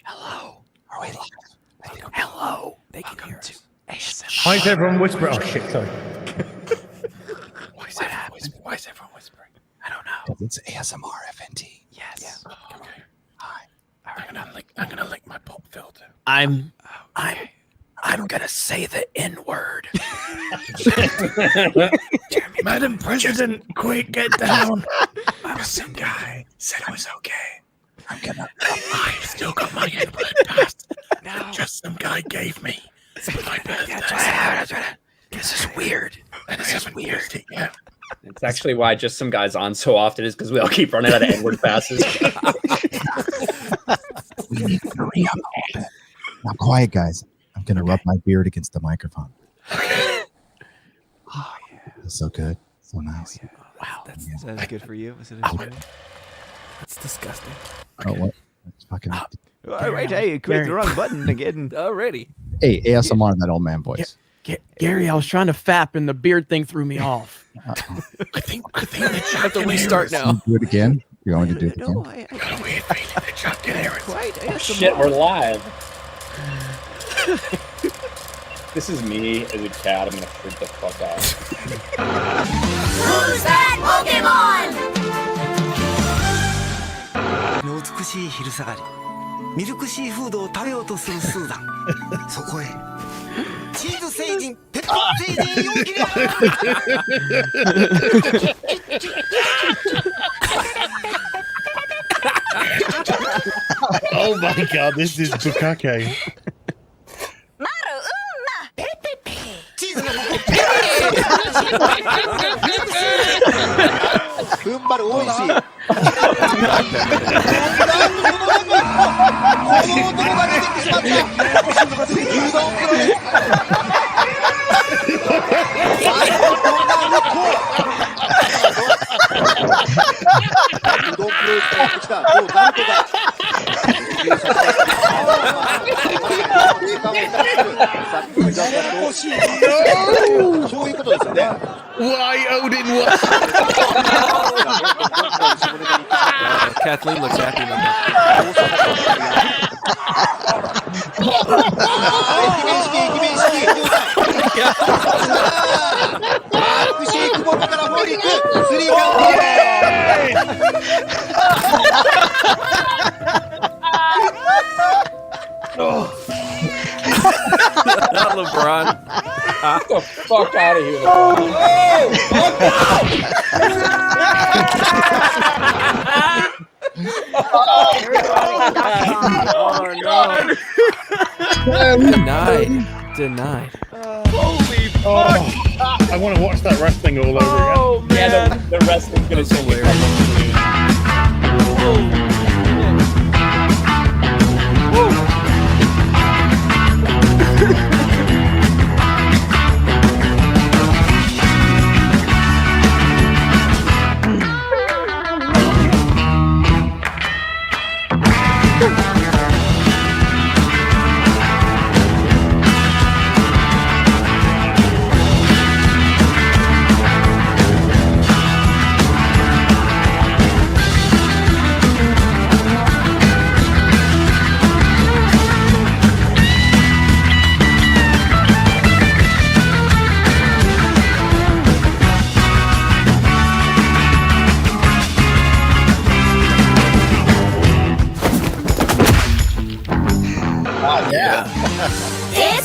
Hello. Are we live? Hello. They can hear us. ASMR. Why is everyone whispering? Oh shit! Sorry. Why is everyone whispering? I don't know. It's ASMR FNT. Yes. Oh, okay. Hi. I'm gonna lick my pop filter. I'm gonna say the N-word. Madam President, quick, get down. Some guy said it was okay. I still got my N-word pass. No. Just some guy gave me for my birthday. That's right. This is weird. This is weird. Yeah. It's actually why just some guys on so often is because we all keep running out of N-word passes. We need to hurry up a little bit. Now, quiet, guys. I'm gonna rub my beard against the microphone. Oh, yeah. That's so good. So nice. Oh, yeah. Wow. That's good for you. Is it? That's disgusting. Oh, what? That's fucking. All right, hey, you clicked the wrong button again. Already. Hey, ASMR, that old man voice. Gary, I was trying to fap and the beard thing threw me off. I think the chat have to can restart hear us. now. Do it again. You're going to do it No, again. Got a weird feeling the chat can hear us. quite. Oh, shit, we're live. This is me as a cat. I'm gonna freak the fuck out. Who's that Pokemon? 美しい昼下がりミルクシーフードを食べようとするスーザンそこへチーズ星人ペッパー星人4切れ Oh my god, this is Bukake. チーズの踏ん張るおいしいこの男が出てきてしまった牛丼プロレスうどんプロレスからやってきたナルトがそういうことですよね。 Why Odin? What? Kathleen looks happy about that. 駅弁式マークシェイクボットからフォーリックスリーカウンNot LeBron. Get the fuck out of here. Oh no. Denied. Holy Oh, I want to watch that wrestling all over again. Oh, man. Yeah, the wrestling's gonna take me.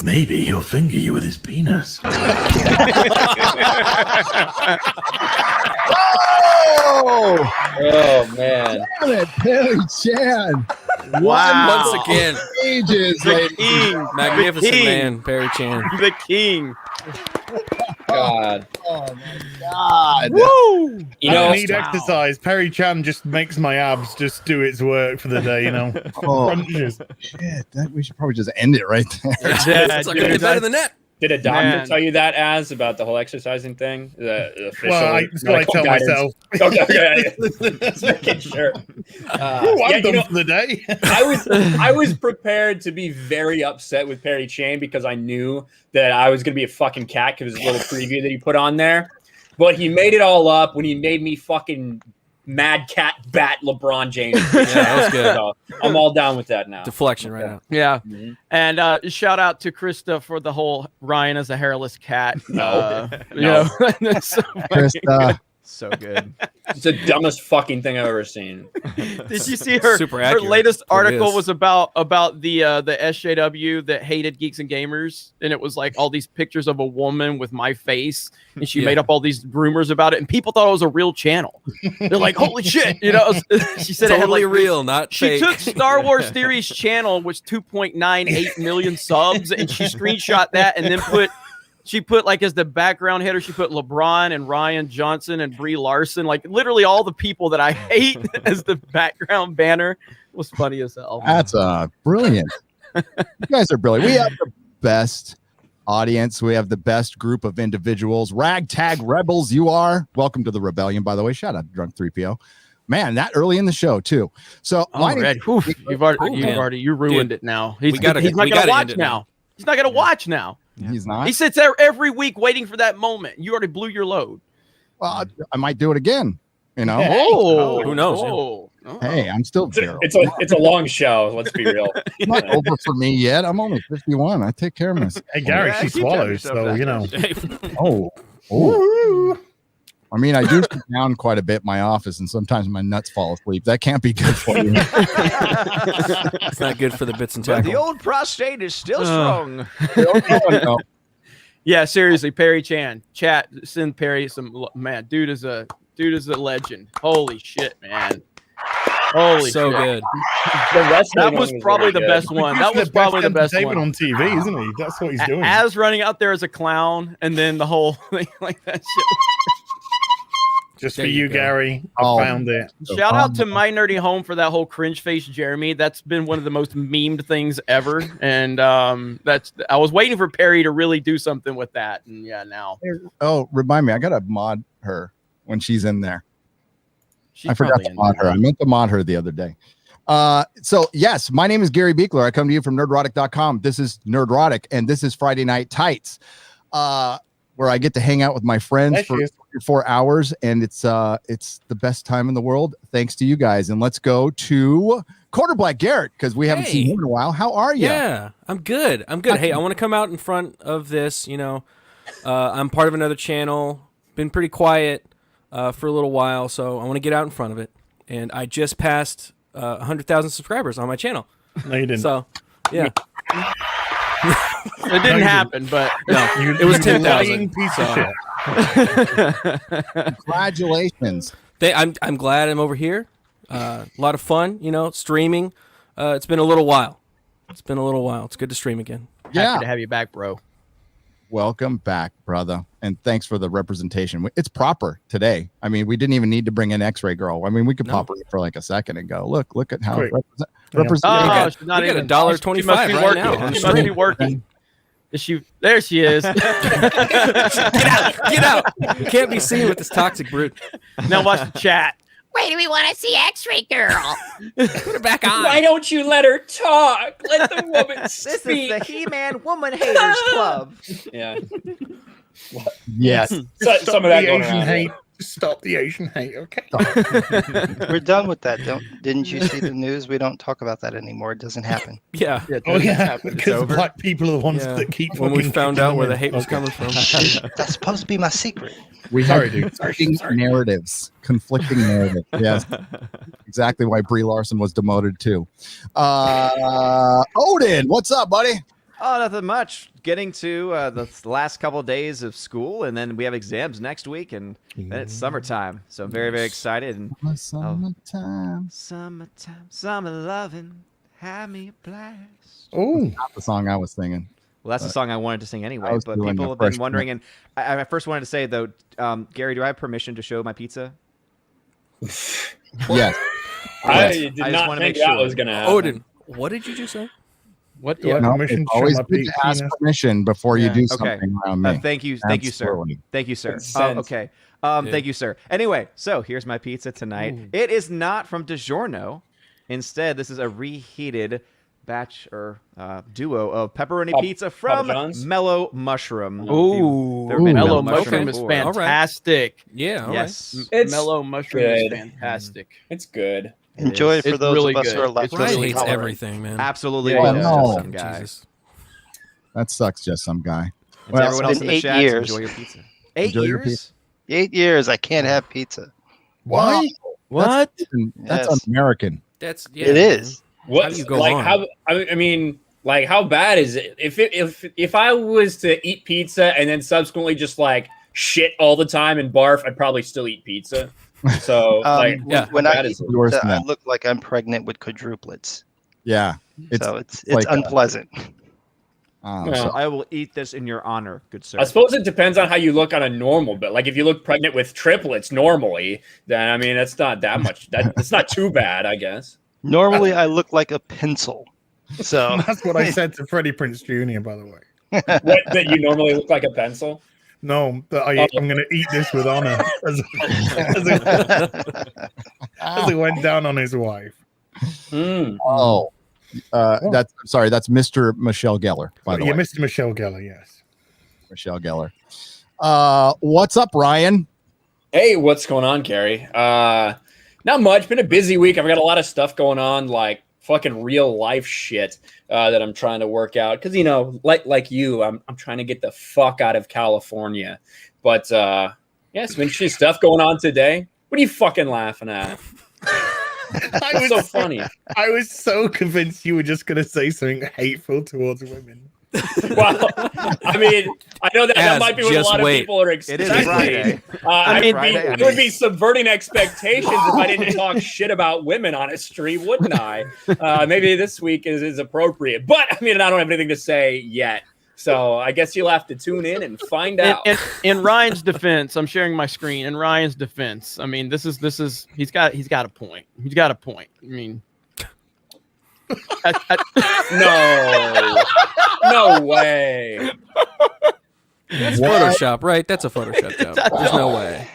Maybe he'll finger you with his penis. Oh man. Damn it, Perry Chan. Once again, Ages the later. king, magnificent king. man, Perry Chan. The king. God. Oh my god. Woo! You I know, don't need exercise. Perry Chan just makes my abs just do its work for the day, you know. Oh, Crunches. shit. We should probably just end it right there. It's like dude, a better than that. did a doctor Man. tell you that as about the whole exercising thing? The official That's what I medical tell guidance? myself. Okay. Just making sure. Oh, I'm yeah, done for the day. I was prepared to be very upset with Perry Chan because I knew that I was going to be a fucking cat because of his little preview that he put on there. But he made it all up when he made me fucking Mad Cat Bat LeBron James. Yeah, that was good. So I'm all down with that now. Deflection right now. Yeah. Mhm. And shout out to Krista for the whole Ryan as a hairless cat. No. You know, that's so funny. Krista, So good. It's the dumbest fucking thing I've ever seen. Did you see her? Super Her accurate. latest It article is. was about the SJW that hated geeks and gamers, and it was like all these pictures of a woman with my face, and she Yeah. made up all these rumors about it, and people thought it was a real channel. They're like, "Holy shit!" You know, she said it had Totally like real, not She fake. took Star Wars Theory's channel, which 2.98 million subs, and she screenshot that and then she put like as the background header, she put LeBron and Ryan Johnson and Brie Larson, like literally all the people that I hate as the background banner. It was funny as hell. that's brilliant. You guys are brilliant. We have the best audience. We have the best group of individuals. Ragtag rebels, you are. Welcome to the rebellion, by the way. Shout out to Drunk 3PO. Man, that early in the show too. So my name- Already, Oof, man. you ruined it now. He's we gotta not end gonna watch it now. He's not gonna watch now. he's not. He sits there every week waiting for that moment. You already blew your load. Well, I might do it again. You know. Oh, who knows? Oh. Hey, I'm still there. It's a long show. Let's be real. It's not over for me yet. I'm only 51. I take care of myself. Hey, Gary, Yeah, she keep telling swallows, yourself so that. you know. Oh. I mean, I do sit down quite a bit in my office, and sometimes my nuts fall asleep. That can't be good for you. It's not good for the bits and But the tackle. old prostate is still strong. No. Yeah, seriously, Perry Chan, chat, send Perry some. Man, dude is a legend. Holy shit, man. Holy So shit. good. The wrestling That one was probably the really best good. one. That was probably the best entertainment one. on TV, isn't he? That's what he's doing. As running out there as a clown, and then the whole thing like that shit. Just There for you you, go. Gary. Oh. I found it. Shout out to My Nerdy Home for that whole cringe face Jeremy. That's been one of the most memed things ever. And I was waiting for Perry to really do something with that. And yeah, now Oh, remind me, I gotta mod her when she's in there. she's I forgot probably to in mod there. her. I meant to mod her the other day. So yes, my name is Gary Beekler. I come to you from nerdrotic.com. This is Nerdrotic, and this is Friday Night Tights, where I get to hang out with my friends Bless for you. 4 hours, and it's the best time in the world. Thanks to you guys. And let's go to Quarter Black Garrett, because we haven't seen Hey. him in a while. How are you? Yeah, I'm good. Hey, I want to come out in front of this. You know, I'm part of another channel. Been pretty quiet for a little while, so I want to get out in front of it. And I just passed 100,000 subscribers on my channel. No, you didn't. So, yeah. It didn't happen, but No, You- it was you 10,000. lying piece of shit. Congratulations. I'm glad I'm over here. A lot of fun, you know, streaming. It's been a little while. It's good to stream again. Yeah. happy to have you back, bro. Welcome back, brother. And thanks for the representation. It's proper today. I mean, we didn't even need to bring in X-Ray Girl. I mean, we could No. pop her for like a second and go, look at how Quick. represent. Oh, she's not we got even. $1.25 She must be right working. now on the She must be stream. working. Is she? There she is. Get out! You can't be seen with this toxic brute. Now watch the chat. Where do we want to see X-Ray Girl? Put her back on. Why don't you let her talk? Let the woman This is speak. the He-Man Woman Haters Club. Yeah. Yes. Some of that the going Asian around. hate. Stop the Asian hate, okay? We're done with that. Didn't you see the news? We don't talk about that anymore. It doesn't happen. Yeah. Oh yeah, happened. It's because over. black people are the ones Yeah. that keep. When we fucking found kicking out them where in. the hate was Okay. coming from. That's supposed to be my secret. We Sorry, have dude. Sorry, conflicting narratives. Conflicting narratives. Yes. Exactly why Brie Larson was demoted too. Odin, what's up, buddy? Oh, nothing much. Getting to the last couple of days of school, and then we have exams next week, and then it's summertime. So I'm very, very excited. And Summertime. summertime, summer loving, have me a blast. Oh, Not the song I was singing. Well, that's the song I wanted to sing anyway, I was but doing people the have been freshman. wondering, and I first wanted to say, though, Gary, do I have permission to show my pizza? Yes. I did I just not wanna think make that sure. was going to happen. Odin, what did you just say? What? do I have No, permission it's to show always my good to ask penis? permission before you Yeah. do Okay. something around me. Thank you, sir. Absolutely. Thank you, sir. Consent. Okay. Yeah. Thank you, sir. Anyway, so here's my pizza tonight. It is not from DiGiorno. Instead, this is a reheated batch or duo of pepperoni Papa pizza from John's? Mellow Mushroom. Ooh, If you've ever been to Mellow Mellow Mushroom is before. All right. fantastic. Yeah. All Yes. It's Mellow Mushroom is good. fantastic. It's good. Enjoy it for It's those really of us good. who are It's left. Ryan really hates good. everything, man. Absolutely. Yeah, Oh, was no. just some guy. Jesus. That sucks, just some guy. And Well, to everyone else it's in been the 8 chat, years. enjoy your pizza. 8 Enjoy your years? 8 years, I can't have pizza. Why? What? That's Yes. un-American. That's yeah. It man. is. What? How do you go like on? how? I mean, like how bad is it? If I was to eat pizza and then subsequently just like shit all the time and barf, I'd probably still eat pizza. So like, Yeah. When how I bad eat is it? Worse pizza, than I that. look like I'm pregnant with quadruplets. Yeah. So it's like, unpleasant. Well, So I will eat this in your honor, good sir. I suppose it depends on how you look on a normal, but like if you look pregnant with triplets normally, then I mean that's not that much. That's not too bad, I guess. Normally, I look like a pencil. So That's what I said to Freddie Prinze Jr., by the way. What, that you normally look like a pencil? No, that I'm going to eat this with honor as it went down on his wife. Mm. Oh. That's Mr. Michelle Gellar, by the Yeah, way. Mr. Michelle Gellar, yes. Michelle Gellar. What's up, Ryan? Hey, what's going on, Carrie? Not much. Been a busy week. I've got a lot of stuff going on, like fucking real life shit that I'm trying to work out. Because like you, I'm trying to get the fuck out of California. But yeah, some interesting stuff going on today. What are you fucking laughing at? What's so funny? I was so convinced you were just going to say something hateful towards women. Well, I mean, I know that might be what a lot of people are It is expecting. Friday. It would be subverting expectations if I didn't talk shit about women on a stream, wouldn't I? Maybe this week is appropriate, but I mean, I don't have anything to say yet. So I guess you'll have to tune in and find out. In Ryan's defense, I'm sharing my screen. In Ryan's defense, I mean, this is he's got a point. He's got a point. I mean, no way. That's Photoshop, right? That's a Photoshop job. There's no way.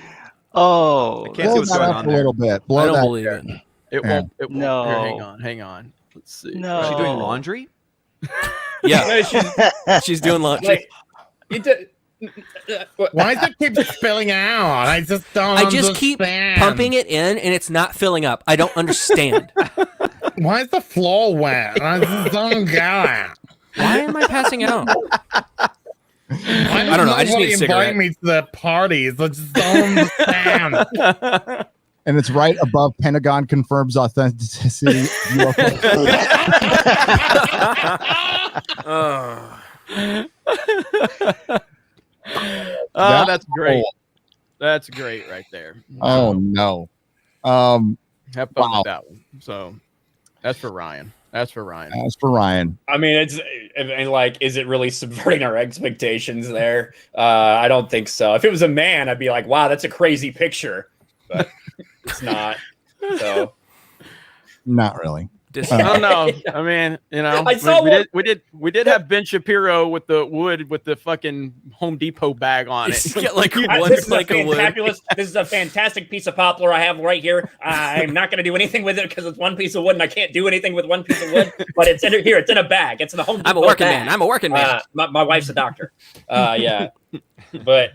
Oh, I can't see what's that going up on a there. little bit. I Blow don't that believe there. it. It won't. It won't. No. Here, hang on. Let's see. No. Is she doing laundry? Yeah, she's doing laundry. Like, it did, Why does it keep spilling out? I just don't I just keep understand. pumping it in, and it's not filling up. I don't understand. Why is the floor wet? I just don't get it. Why am I passing out? Why I don't know. I does just need a nobody cigarette. invite me to the parties. I just don't understand. And it's right above Pentagon confirms authenticity. Oh, that's great. That's great right there. Oh no. Have fun Wow. with that one. So that's for Ryan. As for Ryan, I mean, it's and like, is it really subverting our expectations there? I don't think so. If it was a man, I'd be like, wow, that's a crazy picture. But it's not. So not really. I don't know. I mean, I saw we did have Ben Shapiro with the wood with the fucking Home Depot bag on it. He's got like one this plank of wood. This is a fantastic piece of poplar I have right here. I'm not going to do anything with it because it's one piece of wood, and I can't do anything with one piece of wood. But it's in here. It's in a bag. It's in the Home Depot I'm a working bag. man. I'm a working man. My wife's a doctor. Yeah, but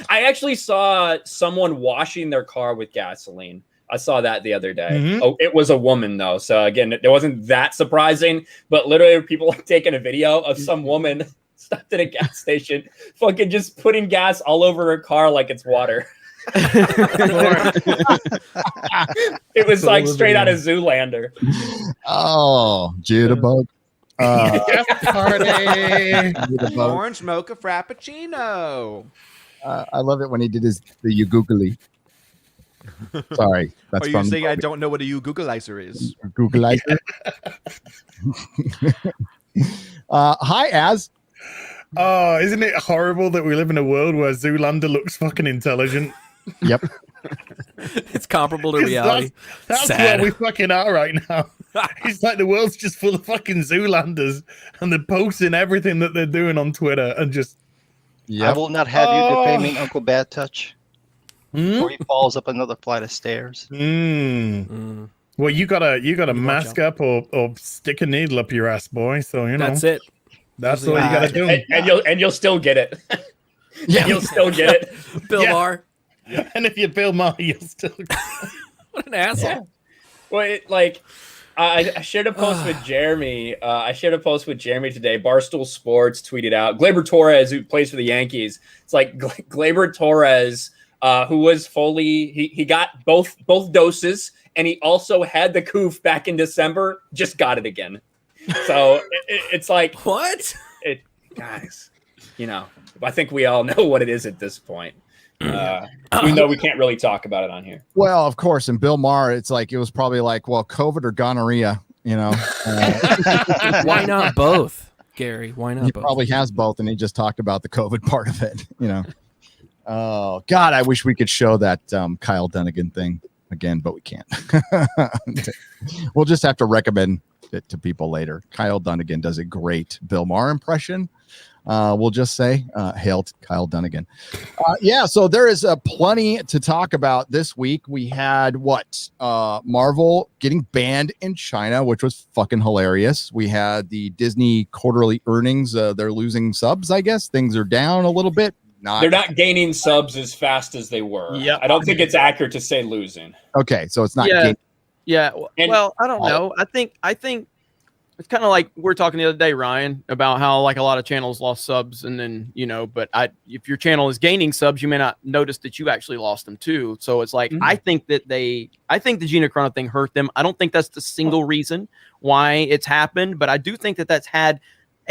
I actually saw someone washing their car with gasoline. I saw that the other day. Mhm. Oh, it was a woman though. So again, it wasn't that surprising, but literally people taking a video of some woman stopped at a gas station, fucking just putting gas all over her car like it's water. It was like straight out of Zoolander. Oh, Jitterbug. Yes, party. Jitterbug. Orange mocha frappuccino. I love it when he did the Googly. Sorry, that's Are you from saying I don't know what a Googleizer is? Googleizer. Hi, Az. Oh, isn't it horrible that we live in a world where Zoolander looks fucking intelligent? Yep. It's comparable to reality. That's Sad. where we fucking are right now. It's like the world's just full of fucking Zoolanders, and they're posting everything that they're doing on Twitter, and just I will not have you defaming Uncle Bad Touch before he falls up another flight of stairs. Mm. Well, you gotta watch mask out. up or stick a needle up your ass, boy. So you know That's it. That's all you gotta do. And you'll still get it. Yeah. You'll still get it. Bill Maher. And if you're Bill Maher, you'll still. What an asshole. Well, I shared a post with Jeremy. I shared a post with Jeremy today. Barstool Sports tweeted out Gleyber Torres, who plays for the Yankees. It's like Gleyber Torres, who was fully he got both doses, and he also had the coof back in December. Just got it again. So it's like what? Guys, I think we all know what it is at this point. Even though we can't really talk about it on here. Well, of course, and Bill Maher, it was probably like, well, COVID or gonorrhea, Why not both, Gary? Why not he both? probably has both, and he just talked about the COVID part of it, Oh, God, I wish we could show that Kyle Dunnigan thing again, but we can't. We'll just have to recommend it to people later. Kyle Dunnigan does a great Bill Maher impression. We'll just say, hail to Kyle Dunnigan. So there is plenty to talk about this week. We had Marvel getting banned in China, which was fucking hilarious. We had the Disney quarterly earnings. They're losing subs, I guess. Things are down a little bit. They're not gaining subs as fast as they were. Yeah, I don't think it's accurate to say losing. Okay, so it's not. Yeah. Well, I don't know. I think it's kind of like we were talking the other day, Ryan, about how like a lot of channels lost subs, and then but if your channel is gaining subs, you may not notice that you actually lost them too. So it's like I think the Gina Carano thing hurt them. I don't think that's the single reason why it's happened, but I do think that that's had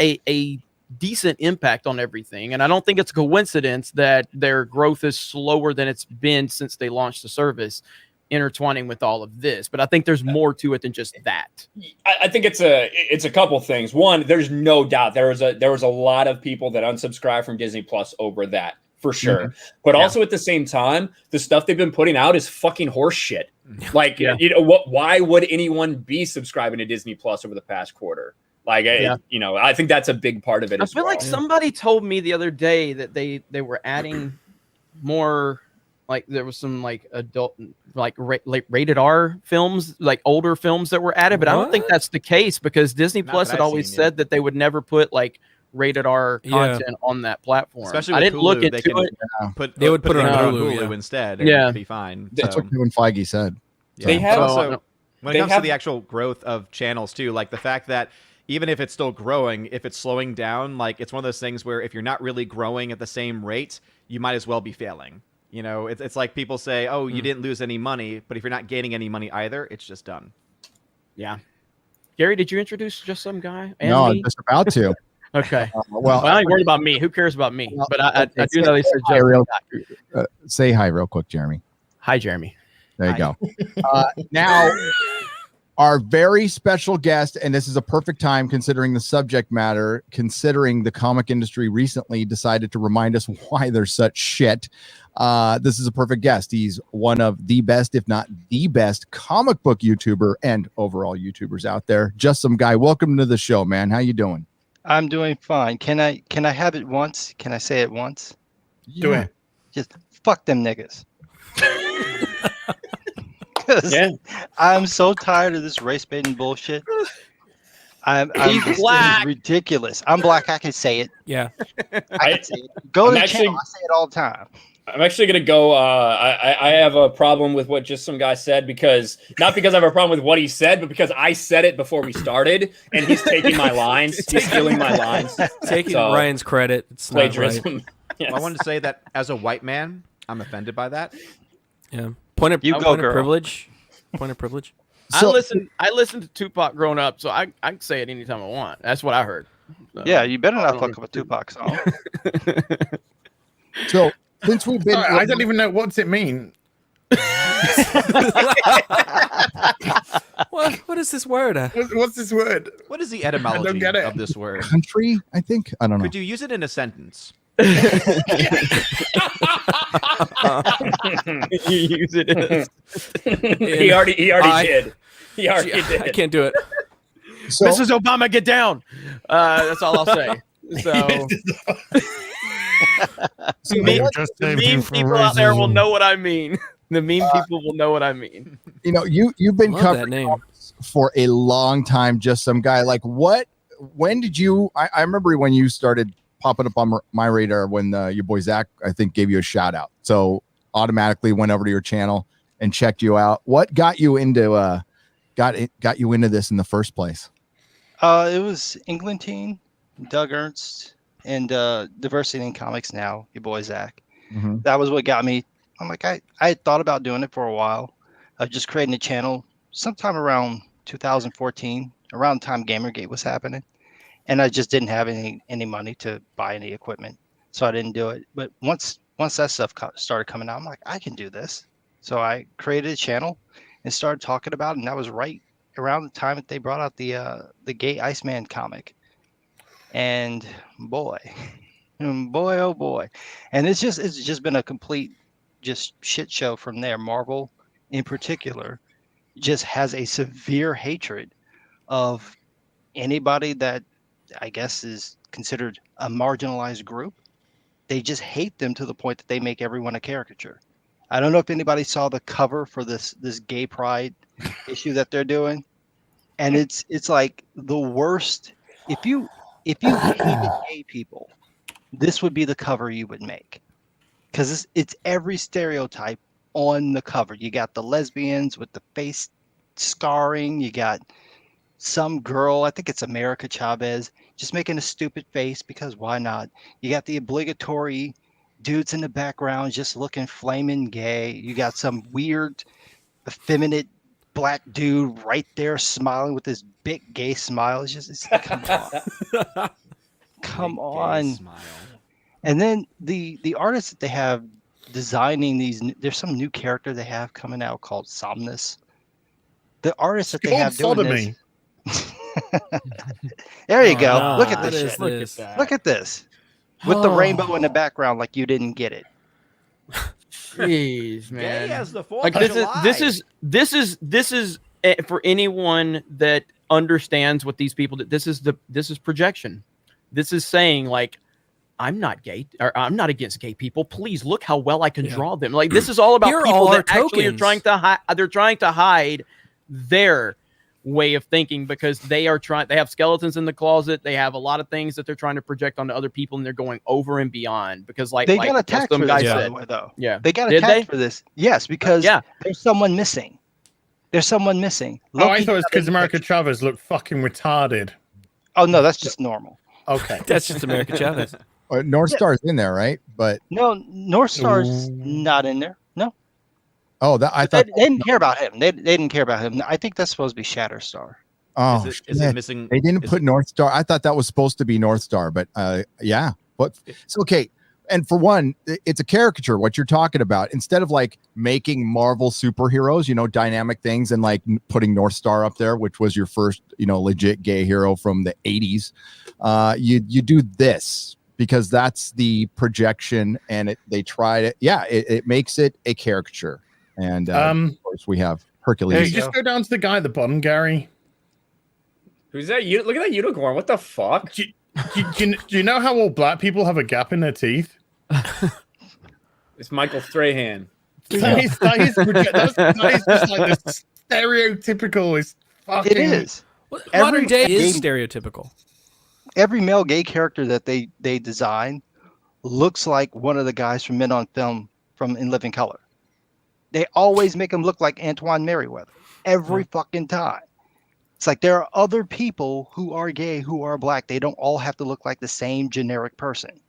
a decent impact on everything, and I don't think it's a coincidence that their growth is slower than it's been since they launched the service, intertwining with all of this. But I think there's more to it than just that. I think it's a couple things. One, there's no doubt there was a lot of people that unsubscribed from Disney Plus over that, for sure. But also at the same time, the stuff they've been putting out is fucking horse shit. Like why would anyone be subscribing to Disney Plus over the past quarter? Like I think that's a big part of it. I feel like somebody told me the other day that they were adding more. Like there was some like adult, like rated R films, like older films that were added, but I don't think that's the case because Disney Plus had always said that they would never put like rated R content on that platform. Especially I didn't Hulu, look into it. They would put it on Hulu instead. And it'd be fine. That's what Kevin Feige said. Yeah. They have also when it comes to the actual growth of channels too, like the fact that even if it's still growing, if it's slowing down, like it's one of those things where if you're not really growing at the same rate, you might as well be failing. It's like people say, oh, you didn't lose any money, but if you're not gaining any money either, it's just done. Yeah. Gary, did you introduce just some guy? No, I'm just about to. Okay. Well, I ain't worried about me. Who cares about me? But I do know they said say hi real quick, Jeremy. Hi, Jeremy. There you go. Now, our very special guest, and this is a perfect time considering the subject matter, considering the comic industry recently decided to remind us why they're such shit. This is a perfect guest. He's one of the best, if not the best, comic book YouTuber and overall YouTubers out there. Just some guy. Welcome to the show, man. How you doing? I'm doing fine. Can I have it once? Can I say it once? Do it. Just fuck them niggas. I'm so tired of this race baiting bullshit. He's black. This is ridiculous. I'm black. I can say it. Yeah. I can say it. Go to the channel. I say it all the time. I'm actually going to go. I have a problem with what just some guy said not because I have a problem with what he said, but because I said it before we started and he's taking my lines. He's stealing my lines. Taking Ryan's credit. It's plagiarism. Right. Yes. Well, I wanted to say that as a white man, I'm offended by that. Yeah. Point of privilege. Point of privilege. So, I listened to Tupac growing up, so I can say it anytime I want. That's what I heard. Yeah, you better not fuck up a Tupac song. So since we've been, I don't even know what's it mean. What is this word? What's this word? What is the etymology of this word? Country, I think. I don't know. Could you use it in a sentence? You use it. He already did. He already did. I can't do it. So, Mrs. Obama, get down. That's all I'll say. So, the meme people out there will know what I mean. The meme people will know what I mean. You know, you've been Love that covering name. comics for a long time. Just some guy. Like, when did you? I remember when you started popping up on my radar when your boy Zach, I think, gave you a shout out. So automatically went over to your channel and checked you out. What got you into got you into this in the first place? It was Englentine, Doug Ernst, and Diversity in Comics Now, your boy Zach. Mm-hmm. That was what got me. I'm like, I had thought about doing it for a while. Just creating a channel sometime around 2014, around the time Gamergate was happening. And I just didn't have any money to buy any equipment. So I didn't do it. But once that stuff started coming out, I'm like, I can do this. So I created a channel and started talking about it. And that was right around the time that they brought out the Gay Iceman comic. And boy, oh boy. And it's just been a complete just shit show from there. Marvel in particular just has a severe hatred of anybody that I guess is considered a marginalized group. They just hate them to the point that they make everyone a caricature. I don't know if anybody saw the cover for this gay pride issue that they're doing. And it's like the worst. If you hated gay people, this would be the cover you would make. Because it's every stereotype on the cover. You got the lesbians with the face scarring. You got some girl, I think it's America Chavez, just making a stupid face because why not? You got the obligatory dudes in the background just looking flaming gay. You got some weird, effeminate black dude right there smiling with his big gay smile. It's like, come on. Come on. And then the artists that they have designing these, there's some new character they have coming out called Somnus. The artists that they have doing this. There you go. No, Look at this shit. Look at this. With the rainbow in the background, like you didn't get it. Jeez, man. Gay as the 4th Like of July. this is for anyone that understands what these people do. This is projection. This is saying like, I'm not gay, or I'm not against gay people. Please look how well I can draw them. Like this is all about Here are people all that our actually are tokens. trying to hide. They're trying to hide their way of thinking because they have skeletons in the closet. They have a lot of things that they're trying to project onto other people, and they're going over and beyond because They got attacked for this, by the way, though. Yeah, they got Did attacked they? for this. Yes, because there's someone missing. There's someone missing. Oh, I Loki thought it was got because in the America picture. Chavez looked fucking retarded. Oh no, that's just normal. Okay, That's just America Chavez. North Star's in there, right? But No, North Star's not in there. No, I they thought. didn't care about him. They didn't care about him. I think that's supposed to be Shatterstar. Oh, Is it shit. missing? They didn't put North Star. I thought that was supposed to be North Star, but yeah. But it's okay. And for one, it's a caricature. What you're talking about, instead of like making Marvel superheroes, dynamic things, and like putting North Star up there, which was your first, legit gay hero from the 80s, you do this because that's the projection, and they tried it. Yeah, it makes it a caricature, and of course we have Hercules. Hey, just go down to the guy at the bottom, Gary. Who's that? Look at that unicorn. What the fuck? Do you know how all black people have a gap in their teeth? It's Michael Strahan. That is just like this stereotypical. It's fucking. It is. Modern day is stereotypical. Every male gay character that they design looks like one of the guys from Men on Film from In Living Color. They always make him look like Antoine Merriweather every fucking time. It's like there are other people who are gay, who are black. They don't all have to look like the same generic person.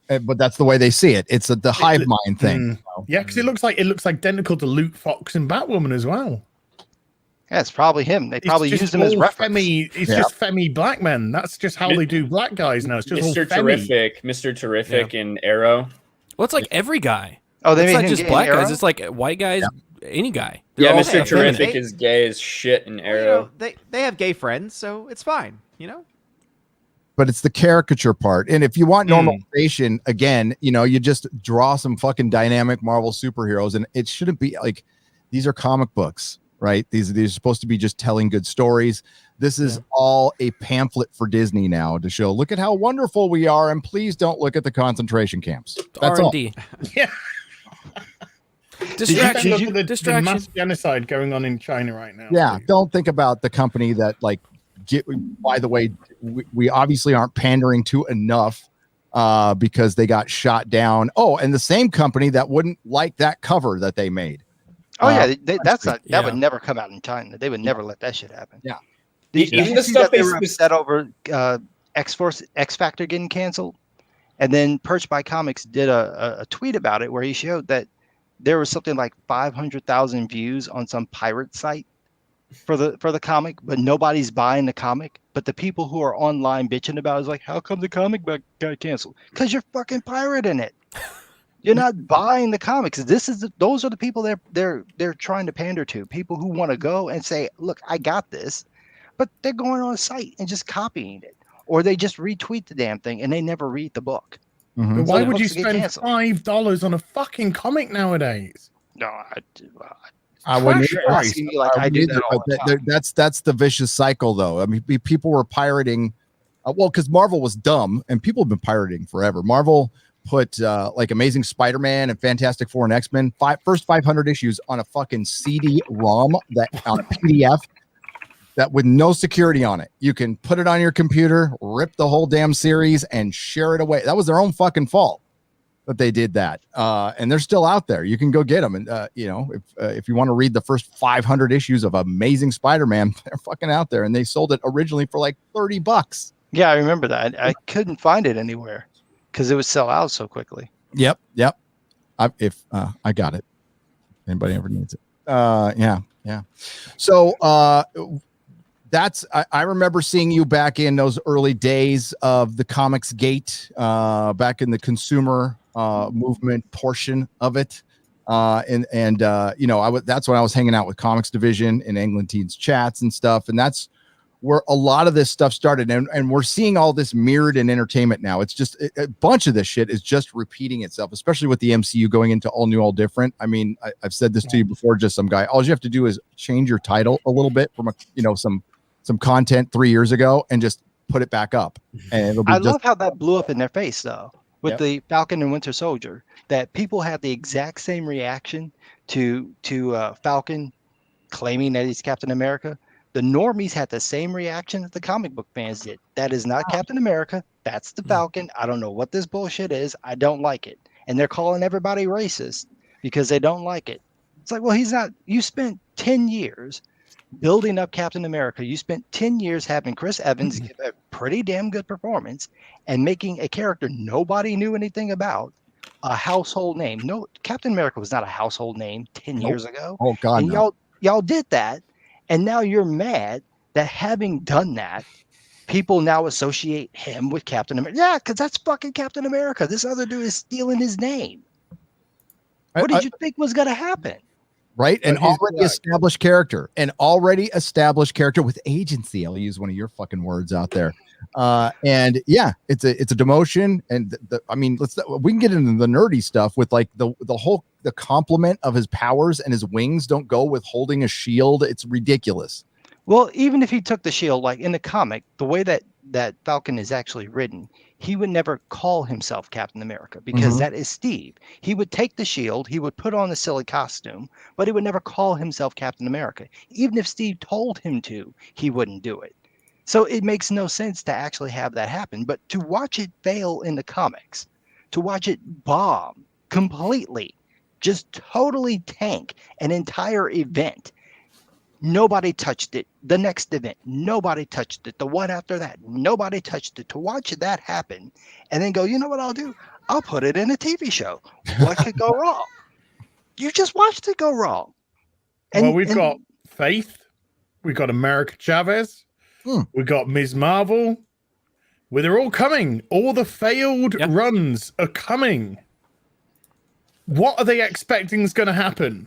But that's the way they see it. It's the hive mind thing. Yeah, because it looks identical to Luke Fox and Batwoman as well. Yeah, it's probably him. They probably use him as reference. It's just femme black men. That's just how they do black guys now. It's just all Mr. femme. Terrific, Mr. Terrific in Arrow. Well, it's like every guy. Oh, they it's made not him just gay in black Arrow? guys. It's like white guys, any guy. Yeah, They're all Mr. effeminate. Terrific is gay as shit in Arrow. They have gay friends, so it's fine. But it's the caricature part. And if you want normalization, again, you just draw some fucking dynamic Marvel superheroes, and it shouldn't be like these are comic books, right? These are supposed to be just telling good stories. This is all a pamphlet for Disney now to show, look at how wonderful we are, and please don't look at the concentration camps. That's all. R&D. Yeah. Distraction. Look at the Distraction. mass genocide going on in China right now. Yeah, please. don't think about the company that by the way, we obviously aren't pandering to enough because they got shot down. Oh, and the same company that wouldn't like that cover that they made. Oh yeah, that Yeah. would never come out in China. They would never let that shit happen. Yeah. Did Even you the see stuff that they they were upset over X Factor getting canceled? And then Perch by Comics did a tweet about it where he showed that there was something like 500,000 views on some pirate site for the comic, but nobody's buying the comic. But the people who are online bitching about it is like, how come the comic got canceled? Because you're fucking pirating it. You're not buying the comics. Those are the people they're trying to pander to. People who want to go and say, look, I got this, but they're going on a site and just copying it, or they just retweet the damn thing and they never read the book. Mhm. Why So would you books get spend canceled. $5 on a fucking comic nowadays? No, I wouldn't. Trash either. price. like I do that all the time. That's the vicious cycle, though. I mean, people were pirating, because Marvel was dumb, and people have been pirating forever. Marvel put like Amazing Spider-Man and Fantastic Four and X-Men first 500 issues on a fucking CD-ROM that on a PDF that with no security on it. You can put it on your computer, rip the whole damn series, and share it away. That was their own fucking fault that they did that, and they're still out there. You can go get them, and if you want to read the first 500 issues of Amazing Spider-Man, they're fucking out there, and they sold it originally for like $30. Yeah, I remember that. I couldn't find it anywhere because it would sell out so quickly. Yep. I got it. Anybody ever needs it? Yeah. So I remember seeing you back in those early days of the Comics Gate, back in the consumer movement portion of it. That's when I was hanging out with Comics Division in England Teens chats and stuff. And that's where a lot of this stuff started. And we're seeing all this mirrored in entertainment now. It's just a bunch of this shit is just repeating itself, especially with the MCU going into all new, all different. I mean, I've said this to you before, just some guy, all you have to do is change your title a little bit from some content 3 years ago and just put it back up. And it'll be love how that blew up in their face though, with the Falcon and Winter Soldier, that people had the exact same reaction to Falcon claiming that he's Captain America. The normies had the same reaction that the comic book fans did. That is not Captain America. That's the Falcon. I don't know what this bullshit is. I don't like it. And they're calling everybody racist because they don't like it. It's like, well, he's not. You spent 10 years building up Captain America. You spent 10 years having Chris Evans give a pretty damn good performance and making a character nobody knew anything about a household name. No, Captain America was not a household name 10 years ago. Oh God, and y'all did that. And now you're mad that having done that, people now associate him with Captain America. Yeah, because that's fucking Captain America. This other dude is stealing his name. What did you think was going to happen? Right. An already established character with agency. I'll use one of your fucking words out there. And yeah, it's a demotion. And we can get into the nerdy stuff with like the complement of his powers and his wings don't go with holding a shield. It's ridiculous. Well, even if he took the shield, like in the comic, the way that Falcon is actually written, he would never call himself Captain America because that is Steve. He would take the shield, he would put on the silly costume, but he would never call himself Captain America. Even if Steve told him to, he wouldn't do it. So it makes no sense to actually have that happen. But to watch it fail in the comics, to watch it bomb completely, just totally tank an entire event. Nobody touched it. The next event, nobody touched it. The one after that, nobody touched it. To watch that happen and then go, you know what I'll do? I'll put it in a TV show. What could go wrong? You just watched it go wrong. And we've got Faith. We've got America Chavez. We've got Ms. Marvel. They're all coming. All the failed runs are coming. What are they expecting is going to happen?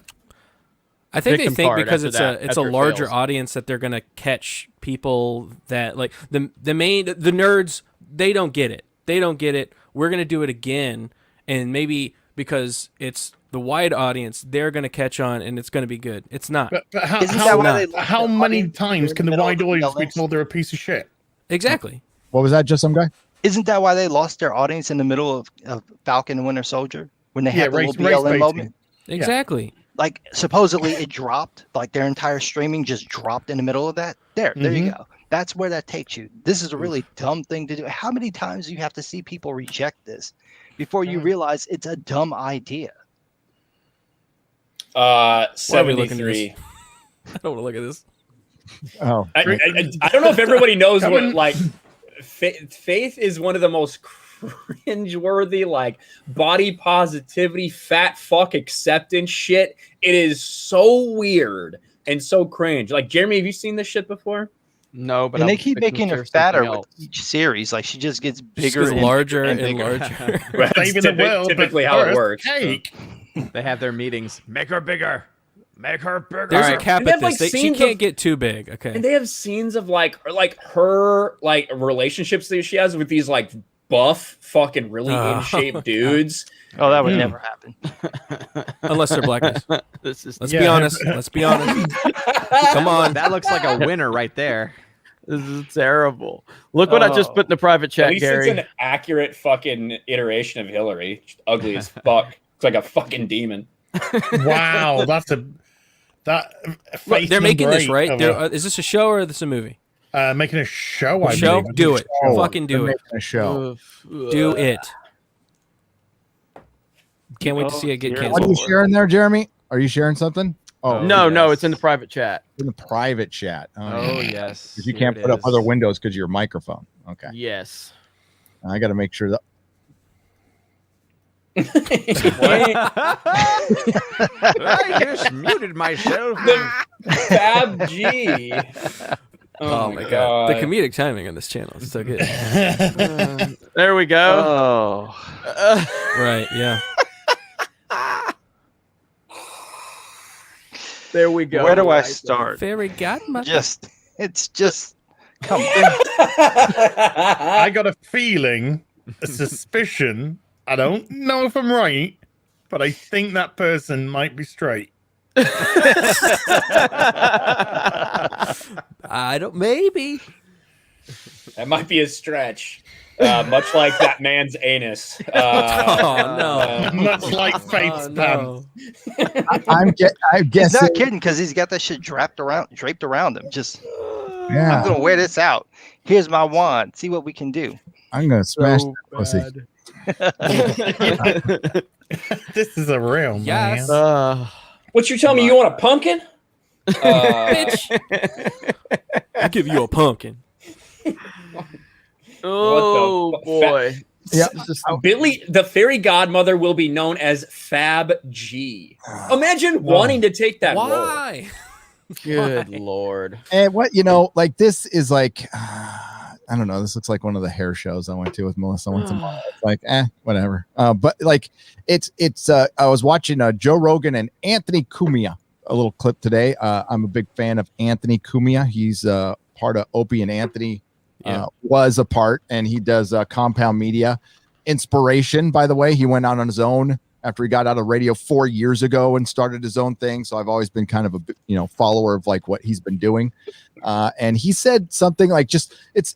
I think they think because it's a larger fails. audience that they're gonna catch people that like the nerds. They don't get it. We're gonna do it again, and maybe because it's the wide audience, they're gonna catch on, and it's gonna be good. It's not. But how many times can the wide audience be told they're a piece of shit? Exactly. What was that? Just some guy? Isn't that why they lost their audience in the middle of Falcon and Winter Soldier when they had the little BLM moment? Exactly. like supposedly it dropped, like their entire streaming just dropped in the middle of that. There you go. That's where that takes you. This is a really dumb thing to do. How many times do you have to see people reject this before you realize it's a dumb idea? 73. I don't want to look at this. Oh, I don't know if everybody knows what like Faith is one of the most cringe-worthy, like body positivity, fat fuck acceptance shit. It is so weird and so cringe. Like, Jeremy, have you seen this shit before? No, but And I they was keep fixing to making her share fatter something with else. each series. Like she just gets Just bigger gets and larger bigger and bigger. larger. That's Saving the world, typically but how it first, works. Cake. They have their meetings. Make her bigger. Make her bigger. There's All a right. cap And they at have, this. like, She scenes can't of- get too big. Okay. And they have scenes of like her like relationships that she has with these like buff, fucking really in shape dudes. Oh, that would never happen. Unless they're black guys. This is Let's be honest. Let's be honest. Come on. That looks like a winner right there. This is terrible. Look what I just put in the private At chat, least Gary. it's an accurate fucking iteration of Hillary. She's ugly as fuck. It's like a fucking demon. Wow, that's a that. Look, they're making this, right? of Is this a show or is this a movie? making a show. I Show? believe. Do it. Oh, Fucking do they're it. making a show. Do it. Can't wait to see it get What are canceled. you sharing there, Jeremy? Are you sharing something? Oh, no, it's in the private chat. in the private chat. Oh, yes. Because you Here can't it put up is. other windows because of your microphone. Okay. Yes. I got to make sure that. I just muted myself. Fab G. Oh my god. The comedic timing on this channel is so good. There we go. Oh, Right, yeah. There we go. where do I start? Fairy godmother. It's just come. I got a feeling, a suspicion. I don't know if I'm right, but I think that person might be straight. I don't maybe. That might be a stretch. Much like that man's anus. Oh no. Much like Faith's pants. I'm He's guessing. not kidding because he's got that shit draped around him. Just I'm Yeah, gonna wear this out. Here's my wand. See what we can do. I'm gonna smash that pussy. This is a real Yes. man. What you tell me? You want a pumpkin? Bitch. I'll give you a pumpkin. Oh What the boy. Yeah. Billy, the fairy godmother, will be known as Fab G. Imagine wanting to take that role. Why? Good lord. And what like this is like, I don't know. This looks like one of the hair shows I went to with Melissa once a month. It's like, whatever. But like, it's. I was watching Joe Rogan and Anthony Cumia, a little clip today. I'm a big fan of Anthony Cumia. He's part of Opie and Anthony. Was a part, and he does Compound Media. Inspiration, by the way. He went out on his own after he got out of radio 4 years ago and started his own thing. So I've always been kind of a follower of like what he's been doing. And he said something like, just it's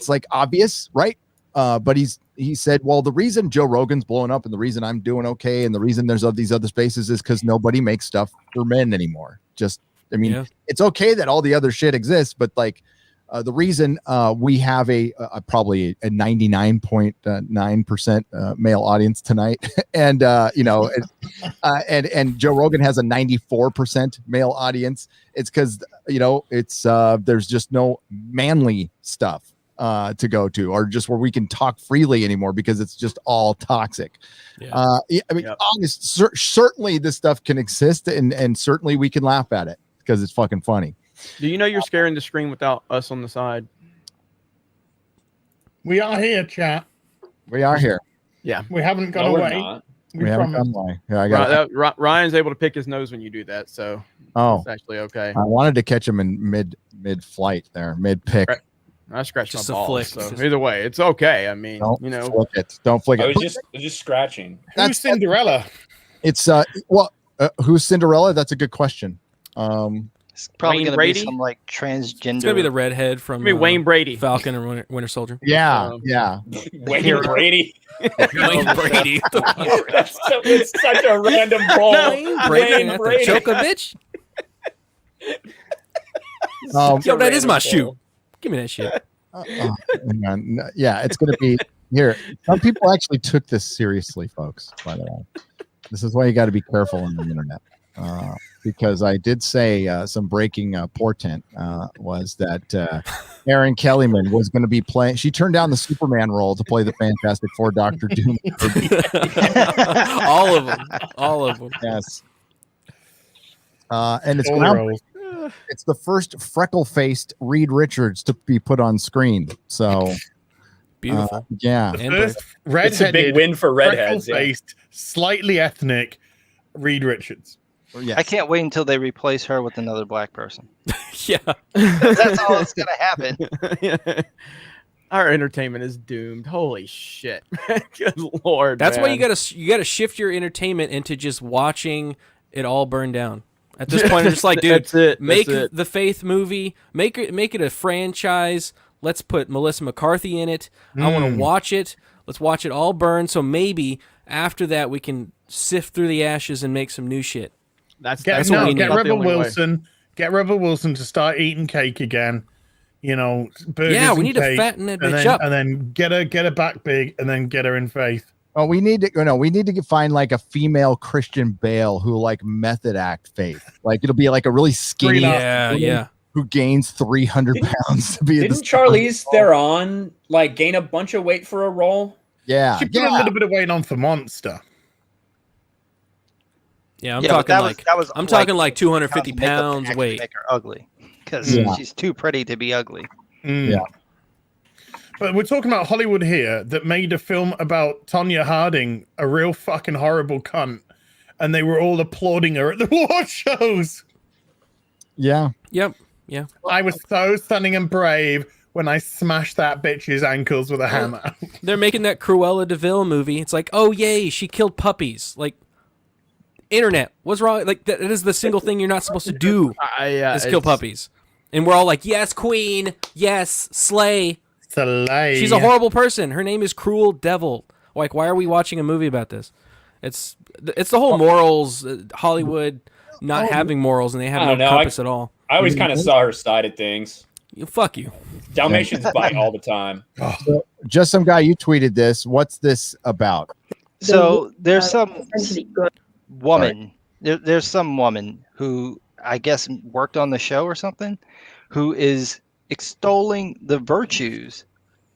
like obvious, right? But he said, well, the reason Joe Rogan's blowing up and the reason I'm doing okay and the reason there's these other spaces is because nobody makes stuff for men anymore. It's okay that all the other shit exists, but like the reason we have a probably a 99.9% male audience tonight, and and Joe Rogan has a 94% male audience. It's because there's just no manly stuff to go to, or just where we can talk freely anymore because it's just all toxic. Certainly this stuff can exist, and certainly we can laugh at it because it's fucking funny. Do you know you're scaring the screen without us on the side? We are here, chat. We are here. Yeah. We haven't gone No, we're away. not. We haven't gone away. Yeah, I got Ryan's able to pick his nose when you do that, so it's actually okay. I wanted to catch him in mid flight there, mid pick. Right. I scratched Just my a balls, flick. so either way, it's okay. I mean, Don't flick it. Don't flick I it. was just scratching. Who's Cinderella? It's who's Cinderella? That's a good question. It's probably Wayne going to be Brady? some like transgender. It's gonna be the redhead from I mean, Wayne Brady. Falcon and Winter Soldier. Yeah, yeah. Wayne hero. Brady. Wayne Brady. It's such a random ball. Wayne Brady. Choke a bitch. Yo, that is my shoe. Give me that shit. Hang on. Yeah, it's going to be here. Some people actually took this seriously, folks. By the way, this is why you got to be careful on the internet. Because I did say some breaking portent was that Erin Kellyman was going to be playing. She turned down the Superman role to play the Fantastic Four Doctor Doom. All of them. Yes. And it's All the roles. it's the first freckle-faced Reed Richards to be put on screen. So beautiful. Yeah. The And first It's a redheaded, big win for redheads. Yeah. freckle-faced, slightly ethnic Reed Richards. Yes. I can't wait until they replace her with another black person. Yeah. That's all that's going to happen. Our entertainment is doomed. Holy shit. Good Lord. That's why man. you gotta shift your entertainment into just watching it all burn down. At this point, I'm just like, dude, That's it. make That's it. the Faith movie, make it a franchise. Let's put Melissa McCarthy in it. I want to watch it. Let's watch it all burn. So maybe after that, we can sift through the ashes and make some new shit. That's Get what we need. Rebel Not the only way. Wilson. Get Rebel Wilson to start eating cake again. You know, burgers Yeah, we and need to cake, fatten that and bitch then, up. and then get her back big, and then get her in Faith. Oh, we need to find like a female Christian Bale who like method act Faith. Like it'll be like a really skinny, Yeah. who gains 300 pounds to be. Didn't Charlize Theron like gain a bunch of weight for a role? Yeah, She put a little bit of weight on for Monster. Yeah, I'm Yeah, but talking that was I'm talking like 250 makeup to pounds actually weight. Make her ugly because she's too pretty to be ugly. Yeah. But we're talking about Hollywood here that made a film about Tonya Harding, a real fucking horrible cunt, and they were all applauding her at the award shows. Yeah. Yep. Yeah. I was so stunning and brave when I smashed that bitch's ankles with a hammer. They're making that Cruella DeVille movie. It's like, oh yay, she killed puppies. Like, internet, what's wrong? Like that is the single thing you're not supposed to do is kill puppies. And we're all like, yes, queen, yes, slay. Slay. She's a horrible person. Her name is Cruel Devil. Like, why are we watching a movie about this? It's the whole morals, Hollywood not having morals, and they have no compass at all. I always kind of saw her side of things. Fuck you. Dalmatians bite all the time. So, just some guy, you tweeted this. What's this about? So there's some woman. There's some woman who I guess worked on the show or something, who is extolling the virtues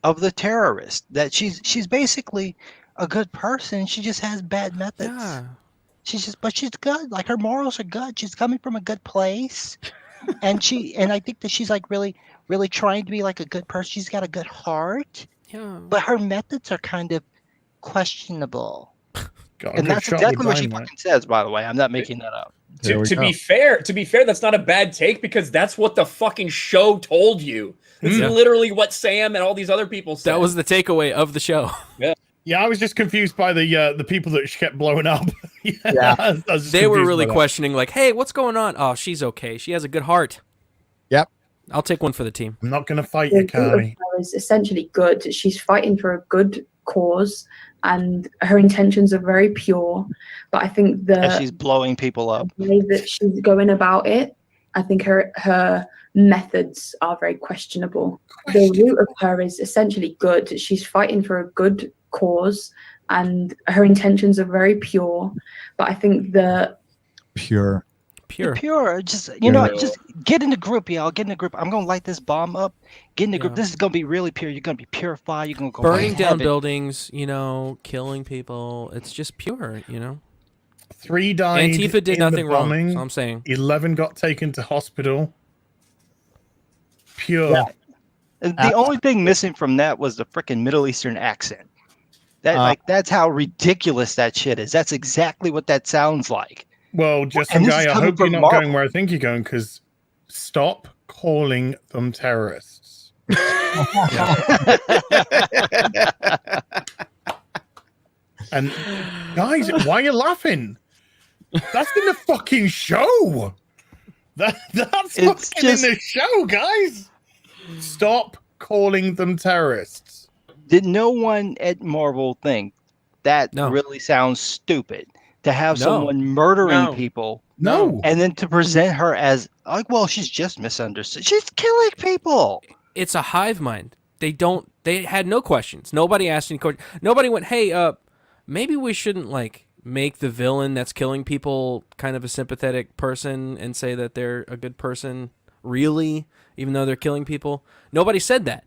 of the terrorist. That she's basically a good person. She just has bad methods. Yeah. She's good. Like her morals are good. She's coming from a good place, and I think that she's like really trying to be like a good person. She's got a good heart. Yeah. But her methods are kind of questionable. Got And that's exactly what she fucking says, by the way. I'm not making that up. To be fair, that's not a bad take because that's what the fucking show told you. It's literally what Sam and all these other people said. That was the takeaway of the show. Yeah, I was just confused by the people that she kept blowing up. I was just They were confused really by that. questioning, like, hey, what's going on? Oh, she's okay. She has a good heart. Yep. I'll take one for the team. I'm not going to fight you, Carly. Is essentially good. She's fighting for a good cause, and her intentions are very pure. But I think And she's blowing people up. the way that she's going about it, I think her methods are very questionable. The root of her is essentially good. She's fighting for a good cause, and her intentions are very pure. But I think the Pure. Just just get in the group, y'all. Get in the group. I'm gonna light this bomb up. Get in the group. This is gonna be really pure. You're gonna be purified. You're gonna go burning right down heaven. buildings, killing people. It's just pure, 3 died. Antifa did in nothing the wrong. bombing. So I'm saying 11 got taken to hospital. Pure. Yeah. The only thing missing from that was the freaking Middle Eastern accent. That's how ridiculous that shit is. That's exactly what that sounds like. Well, just And some this guy, is I coming hope you're from not Marvel. going where I think you're going, because stop calling them terrorists. And guys, why are you laughing? That's in the fucking show. That's It's what's just- in the show, guys. Stop calling them terrorists. Did no one at Marvel think that No. really sounds stupid to have No. someone murdering No. people No. and then to present her as like, well, she's just misunderstood. She's killing people. It's a hive mind. They had no questions. Nobody asked any questions. Nobody went, hey, maybe we shouldn't like make the villain that's killing people kind of a sympathetic person and say that they're a good person, really, even though they're killing people. Nobody said that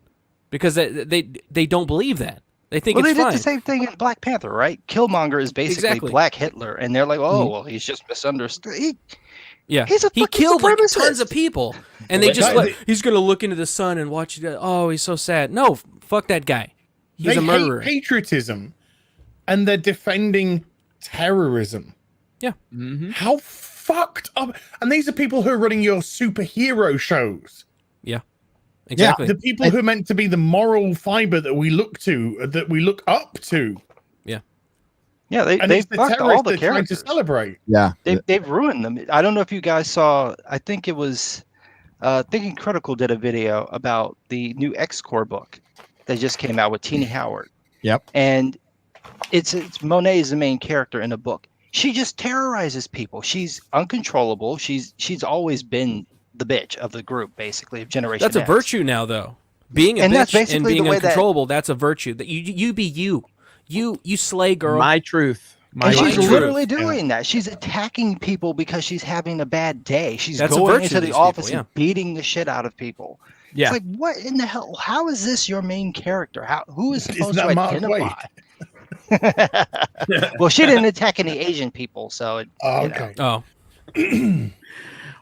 because they don't believe that. They think Well, it's they fine. did the same thing in Black Panther, right? Killmonger is basically Exactly. Black Hitler, and they're like, oh, well, he's just misunderstood. Yeah, He's a he fucking killed like supremacist. tons of people, and they Well, just guys, like he's gonna look into the sun and watch it. Oh, he's so sad. No, fuck that guy. He's They a murderer. hate patriotism, and they're defending terrorism. Yeah. Mm-hmm. How fucked up! And these are people who are running your superhero shows. Exactly. The people who are meant to be the moral fiber that we look to, that we look up to. Yeah, And they it's the fucked all terrorists the they're trying to characters. celebrate. Yeah. They've ruined them. I don't know if you guys saw. I think it was Thinking Critical did a video about the new X-Core book that just came out with Teenie Howard. Yep. And it's Monet is the main character in the book. She just terrorizes people. She's uncontrollable. She's always been the bitch of the group, basically, of Generation That's a X. virtue now, though. Being a And that's bitch and basically being the way that- uncontrollable, that's a virtue. That you be you. You slay, girl. My truth. My And she's truth. literally doing that. She's attacking people because she's having a bad day. She's That's a going virtue into of the these office people, and beating the shit out of people. Yeah. It's like, what in the hell? How is this your main character? Who is Isn't supposed that to Mark identify? Well, she didn't attack any Asian people, so it, Oh, you know. okay. Oh,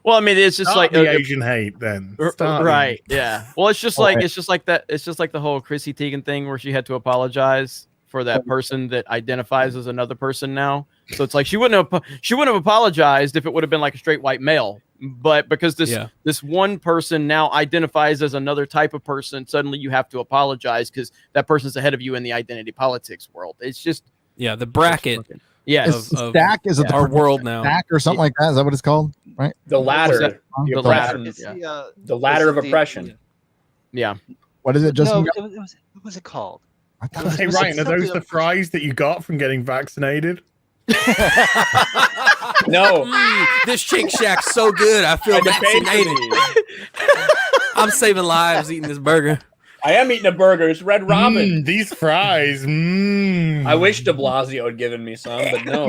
Well, I mean, it's just Start like the Asian hate then. Start right. Yeah. Well, it's just Okay. like that. It's just like the whole Chrissy Teigen thing where she had to apologize for that person that identifies as another person now. So it's like she wouldn't have apologized if it would have been like a straight white male, but because this one person now identifies as another type of person, suddenly you have to apologize because that person's ahead of you in the identity politics world. It's just yeah, the bracket. yes. of Stack is it our world now. Stack or something like that? Is that what it's called? Right. The ladder. that? The The oppression. ladder. It's Yeah. The ladder of it's the- oppression. Yeah. What is it? Just No, what was it called? I thought it was- Hey, was Ryan, are those something the fries that you got from getting vaccinated? No. This Shake Shack's so good. I feel I had to pay for vaccinated. these. I'm saving lives eating this burger. I am eating a burger. It's Red Robin. These fries. I wish De Blasio had given me some, but no.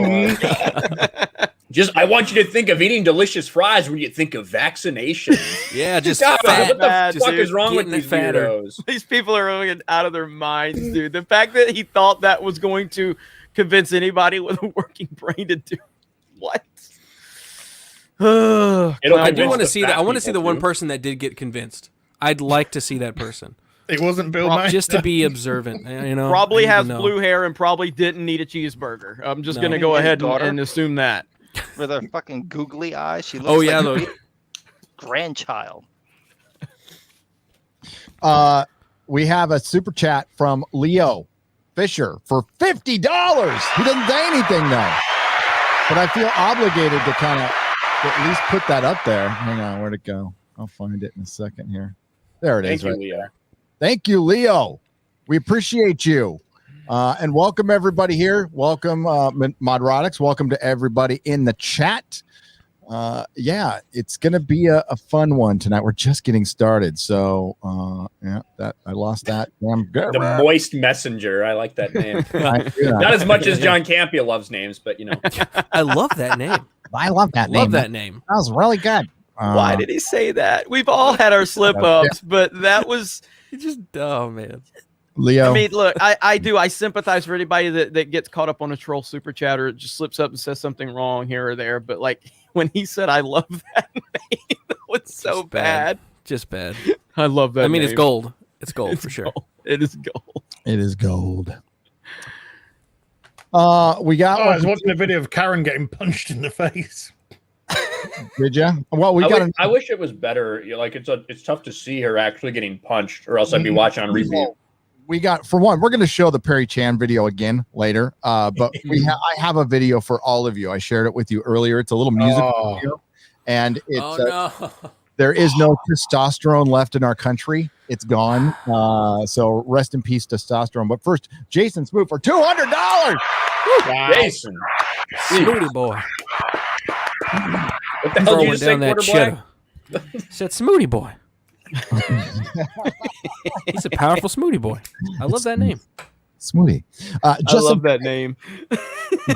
I want you to think of eating delicious fries when you think of vaccination. Yeah, just God, fat. what the fat, fuck dude. is wrong with Getting it these fatter. weirdos? These people are really out of their minds, dude. The fact that he thought that was going to convince anybody with a working brain to do what? It'll I do convince want to the see that. I fat want to see the people, one too. person that did get convinced. I'd like to see that person It wasn't Bill Maher. just to be observant. You know, Probably I need to has know. blue hair and probably didn't need a cheeseburger. I'm just No. gonna go His ahead daughter? and assume that. With her fucking googly eyes, she looks Oh, yeah, like those- a big grandchild. We have a super chat from Leo Fisher for $50. He doesn't say anything though, but I feel obligated to kind of at least put that up there. Hang on, where'd it go? I'll find it in a second here. There it is. Thank you, Right. Leo. Thank you, Leo. We appreciate you. And welcome everybody here. Welcome, Nerdrotic. Welcome to everybody in the chat. Yeah, it's gonna be a fun one tonight. We're just getting started, so yeah, that I lost that. Damn good. The Moist Messenger. I like that name. Not as much as John Campia loves names, but you know. I love that name. I love that name. Love that name. That was really good. Why did he say that? We've all had our slip ups, but that was Oh man. Leo? I mean, look, I sympathize for anybody that gets caught up on a troll super chat or just slips up and says something wrong here or there. But like when he said, "I love that name," that was so Just bad. bad. Just bad. I love that. I mean, it's name. gold. It's gold It's for sure. gold. It is gold. It is gold. We got. I was watching a video of Karen getting punched in the face. Did you? Well, we got. I wish it was better. You know, like it's tough to see her actually getting punched, or else I'd be watching on repeat. We got, for one, we're going to show the Perry Chan video again later. But I have a video for all of you. I shared it with you earlier. It's a little music video, and it's no. there is no testosterone left in our country. It's gone. So rest in peace, testosterone. But first, Jason Smoot for $200. Wow. Jason, Smoothie boy. What the hell did you Throwing just say, down that Quarter Black? cheddar. Said Smoothie boy. He's a powerful smoothie boy. I love that name. Smoothie. I love that name.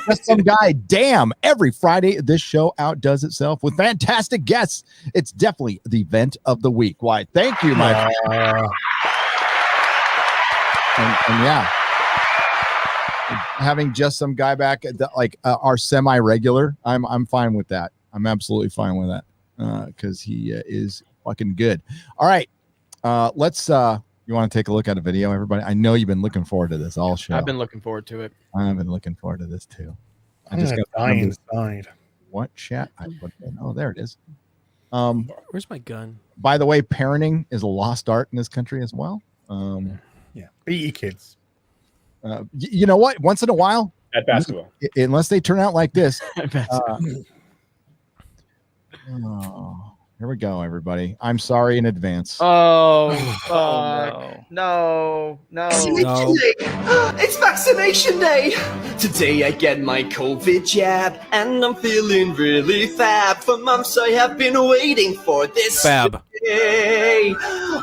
Just some guy. Damn. Every Friday, this show outdoes itself with fantastic guests. It's definitely the event of the week. Why? Thank you, my friend. And yeah, having just some guy back at our semi-regular, I'm fine with that. I'm absolutely fine with that because he is fucking good. All right, let's. You want to take a look at a video, everybody? I know you've been looking forward to this all show. I've been looking forward to it. I've been looking forward to this too. I I'm just gonna got die inside. What chat? Oh, there it is. Where's my gun? By the way, parenting is a lost art in this country as well. Yeah, beat your kids. You know what? Once in a while, at basketball, unless they turn out like this. Here we go, everybody. I'm sorry in advance. Oh, fuck. No. It's vaccination day. Today I get my COVID jab, and I'm feeling really fab. For months I have been waiting for this Fab. day.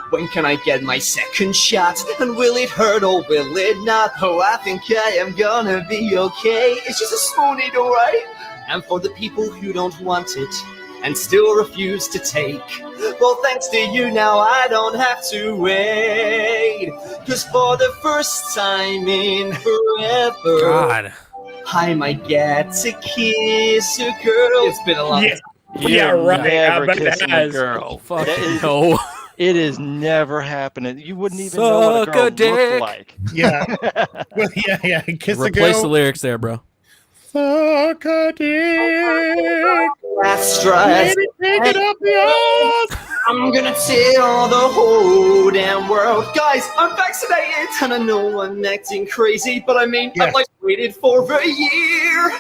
When can I get my second shot? And will it hurt or will it not? Oh, I think I am gonna be okay. It's just a smoothie, right? And for the people who don't want it and still refuse to take, well, thanks to you now I don't have to wait. Cause for the first time in forever, God, I might get to kiss a girl. It's been a long time. Yeah, right. Never I bet it kissing a has. girl. fucking no. It is never happening. You wouldn't even know what a Suck girl a dick. looked like. Yeah. Well, yeah. Kiss a Replace the girl. lyrics there, bro. Suck a dick. That's right. Take it up the ass. I'm gonna tell the whole damn world, guys, I'm vaccinated, and I know I'm acting crazy, but I mean, Yes. I've like waited for a year,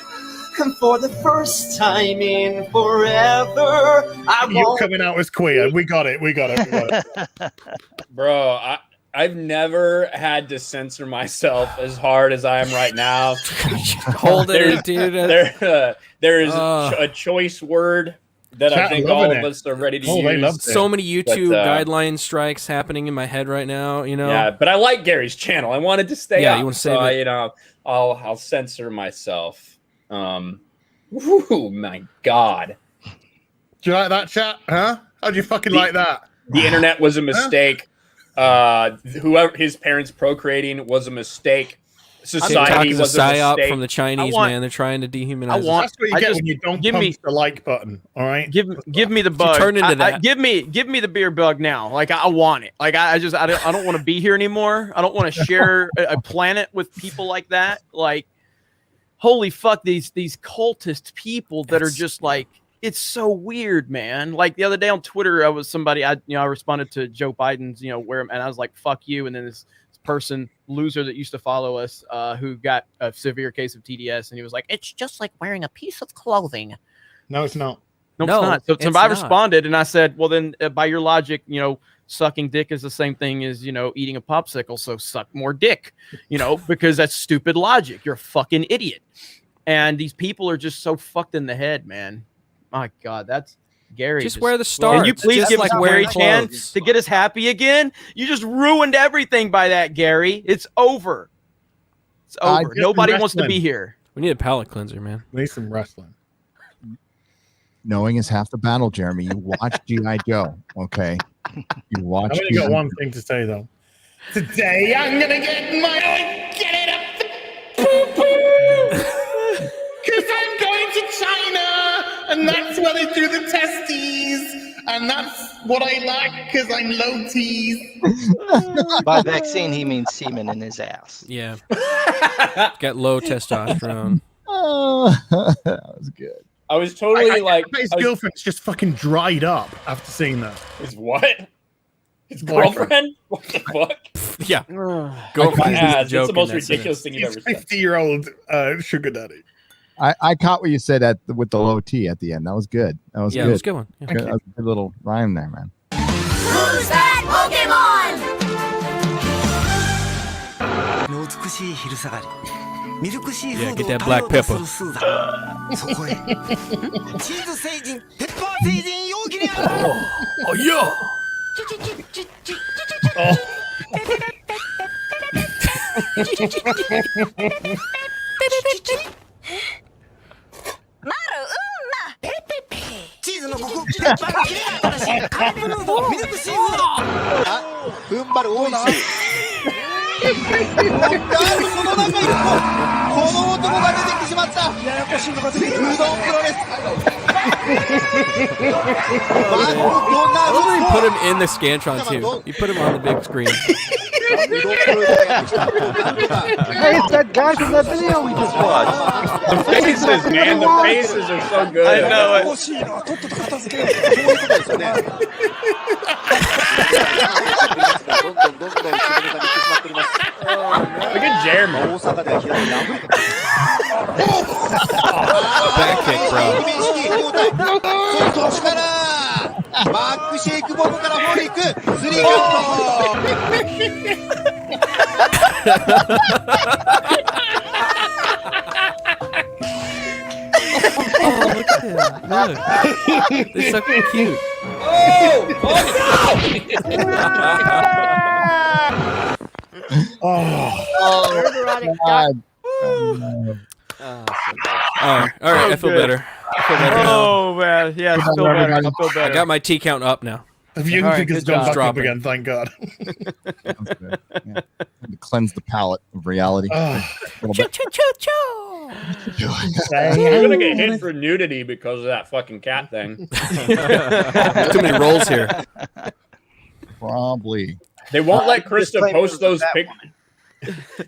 and for the first time in forever, I You're won't. coming out as queer. We got it. Bro, I've never had to censor myself as hard as I am right now. Hold it, dude. There is a choice word that I Chat think all loving of it. us are ready to Oh, they use. loved it. So many YouTube But, guideline strikes happening in my head right now. You know. Yeah, but I like Gary's channel. I wanted to stay Yeah, up, you wanna so save it. I'll censor myself. Whew, my God. Do you like that, chat? Huh? How'd you fucking like that? The internet was a mistake. Whoever his parents procreating was a mistake. TikTok Society is a was a psyop mistake. from the Chinese, man. They're trying to dehumanize us. That's what you get when you don't punch the like button. All right. Give me the bug. turn into that. Give me the beer bug now. Like I want it. Like I don't want to be here anymore. I don't want to share a planet with people like that. Like, holy fuck, these cultist people that are just like, it's so weird, man. Like the other day on Twitter, I responded to Joe Biden's, and I was like, fuck you. And then this person, loser that used to follow us, who got a severe case of TDS, and he was like, It's just like wearing a piece of clothing. No, it's not. No, No, it's not. So it's I not. responded and I said, well, then by your logic, sucking dick is the same thing as, eating a popsicle. So suck more dick, because that's stupid logic. You're a fucking idiot. And these people are just so fucked in the head, man. My God, that's Gary. Just wear the stars. Can you please Just give like us wearing Gary Chan clothes. to get us happy again? You just ruined everything by that, Gary. It's over. It's over. just Nobody wants to wrestling. be here. We need a palate cleanser, man. Need some wrestling. Knowing is half the battle, Jeremy. You watch G.I. Joe, okay? You watch. I've only got one thing to say though. Today I'm gonna get it up. Because I'm going to China, and that's where they do the testes, and that's what I like because I'm low T's. By vaccine, he means semen in his ass. Yeah. Got low testosterone. That was good. I was totally I bet his girlfriend's just fucking dried up after seeing that. His what? His girlfriend? What the fuck? Yeah. Girlfriend Girlfriend has. is the It's the joke most in that ridiculous thing you've He's ever said. 50-year-old sugar daddy. I caught what you said with the low T at the end. That was good. That was good. It was a good one. Yeah. That was a good little rhyme there, man. Who's that Pokemon? の美しい昼下がりミルクシーフ Yeah, ー get ドを that 食べよ black うと pepper. するスーザンそこへチーズ星人ペッパー星人容器にある Oh yeah. Maru, チーズのコクペッパーのキレが新しいカップヌードルミルクシーフードあ、踏ん張る多いしその中にこの男が出てきてしまったややこしいのが出てきましたうどんプロレス Why did he put him in the Scantron too? You put him on the big screen. Hey, it's that guy from that video we just watched. The faces, man, the faces are so good. I know it. Look at Jeremy. Back kick, bro. そこからバックシェイクボムからフォリックスリーカOh, look at him. Look. They're so cute. Nerdrotic God. All right. I feel better. Oh man, yeah, I feel better. I feel I better. got my T count up now. If you All right, think it's good gone job. back up Dropping. again, thank God. That's good. Yeah. To cleanse the palate of reality. A little bit. You're gonna get hit for nudity because of that fucking cat thing. Too many rolls here. Probably. They won't let Krista Disclaimer post for those that pictures.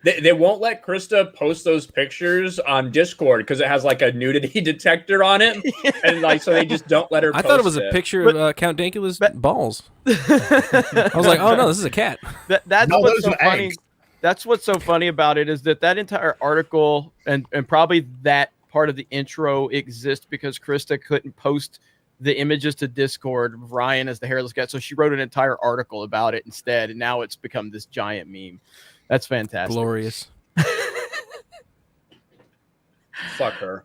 They won't let Krista post those pictures on Discord because it has like a nudity detector on it, and like so they just don't let her. I thought it was a picture of Count Dankula's balls. I was like, oh no, this is a cat. That's No, what's those so are funny. eggs. That's what's so funny about it is that entire article and probably that part of the intro exists because Krista couldn't post the images to Discord of Ryan as the hairless guy, so she wrote an entire article about it instead, and now it's become this giant meme. That's fantastic. Glorious. Fuck her.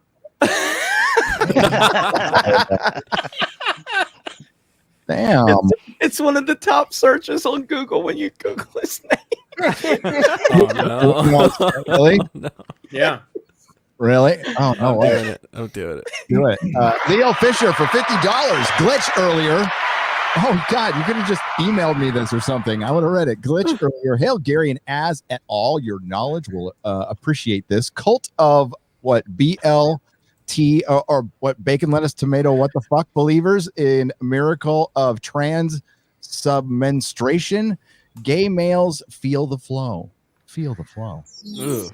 Damn. It's one of the top searches on Google when you Google his name. Oh no. Really? No. Yeah. Really? Oh, no I'm way. doing it. I'm doing it. Do it. Leo Fisher for $50. Glitch earlier. Oh, God, you could have just emailed me this or something. I would have read it. Glitch earlier. Hail, Gary and Az et al. Your knowledge will appreciate this. Cult of what? BLT or what? Bacon, lettuce, tomato, what the fuck? Believers in miracle of trans submenstruation. Gay males feel the flow. Feel the flow. Ugh.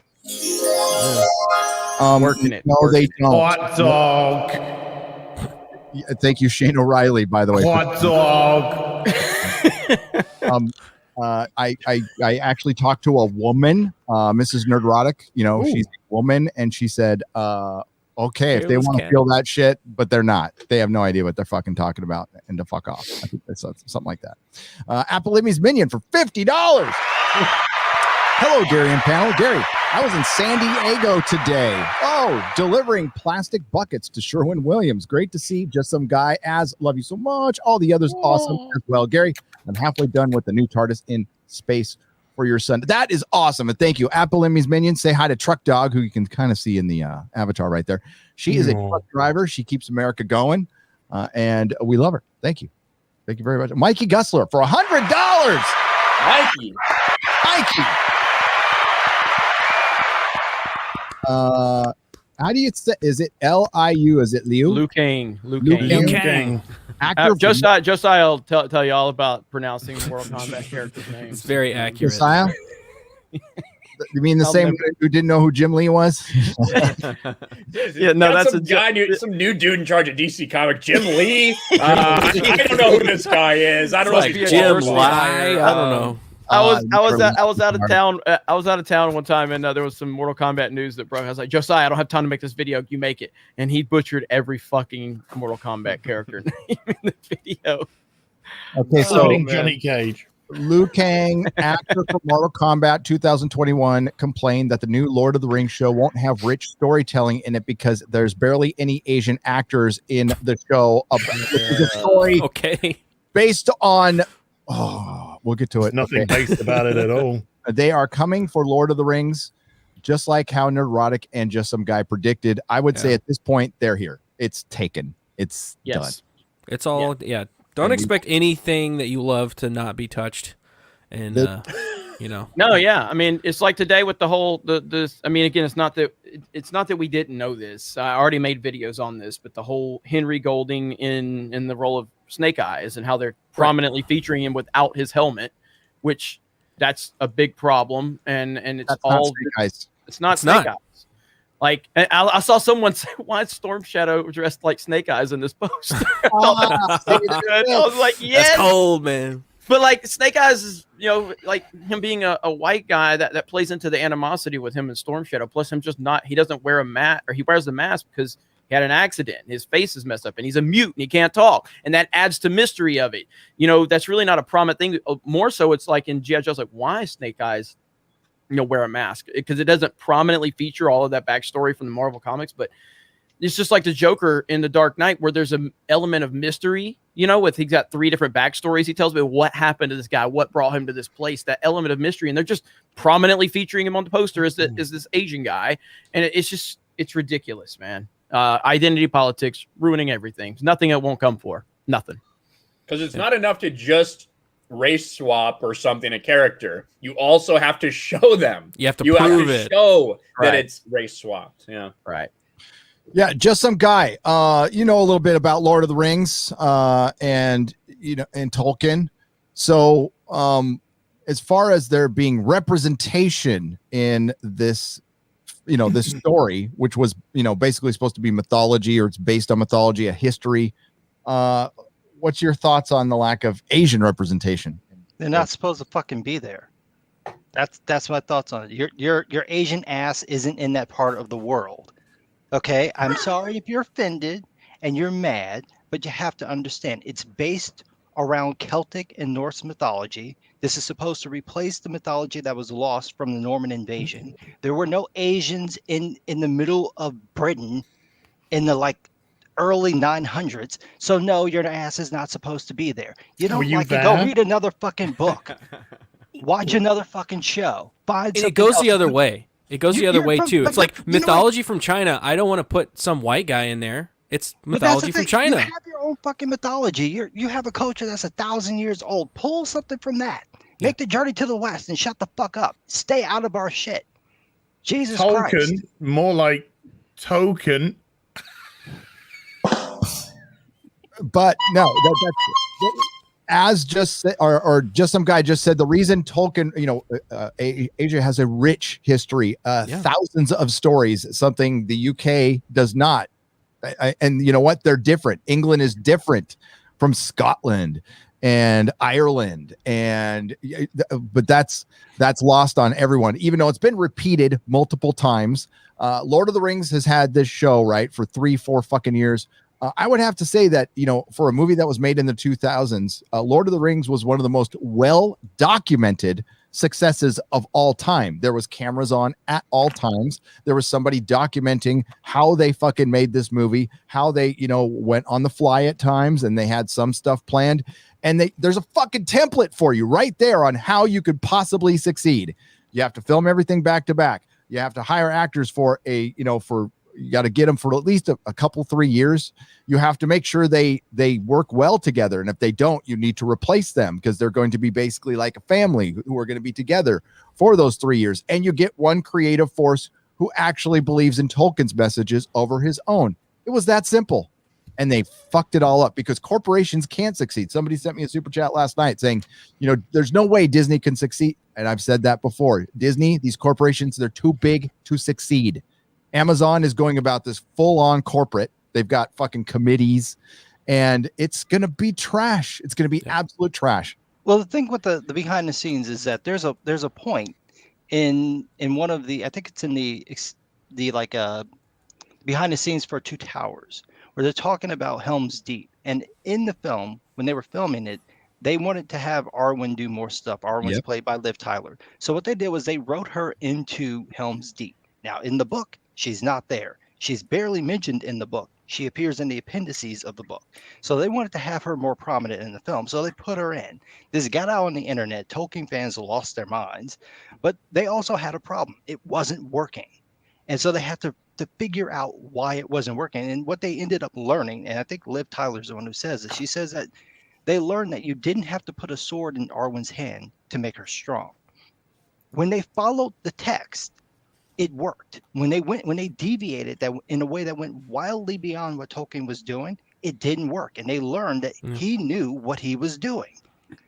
Working it. No, Working they don't. Hot dog. Yeah, thank you, Shane O'Reilly, by the way. Hot dog. I actually talked to a woman, Mrs. Nerdrotic. You know, she's a woman, and she said, "Okay, if they want to feel that shit, but they're not. They have no idea what they're fucking talking about, and to fuck off." I think that's something like that. Appalimi's Minion for $50. Hello, Gary and panel. Gary, I was in San Diego today. Oh, delivering plastic buckets to Sherwin-Williams. Great to see. Just some guy. Az, love you so much. All the others awesome as well. Gary, I'm halfway done with the new TARDIS in space for your son. That is awesome. And thank you. Appalimi's Minion. Say hi to Truck Dog, who you can kind of see in the avatar right there. She is a truck driver. She keeps America going. And we love her. Thank you. Thank you very much. Mikey Gussler for $100. Mikey. How do you say? Is it Liu? Is it Liu? Liu Kang. Actor Josiah will tell you all about pronouncing Mortal Kombat characters' names. It's very accurate. Josiah? You mean the same guy who didn't know who Jim Lee was? Yeah, no, that's some guy, some new dude in charge of DC Comics, Jim Lee. I don't know who this guy is. I don't know if he's Jim Lee. I don't know. I was out of town. I was out of town one time, and there was some Mortal Kombat news that broke. I was like, Josiah, I don't have time to make this video. You make it, and he butchered every fucking Mortal Kombat character name in the video. Okay, so Johnny Cage. Liu Kang, actor for Mortal Kombat 2021, complained that the new Lord of the Rings show won't have rich storytelling in it because there's barely any Asian actors in the show. The story based on. Oh, we'll get to it. Nothing based about it at all. They are coming for Lord of the Rings, just like how Nerdrotic and Just Some Guy predicted. I would say at this point, they're here. It's taken. It's done. It's all, Don't expect anything that you love to not be touched. And, you know. No, yeah. I mean, it's like today with the whole, I mean, again, it's not that we didn't know this. I already made videos on this, but the whole Henry Golding in the role of Snake Eyes and how they're prominently featuring him without his helmet, which that's a big problem. And it's that's all Snake Eyes. It's not Snake Eyes. Like I saw someone say, "Why is Storm Shadow dressed like Snake Eyes in this post?" I was like, "Yes, that's cold, man." But like Snake Eyes is, you know, like him being a white guy that plays into the animosity with him and Storm Shadow. Plus, him just not, he doesn't wear a mask, or he wears the mask because he had an accident. His face is messed up, and he's a mute, and he can't talk, and that adds to mystery of it. You know, that's really not a prominent thing. More so, it's like in G.I. Joe's, like, why Snake Eyes, you know, wear a mask? Because it doesn't prominently feature all of that backstory from the Marvel comics, but it's just like the Joker in The Dark Knight, where there's an element of mystery, you know, he's got 3 different backstories. He tells me what happened to this guy, what brought him to this place, that element of mystery. And they're just prominently featuring him on the poster as this Asian guy. And it's ridiculous, man. Identity politics, ruining everything. Nothing it won't come for. Nothing. Because it's not enough to just race swap or something, a character. You also have to show them. You have to prove it. Show that it's race swapped. Yeah. Right. Yeah, Just Some Guy. You know a little bit about Lord of the Rings and Tolkien. So as far as there being representation in this, this story, which was, basically supposed to be mythology, or it's based on mythology, a history. What's your thoughts on the lack of Asian representation? They're not supposed to fucking be there. That's my thoughts on it. Your Asian ass isn't in that part of the world. Okay, I'm sorry if you're offended and you're mad, but you have to understand it's based around Celtic and Norse mythology. This is supposed to replace the mythology that was lost from the Norman invasion. There were no Asians in the middle of Britain in the early 900s. So no, your ass is not supposed to be there. You don't like it, go read another fucking book. Watch another fucking show. It goes the other way. It goes the other way too. It's like mythology from China. I don't want to put some white guy in there. It's mythology from China. You have your own fucking mythology. You have a culture that's 1,000 years old. Pull something from that. Make the journey to the West and shut the fuck up. Stay out of our shit. Jesus Christ. More like token. But no, as just said, or Just Some Guy just said, the reason Tolkien, Asia has a rich history, thousands of stories, something the UK does not. And you know what? They're different. England is different from Scotland and Ireland, but that's lost on everyone, even though it's been repeated multiple times. Lord of the Rings has had this show right for 3-4 fucking years. I would have to say that, for a movie that was made in the 2000s, Lord of the Rings was one of the most well-documented successes of all time. There was cameras on at all times. There was somebody documenting how they fucking made this movie, how they, went on the fly at times, and they had some stuff planned. And there's a fucking template for you right there on how you could possibly succeed. You have to film everything back to back. You have to hire actors for you got to get them for at least a couple, 3 years. You have to make sure they work well together. And if they don't, you need to replace them because they're going to be basically like a family who are going to be together for those 3 years. And you get one creative force who actually believes in Tolkien's messages over his own. It was that simple. And they fucked it all up because corporations can't succeed. Somebody sent me a super chat last night saying, there's no way Disney can succeed. And I've said that before. Disney, these corporations, they're too big to succeed. Amazon is going about this full-on corporate. They've got fucking committees, and it's going to be trash. It's going to be absolute trash. Well, the thing with the behind the scenes is that there's a point in one of the, I think it's in the like behind the scenes for Two Towers, where they're talking about Helm's Deep. And in the film, when they were filming it, they wanted to have Arwen do more stuff. Arwen's Yep. played by Liv Tyler. So what they did was they wrote her into Helm's Deep. Now, in the book, she's not there. She's barely mentioned in the book. She appears in the appendices of the book. So they wanted to have her more prominent in the film. So they put her in. This got out on the internet. Tolkien fans lost their minds. But they also had a problem. It wasn't working. And so they had to figure out why it wasn't working. And what they ended up learning, and I think Liv Tyler's the one who says this, she says that they learned that you didn't have to put a sword in Arwen's hand to make her strong. When they followed the text, it worked. When they deviated that in a way that went wildly beyond what Tolkien was doing, it didn't work. And they learned that he knew what he was doing.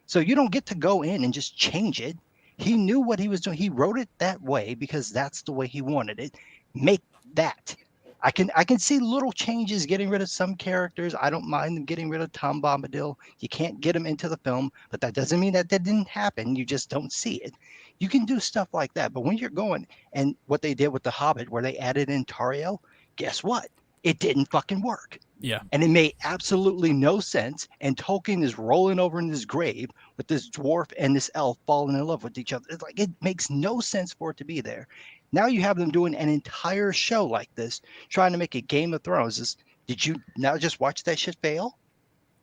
So you don't get to go in and just change it. He knew what he was doing. He wrote it that way because that's the way he wanted it. Make that. I can see little changes, getting rid of some characters. I don't mind them getting rid of Tom Bombadil. You can't get him into the film, but that doesn't mean that didn't happen. You just don't see it. You can do stuff like that. But when you're going, and what they did with The Hobbit, where they added in Tauriel, guess what? It didn't fucking work. Yeah. And it made absolutely no sense. And Tolkien is rolling over in his grave with this dwarf and this elf falling in love with each other. It's like, it makes no sense for it to be there. Now you have them doing an entire show like this, trying to make it Game of Thrones. Did you not just watch that shit fail?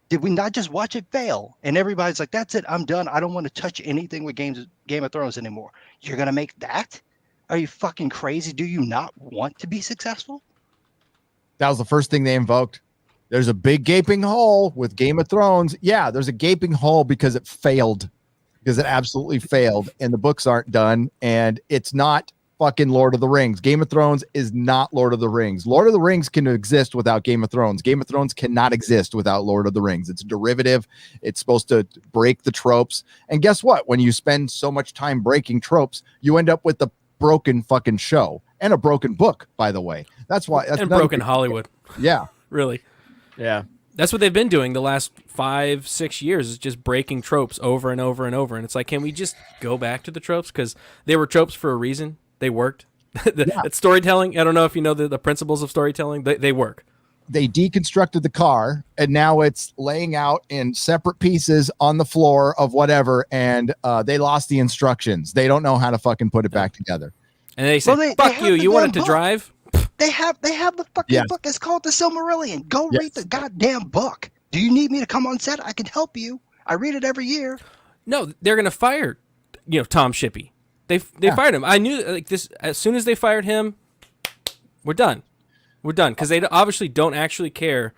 Did we not just watch it fail? And everybody's like, that's it. I'm done. I don't want to touch anything with Game of Thrones anymore. You're going to make that? Are you fucking crazy? Do you not want to be successful? That was the first thing they invoked. There's a big gaping hole with Game of Thrones. Yeah, there's a gaping hole because it failed, because it absolutely failed, and the books aren't done, and it's not fucking Lord of the Rings. Game of Thrones is not Lord of the Rings. Lord of the Rings can exist without Game of Thrones. Game of Thrones cannot exist without Lord of the Rings. It's a derivative. It's supposed to break the tropes. And guess what? When you spend so much time breaking tropes, you end up with the broken fucking show and a broken book, by the way. That's why. That's and broken Hollywood. Yeah. Really. Yeah. That's what they've been doing the last 5-6 years, is just breaking tropes over and over and over. And it's like, can we just go back to the tropes? Because they were tropes for a reason. They worked. It's storytelling. I don't know if you know the principles of storytelling. They work. They deconstructed the car, and now it's laying out in separate pieces on the floor of whatever, and they lost the instructions. They don't know how to fucking put it back together. And they say, fuck you. You want it to drive? They have the fucking book. It's called The Silmarillion. Go read the goddamn book. Do you need me to come on set? I can help you. I read it every year. No, they're gonna fire, Tom Shippey. They fired him. I knew like this as soon as they fired him. We're done. We're done because they obviously don't actually care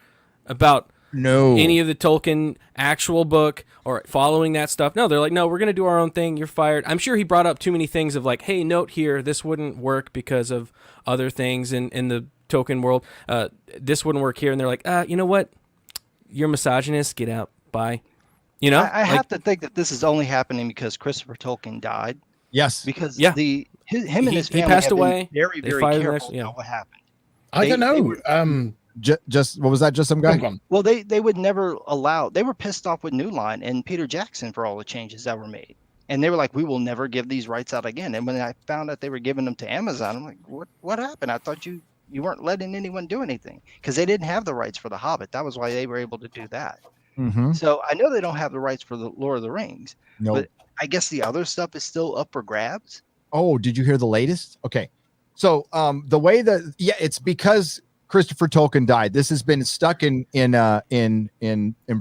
about any of the Tolkien actual book or following that stuff. No, they're like, no, we're gonna do our own thing. You're fired. I'm sure he brought up too many things of like, hey, note here, this wouldn't work because of other things in the Tolkien world. This wouldn't work here, and they're like, you know what? You're misogynist. Get out. Bye. I have to think that this is only happening because Christopher Tolkien died. Yes. Because him and his family passed have away. Been very, very careful about what happened. I don't know. Just what was that? Just some guy? Well, they would never allow. They were pissed off with New Line and Peter Jackson for all the changes that were made, and they were like, "We will never give these rights out again." And when I found out they were giving them to Amazon, I'm like, "What happened? I thought you weren't letting anyone do anything because they didn't have the rights for The Hobbit. That was why they were able to do that." Mm-hmm. So I know they don't have the rights for the Lord of the Rings, No. but I guess the other stuff is still up for grabs. Oh, did you hear the latest? Okay. So the way that it's because Christopher Tolkien died. This has been stuck in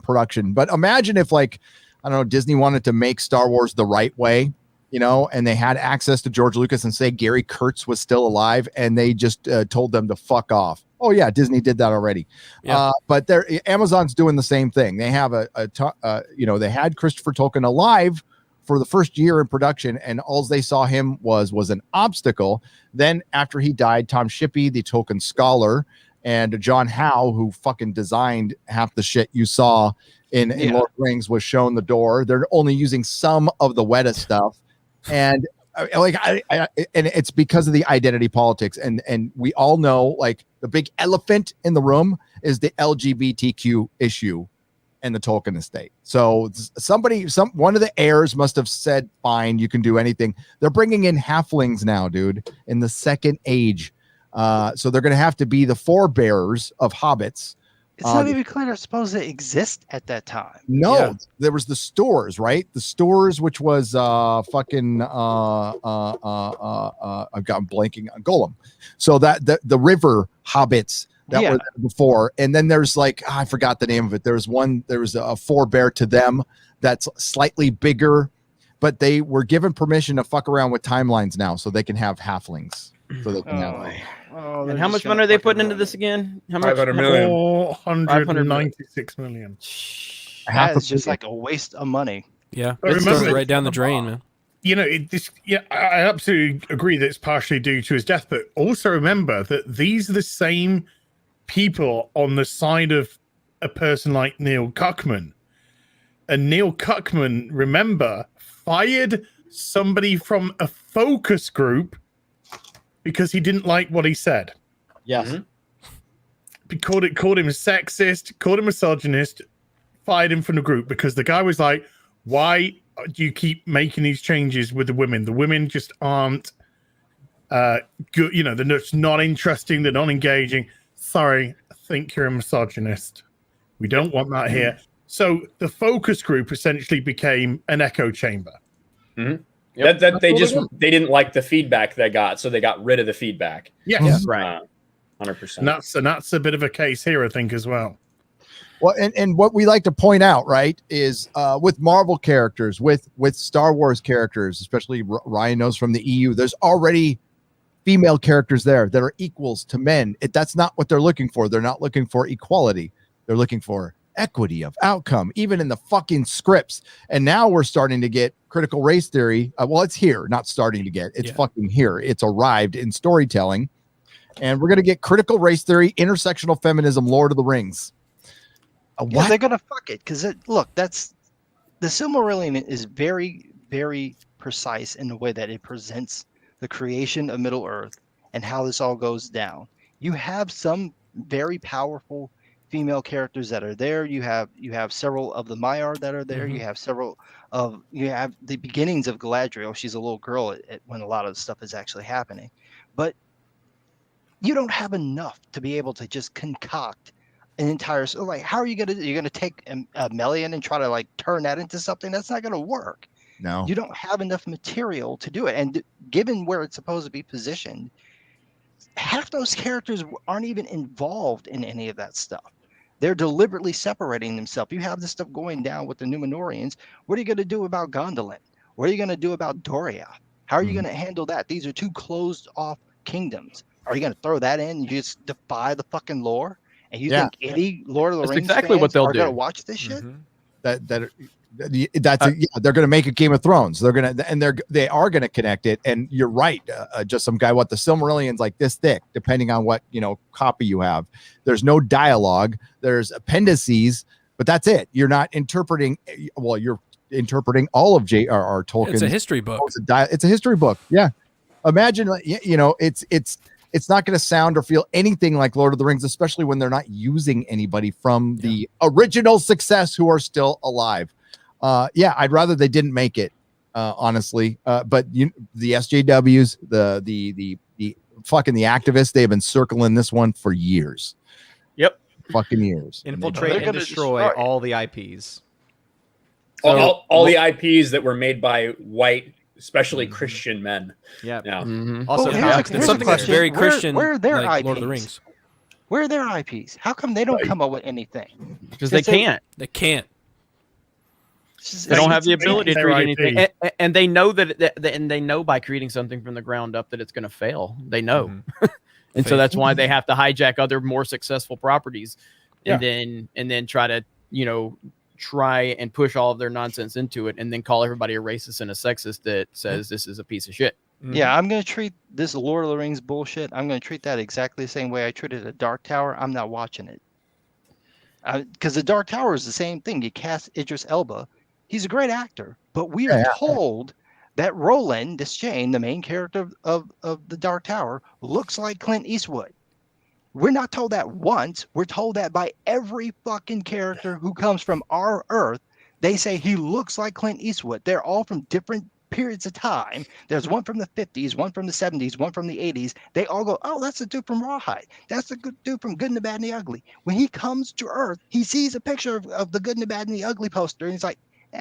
production. But imagine if, like, I don't know, Disney wanted to make Star Wars the right way, and they had access to George Lucas and say Gary Kurtz was still alive, and they just told them to fuck off. Oh yeah, Disney did that already. Yeah. But Amazon's doing the same thing. They have they had Christopher Tolkien alive for the first year in production, and all they saw him was an obstacle. Then after he died, Tom Shippey, the Tolkien scholar, and John Howe, who fucking designed half the shit you saw in Lord of the Rings, was shown the door. They're only using some of the Weta stuff, and and it's because of the identity politics. And we all know, like, the big elephant in the room is the LGBTQ issue. and the Tolkien estate. So one of the heirs must have said, fine, you can do anything. They're bringing in halflings now, dude, in the second age. So they're going to have to be the forebearers of hobbits. It's not even clear they're supposed to exist at that time. No, there was the stores, right? The stores, which was I've gotten blanking on Golem. So that the river hobbits that were there before, and then there's I forgot the name of it. There was a forebear to them that's slightly bigger, but they were given permission to fuck around with timelines now, so they can have halflings. So they can have. And how much money are they putting into this again? How much? 500 million. 496 million. That is just like a waste of money. Yeah, it's right down the drain, man. You know, I absolutely agree that it's partially due to his death, but also remember that these are the same people on the side of a person like Neil Cuckman. And Neil Cuckman, remember, fired somebody from a focus group because he didn't like what he said. Yes. Mm-hmm. He called him sexist, called him misogynist, fired him from the group because the guy was like, why do you keep making these changes with the women? The women just aren't good. You know, they're just not interesting. They're not engaging. Sorry, I think you're a misogynist. We don't want that here. So the focus group essentially became an echo chamber. Mm-hmm. Yep. They didn't like the feedback they got, so they got rid of the feedback. Yes, right, 100%. And that's a bit of a case here, I think, as well. Well, and what we like to point out, right, is with Marvel characters, with Star Wars characters, especially Ryan knows from the EU, there's already female characters there that are equals to men. That's not what they're looking for. They're not looking for equality. They're looking for equity of outcome, even in the fucking scripts. And now we're starting to get critical race theory. Well, it's here, not starting to get. It's fucking here. It's arrived in storytelling. And we're going to get critical race theory, intersectional feminism, Lord of the Rings. Yeah, they're gonna fuck it because that's the Silmarillion is very, very precise in the way that it presents the creation of Middle Earth and how this all goes down. You have some very powerful female characters that are there. You have several of the Maiar that are there. Mm-hmm. You have the beginnings of Galadriel. She's a little girl when a lot of the stuff is actually happening, but you don't have enough to be able to just concoct an entire, so like, how are you gonna take a Melian and try to like turn that into something? That's not gonna work. No, you don't have enough material to do it. And given where it's supposed to be positioned, half those characters aren't even involved in any of that stuff. They're deliberately separating themselves. You have this stuff going down with the Numenorians. What are you gonna do about Gondolin? What are you gonna do about Doria? How are you gonna handle that? These are two closed off kingdoms. Are you gonna throw that in and just defy the fucking lore? And you think any Lord of the Rings exactly what they'll are do. Gonna watch this shit? Mm-hmm. They're gonna make a Game of Thrones. They are gonna connect it. And you're right. Just some guy, the Silmarillion's like this thick, depending on what copy you have. There's no dialogue. There's appendices, but that's it. You're not interpreting. Well, you're interpreting all of J.R.R. Tolkien. It's a history book. It's a history book. Yeah. Imagine, it's not going to sound or feel anything like Lord of the Rings, especially when they're not using anybody from the original success who are still alive. I'd rather they didn't make it, honestly. But the SJWs, the fucking the activists, they've been circling this one for years. Yep, fucking years. Infiltrate and destroy all the IPs. All the IPs that were made by white, especially Christian men. Yeah. Mm-hmm. Also, it's something that's very Christian. Where are their like IPs? Lord of the Rings. Where are their IPs? How come they don't come up with anything? Because they can't. They can't. They don't have the ability to create anything, and they know and they know by creating something from the ground up that it's going to fail. They know, and so that's why they have to hijack other more successful properties, and then try to try and push all of their nonsense into it, and then call everybody a racist and a sexist that says this is a piece of shit. Yeah, I'm going to treat this Lord of the Rings bullshit. I'm going to treat that exactly the same way I treated a Dark Tower. I'm not watching it. Because the Dark Tower is the same thing. You cast Idris Elba. He's a great actor. But we are told that Roland Deschain, the main character of the Dark Tower, looks like Clint Eastwood. We're not told that once. We're told that by every fucking character who comes from our Earth. They say he looks like Clint Eastwood. They're all from different periods of time. There's one from the 50s, one from the 70s, one from the 80s. They all go, oh, that's the dude from Rawhide. That's the good dude from Good and the Bad and the Ugly. When he comes to Earth, he sees a picture of the Good and the Bad and the Ugly poster, and he's like,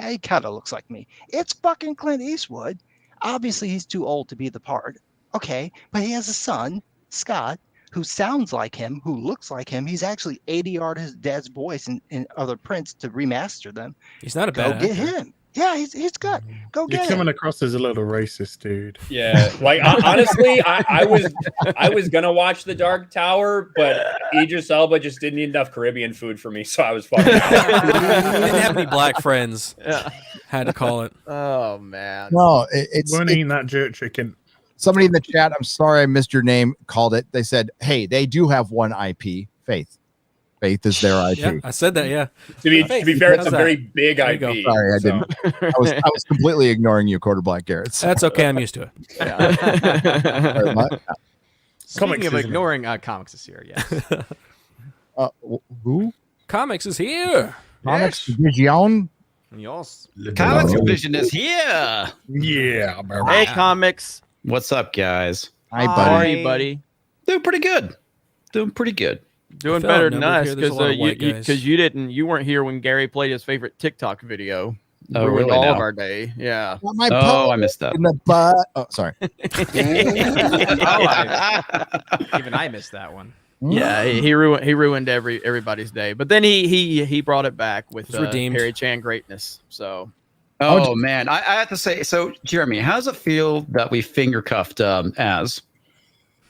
he kind of looks like me. It's fucking Clint Eastwood. Obviously, he's too old to be the part. Okay, but he has a son, Scott, who sounds like him, who looks like him. He's actually ADR'd his dad's voice in other prints to remaster them. He's not a Go bad get actor. him. Yeah, he's good. Go You're get coming him. across as a little racist, dude. Yeah, like honestly, I was gonna watch The Dark Tower, but Idris Elba just didn't eat enough Caribbean food for me, so I was fucking out. Didn't have any black friends. Yeah. Had to call it. Oh man. No, it's Weren't eating that jerk chicken. somebody in the chat. I'm sorry I missed your name. Called it. They said, "Hey, they do have one IP. Faith. Faith is their IP." Yeah, I said that. Yeah. To be fair, it's a How's very that? big There you go. IP. Sorry, I so. didn't. I was completely ignoring you, Quarter Black Garrett. That's okay. I'm used to it. Very much. Speaking of isn't it? ignoring comics this year, yes. Who? Comics is here. Comics Division. Yes. Comics Division is here. Yeah. Hey, comics. What's up, guys? Hi, How are buddy. you, buddy? Doing pretty good. Doing pretty good. Doing feel better than outnumbered us here. There's a lot of white guys. because you weren't here when Gary played his favorite TikTok video. Oh, Ruined really all now? of our day. Yeah. Got my Oh, pole I missed that. in the butt. Oh, sorry. Even I missed that one. Yeah, he ruined everybody's day. But then he brought it back with It's redeemed. Harry Chan greatness. So Oh, man. I have to say, so, Jeremy, how does it feel that we finger cuffed Az?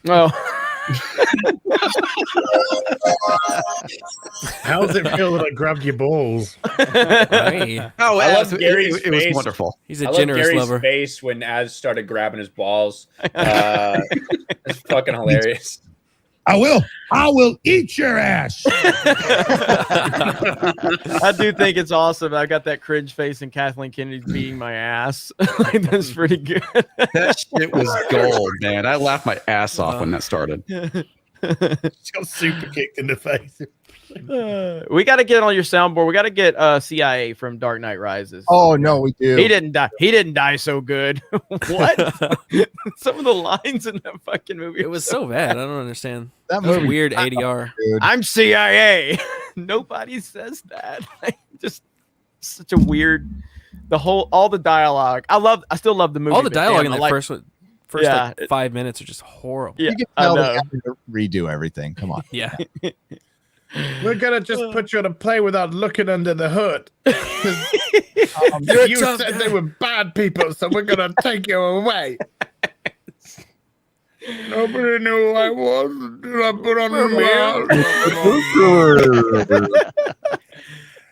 oh How does it feel that I grabbed your balls? Hey, Oh, I Az, love Gary's it was face. wonderful. he's I a love generous Gary's lover. face when Az started grabbing his balls. It's fucking hilarious. I will eat your ass. I do think it's awesome. I got that cringe face and Kathleen Kennedy's beating my ass. Like, that's pretty good. That shit was gold, man. I laughed my ass off when that started. She got super kicked in the face. We got to get on your soundboard. We got to get CIA from Dark Knight Rises. Oh no, we do. He didn't die. He didn't die so good. What? Some of the lines in that fucking movie. It was so bad. I don't understand. That That was movie- weird ADR. Dude. I'm CIA. Nobody says that. Like, just such a weird. All the dialogue. I still love the movie. All the but dialogue damn, in I the like- first Yeah. like 5 minutes are just horrible. Yeah, You can I tell they know. have to redo everything. Come on. Yeah. We're gonna just put you on a plane without looking under the hood. You're a You tough said guy. they were bad people, so we're gonna take you away. Nobody knew who I was until I put on the mask.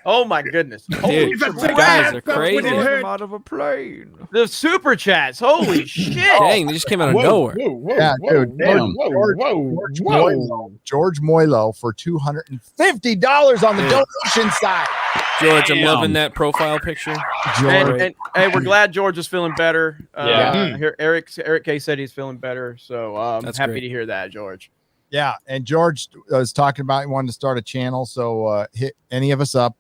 Oh my goodness. Holy Dude, That's you a guys rat. are That's what crazy. it hurt. Out of a plane. The super chats. Holy shit. Dang, they just came out of nowhere. Whoa, whoa, Yeah, whoa, dude. whoa, George- whoa, George whoa. Moylo. George Moylo for $250 on the Dude. donation side. George, I'm Damn. loving that profile picture. George. And hey, we're glad George is feeling better. Yeah. Here, Eric K said he's feeling better. So That's happy great. to hear that, George. Yeah, and George was talking about he wanted to start a channel, so hit any of us up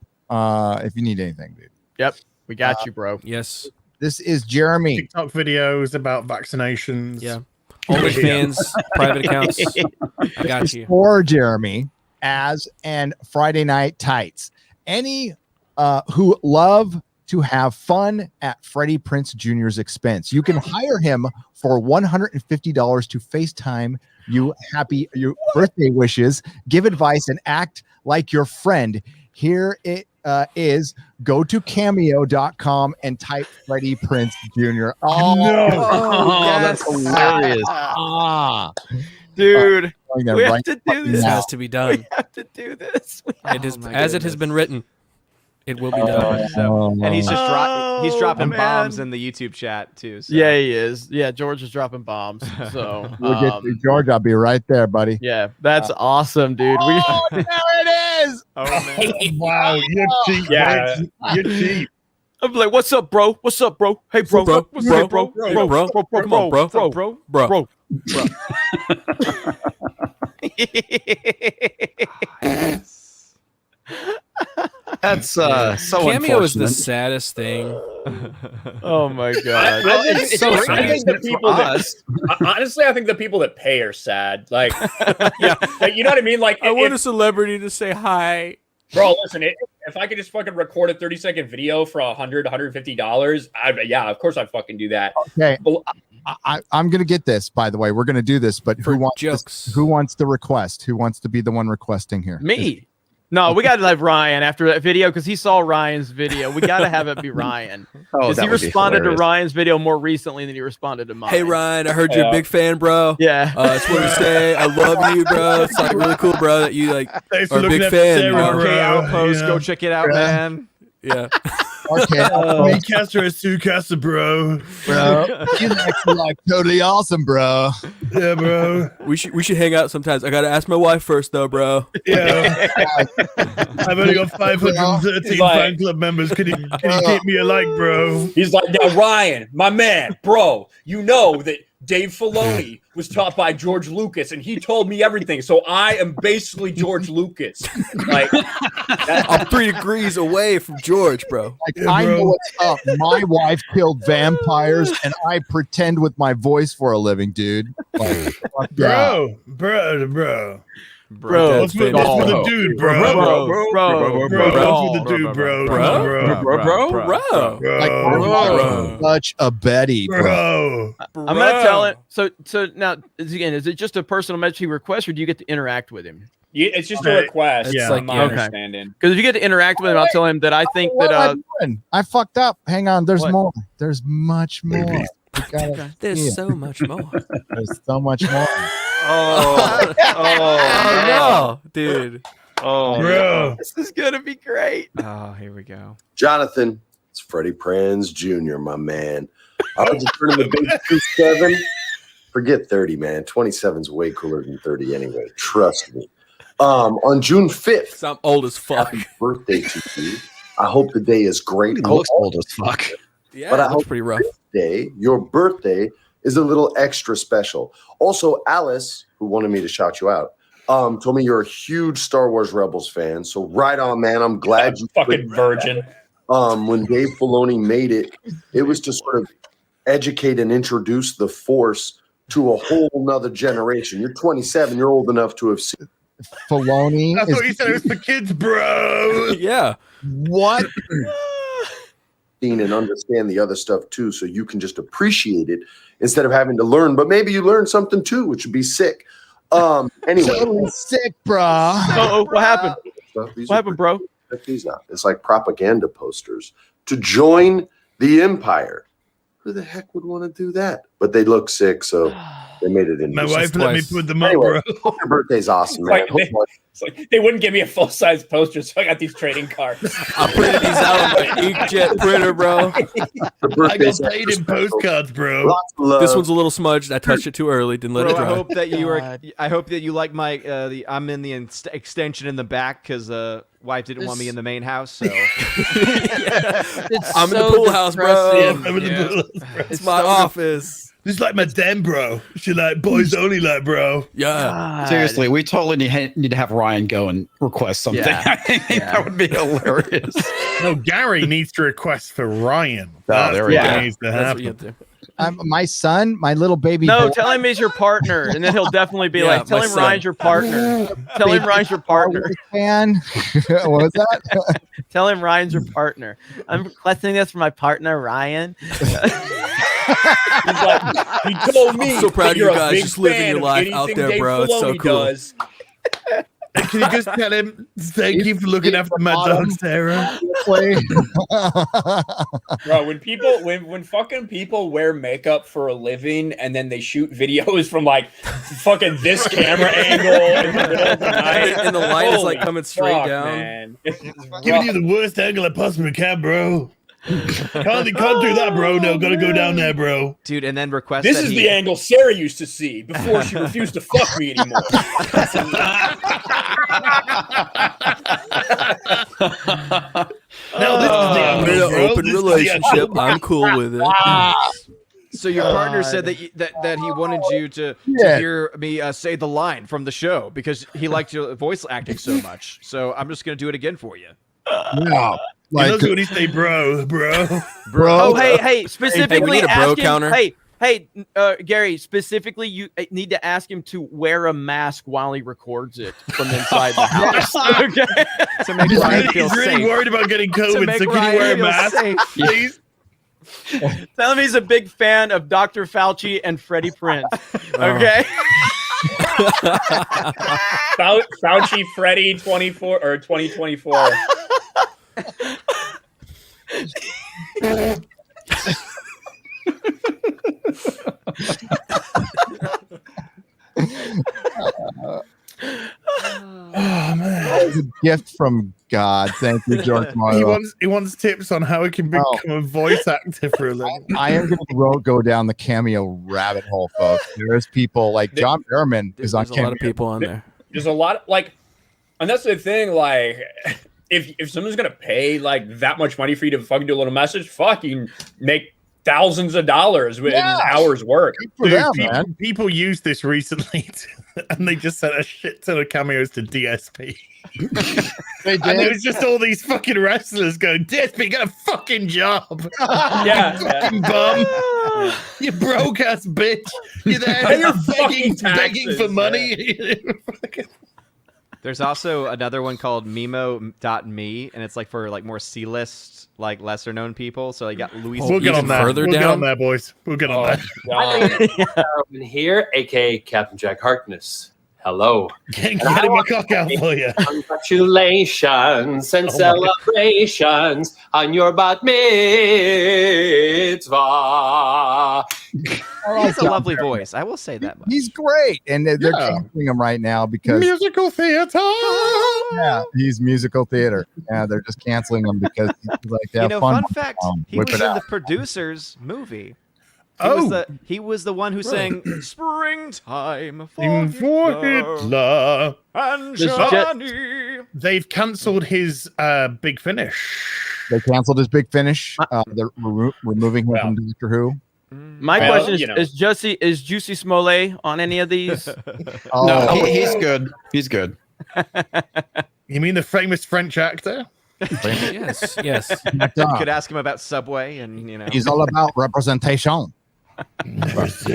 if you need anything, dude. Yep. We got you, bro. Yes. This is Jeremy. TikTok videos about vaccinations. Yeah. OnlyFans, private accounts. I got you. For Jeremy as and Friday Night Tights. Any who love to have fun at Freddie Prinze Jr.'s expense. You can hire him for $150 to FaceTime you your birthday wishes, give advice, and act like your friend. Here it is. Go to cameo.com and type Freddie Prinze Jr. Oh, No. That's hilarious. Dude, going there we have right to do fucking this. This now. has to be done. We have to do this. It is Oh my as it has goodness. been written. It will be done. And he's just he's Oh, dropping man. bombs in the YouTube chat too. So. Yeah, he is. Yeah, George is dropping bombs. So We'll get to George. I'll be right there, buddy. yeah, that's awesome, dude. Oh, there it is. Oh man. Wow, you're cheap. Yeah. Bitch. You're cheap. I'm like, what's up, bro? What's up, bro? Hey, bro. Bro, What's bro, up, bro? bro, bro, bro, come on, bro. bro, Bro. bro. That's so Cameo is the unfortunate. saddest thing. Oh my god! I think the people that us. honestly, I think the people that pay are sad. Like, yeah, like, you know what I mean? Like, I want a celebrity to say hi. bro, listen, if I could just fucking record a 30-second video for $150, yeah, of course I'd fucking do that. Okay. I'm gonna get this, by the way. We're gonna do this, but who wants jokes? Who wants the request? Who wants to be the one requesting here? Me. No, we got to have Ryan after that video because he saw Ryan's video. We got to have it be Ryan. Because he responded to Ryan's video more recently than he responded to mine. Hey Ryan, I heard you're a big fan, bro. Yeah. I just want to say I love you, bro. It's like really cool, bro, that you like Thanks are for a big looking fan. after bro. Sarah, bro. Post, Yeah. go check it out, man. Yeah. Okay. Me caster is Sue caster, bro. Bro, he's actually like totally awesome, bro. Yeah, bro. We should hang out sometimes. I gotta ask my wife first, though, bro. Yeah. I've only got 513 fan club members. Can you keep me a like, bro? He's like, now Ryan, my man, bro, you know that Dave Filoni was taught by George Lucas, and he told me everything. So I am basically George Lucas. Like, I'm 3 degrees away from George, bro. Like, I know what's up. My wife killed vampires, and I pretend with my voice for a living, dude. Like, fuck yeah. Bro. What's with the dude, bro? What's with the dude, bro? Like, such a Betty, bro. I'm gonna tell him. So now again, is it just a personal message he requests, or do you get to interact with him? Yeah, it's just a request. Yeah. Like my understanding. Because if you get to interact with him, I'll tell him that I think that. I fucked up. Hang on. There's What? more. There's much more. There's so much more. There's so much more. Oh no, dude. Oh, bro. This is gonna be great. Oh, here we go. Jonathan, it's Freddie Pranz Jr., my man. I was just turning the big 27. Forget 30, man. 27's way cooler than 30 anyway. Trust me. On June 5th. I'm old as fuck. Happy birthday to you. I hope the day is great. He looks old as fuck. Yeah, but I looks hope pretty rough. this day, your birthday, is a little extra special. Also, Alice, who wanted me to shout you out, told me you're a huge Star Wars Rebels fan. So right on, man. I'm glad you fucking virgin. When Dave Filoni made it, it was to sort of educate and introduce the Force to a whole nother generation. You're 27. You're old enough to have seen Filoni. I thought you said it was for kids, bro. Yeah. What? And understand the other stuff too, so you can just appreciate it instead of having to learn. But maybe you learn something too, which would be sick. Anyway, totally sick, bro. Oh, what happened? What happened, bro? Check these out. It's like propaganda posters to join the Empire. Who the heck would want to do that? But they look sick, so they made it in. My wife let me put them up, Anyway, bro. hope your birthday's awesome, man. It's like they wouldn't give me a full-size poster, so I got these trading cards. I printed these out on my inkjet printer, bro. I got paid in postcards, bro. Lots of love. This one's a little smudged. I touched it too early. Didn't let Bro, it dry. I hope that you were. I hope that you like my. I'm in the extension in the back because wife didn't want me in the main house. So I'm in the pool house, bro. Yeah, I'm in the pool house, bro. It's my office. This is like my den, bro. She like boys only, like, bro. Yeah. Seriously, we totally need to have Ryan go and request something. Yeah. I think that would be hilarious. No, Gary needs to request for Ryan. Oh, there we what go. needs to That's what you happen. have to. My son, my little baby. No, boy. tell him he's your partner, and then he'll definitely be Yeah, like, "Tell my him son. Ryan's your partner. Tell him Ryan's your partner. Fan. What was that? Tell him Ryan's your partner. I'm requesting this for my partner, Ryan." He's like, he told me. I'm so proud that of you you're a guys big just living fan your of life out anything there, Dave bro. It's so Filoni cool. does. Can you just tell him thank you for looking after my dog, Sarah? Bro, when fucking people wear makeup for a living and then they shoot videos from like fucking this camera angle in the middle of the night, And the light is like holy coming straight fuck, down. Man. It's Giving you the worst angle I possibly can, bro. Can't do that, bro. No, gotta go down there, bro. dude, and then request. This that is he- the angle Sarah used to see before she refused to fuck me anymore. No, this is the We're in angle, an bro. open This is the relationship. angle. I'm cool with it. So your partner said that he wanted you to hear me say the line from the show because he liked your voice acting so much. So I'm just gonna do it again for you. Yeah. He loves when he say bro. Oh, hey, specifically we need a bro ask him, counter. Hey, Gary, specifically, you need to ask him to wear a mask while he records it from inside the house. Okay. To make Ryan feel He's really safe. worried about getting COVID, so can Ryan you wear a feel mask, safe. please? Tell him he's a big fan of Dr. Fauci and Freddie Prinze. Okay. Fauci Freddy 24 or 2024. Oh man, that was a gift from God. Thank you, George Marlowe. He wants tips on how he can become a voice actor for a living. I am going to go down the cameo rabbit hole, folks. There's people like John Barrowman is on There's a cameo. lot of people on there. There's a lot and that's the thing. Like, if someone's gonna pay like that much money for you to fucking do a little message, fucking make thousands of dollars with hours work. Dude, people used this recently, and they just sent a shit ton of cameos to DSP. And it was just all these fucking wrestlers going, DSP, get a fucking job. Yeah. Fucking bum. You broke ass bitch. You're there You're begging taxes, for money. There's also another one called Memo.me, and it's like for like more C-list, like lesser known people. So you got Luis. We'll get on that. Further We'll get down? on that, boys. We'll get on that. Darwin here, aka Captain Jack Harkness. Hello. Getting my cock out for you. Congratulations and celebrations on your bat mitzvah. He's a lovely voice. I will say that much. He's great, and they're canceling him right now because musical theater. Yeah, he's musical theater. Yeah, they're just canceling him because he's like, You know, fun fact, he whip was it in out. the producer's movie. He was the one who sang "Springtime for Hitler and Johnny." They've cancelled his Big Finish. They canceled his Big Finish. They're removing him from Doctor Who. My question is Juicy Smollett on any of these? No, he's good. He's good. You mean the famous French actor? Yes. You could ask him about Subway, and you know He's all about representation. This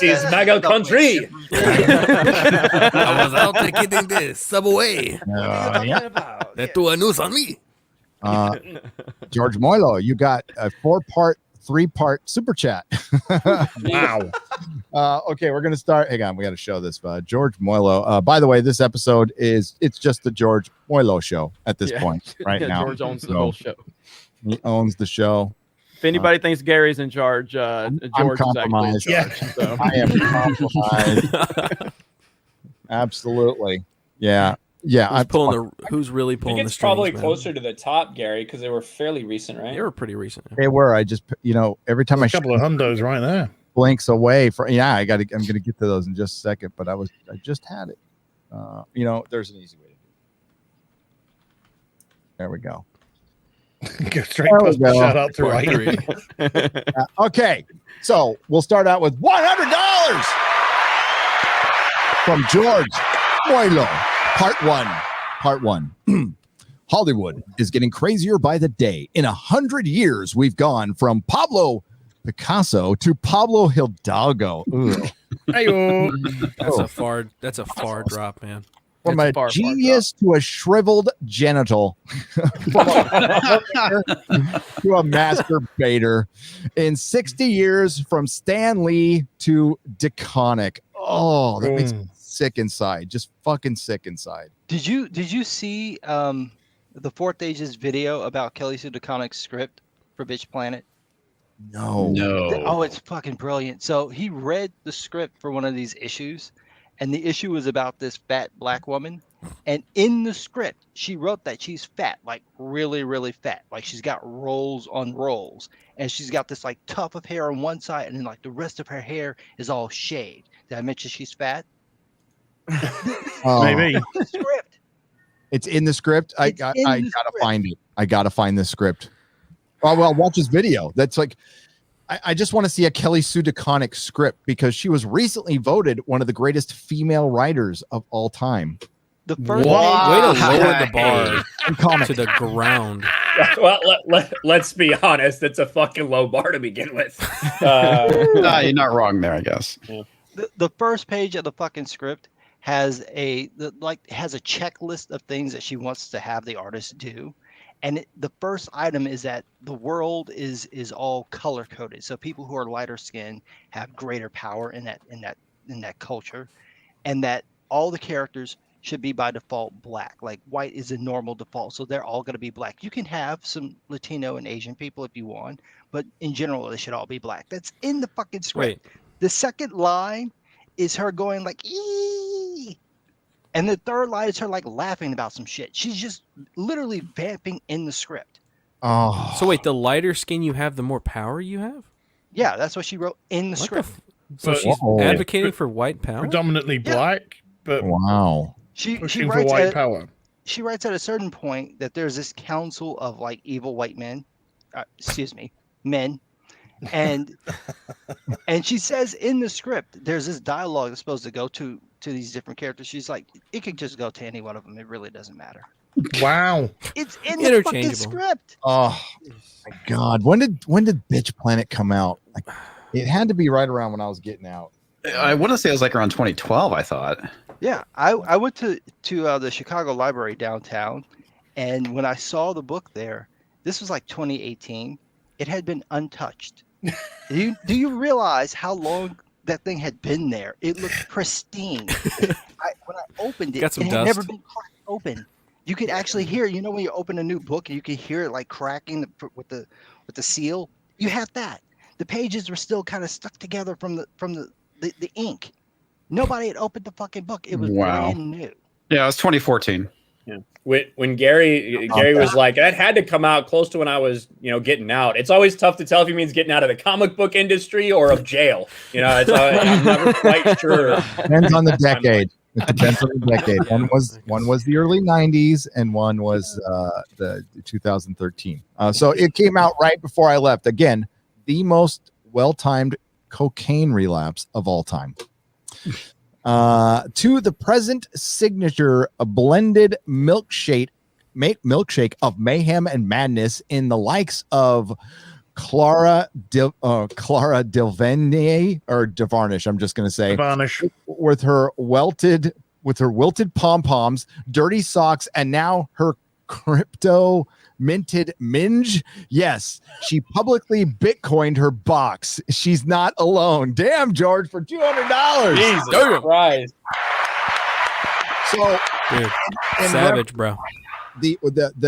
is MAGA country. I was out there getting this Subway. That threw a noose on me. George Moilo, you got a 3-part super chat. Wow. Okay, we're gonna start. Hang on, we got to show this. George Moilo. By the way, this episode it's just the George Moilo show at this point right now. George owns the whole show. He owns the show. If anybody thinks Gary's in charge, George is actually in charge. So. I am compromised. Absolutely. Yeah. Who's really I pulling think the it's strings? probably man? closer to the top, Gary, because they were fairly recent, right? They were pretty recent. They were. I just, every time a couple of hundos right there. Blinks away from. Yeah, I'm gonna get to those in just a second. But I just had it. There's an easy way to do it. There we go. Go straight past the shout out to Ryan. Okay, so we'll start out with $100 from George Moilo. Part one. Hollywood is getting crazier by the day. In 100 years, we've gone from Pablo Picasso to Pablo Hidalgo. That's a far drop, man. From a genius to a shriveled genital to a masturbator. In 60 years, from Stan Lee to DeConnick. Oh, that makes me sick inside. Just fucking sick inside. Did you see the Fourth Ages video about Kelly Sue DeConnick's script for Bitch Planet? No. Oh, it's fucking brilliant. So he read the script for one of these issues, and the issue was about this fat black woman. And in the script, she wrote that she's fat, like really, really fat. Like she's got rolls on rolls. And she's got this like tuft of hair on one side, and then like the rest of her hair is all shaved. Did I mention she's fat? Maybe. Script. It's in the script. I gotta find it. I gotta find the script. Well, watch his video. That's like, I just want to see a Kelly Sue DeConnick script because she was recently voted one of the greatest female writers of all time. The first way to page- lower the bar Comic. to the ground. Well, let's be honest. It's a fucking low bar to begin with. You're not wrong there, I guess. The first page of the fucking script has a checklist of things that she wants to have the artist do. And the first item is that the world is all color coded. So people who are lighter skinned have greater power in that culture, and that all the characters should be by default black. Like white is a normal default, so they're all going to be black. You can have some Latino and Asian people if you want, but in general they should all be black. That's in the fucking script. The second line is her going like ee. And the third line is her like laughing about some shit. She's just literally vamping in the script. Oh. So wait, the lighter skin you have, the more power you have? Yeah, that's what she wrote in the script. So she's advocating for white power? Predominantly black, but wow. She pushing for writes white power. She writes at a certain point that there's this council of like evil white men, men, and she says in the script there's this dialogue that's supposed to go to these different characters. She's like, it could just go to any one of them. It really doesn't matter. Wow. It's in the fucking script. Oh my God. When did Bitch Planet come out? Like, it had to be right around when I was getting out. I want to say it was like around 2012, I thought. Yeah, I went to the Chicago Library downtown, and when I saw the book there, this was like 2018. It had been untouched. Do you realize how long that thing had been there? It looked pristine. When I opened it, Got some it had dust. never been cracked open. You could actually hear, when you open a new book, and you could hear it like cracking with the seal. You have that. The pages were still kind of stuck together from the ink. Nobody had opened the fucking book. It was brand new. Yeah, it was 2014. Yeah. When Gary was like, that had to come out close to when I was, getting out. It's always tough to tell if he means getting out of the comic book industry or of jail. I'm never quite sure. Depends on the decade. It depends on the decade. One was the early 90s and one was the 2013. So it came out right before I left. Again, the most well-timed cocaine relapse of all time. To the present signature, a blended milkshake of mayhem and madness in the likes of Clara Delvenier or DeVarnish. I'm just going to say Varnish with her wilted pom-poms, dirty socks, and now her crypto minted minge. Yes, she publicly Bitcoined her box. She's not alone. Damn, George, for $200. Jesus Christ. So, dude, savage, bro. The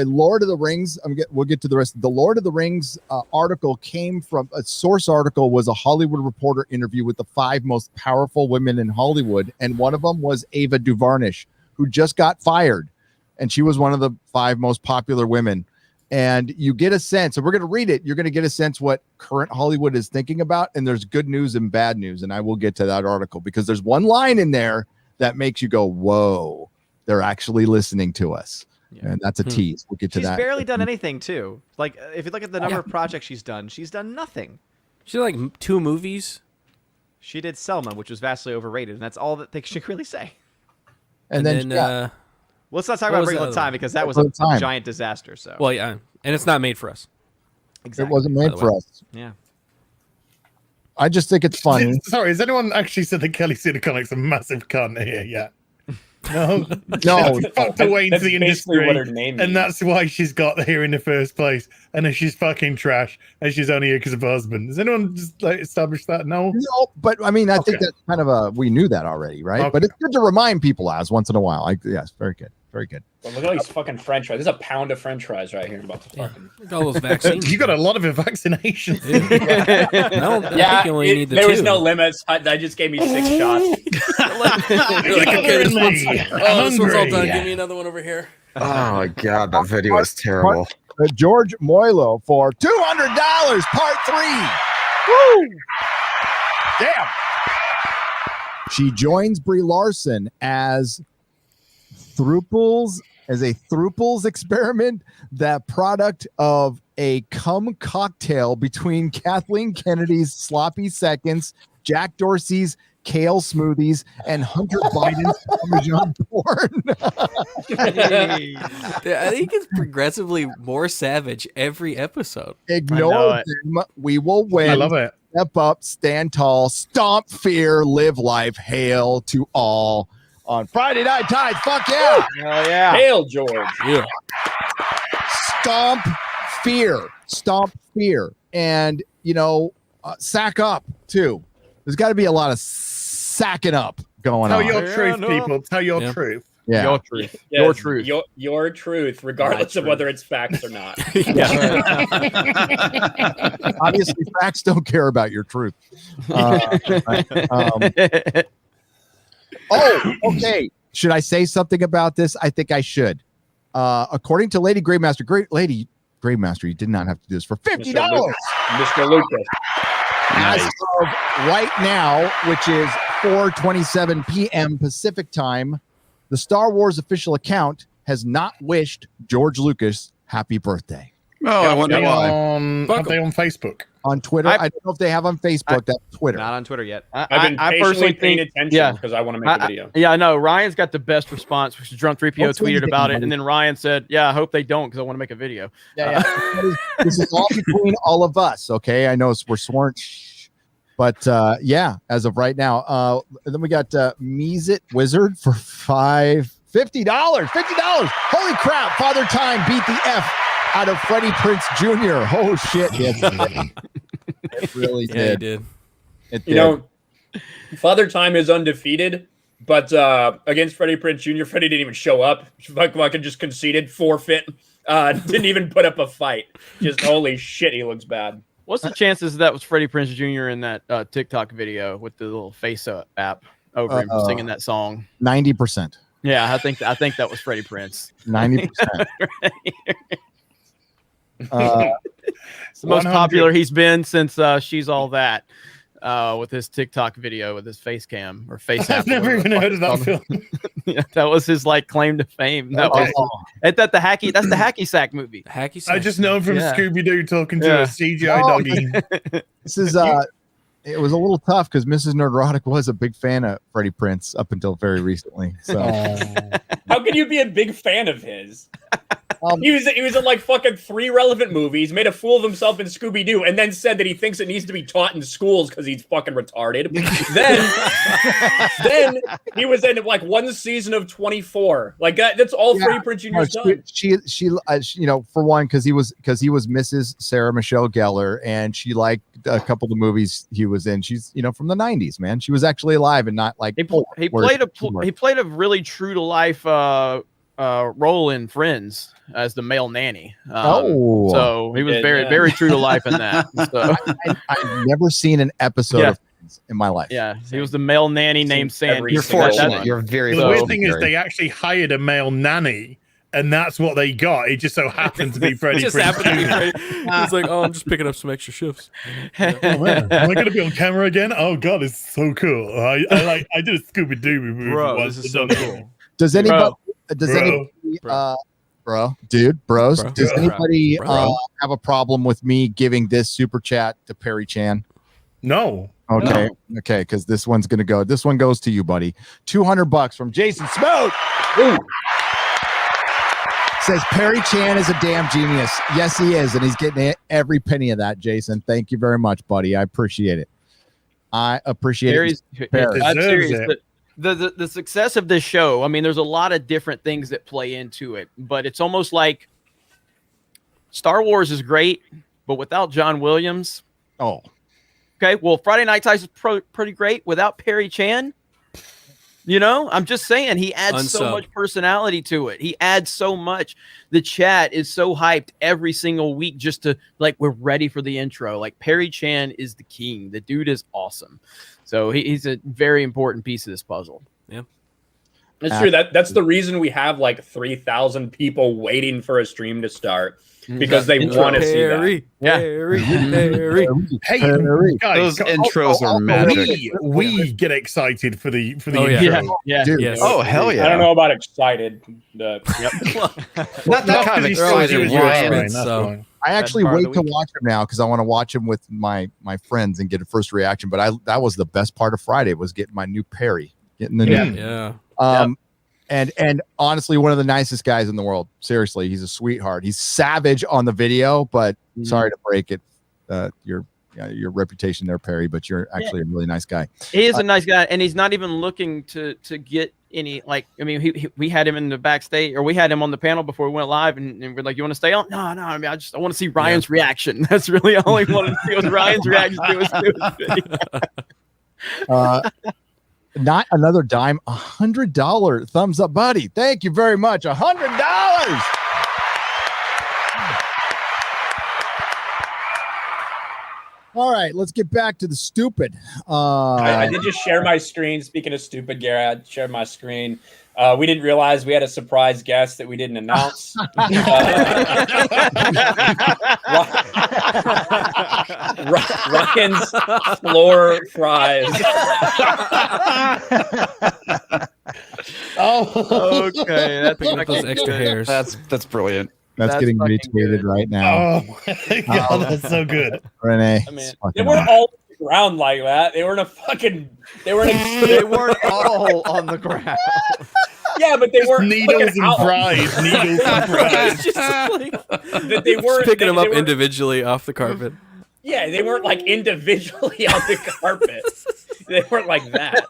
Lord of the Rings. We'll get to the rest. The Lord of the Rings article came from a source article. Was a Hollywood Reporter interview with the 5 most powerful women in Hollywood, and one of them was Ava DuVarnish, who just got fired, and she was one of the 5 most popular women. And you get a sense, and we're going to read it. You're going to get a sense what current Hollywood is thinking about, and there's good news and bad news, and I will get to that article because there's one line in there that makes you go, "Whoa, they're actually listening to us." Yeah. And that's a tease. We'll get to that. She's barely done anything, too. Like, if you look at the number of projects she's done nothing. She did like 2 movies. She did Selma, which was vastly overrated, and that's all that they should really say. And then let's not talk about Wrinkle in Time because that was a giant disaster. So, well, yeah, and it's not made for us. Exactly. It wasn't made for us. Yeah. I just think it's funny. Sorry, has anyone actually said that Kelly Sue DeConnick's a massive cunt here yet? No, no. She fucked her way into the industry, what her name and means. that's why she's got here in the first place. And then she's fucking trash, and she's only here because of her husband. Has anyone just established that? No, but I mean, I think that's kind of we knew that already, right? Okay. But it's good to remind people once in a while. Yes, very good, very good. Well, look at all these fucking French fries. There's a pound of French fries right here. I'm about to fucking. Look at all those vaccines. You got a lot of your vaccinations. There was no limits. That just gave me 6 shots. You're like, okay, this one's all done. Give me another one over here. Oh my God, that video was terrible. George Moilo for $200, part 3. Woo! Damn. She joins Brie Larson as a Thruples experiment, that product of a cum cocktail between Kathleen Kennedy's sloppy seconds, Jack Dorsey's kale smoothies, and Hunter Biden's Parmesan porn. I think it's progressively more savage every episode. Ignore them. We will win. I love it. Step up, stand tall, stomp fear, live life. Hail to all on Friday Night Tides. Fuck yeah. Hell yeah. Hail, George. Yeah. Stomp fear. Stomp fear. And, sack up, too. There's got to be a lot of sacking up going Tell on. your truth, people. Tell your truth. Yeah. Your truth. Yes, Your truth. Your truth, regardless of whether it's facts or not. Obviously, facts don't care about your truth. Okay. Should I say something about this? I think I should. According to Lady Greymaster, Lady Greymaster, you did not have to do this for $50. Mr. Lucas. As of right now, which is 4:27 p.m. Pacific time, the Star Wars official account has not wished George Lucas happy birthday. Oh, I wonder why. Are they on Facebook? On Twitter? I don't know if they have on Facebook. That's Twitter. Not on Twitter yet. I've been patiently paying attention because I want to make a video. Yeah, I know. Ryan's got the best response, which is Drunk 3PO tweeted about it, buddy. and then Ryan said, "Yeah, I hope they don't because I want to make a video." Yeah. This is all between all of us, okay? I know we're sworn, but as of right now. And then we got Meezit Wizard for $50. Holy crap! Father Time beat the F out of Freddie Prinze Jr. Oh shit! It really did. Yeah, it did. It You know, Father Time is undefeated, but against Freddie Prinze Jr., Freddie didn't even show up. Fucking just conceded, forfeit. Didn't even put up a fight. Just holy shit, he looks bad. What's the chances that was Freddie Prinze Jr. in that TikTok video with the little face app over him singing that song? 90%. Yeah, I think that was Freddie Prinze. 90%. It's the most popular he's been since She's All That, with his TikTok video with his face cam or face app. I've never even heard of that film. Yeah, that was his claim to fame. That's the hacky sack movie. Hacky sack. I just know him from Scooby Doo talking to a CGI doggy. This is it was a little tough because Mrs. Nerdrotic was a big fan of Freddie Prinze up until very recently. So How can you be a big fan of his? He was in like fucking 3 relevant movies, made a fool of himself in Scooby Doo, and then said that he thinks it needs to be taught in schools because he's fucking retarded. then he was in like 1 season of 24. Like that's all Freddie Prinze Jr.'s done. She for one, because he was Mrs. Sarah Michelle Gellar, and she liked a couple of the movies he was in. She's from the 90s, man. She was actually alive and not like he played a really true to life role in Friends as the male nanny. So he was very true to life in that. So. I've never seen an episode of Friends in my life. Yeah, he was the male nanny named Sandy. You're fortunate. You're very. The weird thing is they actually hired a male nanny. And that's what they got. It just so happened to be Freddie Prinze. He's like, oh, I'm just picking up some extra shifts. Yeah. Oh man, am I going to be on camera again? Oh god, it's so cool. I did a Scooby Doo movie. Bro, once. this is so cool. Does anybody? Bros. Bro. Does anybody have a problem with me giving this super chat to Perry Chan? No. Okay, because this one's gonna go. This one goes to you, buddy. $200 from Jason Smoot. Ooh. Says Perry Chan is a damn genius. Yes, he is, and he's getting every penny of that. Jason, thank you very much, buddy. I appreciate it. I'm serious. The success of this show, I mean, there's a lot of different things that play into it, but it's almost like Star Wars is great, but without John Williams. Okay. Well, Friday Night Tides is pretty great without Perry Chan. I'm just saying he adds so much personality to it. He adds so much. The chat is so hyped every single week just to we're ready for the intro. Like Perry Chan is the king. The dude is awesome. So he's a very important piece of this puzzle. Yeah. It's true. That's the reason we have 3,000 people waiting for a stream to start because they want to see that. Perry. Hey, guys, those intros are magic. We get excited for the intro. Yeah. Yes. Oh hell yeah! I don't know about excited. Not that kind of excited. I actually wait to watch him now because I want to watch him with my friends and get a first reaction. But that was the best part of Friday was getting my new Perry, getting the new. And honestly, one of the nicest guys in the world. Seriously, he's a sweetheart. He's savage on the video, but sorry to break it, your reputation there, Perry. But you're actually a really nice guy. He is a nice guy, and he's not even looking to get any. Like, I mean, we had him in the backstage, or we had him on the panel before we went live, and we're like, "You want to stay on?" No. I mean, I want to see Ryan's reaction. That's really all he wanted to see was Ryan's reaction to his video. Not another dime, $100 thumbs up, buddy. Thank you very much. $100. All right, let's get back to the stupid. I did just share my screen. Speaking of stupid, Gary, I shared my screen. We didn't realize we had a surprise guest that we didn't announce. Ryan's floor fries. Oh, okay. That's those extra hairs. That's brilliant. That's getting retweeted right now. Oh my god, that's so good. Renee. I mean, they weren't all on the ground like that. They weren't they weren't all on the ground. Yeah, but they weren't needles and fries. Needles and fries. They weren't picking them up individually off the carpet. Yeah, they weren't like individually on the carpet. They weren't like that.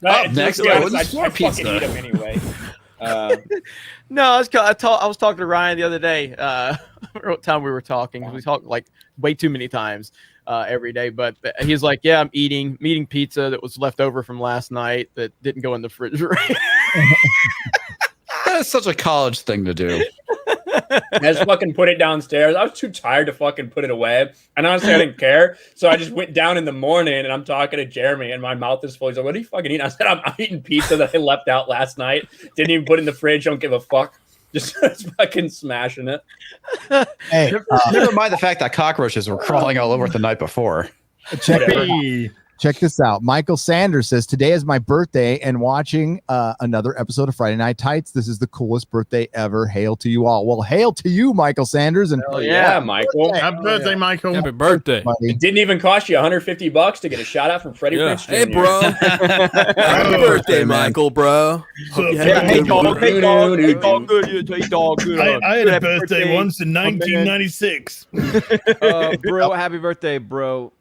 Next guy was I fucking eat them anyway. No, I was talking to Ryan the other day. What time we were talking? We talked like way too many times every day. But he's like, "Yeah, I'm eating pizza that was left over from last night that didn't go in the refrigerator." That's such a college thing to do. I just fucking put it downstairs. I was too tired to fucking put it away. And honestly, I didn't care. So I just went down in the morning and I'm talking to Jeremy and my mouth is full. He's like, "What are you fucking eating?" I said, I'm eating pizza that I left out last night. Didn't even put it in the fridge. Don't give a fuck. Just fucking smashing it. Hey, never mind the fact that cockroaches were crawling all over it the night before. Check this out. Michael Sanders says, "Today is my birthday and watching another episode of Friday Night Tights. This is the coolest birthday ever. Hail to you all." Well, hail to you, Michael Sanders. And yeah, Michael. Happy birthday, Michael. Happy birthday. It didn't even cost you $150 to get a shout out from Freddie Prinze Jr. Hey, bro. Happy birthday, Michael, bro. Hey, dog good. I had a birthday once in 1996. Bro, happy birthday, bro.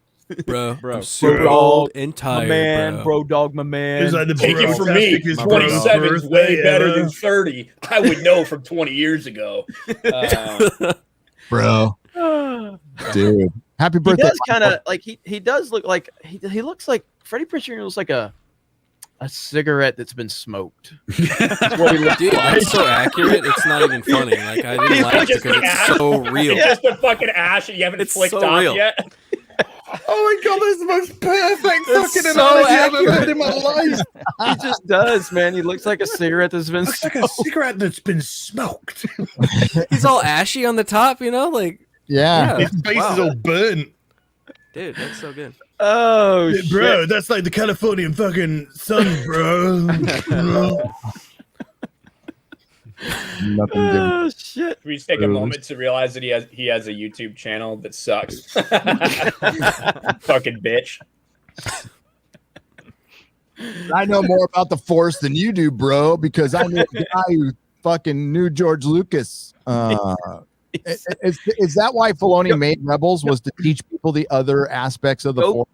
Bro, I'm super old and tired, my man, bro dog, my man. It's like the Take it from me, 27 is way better than 30. I would know from 20 years ago. Bro. Dude. Happy birthday. He does kind of like he does look like he looks like Freddie Prinze Jr. looks like a cigarette that's been smoked. That's what he looked like. That's so accurate. It's not even funny. Like I didn't like it because it's so real. It's just a fucking ash and you haven't flicked so off real. yet. Oh my god, that's the most perfect It's fucking so analogy I've ever accurate. heard in my life. He just does, man. He looks like a cigarette that's been Looks like a cigarette that's been smoked. He's all ashy on the top, you know, like Yeah. His face is all burnt. dude, that's so good. Oh, Yeah, shit. bro, that's like the Californian fucking sun, bro. Nothing Oh, shit. We just take a moment to realize that he has a YouTube channel that sucks. Fucking bitch. I know more about the Force than you do, bro, because I knew a guy who fucking knew George Lucas. Is that why Filoni made Rebels, was to teach people the other aspects of the Force?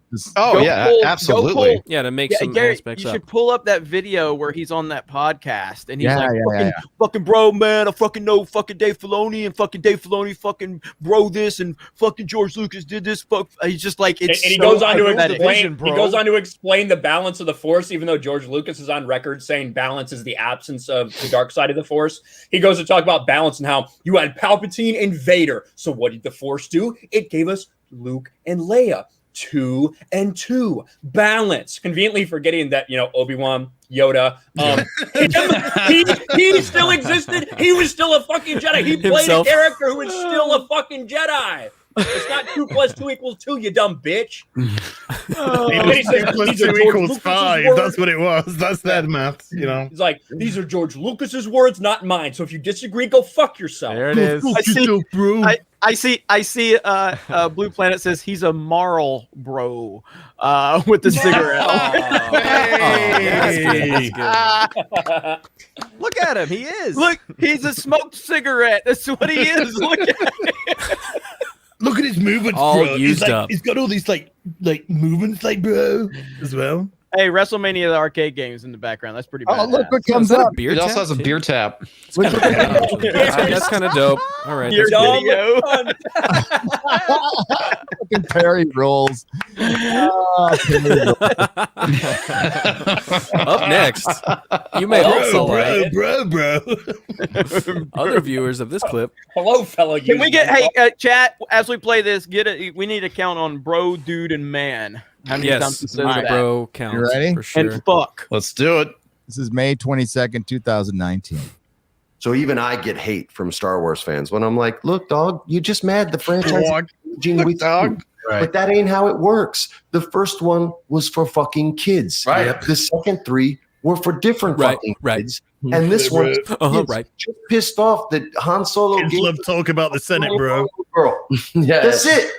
Absolutely. Yeah, to make some Gary, aspects you up. should pull up that video where he's on that podcast and he's Yeah, like, yeah, fucking bro, man, I fucking know fucking Dave Filoni and fucking Dave Filoni fucking bro this and fucking George Lucas did this. Fuck, he's just like, it's And he so goes on to hypothetical. explain. He goes on to explain the balance of the Force, even though George Lucas is on record saying balance is the absence of the dark side of the Force. He goes to talk about balance and how you had Palpatine and Vader. So what did the Force do? It gave us Luke and Leia. 2 and 2 balance. Conveniently forgetting that Obi-Wan, Yoda, he still existed. He was still a fucking Jedi. He played Himself. a character who was still a fucking Jedi. It's not 2 + 2 = 2, you dumb bitch. It was 2 + 2 = 5. That's what it was. That's their maths, you know. It's like, these are George Lucas's words, not mine. So if you disagree, go fuck yourself. There it is. I see. Blue Planet says he's a moral bro with the cigarette. Look at him. He is. Look, he's a smoked cigarette. That's what he is. Look at him. Look at his movements, All bro. used He's up. He's got all these like movements, like bro, as well. Hey, WrestleMania, the arcade games in the background. That's pretty bad. Oh, look what comes Is that a up. beer It also tap, has a too? Beer tap. That's kind of dope. All right. Your that's video. Fucking Perry rolls. Perry rolls. Up next, you may also like bro. other viewers of this clip. Hello, fellow. Can we get chat as we play this? We need to count on bro, dude, and man. How many times it says that? Bro count. You ready? For sure. And fuck. Let's do it. This is May 22nd, 2019. So even I get hate from Star Wars fans when I'm like, look, dog, you just mad the franchise is changing with you. But that ain't how it works. The first one was for fucking kids. Right. The second 3 were for different fucking kids. And this Bro. one just pissed off that Han Solo Kids love talk about the Senate, bro. Girl. Yeah. That's it.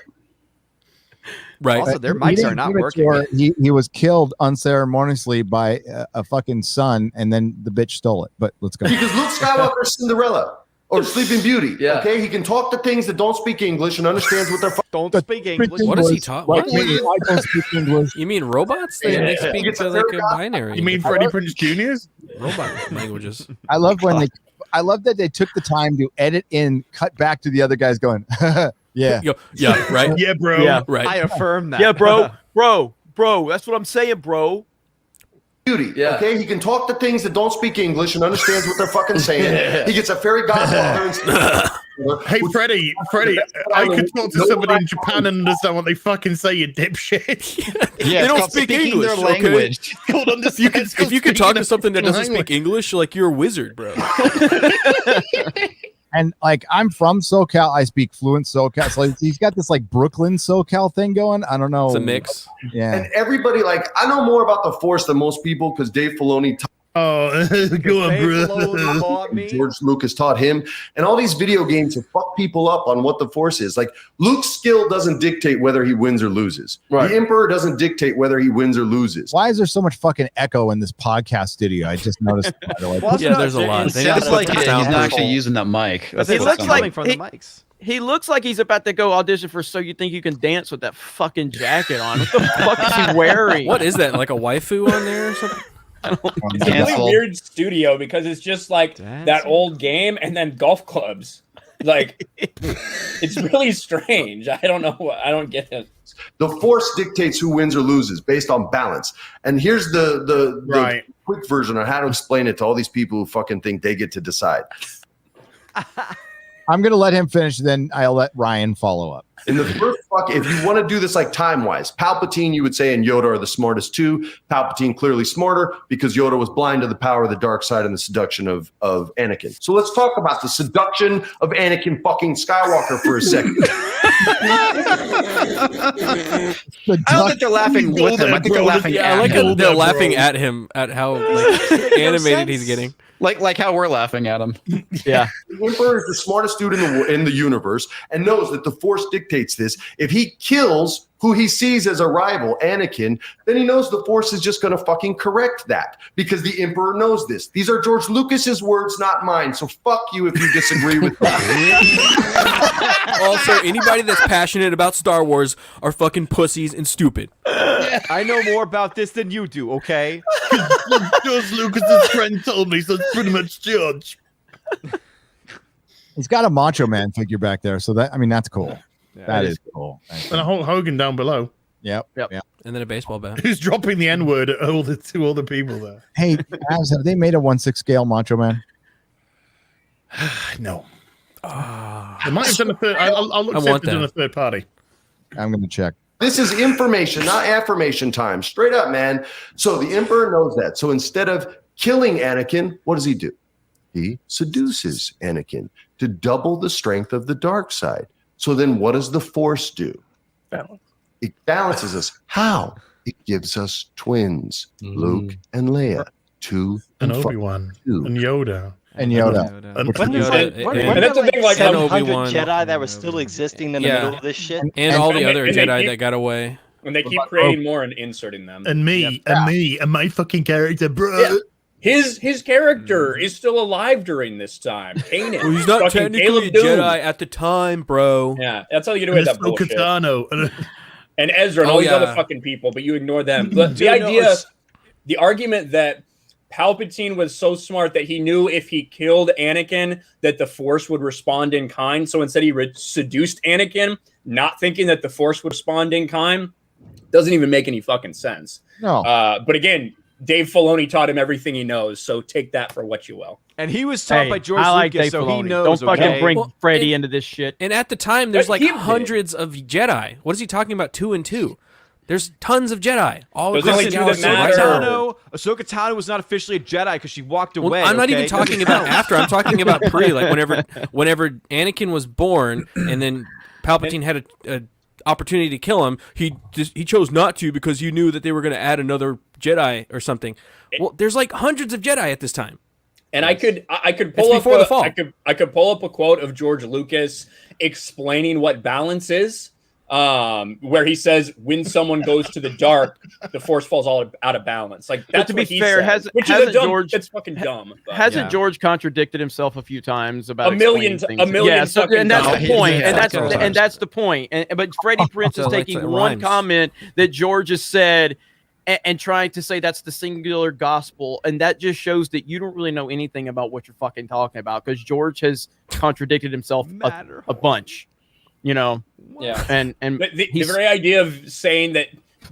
Right. Also, their He mics didn't are not give it to working. her. He was killed unceremoniously by a fucking son, and then the bitch stole it. But let's go. Because Luke Skywalker's Cinderella or Sleeping Beauty. Yeah. Okay, he can talk to things that don't speak English and understands what they're. Don't speak English. What is he talking? Like me, I don't speak English. You mean robots? They speak It's to a like very a binary. You mean Freddie Prinze Jr.'s? robot languages? I love that they took the time to edit in, cut back to the other guys going, yeah. Yeah, right. Yeah, bro. Yeah. Right. I affirm that. Yeah, bro. That's what I'm saying, bro. Beauty. Yeah. Okay, he can talk to things that don't speak English and understands what they're fucking saying. He gets a fairy godfather. Hey, Freddie, I could talk to somebody in Japan and understand what they fucking say, you dipshit. Yeah, They don't speak English. their Okay? language. If you could talk to something that doesn't speak English, like you're a wizard, bro. And like, I'm from SoCal. I speak fluent SoCal. So he's got this like Brooklyn SoCal thing going. I don't know. It's a mix. Yeah. And everybody, like, I know more about the Force than most people because Dave Filoni Oh, go on, bro. George Lucas taught him, and all these video games have fucked people up on what the Force is. Like, Luke's skill doesn't dictate whether he wins or loses. Right. The Emperor doesn't dictate whether he wins or loses. Why is there so much fucking echo in this podcast studio? I just noticed. By the way. Yeah, there's a lot. It sounds like he's not actually using that mic. That's He what looks it sounds like Coming from the mics. he looks like he's about to go audition for So You Think You Can Dance with that fucking jacket on. What the fuck is he wearing? What is that? Like a waifu on there or something? It's a really weird studio because it's just like that old game and then golf clubs. Like, it's really strange. I don't know. I don't get it. The Force dictates who wins or loses based on balance. And here's the quick version on how to explain it to all these people who fucking think they get to decide. I'm going to let him finish, then I'll let Ryan follow up. In the first if you want to do this like time-wise, Palpatine, you would say, and Yoda are the smartest too. Palpatine clearly smarter because Yoda was blind to the power of the dark side and the seduction of Anakin. So let's talk about the seduction of Anakin fucking Skywalker for a second. I don't think they're laughing with him. I think they're laughing Yeah, I at like him. how they're laughing at him at how like, animated he's getting. Like how we're laughing at him. Yeah. The Emperor is the smartest dude in the universe and knows that the Force dictates this. If he kills who he sees as a rival, Anakin, then he knows the Force is just going to fucking correct that because the Emperor knows this. These are George Lucas's words, not mine. So fuck you if you disagree with that. Also, anybody that's passionate about Star Wars are fucking pussies and stupid. I know more about this than you do, okay? George Lucas's friend told me, so it's pretty much George. He's got a Macho Man figure back there, so that's cool. Yeah, that is cool. And a Hulk Hogan down below. Yep. And then a baseball bat. Who's dropping the N-word to all the people there? Hey, Abs, have they made a 1/6 scale Macho Man? No. They might have done a third. I'll look see if they've done a third party. I'm going to check. This is information, not affirmation time. Straight up, man. So the Emperor knows that. So instead of killing Anakin, what does he do? He seduces Anakin to double the strength of the dark side. So then what does the Force do? Balance. It balances us. How? It gives us twins, Luke and Leia, 2 and and Obi-Wan, 2. and Yoda. And Yoda. And Wasn't there that's the thing, like, 700 Obi-Wan. Jedi that was still existing in the middle of this shit? And all the and other they Jedi keep- that got away. And they keep creating more and inserting them. and me, and my fucking character, bro. Yeah. His character is still alive during this time. Kanan. Well, he's not Fucking technically Caleb a Dune. Jedi at the time, bro. Yeah, that's how you do with that bullshit. Katano. And Ezra and Oh, all these yeah. other fucking people, but you ignore them. The argument that Palpatine was so smart that he knew if he killed Anakin that the Force would respond in kind. So instead he seduced Anakin, not thinking that the Force would respond in kind, doesn't even make any fucking sense. No. But again, Dave Filoni taught him everything he knows, so take that for what you will. And he was taught by George I like Lucas, Dave so he Filoni. knows. Don't fucking bring Well, Freddie into this shit. And at the time, there's But like he did. hundreds of Jedi. What is he talking about? 2 and 2. There's tons of Jedi all There's across only the two that galaxy. matter. Ahsoka Tano was not officially a Jedi because she walked Well, away. I'm not okay? even talking about after. I'm talking about pre. Like whenever Anakin was born, and then Palpatine had a opportunity to kill him, he chose not to because he knew that they were going to add another Jedi or something. Well, there's like hundreds of Jedi at this time. And I could pull up before the fall. I could pull up a quote of George Lucas explaining what balance is, where he says when someone goes to the dark, the Force falls all out of balance. Like that's to be what he fair, said, which is hasn't a dumb. George- It's fucking dumb. But. Hasn't George contradicted himself a few times about A million explaining things? fucking Yeah, so, and that's times. the point, Yeah, and that's the point. But Freddie Prinze is Sounds like taking it one rhymes. comment that George has said and trying to say that's the singular gospel, and that just shows that you don't really know anything about what you're fucking talking about because George has contradicted himself a bunch, you know. Yeah, and the very idea of saying that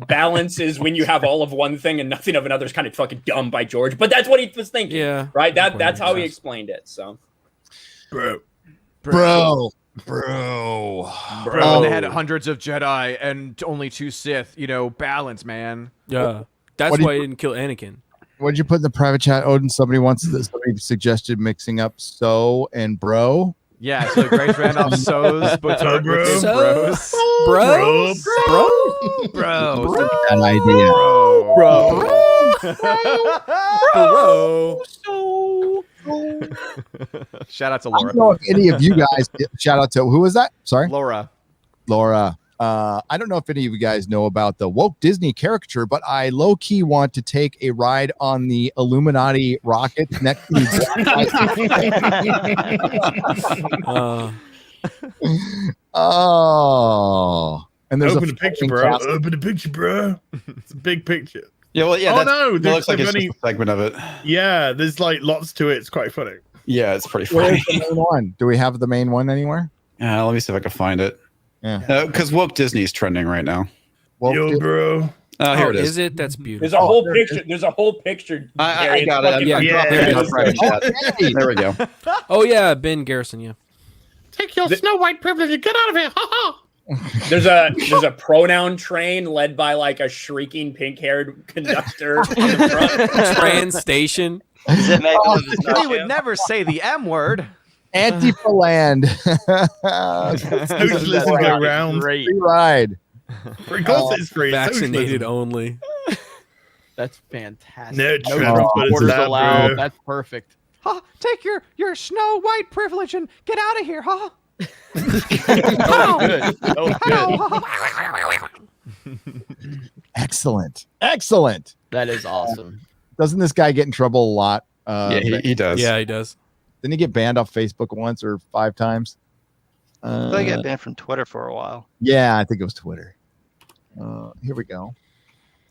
balance is when you have all of one thing and nothing of another is kind of fucking dumb by George, but that's what he was thinking. Yeah, right. That's how he explained it. So, Bro. Bro, they had hundreds of Jedi and only 2 Sith. You know, balance, man. Yeah, that's What do why you- he didn't kill Anakin. What did you put in the private chat, Odin? Somebody suggested mixing up so and bro. Yeah, so Grace Randolph sows, but So, bro. bros. Bro, Bro. That idea. Shout out to I Laura. don't know if any of you guys. Shout out to who was that? Sorry, Laura. I don't know if any of you guys know about the woke Disney caricature, but I low key want to take a ride on the Illuminati rocket next to Uh, and there's Open a the picture, fucking bro. castle. Open the picture, bro. It's a big picture. Yeah, well, yeah. Oh, no, it there's looks like like it's only- just a segment of it. Yeah, there's like lots to it. It's quite funny. Yeah, it's pretty Where's funny. the main one? Do we have the main one anywhere? Let me see if I can find it. Yeah, because woke Disney's trending right now. Yo, bro. Oh, here it is. Is it? That's beautiful. there's a whole picture. There's a whole picture. I got it. Fucking- I dropped it in our private chat. There we go. Oh yeah, Ben Garrison. Yeah. Take your Snow White privilege and get out of here. Ha ha. There's a pronoun train led by like a shrieking pink-haired conductor. in the front. Trans station. He would never say the M word. Anti-land. Socialism go round. Great. Free ride. Of course it's free. Vaccinated Socialism. only. That's fantastic. No No Trump, Trump but it's supporters that, allowed. bro. That's perfect. Huh, take your Snow White privilege and get out of here, huh? That was good. Excellent. That is awesome. Doesn't this guy get in trouble a lot? Yeah, he does. Yeah, he does. Didn't he get banned off Facebook once or 5 times? I got banned from Twitter for a while. Yeah, I think it was Twitter. Here we go.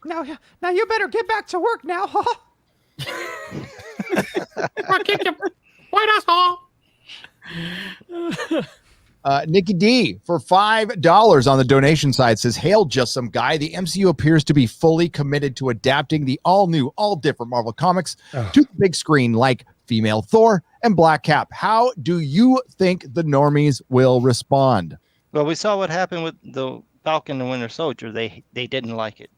Now you better get back to work now, huh? Nikki D for $5 on the donation side says, "Hail just some guy. The MCU appears to be fully committed to adapting the all new, all different Marvel comics to the big screen, like female Thor and Black Cap. How do you think the normies will respond?" Well, we saw what happened with the Falcon and Winter Soldier. They didn't like it,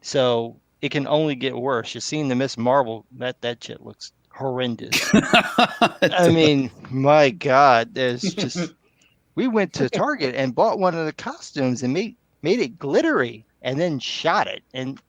so it can only get worse. You've seen the Miss Marvel. That shit looks horrendous. I mean, my God, there's just We went to Target and bought one of the costumes and made it glittery and then shot it. And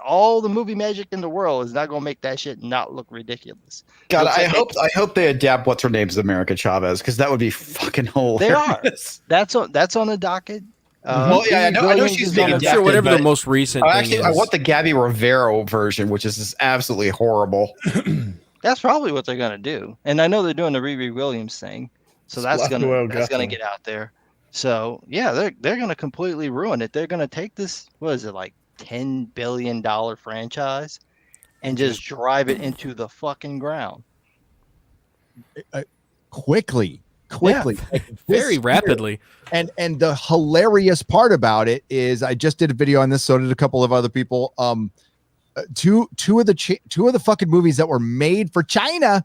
all the movie magic in the world is not going to make that shit not look ridiculous. God, Looks I like hope they adapt what's her name's America Chavez, because that would be fucking hilarious. they are. That's on the docket. Well, yeah, I know Williams she's is being on the adapted, sure whatever the but most recent thing actually, I is. want the Gabby Rivero version, which is just absolutely horrible. That's probably what they're going to do. And I know they're doing the Riri Williams thing. So that's going to get out there. So, yeah, they're going to completely ruin it. They're going to take this, what is it, like $10 billion franchise and just drive it into the fucking ground. Quickly. Yeah. Like, very rapidly. And the hilarious part about it is I just did a video on this, so did a couple of other people. Two of the fucking movies that were made for China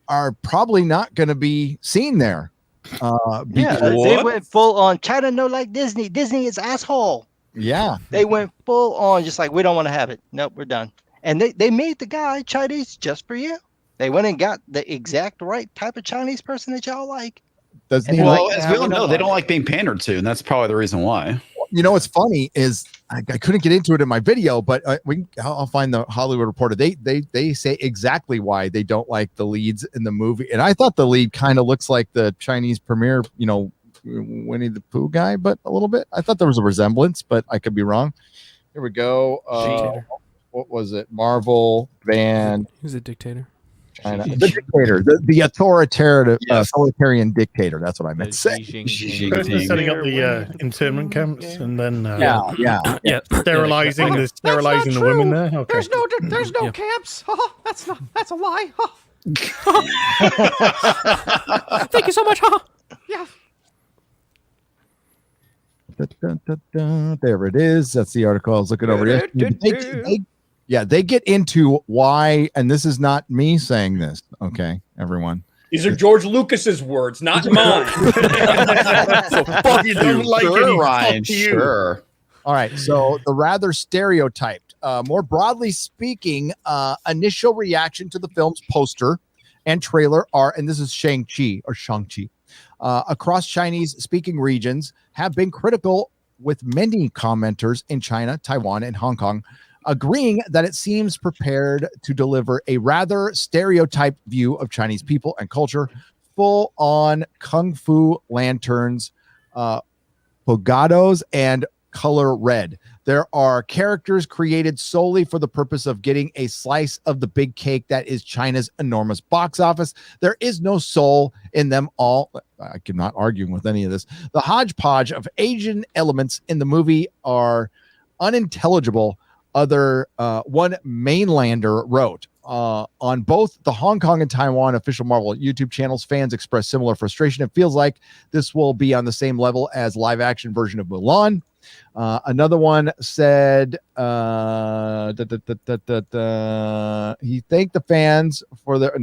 are probably not going to be seen there. They went full on China, no, like Disney. Disney is asshole. Yeah. They went full on, just like, we don't want to have it. Nope, we're done. And they made the guy Chinese just for you. They went and got the exact right type of Chinese person that y'all like. As we all know, they don't like being pandered to, and that's probably the reason why. You know what's funny is I couldn't get into it in my video, but I'll find the Hollywood Reporter. They say exactly why they don't like the leads in the movie, and I thought the lead kind of looks like the Chinese premier, Winnie the Pooh guy, but a little bit. I thought there was a resemblance, but I could be wrong. Here we go. What was it? Marvel band. Who's a dictator? China. The dictator, the authoritarian dictator. That's what I meant to say. Setting up the internment camps and then sterilizing the women there. Okay. There's no camps. Oh, that's a lie. Oh. Thank you so much. Yeah. There it is. That's the article I was looking over yesterday. They get into why, and this is not me saying this, okay, everyone. These are George Lucas's words, not mine. So fuck you, don't like it, Ryan. Sure. All right, so the rather stereotyped, more broadly speaking, initial reaction to the film's poster and trailer are, and this is Shang-Chi, across Chinese-speaking regions have been critical, with many commenters in China, Taiwan, and Hong Kong agreeing that it seems prepared to deliver a rather stereotyped view of Chinese people and culture, full on kung fu lanterns, pogados, and color red. There are characters created solely for the purpose of getting a slice of the big cake that is China's enormous box office. There is no soul in them all. I'm not arguing with any of this. The hodgepodge of Asian elements in the movie are unintelligible. One mainlander wrote on both the Hong Kong and Taiwan official Marvel YouTube channels, fans express similar frustration. It feels like this will be on the same level as live action version of Mulan. Another one said he thanked the fans for their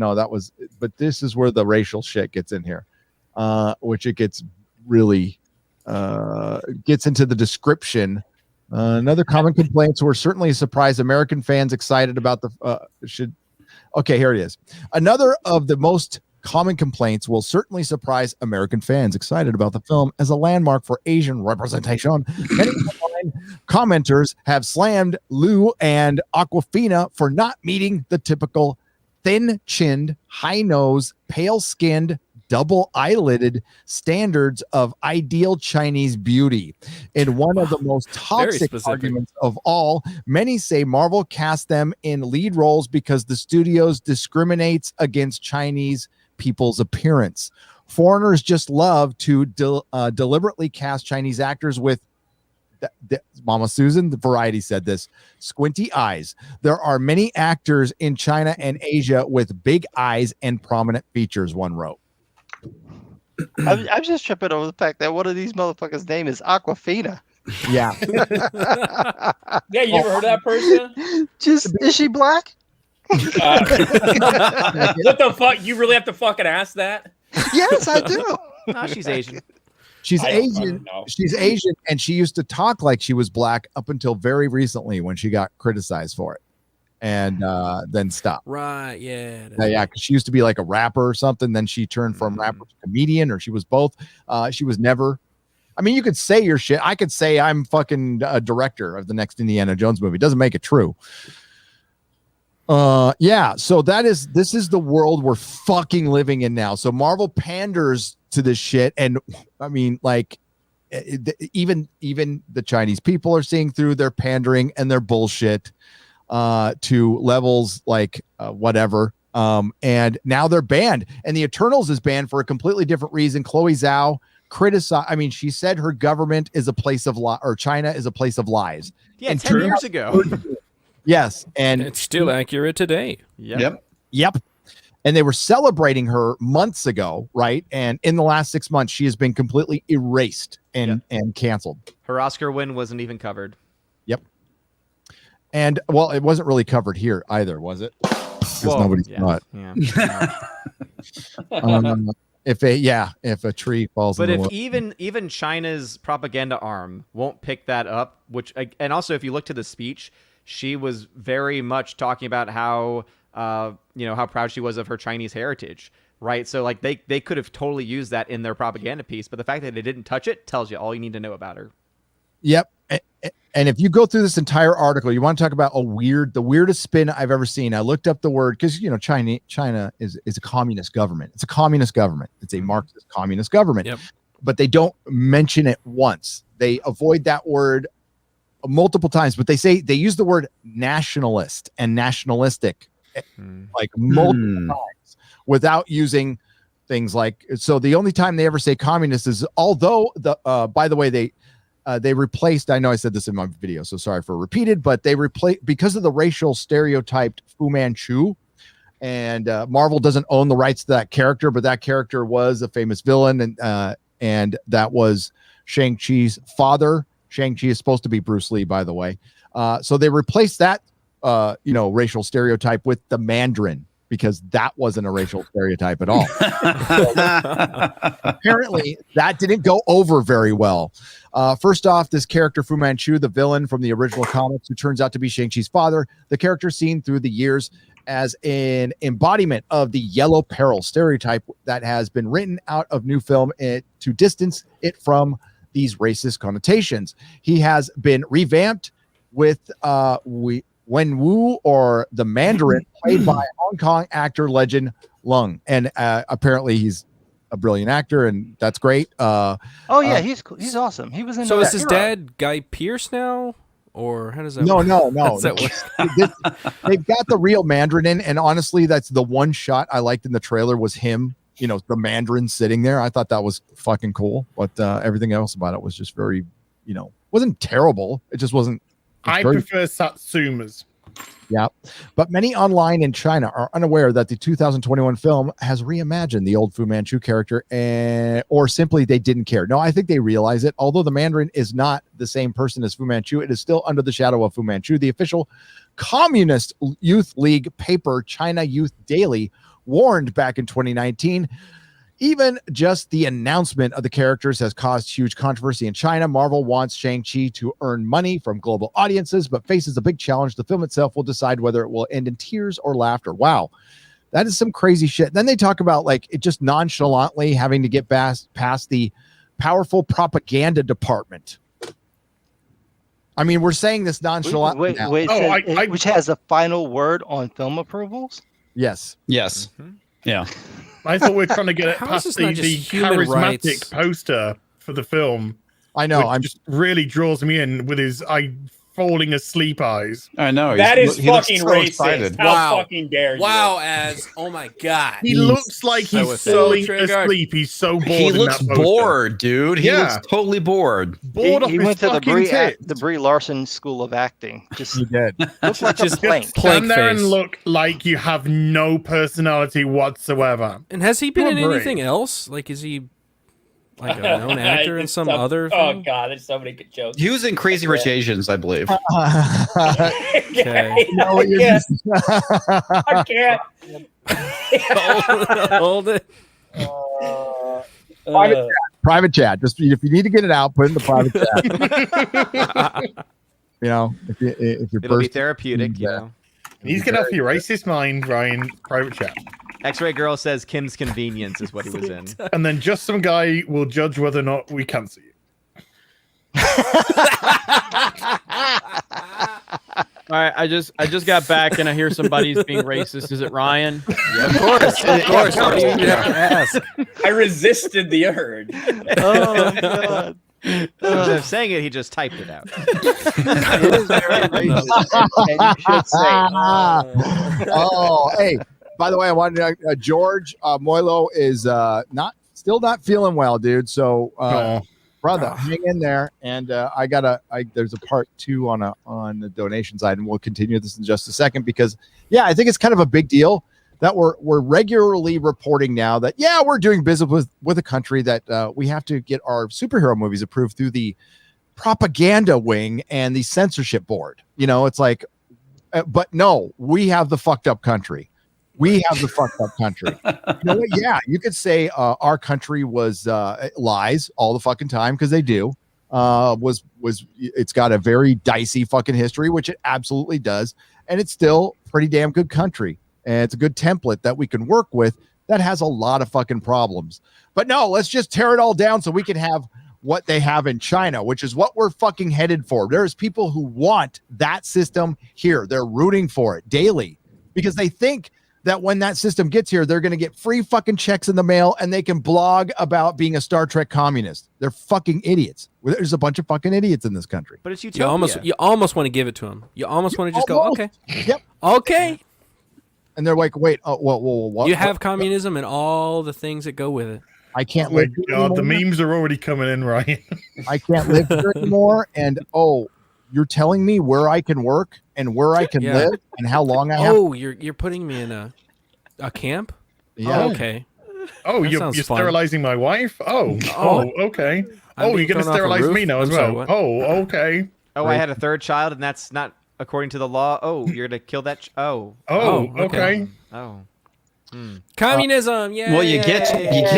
but this is where the racial shit gets in here, which it gets really gets into the description. Another common complaints were certainly surprised American fans excited about here it is. Another of the most common complaints will certainly surprise American fans excited about the film as a landmark for Asian representation. Many commenters have slammed Liu and Awkwafina for not meeting the typical thin-chinned, high-nosed, pale-skinned, double-eyelided standards of ideal Chinese beauty. In one of the most toxic arguments of all, many say Marvel cast them in lead roles because the studios discriminates against Chinese people's appearance. Foreigners just love to deliberately cast Chinese actors with Mama Susan, the Variety said this, squinty eyes. There are many actors in China and Asia with big eyes and prominent features, one wrote. I'm just tripping over the fact that one of these motherfuckers' name is Awkwafina. Yeah. Yeah, you ever heard of that person? Is she black? What the fuck? You really have to fucking ask that? Yes, I do. No, she's Asian. She's Asian. She's Asian, and she used to talk like she was black up until very recently when she got criticized for it. and then stopped. Right, yeah. Yeah, because she used to be like a rapper or something. Then she turned from rapper to comedian, or she was both. She was never. I mean, you could say your shit. I could say I'm fucking a director of the next Indiana Jones movie. It doesn't make it true. Yeah. So this is the world we're fucking living in now. So Marvel panders to this shit, and I mean, like, even the Chinese people are seeing through their pandering and their bullshit to levels like whatever. And now they're banned, and the Eternals is banned for a completely different reason. Chloe Zhao she said her government is a place of or China is a place of lies. Yeah, and 10 years ago. Yes, and it's still accurate today. Yep. And they were celebrating her months ago, right? And in the last 6 months, she has been completely erased and canceled. Her Oscar win wasn't even covered. Yep. And well, it wasn't really covered here either, was it? Because nobody saw it. Yeah. If a tree falls. But in the if even China's propaganda arm won't pick that up, and also if you look to the speech, she was very much talking about how how proud she was of her Chinese heritage, right? So like they could have totally used that in their propaganda piece, but the fact that they didn't touch it tells you all you need to know about her. Yep. And if you go through this entire article, you want to talk about the weirdest spin I've ever seen. I looked up the word because China is a communist government. It's a communist government. It's a Marxist communist government. Yep. But they don't mention it once. They avoid that word multiple times, but they use the word nationalist and nationalistic like multiple times without using things like. So the only time they ever say communist is although by the way they replaced, I know I said this in my video, so sorry for repeated, but they replaced because of the racial stereotyped Fu Manchu, and Marvel doesn't own the rights to that character, but that character was a famous villain, and that was Shang-Chi's father. Shang-Chi is supposed to be Bruce Lee, by the way. So they replaced that racial stereotype with the Mandarin, because that wasn't a racial stereotype at all. Apparently, that didn't go over very well. First off, this character, Fu Manchu, the villain from the original comics, who turns out to be Shang-Chi's father, the character seen through the years as an embodiment of the yellow peril stereotype that has been written out of new film to distance it from these racist connotations. He has been revamped with Wen Wu, or the Mandarin, played by Hong Kong actor legend Lung, and apparently he's a brilliant actor, and that's great. He's cool. He's awesome. He was in. So is his dad Guy Pearce now, or how does that? No. work? Does that work? They've got the real Mandarin in, and honestly, that's the one shot I liked in the trailer was him. The Mandarin sitting there. I thought that was fucking cool, but everything else about it was just very, wasn't terrible. It just wasn't. I prefer Satsumas. Yeah, but many online in China are unaware that the 2021 film has reimagined the old Fu Manchu character, or simply they didn't care. No, I think they realize it. Although the Mandarin is not the same person as Fu Manchu, it is still under the shadow of Fu Manchu. The official Communist Youth League paper, China Youth Daily, warned back in 2019. Even just the announcement of the characters has caused huge controversy in China. Marvel wants Shang-Chi to earn money from global audiences, but faces a big challenge. The film itself will decide whether it will end in tears or laughter. Wow. That is some crazy shit. Then they talk about like it just nonchalantly having to get past the powerful propaganda department. I mean, we're saying this nonchalantly now. Which has a final word on film approvals? Yes. Mm-hmm. Yeah. I thought we were trying to get it How is past this the not just human charismatic rights? poster for the film. I know. Just really draws me in with his falling asleep eyes. I know. That is he looks fucking so racist. excited. How fucking dare you? Wow, oh my god. He looks like he's falling asleep. He's so bored. He looks in that poster. bored, dude. He looks totally bored. Bored off He his went to the fucking Brie tits. Larson School of Acting. Just He did. looks like a plank. Stand there and look like you have no personality whatsoever. And has he been in Brie. anything else? Like, is he like a known actor in some other Oh thing? god, there's so many good jokes. He was in Crazy Rich Asians, I believe. Okay. I can't. Hold it. Private chat. Just if you need to get it out, put it in the private chat. If you're It'll be therapeutic, He's getting off your racist mind, Ryan. Private chat. X-Ray Girl says Kim's Convenience is what he was in. And then just some guy will judge whether or not we cancel you. All right, I just got back and I hear somebody's being racist. Is it Ryan? Yeah, of course. Of course. Why do you even have to ask? I resisted the urge. Oh my god. Instead of saying it, he just typed it out. It is very racist, and you should say. Oh, hey. By the way, I wanted to, George Moilo is still not feeling well, dude. So, brother, hang in there. And there's a part 2 on the donation side, and we'll continue this in just a second because, yeah, I think it's kind of a big deal that we're regularly reporting now that we're doing business with a country that we have to get our superhero movies approved through the propaganda wing and the censorship board. It's like, but no, we have the fucked up country. We have the fucked up country. You know what? Yeah, you could say our country was lies all the fucking time because they do. It's got a very dicey fucking history, which it absolutely does, and it's still pretty damn good country. And it's a good template that we can work with that has a lot of fucking problems. But no, let's just tear it all down so we can have what they have in China, which is what we're fucking headed for. There's people who want that system here. They're rooting for it daily because they think that when that system gets here, they're going to get free fucking checks in the mail and they can blog about being a Star Trek communist. They're fucking idiots. There's a bunch of fucking idiots in this country. But it's utopia. You almost want to give it to them. You almost want to just go, okay. Yep. Okay. And they're like, wait, what? You have communism and all the things that go with it. I can't Oh my live here god, the anymore. memes are already coming in, Ryan. I can't live here anymore. And you're telling me where I can work and where I can live and how long I have. Oh, you're putting me in a camp? Yeah. Oh, okay. Oh, That you're sounds fun. sterilizing my wife? Oh, okay. I'm Oh, being you're going to thrown off a sterilize roof? me now as I'm sorry, well. what? Oh, okay. Oh, I had a third child, and that's not according to the law. Oh, you're going to kill that. Oh, okay. Oh. Communism, yeah. Well, you get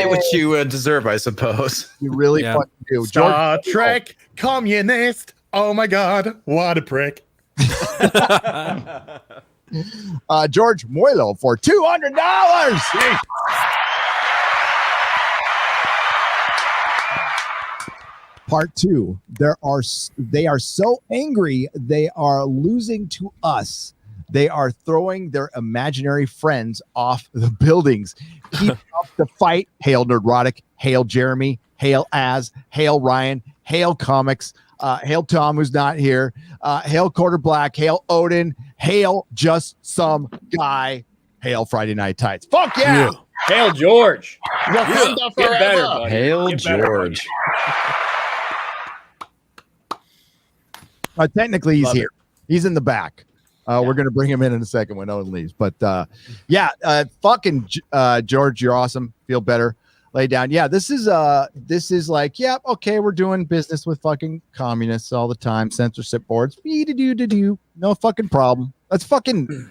what you deserve, I suppose. You really fucking do. Star Trek communist. Oh my god, what a prick. George Moilo for $200. Part 2. They are so angry they are losing to us. They are throwing their imaginary friends off the buildings. Keep up the fight. Hail Nerdrotic. Hail Jeremy. Hail Az. Hail Ryan. Hail Comics. Hail Tom, who's not here. Hail Quarter Black. Hail Odin. Hail just some guy. Hail Friday Night Tights. Fuck yeah! Hail George. Wakanda Get forever. better, buddy. Hail Get better, George. Technically, he's Love here. He's in the back. We're going to bring him in a second when Owen leaves. But fucking George, you're awesome. Feel better. Lay down. Yeah, this is like, okay, we're doing business with fucking communists all the time. Censorship boards. No fucking problem. That's fucking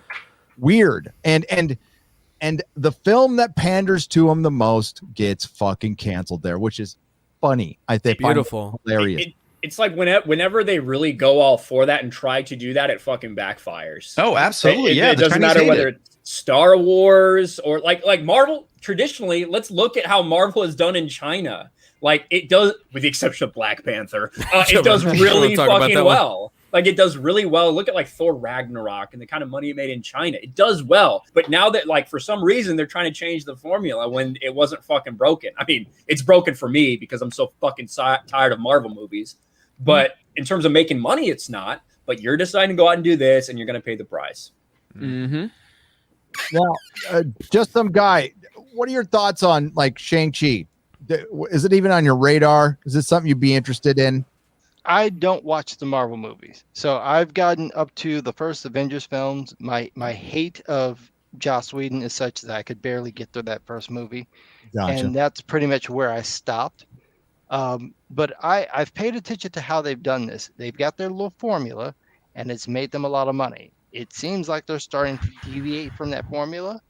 weird. And the film that panders to them the most gets fucking canceled there, which is funny. I think beautiful, hilarious. It's like whenever they really go all for that and try to do that, it fucking backfires. Oh, absolutely. It doesn't matter whether it's Star Wars or like Marvel. Traditionally, let's look at how Marvel has done in China. Like it does, with the exception of Black Panther, it does really fucking well. Like it does really well. Look at like Thor Ragnarok and the kind of money it made in China. It does well. But now that like for some reason they're trying to change the formula when it wasn't fucking broken. I mean, it's broken for me because I'm so fucking tired of Marvel movies. But in terms of making money, it's not. But you're deciding to go out and do this, and you're going to pay the price. Mm-hmm. Now, just some guy. What are your thoughts on like Shang-Chi? Is it even on your radar? Is it something you'd be interested in? I don't watch the Marvel movies, so I've gotten up to the first Avengers films. My hate of Joss Whedon is such that I could barely get through that first movie, and that's pretty much where I stopped. But I've paid attention to how they've done this. They've got their little formula, and it's made them a lot of money. It seems like they're starting to deviate from that formula,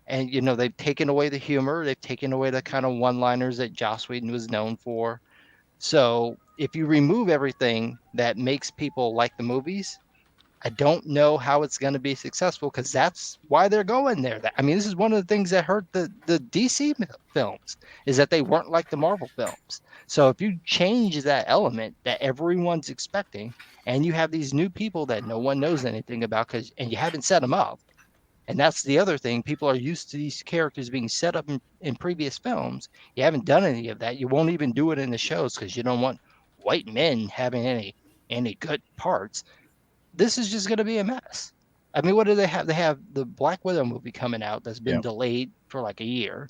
and they've taken away the humor. They've taken away the kind of one-liners that Joss Whedon was known for. So if you remove everything that makes people like the movies, I don't know how it's going to be successful because that's why they're going there. I mean, this is one of the things that hurt the DC films is that they weren't like the Marvel films. So if you change that element that everyone's expecting, and you have these new people that no one knows anything about, and you haven't set them up, and that's the other thing. People are used to these characters being set up in previous films. You haven't done any of that. You won't even do it in the shows because you don't want white men having any good parts. This is just going to be a mess. I mean, what do they have? They have the Black Widow movie coming out that's been delayed for like a year,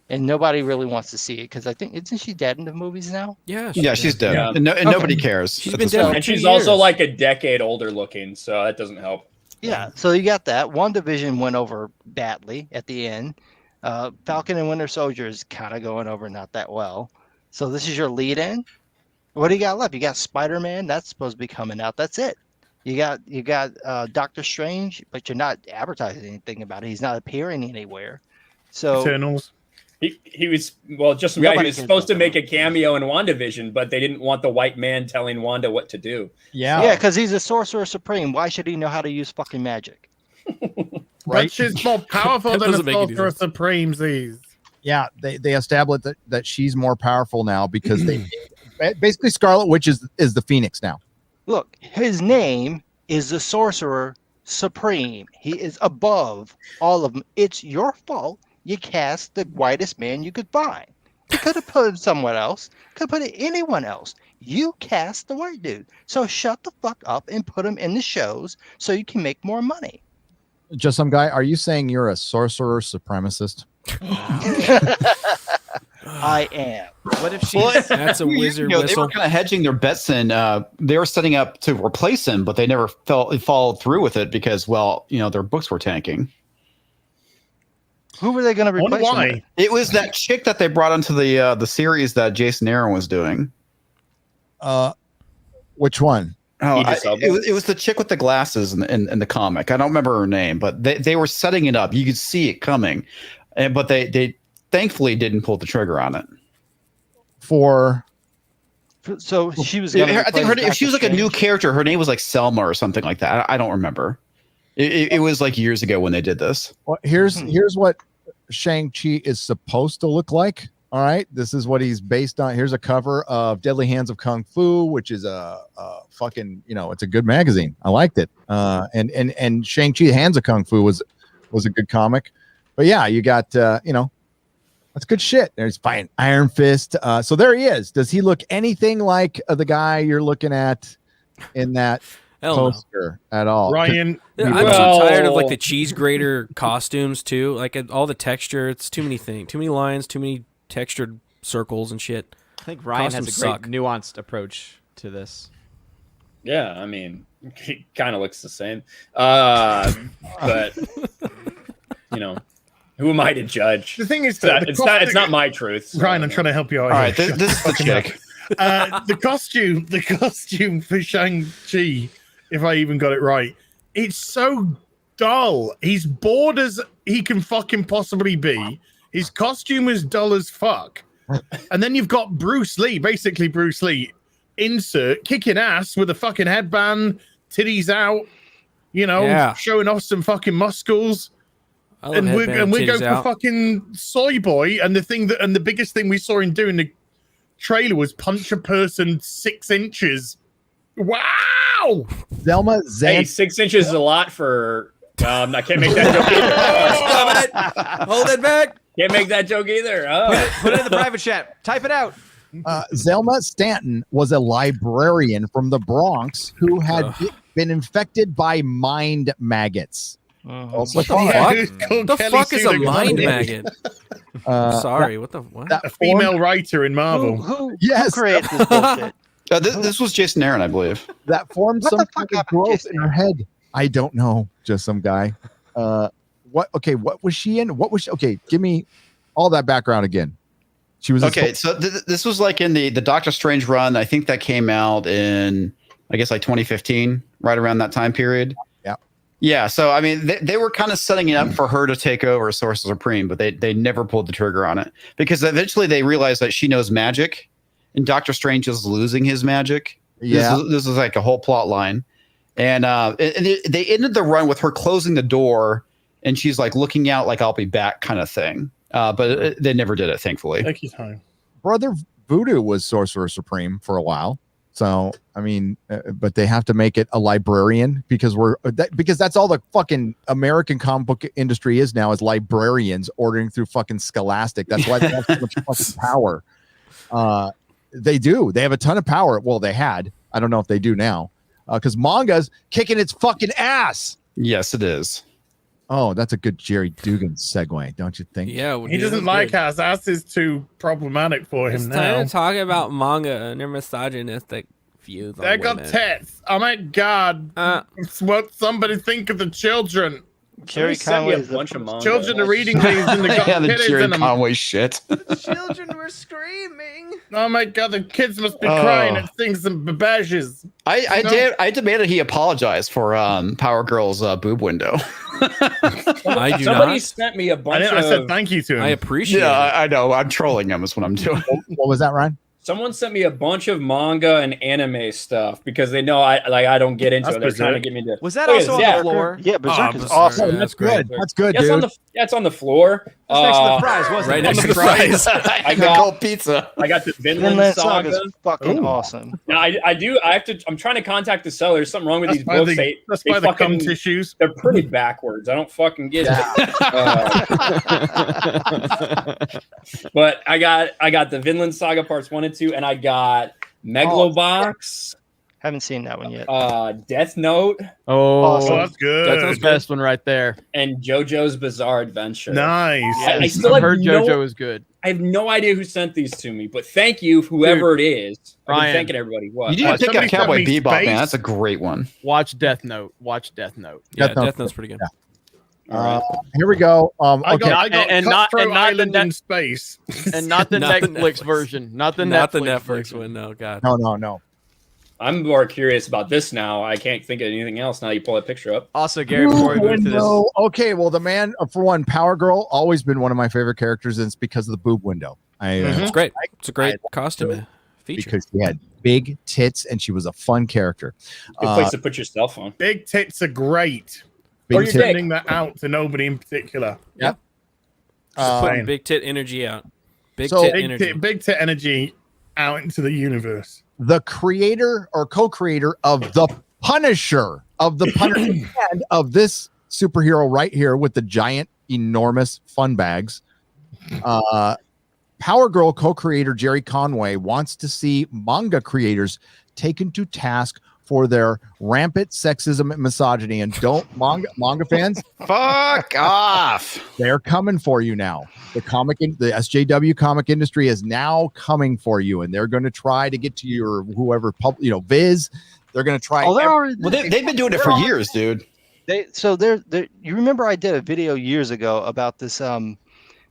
and nobody really wants to see it because I think isn't she dead in the movies now? Yeah, she's dead, Yeah. and nobody cares. She's been dead, and she's also like a decade older looking, so that doesn't help. Yeah, so you got that. WandaVision went over badly at the end. Falcon and Winter Soldier is kind of going over not that well. So this is your lead-in. What do you got left? You got Spider-Man. That's supposed to be coming out. That's it. You got Doctor Strange, but you're not advertising anything about it. He's not appearing anywhere. So Eternals. He was just he was supposed to make a cameo in WandaVision, but they didn't want the white man telling Wanda what to do. Yeah, because he's a sorcerer supreme. Why should he know how to use fucking magic? Right? But she's more powerful than a sorcerer supreme. Yeah, they established that she's more powerful now because they basically Scarlet Witch is the Phoenix now. Look, his name is the Sorcerer Supreme. He is above all of them. It's your fault you cast the whitest man you could find. You could have put him somewhere else. Could have put it anyone else. You cast the white dude. So shut the fuck up and put him in the shows so you can make more money. Just some guy, are you saying you're a sorcerer supremacist? I am. What if she's that's a wizard They whistle? were kind of hedging their bets, and they were setting up to replace him, but they never followed through with it because, their books were tanking. Who were they going to replace him with? It was that chick that they brought into the series that Jason Aaron was doing. Which one? Oh, it was the chick with the glasses in the comic. I don't remember her name, but they were setting it up. You could see it coming, but they thankfully didn't pull the trigger on it. So she was. I think if she was like a new character, her name was like Selma or something like that. I don't remember. It was like years ago when they did this. Well, here's what Shang-Chi is supposed to look like. All right, this is what he's based on. Here's a cover of Deadly Hands of Kung Fu, which is a fucking, it's a good magazine. I liked it. And Shang-Chi Hands of Kung Fu was a good comic. But yeah, you got that's good shit. There's fighting Iron Fist. So there he is. Does he look anything like the guy you're looking at in that poster at all? Ryan, I'm so tired of like the cheese grater costumes too. Like all the texture, it's too many things, too many lines, too many textured circles and shit. I think Ryan Costumes has a great suck. nuanced approach to this. Yeah, I mean, it kind of looks the same. But who am I to judge? The thing is, it's not my truth. So. Ryan, I'm trying to help you out. All right, this is the chick. The costume for Shang-Chi, if I even got it right, it's so dull. He's bored as he can fucking possibly be. His costume is dull as fuck. And then you've got Bruce Lee, insert kicking ass with a fucking headband, titties out, showing off some fucking muscles. And we're going for fucking Soy Boy. And the biggest thing we saw him do in the trailer was punch a person 6 inches. Wow! Zelma Hey, 6 inches is a lot for. I can't make that joke either. Stop it! Hold it back. Can't make that joke either. Oh. Put it in the private chat. Type it out. Zelma Stanton was a librarian from the Bronx who had been infected by mind maggots. What the fuck is a mind maggot? Sorry, what? A female writer in Marvel. Who created this bullshit? This was Jason Aaron, I believe. That formed some kind of growth in her head. I don't know. Just some guy. What was she in? Okay, give me all that background again. She was so this was like in the Doctor Strange run. I think that came out in, I guess, like 2015, right around that time period. Yeah. So I mean, they were kind of setting it up for her to take over Sorcerer Supreme, but they never pulled the trigger on it because eventually they realized that she knows magic, and Doctor Strange is losing his magic. Yeah. This is like a whole plot line. And they ended the run with her closing the door, and she's like looking out, like "I'll be back" kind of thing. But they never did it, thankfully. Take your time. Brother Voodoo was Sorcerer Supreme for a while. So, I mean, but they have to make it a librarian because because that's all the fucking American comic book industry is now, is librarians ordering through fucking Scholastic. That's why they have so much fucking power. They do. They have a ton of power. Well, they had. I don't know if they do now, because manga's kicking its fucking ass. Yes, it is. Oh, that's a good Jerry Dugan segue, don't you think? Yeah, He doesn't like how his ass is too problematic for him It's now. time to talk about manga and their misogynistic views on They got women. tits. Oh my god. What somebody think of the children? Jerry Somebody sent me a Conway's bunch of manga. Children are reading these and they got Yeah, the titties Jerry in them. Conway shit. Children were screaming. Oh my god, the kids must be crying at things and babages. I demanded he apologize for Power Girl's boob window. I do Somebody not. sent me a bunch I of. said thank you to him. I appreciate it. I know. I'm trolling him. Is what I'm doing. What was that, Ryan? Someone sent me a bunch of manga and anime stuff because they know I don't get into That's it. They're trying to Berserk. get me to. Was that Look also at on the Berserk. floor? Yeah, Berserk is Berserk. awesome. Yeah, that's great. That's good, Yeah, dude. it's on the floor. That's next to the fries, wasn't Right it? next on to the the fries. I The got cold pizza. I got the Vinland Vinland Saga. Saga is fucking Ooh. awesome. No, I do. I have to. I'm trying to contact the seller. There's something wrong with these books. That's They by the cum fucking. tissues. They're pretty backwards. I don't fucking get it. But I got the Vinland Saga parts 1 and 2, and I got Megalobox, Haven't seen that one yet. Death Note, Oh, Oh, that's good. that's the best one right there. and JoJo's Bizarre Adventure. Nice. I still I've have heard no, JoJo is good. I have no idea who sent these to me, but thank you, whoever it is. I've been Ryan. thanking everybody. What? You need to pick somebody up Cowboy sent me Bebop, Space. man. That's a great one. Watch Death Note. Watch Death Note. Yeah, Death Note. Death Note's pretty good. Here we go. I Okay. got And not Cutthroat the Island net- in space. And not the Not the Netflix Netflix. version. Not the Not Netflix the Netflix version. one. No, God. No. I'm more curious about this now. I can't think of anything else now. You pull that picture up. Also, Gary, before we move to this, Window. Okay, well, the man, for one, Power Girl, always been one of my favorite characters, and it's because of the boob window. It's great. It's a great costume feature. Because she had big tits and she was a fun character. Good place to put your cell phone. Big tits are great. Big your tits. dick. Sending that out to nobody in particular. Yep. Just putting Fine. big tit energy out. Big So- tit Big energy. tit, big tit energy out into the universe. The creator or co-creator of the Punisher, and of this superhero right here with the giant, enormous fun bags. Power Girl co-creator Jerry Conway wants to see manga creators taken to task for their rampant sexism and misogyny. And don't manga fans, Fuck off. they're coming for you now. The SJW comic industry is now coming for you, and they're going to try to get to your whoever Viz. They're going to try. Oh, they're already. Well, they've been doing it for years, dude. They're you remember I did a video years ago about this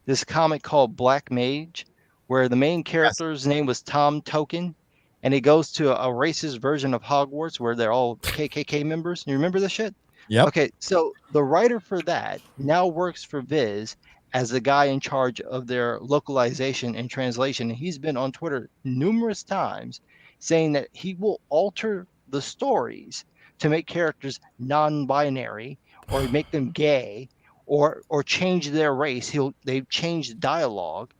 this comic called Black Mage, where the main character's name was Tom Token, and he goes to a racist version of Hogwarts where they're all KKK members. You remember this shit? Yep. Okay, so the writer for that now works for Viz as the guy in charge of their localization and translation. And he's been on Twitter numerous times saying that he will alter the stories to make characters non-binary or make them gay or change their race. They've changed dialogue.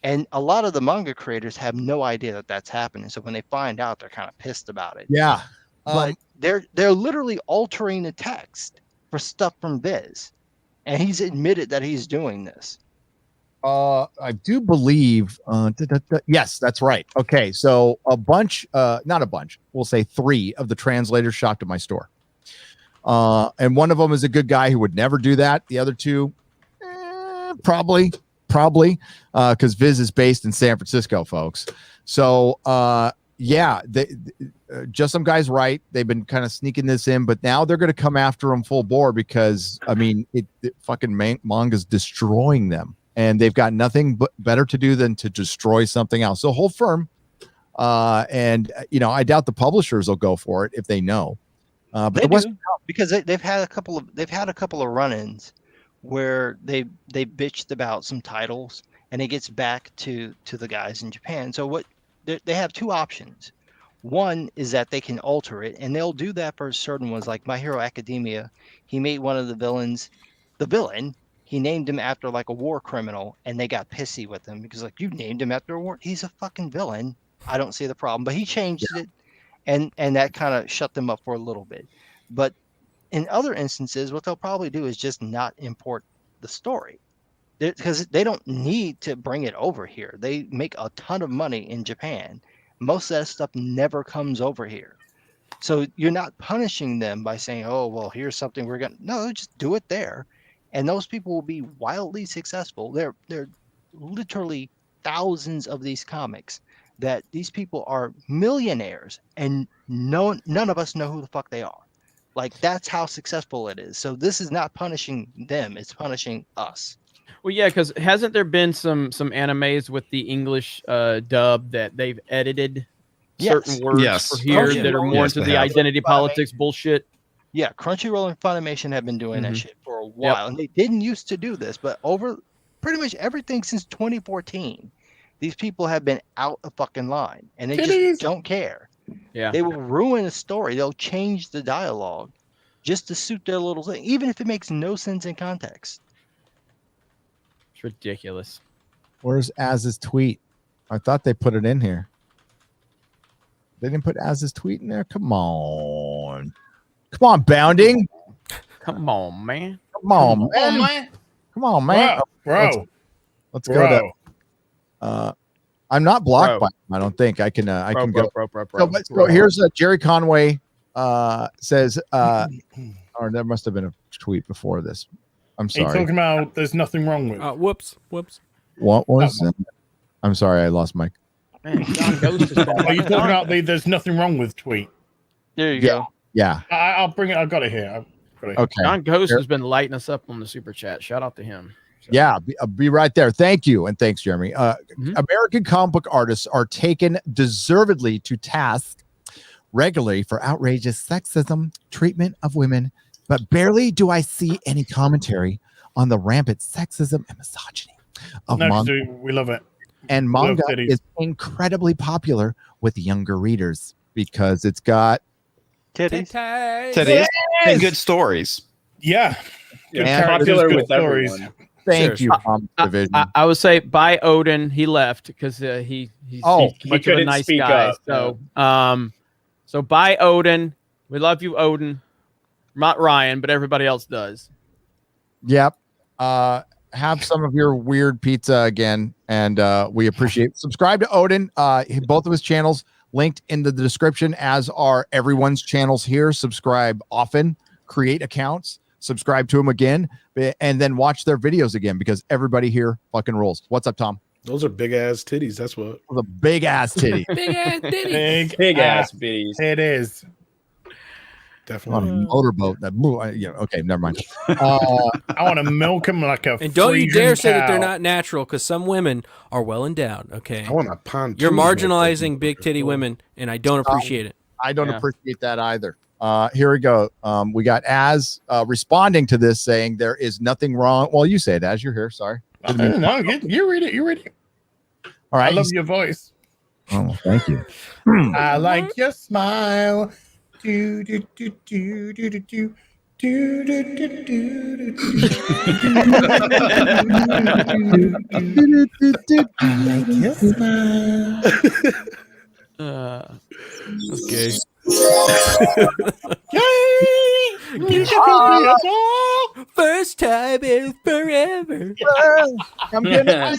And a lot of the manga creators have no idea that that's happening. So when they find out, they're kind of pissed about it. Yeah. But they're literally altering the text for stuff from Viz. And he's admitted that he's doing this. I do believe, yes, that's right. Okay, so not a bunch, we'll say 3 of the translators shopped at my store. And one of them is a good guy who would never do that. The other 2, probably, because Viz is based in San Francisco, folks. So, just some guys right. They've been kind of sneaking this in, but now they're going to come after him full bore because, I mean, it fucking manga's destroying them. And they've got nothing but better to do than to destroy something else. So hold firm. And I doubt the publishers will go for it if they know. But They do, because they've had a couple of run-ins where they bitched about some titles, and it gets back to the guys in Japan. So they have 2 options. One is that they can alter it, and they'll do that for certain ones, like My Hero Academia. He made one of the villains, the villain. He named him after like a war criminal, and they got pissy with him because like, you named him after a war. He's a fucking villain. I don't see the problem, but he changed it, and that kind of shut them up for a little bit. But in other instances, what they'll probably do is just not import the story, because they don't need to bring it over here. They make a ton of money in Japan. Most of that stuff never comes over here. So you're not punishing them by saying, oh, well, here's something we're going to, no, just do it there. And those people will be wildly successful. They're literally thousands of these comics that these people are millionaires, and none of us know who the fuck they are. Like, that's how successful it is. So this is not punishing them. It's punishing us. Well, yeah, because hasn't there been some animes with the English dub that they've edited certain words for here that are more into the identity politics bullshit? Yeah, Crunchyroll and Funimation have been doing that shit for a while, and they didn't used to do this, but over pretty much everything since 2014, these people have been out of fucking line, and they just don't care. Yeah, they will ruin a story. They'll change the dialogue just to suit their little thing, even if it makes no sense in context. It's ridiculous. Where's Az's tweet? I thought they put it in here. They didn't put Az's tweet in there? Come on. Come on, Bounding. Come on, man. Come on, man. Come on, man. Bro. Let's go to. I'm not blocked by him, I don't think. I can go. So here's Jerry Conway says, or there must have been a tweet before this. I'm sorry. Are you talking about there's nothing wrong with? Whoops. What was it? I'm sorry, I lost Mike. Man, John Ghost has been Are you talking about the there's nothing wrong with tweet? There you go. Yeah. I'll bring it. I've got it here. Okay. John Ghost has been lighting us up on the super chat. Shout out to him. So. Yeah, be right there. Thank you. And thanks, Jeremy. American comic book artists are taken deservedly to task regularly for outrageous sexism, treatment of women, but barely do I see any commentary on the rampant sexism and misogyny of manga. We love it. And manga is incredibly popular with younger readers because it's got titties and good stories. Yeah. Good popular with everyone. Thank you, Division. I would say bye Odin. He left because he's much of a nice guy. Up, so bye Odin. We love you, Odin. Not Ryan, but everybody else does. Yep. Have some of your weird pizza again, and we appreciate it. Subscribe to Odin. Both of his channels linked in the description, as are everyone's channels here. Subscribe often, create accounts, subscribe to them again, and then watch their videos again, because everybody here fucking rules. What's up, Tom? Those are big ass titties. That's what. The big ass titty. Big ass titties. Big ass bitties. It is. Definitely. On a motorboat. Okay, never mind. I want to milk them like a And don't you dare say that they're cow. not natural, because some women are well endowed. Okay, I want a pontoon. You're marginalizing big titty women, and I don't appreciate it. I don't appreciate that either. Here we go. We got Az responding to this, saying there is nothing wrong. Well, you say it, Az. You're here. Sorry. No, you read it. You read it. All right. I love your voice. Oh, thank you. I like your smile. Do, do, do, do, do, do, do. Do, do, do, do, do, do. I like your smile. Okay. First time in forever. I'm gonna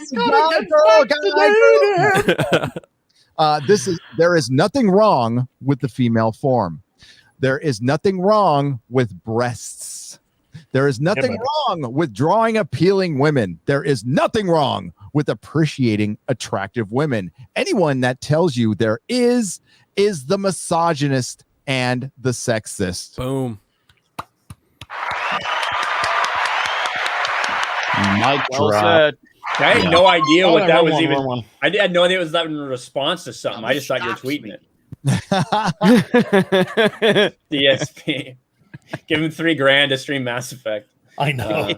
there is nothing wrong with the female form. There is nothing wrong with breasts. There is nothing wrong with drawing appealing women. There is nothing wrong with appreciating attractive women. Anyone that tells you there is the misogynist and the sexist. Boom. Mic Well drop. said. I had no idea what that was even. One. I had no idea it was that in response to something. I just thought you were tweeting it. DSP. Give him $3,000 to stream Mass Effect. I know.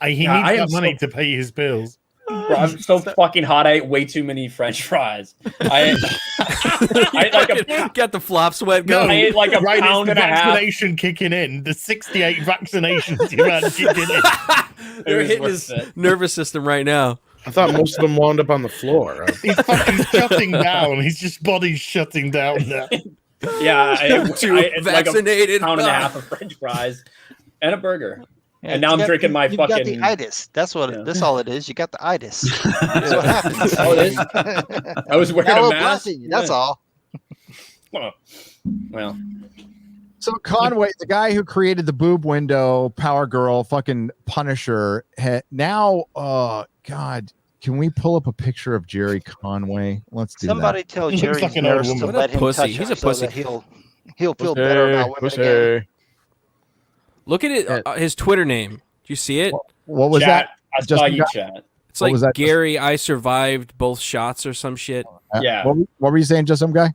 He needs that money to pay his bills. Bro, I'm so fucking hot. I ate way too many French fries. I ate like got the flop sweat No, going. I ate like a right, pound it's the and a half. vaccination kicking in. The 68 vaccinations you've had kicking in. They're was hitting worth his it. nervous system right now. I thought most of them wound up on the floor. He's fucking shutting down. He's just body's shutting down now. Yeah, I ate Vaccinated. like a pound and a half of French fries and a burger. Yeah, and now you I'm got- drinking my you've fucking. got the itis. That's what. Yeah. That's all it is. You got the itis. That's what happens. Oh, it is? I was wearing Now a we'll mask. blast you, that's Yeah. all. Well, So Conway, the guy who created the boob window, Power Girl, fucking Punisher, now, God, can we pull up a picture of Jerry Conway? Let's do Somebody that. tell Looks Jerry's like an old nurse to woman. What a let him pussy. touch He's her a so pussy. that he'll feel better about women again. Look at it. His Twitter name. Do you see it? What was chat. that? I saw Justin you got- chat. It's What like was that? Gary, I survived both shots or some shit. Yeah. What were you saying, just some guy?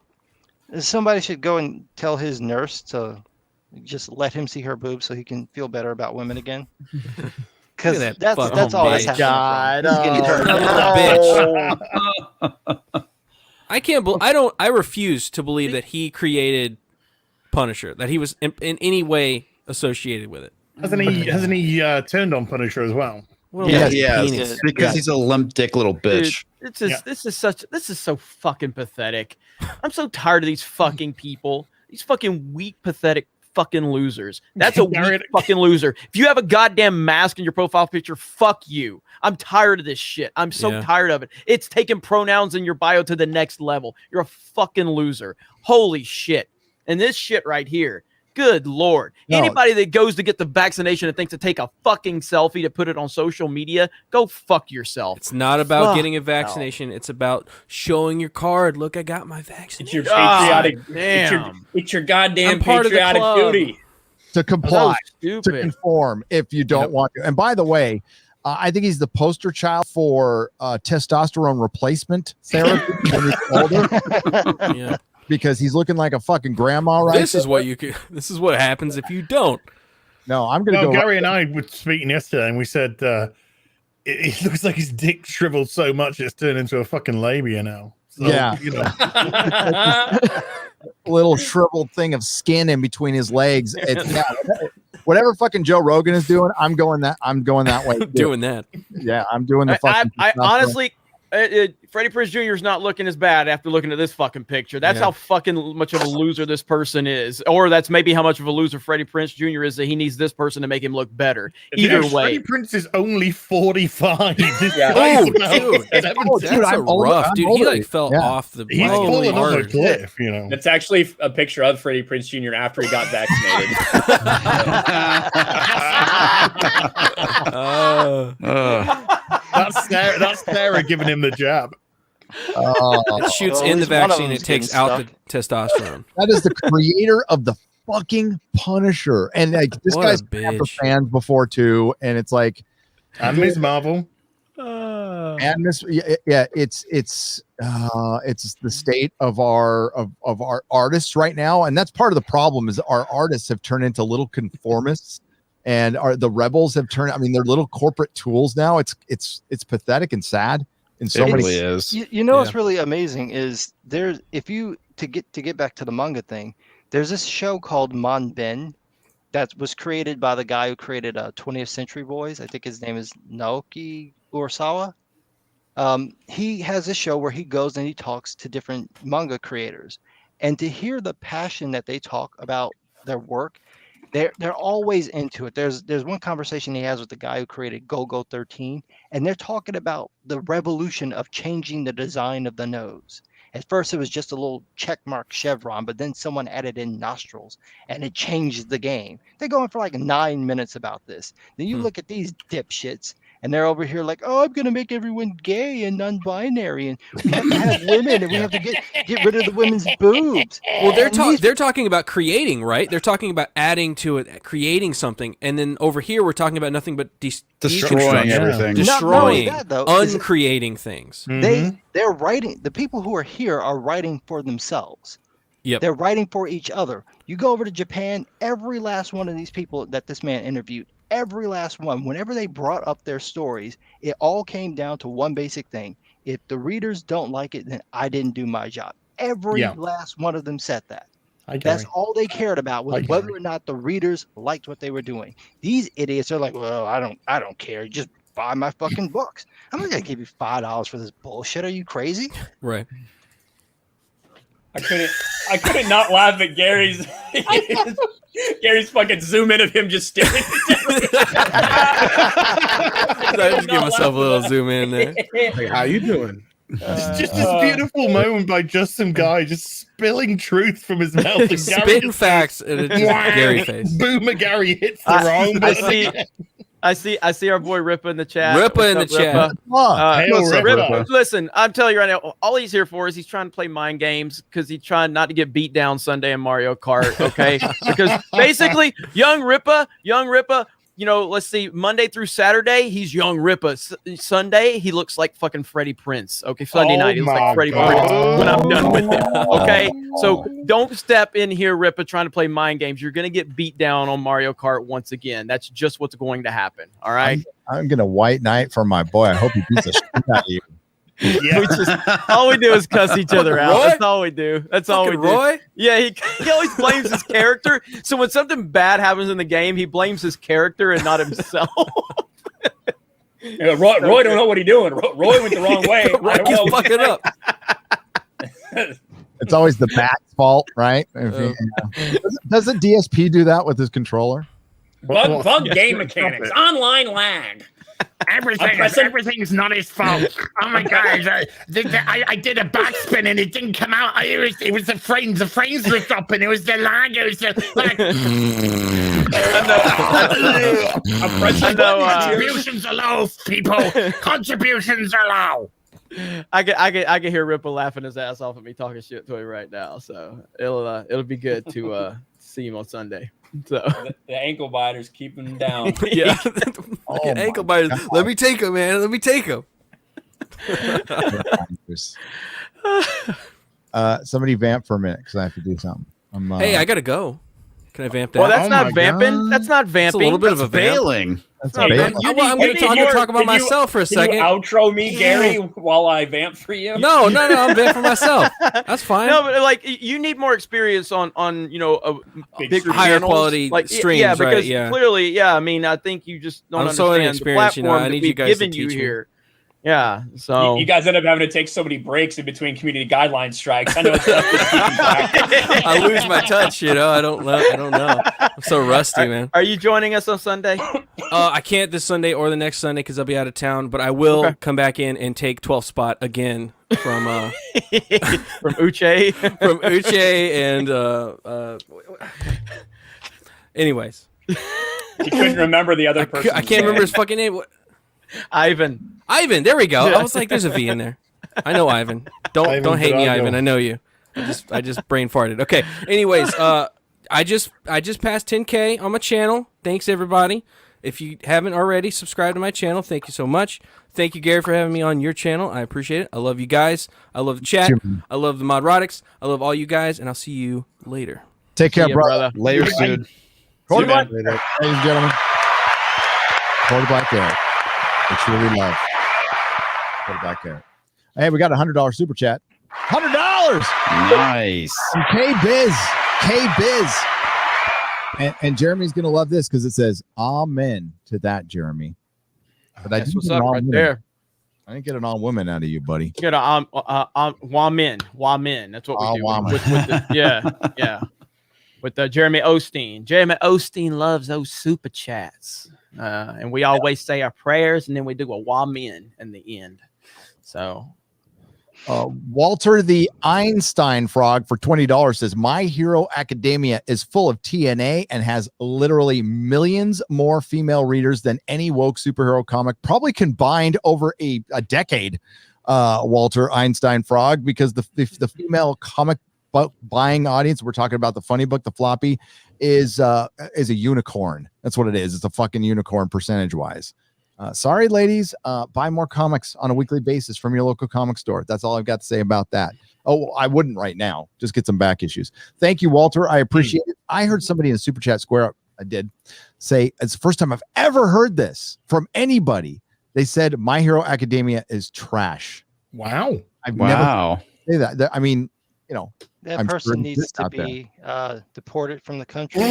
Somebody should go and tell his nurse to just let him see her boobs so he can feel better about women again. Because Look at that that's fucking all that's bitch. happening. God, He's getting turned Bitch. I can't. I refuse to believe that he created Punisher. That he was in any way associated with it. Hasn't he turned on Punisher as well? Well, Yeah, that's yeah, penis. because he's a limp dick little bitch. Dude, this is so fucking pathetic. I'm so tired of these fucking people. These fucking weak, pathetic fucking losers. That's a weak fucking loser. If you have a goddamn mask in your profile picture, fuck you. I'm tired of this shit. I'm so tired of it. It's taking pronouns in your bio to the next level. You're a fucking loser. Holy shit. And this shit right here. Good Lord. No. Anybody that goes to get the vaccination and thinks to take a fucking selfie to put it on social media, go fuck yourself. It's not about Fuck getting a vaccination. It's about showing your card. Look, I got my vaccination. It's your patriotic. damn. It's your goddamn I'm part of the patriotic club. duty. To comply, So to stupid. conform if you don't want to. And by the way, I think he's the poster child for testosterone replacement therapy when he's older. Yeah. Because he's looking like a fucking grandma right This is what you could. This is what happens if you don't. No, I'm gonna Well, go. Gary and I were speaking yesterday, and we said it looks like his dick shriveled so much it's turned into a fucking labia now. So, Yeah. you know. Little shriveled thing of skin in between his legs. It's whatever fucking Joe Rogan is doing. I'm going that way. too. Doing that. Yeah, I'm doing the fucking. I honestly, Freddie Prinze Jr. is not looking as bad after looking at this fucking picture. That's Yeah. how fucking much of a loser this person is, or that's maybe how much of a loser Freddie Prinze Jr. is that he needs this person to make him look better. Either Dude, way, Freddie Prinze is only 45. This Yeah. guy's Oh, about dude. 70. That's Dude, a I'm older- rough, I'm dude. He older. like fell Yeah. off the. He's like, falling off a hard. cliff, you know. It's actually a picture of Freddie Prinze Jr. after he got vaccinated. That's Sarah giving him the jab. It shoots Well, at in the least one of vaccine. them's It takes getting out the testosterone. That is the creator of the fucking Punisher, and like this What a guy's been for bitch. fans before too, and it's like. And Ms. Marvel. And this, yeah, it's the state of our artists right now, and that's part of the problem. Is our artists have turned into little conformists, and the rebels have turned. I mean, they're little corporate tools now. It's pathetic and sad in so many. is. You know what's really amazing is there's to get back to the manga thing, there's this show called Manben that was created by the guy who created 20th Century Boys. I think his name is Naoki Urasawa. He has a show where he goes and he talks to different manga creators, and to hear the passion that they talk about their work, they're always into it. There's one conversation he has with the guy who created Go-Go 13, and they're talking about the revolution of changing the design of the nose. At first, it was just a little checkmark chevron, but then someone added in nostrils, and it changed the game. They're going for like 9 minutes about this. Then you look at these dipshits, and they're over here like, oh, I'm going to make everyone gay and non-binary, and we have to have women, and we have to get rid of the women's boobs. Well, And they're talking about creating, right? They're talking about adding to it, creating something, and then over here we're talking about nothing but Destroying everything. Not only destroying, that, though, is it- uncreating things. they're writing. The people who are here are writing for themselves. Yep. They're writing for each other. You go over to Japan, every last one of these people that this man interviewed every last one, whenever they brought up their stories, it all came down to one basic thing. If the readers don't like it, then I didn't do my job. Every last one of them said that. That's all they cared about, was whether or not the readers liked what they were doing. These idiots are like, well, I don't care. Just buy my fucking books. I'm not gonna give you $5 for this bullshit. Are you crazy? Right. I couldn't not laugh at Gary's fucking zoom in of him just staring. I just give myself a little zoom in there. Hey, how you doing? It's just this beautiful moment by just some guy just spilling truth from his mouth. And Spitting facts and it's just Gary face. Boomer Gary hits the wrong button. I see our boy Rippa in the chat. Rippa in the chat. Rippa. Listen, I'm telling you right now, all he's here for is he's trying to play mind games because he's trying not to get beat down Sunday in Mario Kart, okay? Because basically, young Rippa, you know, let's see, Monday through Saturday, he's young Rippa. Sunday, he looks like fucking Freddie Prinze. Okay, Sunday night, he looks like Freddie Prinze when I'm done with him. Okay, so don't step in here, Rippa, trying to play mind games. You're going to get beat down on Mario Kart once again. That's just what's going to happen. All right? I'm going to white knight for my boy. I hope he beats the shit out of you. Yeah. All we do is cuss each other out. Roy? That's all we do. That's all we do. Roy? Yeah, he always blames his character. So when something bad happens in the game, he blames his character and not himself. Roy don't know what he's doing. Roy went the wrong way. He's fucking up. It's always the bat's fault, right? Doesn't DSP do that with his controller? Bug game mechanics, online lag. Everything's not his fault. Oh my god! I did a backspin and it didn't come out. It was the frames. The frames were dropping. It was the lag. It was the contributions are low, people. Contributions are low. I can hear Ripple laughing his ass off at me talking shit to him right now. So it'll be good to see him on Sunday. So the ankle biters keep him down. Yeah. Ankle biters. God. Let me take him, man. Let me take him. Somebody vamp for a minute because I have to do something. Hey, I gotta go. Can I vamp that? Well, that's not vamping. God. That's not vamping. It's a little bit of a vailing. That's I'm going to talk about myself for a second. Can you outro me, Gary, while I vamp for you? No, I'm vamping for myself. That's fine. No, but like you need more experience on you know bigger higher channels. quality streams. Yeah, because right, clearly, I mean, I think you just don't understand the platform I need you guys to given you teach here. Yeah, so you guys end up having to take so many breaks in between community guideline strikes. I know it's tough to keep you back. I lose my touch, you know. I don't know. I'm so rusty, man. Are you joining us on Sunday? I can't this Sunday or the next Sunday because I'll be out of town. But I will come back in and take 12th spot again from from Uche, and anyways, you couldn't remember the other person. I can't remember his fucking name. Ivan, there we go. I was like, there's a V in there. I know Ivan. Don't hate me, Ivan. I know you. I just brain farted. Okay. Anyways, I just passed 10K on my channel. Thanks everybody. If you haven't already subscribed to my channel, thank you so much. Thank you, Gary, for having me on your channel. I appreciate it. I love you guys. I love the chat. I love the Nerdrotics. I love all you guys, and I'll see you later. Take care, brother. Later, dude. Quarter Black, ladies and gentlemen. Quarter Black Gary. Which we love. Put it back there. Hey, we got a $100 super chat. $100. Nice. From K-Biz. And Jeremy's gonna love this because it says "Amen" to that, Jeremy. But that's what's up right there. I didn't get an all woman out of you, buddy. You got a Wamin. That's what we do. With with Jeremy Osteen. Jeremy Osteen loves those super chats. And we always say our prayers, and then we do a wamin in the end. So, Walter the Einstein Frog for $20 says, "My Hero Academia is full of TNA and has literally millions more female readers than any woke superhero comic, probably combined over a decade." Walter Einstein Frog, because the female comic book buying audience, we're talking about the funny book, the floppy, is a unicorn. That's what it is. It's a fucking unicorn percentage wise. Sorry, ladies. Buy more comics on a weekly basis from your local comic store. That's all I've got to say about that. Oh, I wouldn't right now. Just get some back issues. Thank you, Walter. I appreciate it. I heard somebody in the super chat square up I did say it's the first time I've ever heard this from anybody. They said My Hero Academia is trash. Wow. I've never say that. I mean, you know, That I'm person sure it needs exists to out there. be deported from the country.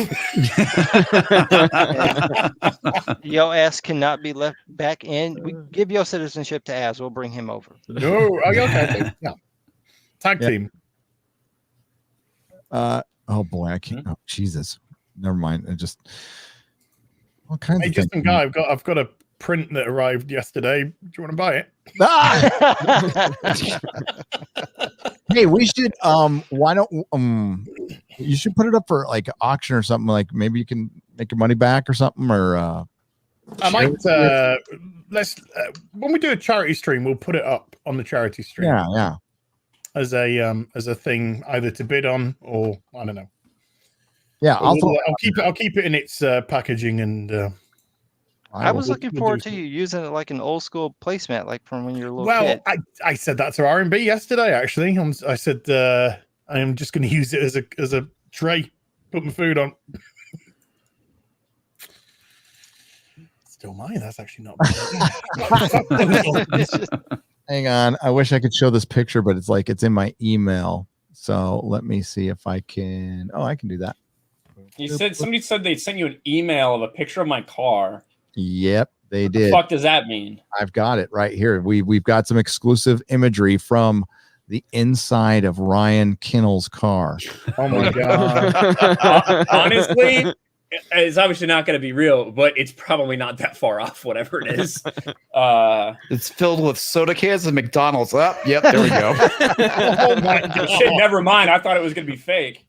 Your ass cannot be left back in. We give your citizenship to Az. We'll bring him over. No, okay. Yeah. Tag team. Oh boy, I can't. Oh Jesus, never mind. I just all kinds of Just things. guy, I've got a print that arrived yesterday. Do you want to buy it? Hey, we should. Why don't you should put it up for like auction or something? Like maybe you can make your money back or something. Or I might. Let's when we do a charity stream, we'll put it up on the charity stream. Yeah. As a thing either to bid on or I don't know. Yeah, I'll keep it in its packaging and. I was looking forward to you using it like an old school placemat, like from when you were a little Well, kid. I said that to R&B yesterday. Actually, I said I am just going to use it as a tray, put my food on. Still mine. That's actually not bad. Hang on. I wish I could show this picture, but it's in my email. So let me see if I can. Oh, I can do that. You said somebody said they sent you an email of a picture of my car. Yep, they What did. the fuck does that mean? I've got it right here. We've got some exclusive imagery from the inside of Ryan Kinnell's car. Oh my god! Honestly, it's obviously not going to be real, but it's probably not that far off. Whatever it is, it's filled with soda cans and McDonald's. Oh, yep, there we go. Oh my god! Shit, never mind. I thought it was going to be fake.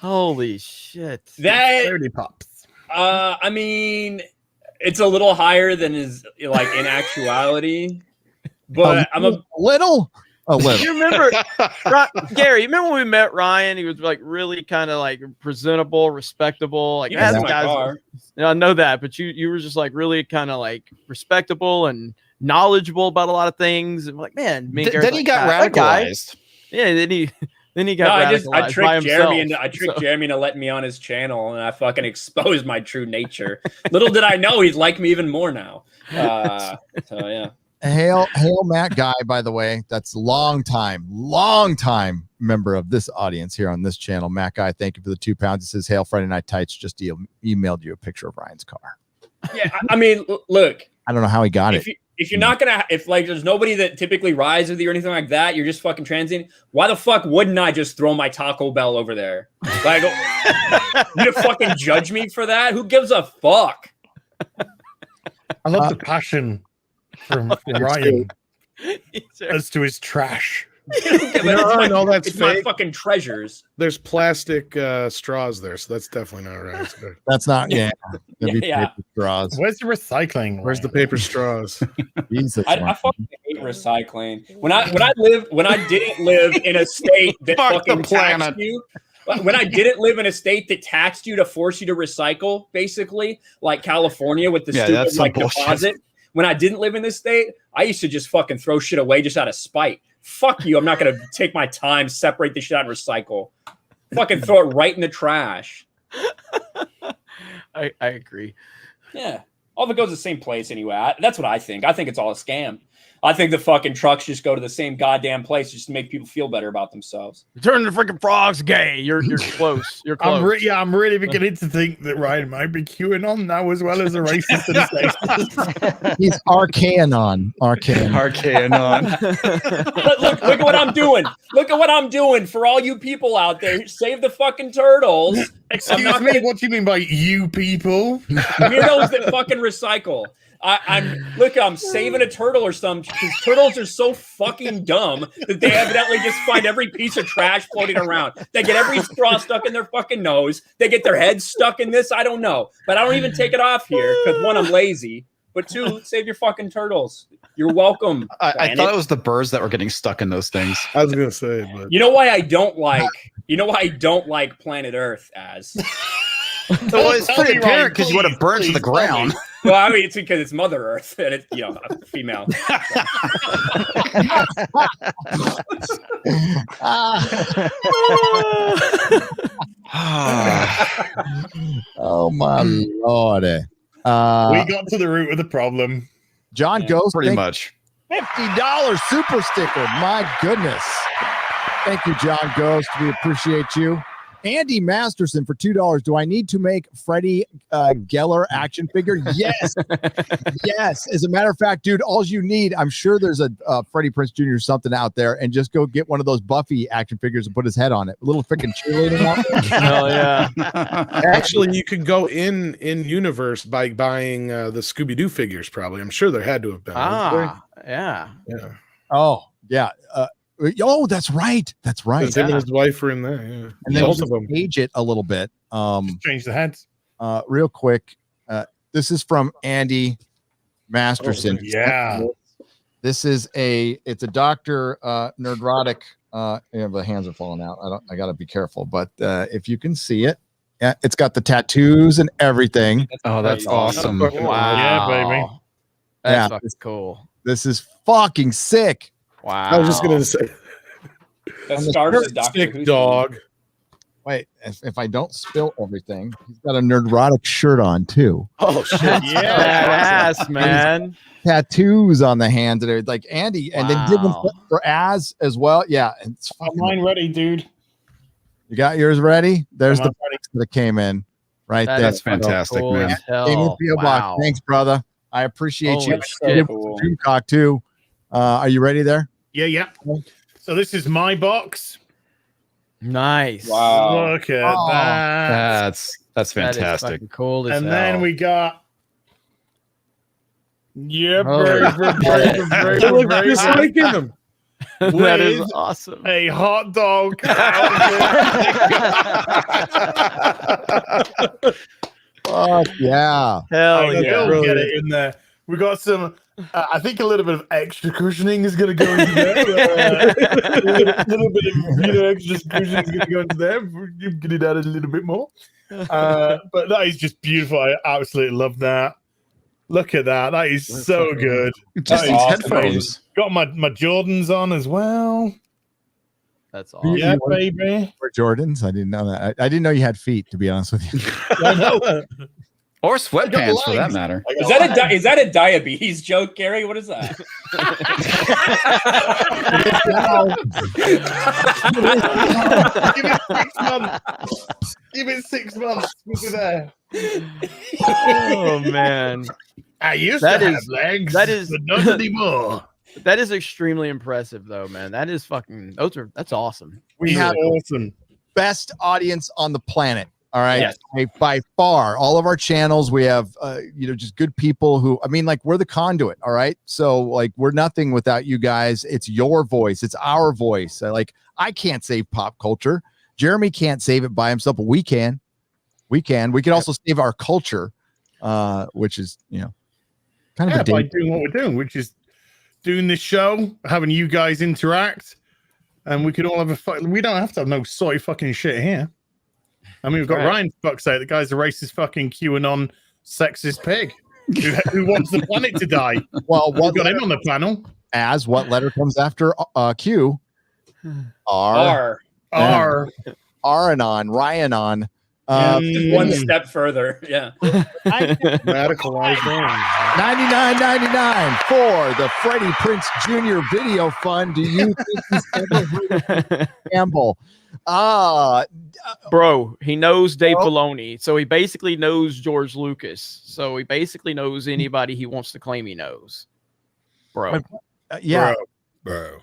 Holy shit! That 30 pops. I mean, it's a little higher than is like in actuality, but I'm a little. You remember, Gary? You remember when we met Ryan? He was like really kind of like presentable, respectable. Like, You didn't see my guys. car. I know that, but you were just like really kind of like respectable and knowledgeable about a lot of things. And like, man, me and Gary's Then he like, got that guy- radicalized. Yeah, then he got I radicalized by tricked Jeremy himself. into Jeremy into letting me on his channel, and I fucking exposed my true nature. Little did I know he'd like me even more now. So yeah. Hail Matt Guy, by the way. That's long time member of this audience here on this channel. Matt Guy, thank you for the £2. He says, Hail Friday Night Tights, just emailed you a picture of Ryan's car. Yeah, I mean, look. I don't know how he got it. If you're not gonna, if like there's nobody that typically rides with you or anything like that, you're just fucking transient. Why the fuck wouldn't I just throw my Taco Bell over there? Like, you gonna fucking judge me for that? Who gives a fuck? I love the passion from Ryan as to his trash. No, that's it's my fake. fucking treasures. There's plastic straws there, so that's definitely not right. That's not, yeah. That'd be Yeah. paper straws. Where's the recycling? Where's the paper straws? Jesus, I fucking hate recycling. When I didn't live in a state that Fuck the fucking planet. taxed you. When I didn't live in a state that taxed you to force you to recycle, basically, like California with the Yeah, stupid that's some like bullshit. deposit. When I didn't live in this state, I used to just fucking throw shit away just out of spite. Fuck you! I'm not gonna take my time, separate this shit out, and recycle. Fucking throw it right in the trash. I agree. Yeah, all of it goes to the same place anyway. That's what I think. I think it's all a scam. I think the fucking trucks just go to the same goddamn place just to make people feel better about themselves. Turn the freaking frogs gay. You're close. You're close. I'm really beginning to think that Ryan might be QAnon now as well as a racist and a sexist. He's Arcanon. Look at what I'm doing. Look at what I'm doing for all you people out there. Save the fucking turtles. Excuse me, what do you mean by you people? You're those that fucking recycle. I'm saving a turtle or something because turtles are so fucking dumb that they evidently just find every piece of trash floating around. They get every straw stuck in their fucking nose. They get their heads stuck in this. I don't know, but I don't even take it off here because one, I'm lazy, but two, save your fucking turtles. You're welcome. I thought it was the birds that were getting stuck in those things. I was gonna say, but You know why I don't like planet Earth as. Well, it's pretty apparent because you would have burned to the ground. Well, I mean, it's because it's Mother Earth and it's, a female. Oh my lord. We got to the root of the problem. John Ghost, pretty much. $50 super sticker. My goodness. Thank you, John Ghost. We appreciate you. Andy Masterson for $2. Do I need to make Freddie Geller action figure? Yes. Yes. As a matter of fact, dude, all you need, I'm sure there's a Freddie Prinze Jr. something out there, and just go get one of those Buffy action figures and put his head on it. A little freaking cheerleading one. Hell yeah. Actually, you could go in universe by buying the Scooby-Doo figures, probably. I'm sure there had to have been. Yeah. Yeah. Oh, yeah. Oh, that's right. That's right. Him and his wife were in there. Yeah. And then both just of them. age it a little bit. Change the heads. Real quick. This is from Andy Masterson. Yeah. This is it's a Dr. Nerdrotic. The hands are falling out. I gotta be careful, but if you can see it, yeah, it's got the tattoos and everything. Oh, that's awesome. Wow. Yeah, baby. That's fucking cool. This is fucking sick. Wow. I was just gonna say That starts the Doctor sick Who dog. Wait, if I don't spill everything, he's got a Nerdrotic shirt on too. Oh shit! Yeah, badass, man. Tattoos on the hands and everything. Like Andy, and then did them for as well. Yeah, it's mine ready, dude. You got yours ready? There's the box that came in right there. That's fantastic, cool man. Came in PO box. Thanks, brother. I appreciate you. Shit. Dreamcock too. Are you ready there? Yeah. So this is my box. Nice. Wow. Look at that. That's fantastic. That is fucking cool as And hell. then we got. Yeah, Oh, They look just like him. That is awesome. A hot dog. Fuck yeah. Hell They'll yeah. get it in there. We got some. I think a little bit of extra cushioning is going to go into there. A little bit of extra cushioning is going to go into there. You get it added a little bit more. But that is just beautiful. I absolutely love that. Look at that. That is so good. Just That these is headphones. amazing. Got my Jordans on as well. That's awesome. Yeah, baby. Or Jordans. I didn't know that. I didn't know you had feet, to be honest with you. I know. Or sweatpants for that matter. Is that a diabetes joke, Gary? What is that? Give it 6 months. We'll be there. Oh man. I used That to is- have legs, that is- but not anymore. That is extremely impressive, though, man. That is fucking. That's awesome. We have awesome. best audience on the planet. All right. Yes. By far, all of our channels, we have, just good people who, we're the conduit. All right. So, we're nothing without you guys. It's your voice. It's our voice. I can't save pop culture. Jeremy can't save it by himself, but we can. We can also save our culture, which is, kind of a by doing what we're doing, which is doing this show, having you guys interact, and we could all have we don't have to have no soy fucking shit here. I mean, we've got Ryan, for fuck's sake, the guy's a racist fucking QAnon sexist pig who wants the planet to die. Well, we've got him on the panel. As what letter comes after Q? R. Aranon, Ryanon. One step further. Yeah. Radicalized $99.99 for the Freddie Prinze Jr. video fund. Do you think he's ever heard of Campbell? Bro, he knows Dave Filoni, so he basically knows George Lucas. So he basically knows anybody he wants to claim he knows. Bro. Yeah. Bro.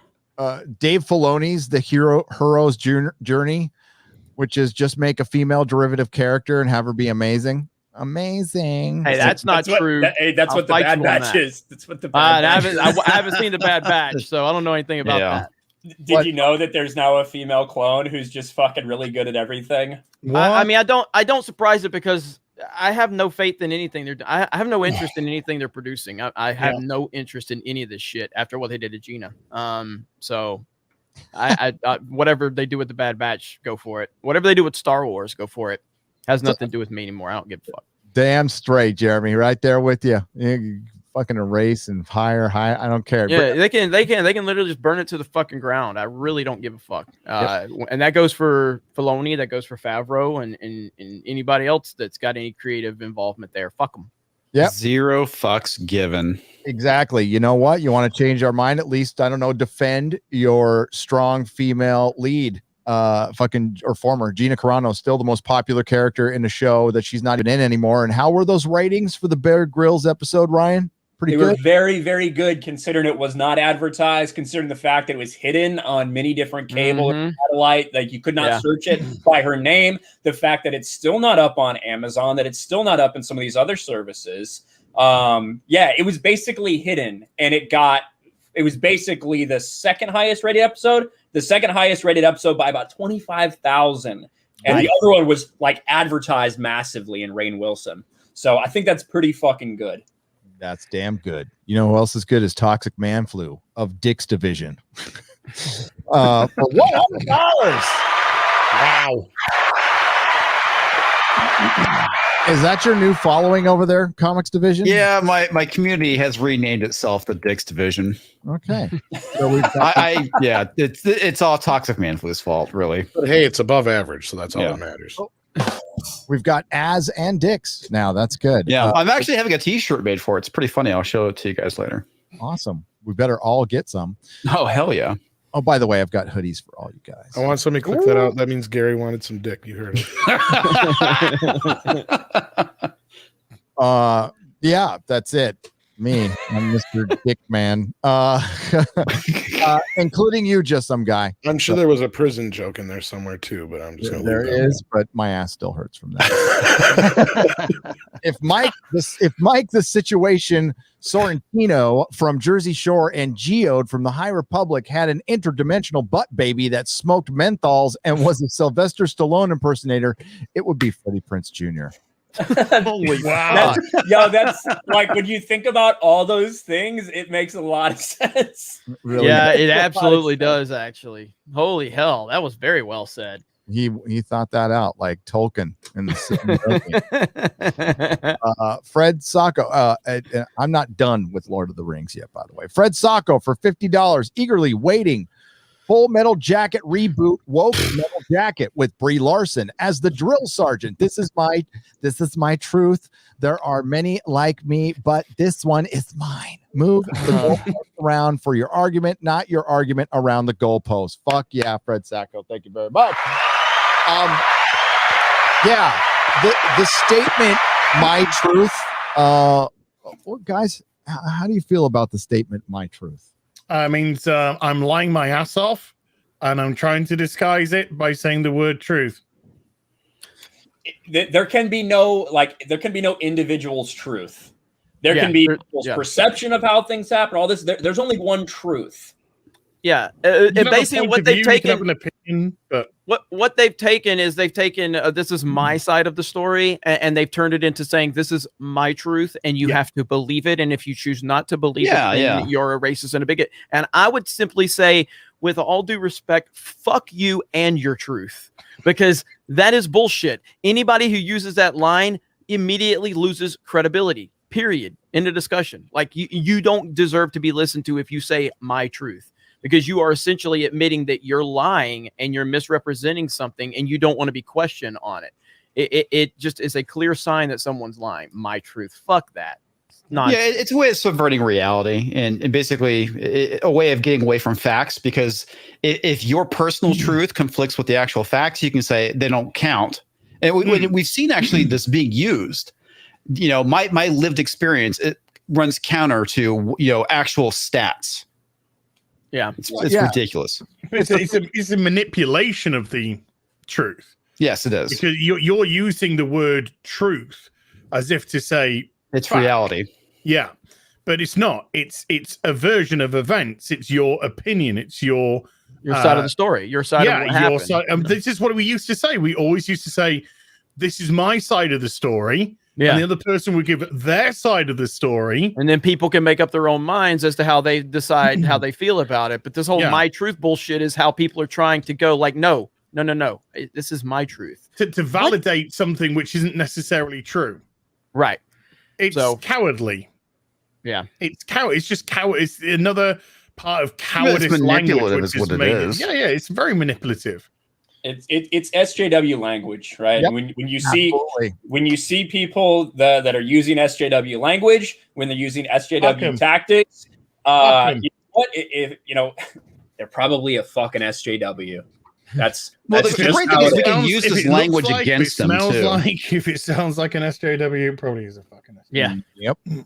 Dave Filoni's The Hero's Journey, which is just make a female derivative character and have her be amazing. Amazing. Hey, that's not true. That's what the Bad Batch is. That's what the Bad Batch is. I haven't seen the Bad Batch, so I don't know anything about that. Did you know that there's now a female clone who's just fucking really good at everything? I don't surprise it because I have no faith in anything I have no interest in anything they're producing. I have no interest in any of this shit after what they did to Gina. So I whatever they do with the Bad Batch, go for it. Whatever they do with Star Wars, go for it. Has nothing to do with me anymore. I don't give a fuck. Damn straight, Jeremy. Right there with you. fucking erase and hire. I don't care. Yeah, they can literally just burn it to the fucking ground. I really don't give a fuck. And that goes for Filoni, that goes for Favreau, and anybody else that's got any creative involvement there. Fuck them. Yep. 0 fucks given. Exactly. You know what? You want to change our mind? At least, I don't know, defend your strong female lead. Or former Gina Carano, still the most popular character in the show that she's not even in anymore. And how were those ratings for the Bear Grylls episode, Ryan? Pretty they good. Were very, very good, considering it was not advertised, considering the fact that it was hidden on many different cable and satellite. Like, you could not search it by her name. The fact that it's still not up on Amazon, that it's still not up in some of these other services. It was basically hidden, and it was basically the second highest rated episode. The second highest rated episode by about 25,000. And the other one was like advertised massively in Rainn Wilson. So I think that's pretty fucking good. That's damn good. You know who else is good is Toxic Man Flu of Dick's Division. For $100. Wow. Is that your new following over there, Comics Division? Yeah, my community has renamed itself the Dick's Division. Okay. So we've got it's all Toxic Man Flu's fault, really. But hey, it's above average, so that's all that matters. We've got Az and Dix now. That's good. Yeah, I'm actually having a T-shirt made for it. It's pretty funny. I'll show it to you guys later. Awesome. We better all get some. Oh, hell yeah. Oh, by the way, I've got hoodies for all you guys. I want somebody to click that out. That means Gary wanted some dick. You heard it. Yeah, that's it. Me, I'm Mr. Dick Man. Including you, just some guy. I'm sure there was a prison joke in there somewhere too, but I'm just going to leave that is, but my ass still hurts from that. If Mike the Situation Sorrentino from Jersey Shore and Geode from the High Republic had an interdimensional butt baby that smoked menthols and was a Sylvester Stallone impersonator, it would be Freddie Prinze Jr. Holy wow. That's like, when you think about all those things, it makes a lot of sense. Really yeah, it absolutely does, actually. Holy hell, that was very well said. He thought that out, like Tolkien in the Fred Sacco. I'm not done with Lord of the Rings yet, by the way. Fred Sacco for $50, eagerly waiting. Full Metal Jacket reboot, woke Metal Jacket with Brie Larson as the drill sergeant. This is my truth. There are many like me, but this one is mine. Move the goalpost around for your argument, not your argument around the goalpost. Fuck yeah, Fred Sacco. Thank you very much. The statement, my truth. Well, guys, how do you feel about the statement, my truth? Means I'm lying my ass off, and I'm trying to disguise it by saying the word truth. There can be no individual's truth. There can be people's perception of how things happen. All this. There's only one truth. Yeah, basically what they've taken. Have an opinion, but what they've taken is this is my side of the story, and they've turned it into saying this is my truth, and you have to believe it. And if you choose not to believe it, then you're a racist and a bigot. And I would simply say, with all due respect, fuck you and your truth, because that is bullshit. Anybody who uses that line immediately loses credibility. Period. End of discussion. Like you don't deserve to be listened to if you say my truth, because you are essentially admitting that you're lying and you're misrepresenting something, and you don't want to be questioned on it. It just is a clear sign that someone's lying. My truth. Fuck that. It's a way of subverting reality and basically a way of getting away from facts, because if your personal truth conflicts with the actual facts, you can say they don't count. And we've seen actually this being used. You know, my lived experience, it runs counter to, actual stats. Yeah, it's ridiculous. It's a manipulation of the truth. Yes, it is. Because you're using the word truth as if to say it's reality. Yeah, but it's not. It's a version of events. It's your opinion. It's your side of the story. Your side of what happened. Your side. This is what we used to say. We always used to say, "This is my side of the story." Yeah. And the other person would give their side of the story. And then people can make up their own minds as to how they decide how they feel about it. But this whole my truth bullshit is how people are trying to go like, no. This is my truth. To validate something which isn't necessarily true. Right. It's cowardly. Yeah, it's coward. It's just coward. It's another part of cowardice language, manipulative which is what it made is. Yeah, it's very manipulative. It's SJW language, right? Yep. When you Absolutely. see people that are using SJW language, when they're using Fuck 'em. SJW tactics, Fuck 'em. you know what? If they're probably a fucking SJW. That's Well, that's the just great how thing is it we is. can use If this it language looks like, against if it them smells too. like, if it sounds like an SJW, it probably is a fucking SJW. Yeah. Yep.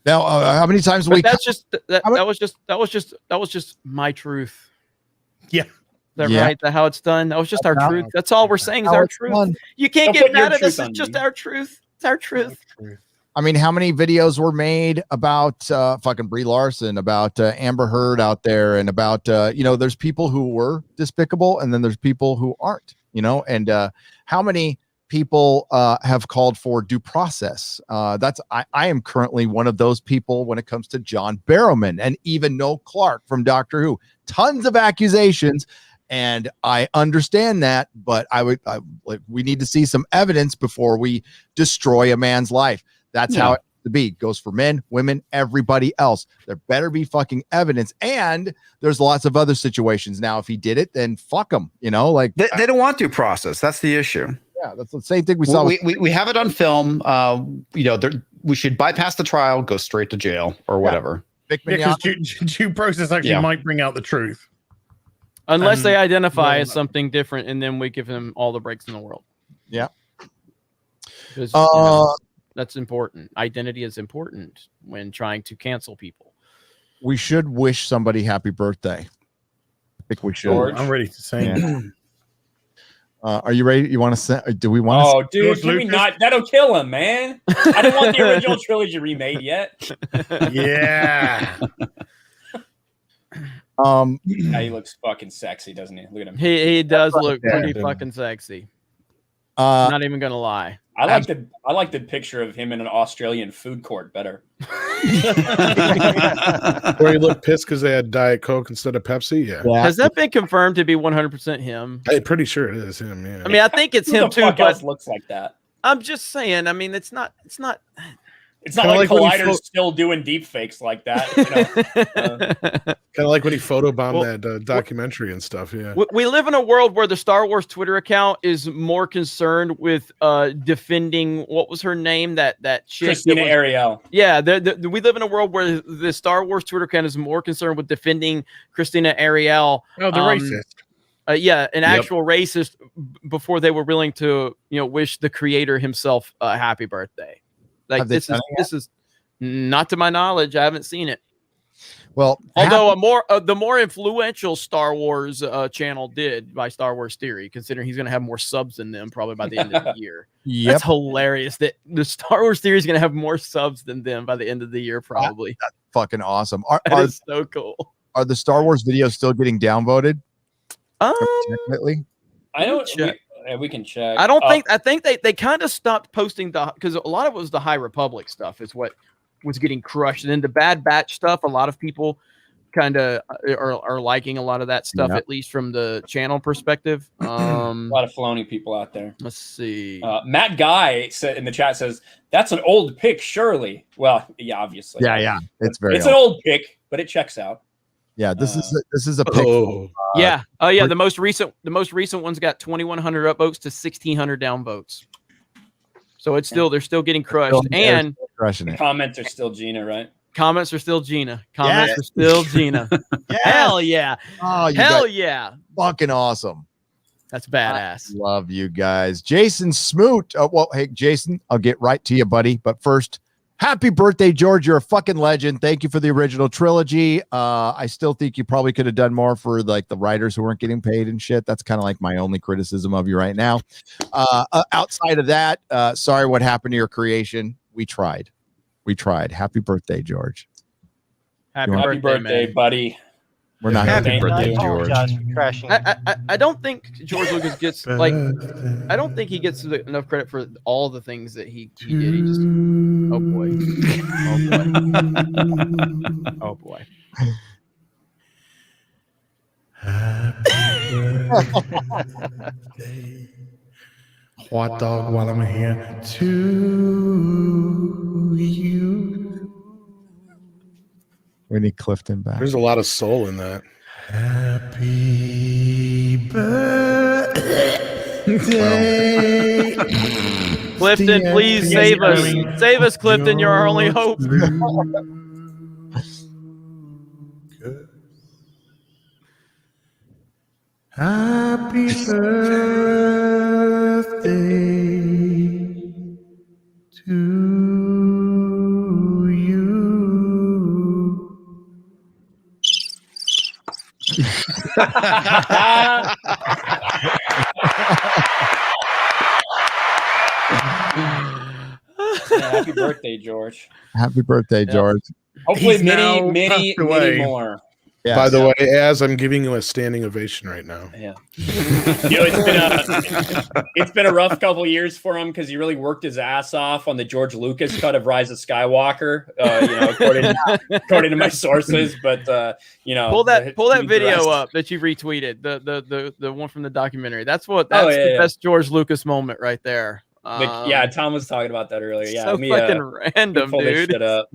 Now, how many times But we? that's just that was just my truth. Yeah. Is that Yeah. right? That how it's done? That was just our That's truth. That's all we're saying is how our it's truth. done. You can't Don't get put your mad at us. truth It's on just me. our truth. It's our truth. I mean, how many videos were made about fucking Brie Larson, about Amber Heard out there, and about there's people who were despicable, and then there's people who aren't. And how many people have called for due process? I am currently one of those people when it comes to John Barrowman and even Noel Clark from Doctor Who. Tons of accusations. And I understand that, but we need to see some evidence before we destroy a man's life. That's how it has to be. Goes for men, women, everybody else. There better be fucking evidence. And there's lots of other situations. Now, if he did it, then fuck him. They don't want due process. That's the issue. Yeah, that's the same thing we saw. We have it on film. We should bypass the trial, go straight to jail or whatever. Because due process actually might bring out the truth. Unless they identify as something different, and then we give them all the breaks in the world. Yeah. That's important. Identity is important when trying to cancel people. We should wish somebody happy birthday. I think we should. George. I'm ready to sing. Yeah. Are you ready? You want to say? Do we want? Oh, dude, can we not? That'll kill him, man. I don't want the original trilogy remade yet. Yeah. Yeah, he looks fucking sexy, doesn't he? Look at him. He does look pretty fucking sexy. Not even gonna lie. I like the picture of him in an Australian food court better. Where he looked pissed because they had Diet Coke instead of Pepsi. Yeah. Has that been confirmed to be 100% him? I'm pretty sure it is him. Yeah. I mean, I think it's Who him the too. fuck But else looks like that? I'm just saying. I mean, it's not. It's not Kinda like like when he Collider's still doing deep fakes like that. Kind of like when he photobombed that documentary and stuff. Yeah. We live in a world where the Star Wars Twitter account is more concerned with defending what was her name, that chick, Christina Ariel. Yeah, we live in a world where the Star Wars Twitter account is more concerned with defending Christina Ariel. Oh, the racist. An actual racist before they were willing to wish the creator himself a happy birthday. Like this is not to my knowledge. I haven't seen it. Well, although the more influential Star Wars channel did by Star Wars Theory, considering he's going to have more subs than them probably by the end of the year. That's hilarious that the Star Wars Theory is going to have more subs than them by the end of the year, probably. That's fucking awesome. That is so cool. Are the Star Wars videos still getting downvoted? Technically, I don't. We can check. I don't think. I think they kind of stopped posting because a lot of it was the High Republic stuff is what was getting crushed, and then the Bad Batch stuff. A lot of people kind of are liking a lot of that stuff, at least from the channel perspective. A lot of Filoni people out there. Let's see. Matt Guy said in the chat says that's an old pic, surely. Well, yeah, obviously. Yeah, it's very. It's an old pic, but it checks out. Yeah, this is a pic. Yeah. Oh yeah. The most recent one's got 2,100 upvotes to 1,600 downvotes. So it's still they're still getting crushed, and crushing it. Comments are still Gina, right? Comments are still Gina. Comments are still Gina. Hell yeah! Oh, hell yeah! Fucking awesome. That's badass. Love you guys, Jason Smoot. Well, hey Jason, I'll get right to you, buddy. But first. Happy birthday, George. You're a fucking legend. Thank you for the original trilogy. I still think you probably could have done more for like the writers who weren't getting paid and shit. That's kind of like my only criticism of you right now. Outside of that, sorry what happened to your creation. We tried. Happy birthday, George. Happy birthday, buddy. We're not happy birthday, George. I don't think George Lucas gets I don't think he gets enough credit for all the things that he did. He just oh boy. Hot dog while I'm here to you. We need Clifton back. There's a lot of soul in that. Happy birthday. Clifton, please save us. Save us, Clifton. You're our only hope. Happy birthday to you. Happy birthday, George. Happy birthday, George. Hopefully, He's now many passed away. more. Yes. By the way, Az, I'm giving you a standing ovation right now. Yeah. It's been a rough couple of years for him because he really worked his ass off on the George Lucas cut of Rise of Skywalker. According to my sources, but pull that video up that you retweeted, the one from the documentary. That's the best George Lucas moment right there. Tom was talking about that earlier. Yeah, so fucking random, pull this dude. shit up.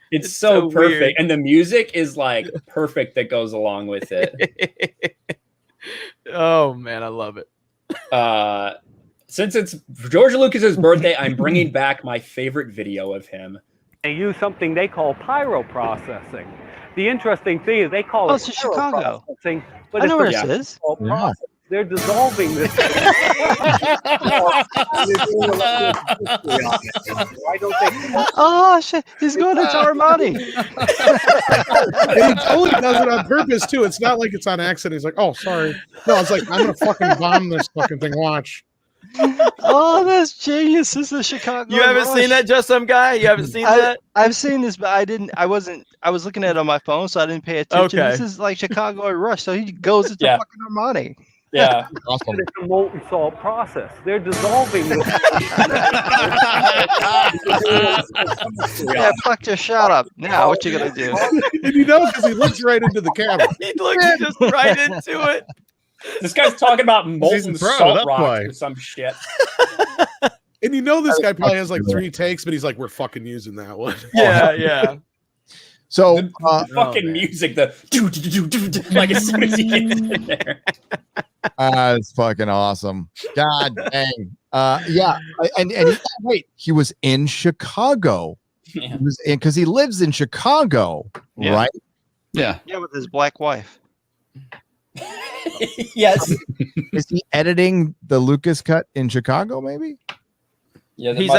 It's so perfect, weird. and the music is like perfect that goes along with it. Oh man, I love it. Since it's George Lucas's birthday, I'm bringing back my favorite video of him. They use something they call pyroprocessing. The interesting thing is they call it it's Chicago. Processing, but I know where it's this is. process. They're dissolving this. Why don't they? Oh shit! He's going into Armani. And he totally does it on purpose too. It's not like it's on accident. He's like, "Oh, sorry." No, it's like I'm gonna fucking bomb this fucking thing. Watch. Oh, that's genius! This is Chicago. You haven't seen that, Just Some Guy? You haven't seen that? I've seen this, but I was looking at it on my phone, so I didn't pay attention. Okay. This is like Chicago Rush. So he goes into fucking Armani. Yeah. Awesome. It's a molten salt process. They're dissolving this. Yeah, fuck, just shut up. Now, what you gonna do? And because he looks right into the camera. He looks just right into it. This guy's talking about molten salt rocks why. or some shit. And this guy probably has like 3 takes, but he's like, "We're fucking using that one." Yeah. So fucking music, like as soon as he gets in there. It's fucking awesome. God dang. Wait, he was in Chicago. Yeah. He was because he lives in Chicago, right? Yeah. Yeah, with his black wife. Yes. Is he editing the Lucas cut in Chicago? Maybe. Yeah, he's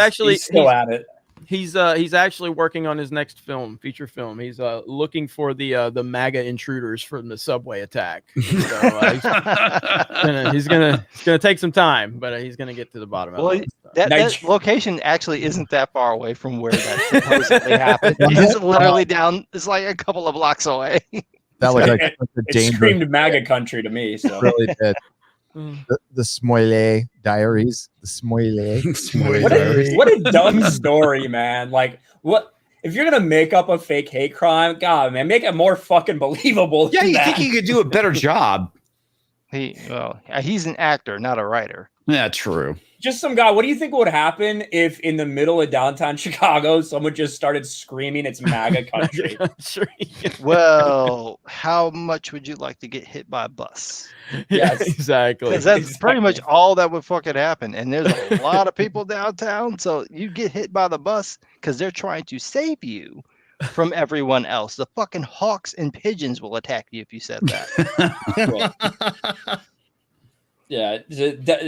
still at it. He's actually working on his next feature film. He's looking for the MAGA intruders from the subway attack. So he's gonna take some time, but he's gonna get to the bottom of it. That location actually isn't that far away from where that supposedly happened. It's literally down. It's like a couple of blocks away. That looked like it screamed MAGA country to me. So. It really did. The Smollett Diaries. The Smollett. What a dumb story, man. Like, what if you're gonna make up a fake hate crime? God, man, make it more fucking believable. Yeah, you think he could do a better job? He's an actor, not a writer. Yeah, true. Just some guy. What do you think would happen if in the middle of downtown Chicago, someone just started screaming it's MAGA country? Well, how much would you like to get hit by a bus? Yes, exactly. Because that's pretty much all that would fucking happen. And there's a lot of people downtown, so you get hit by the bus because they're trying to save you from everyone else. The fucking hawks and pigeons will attack you if you said that. Yeah,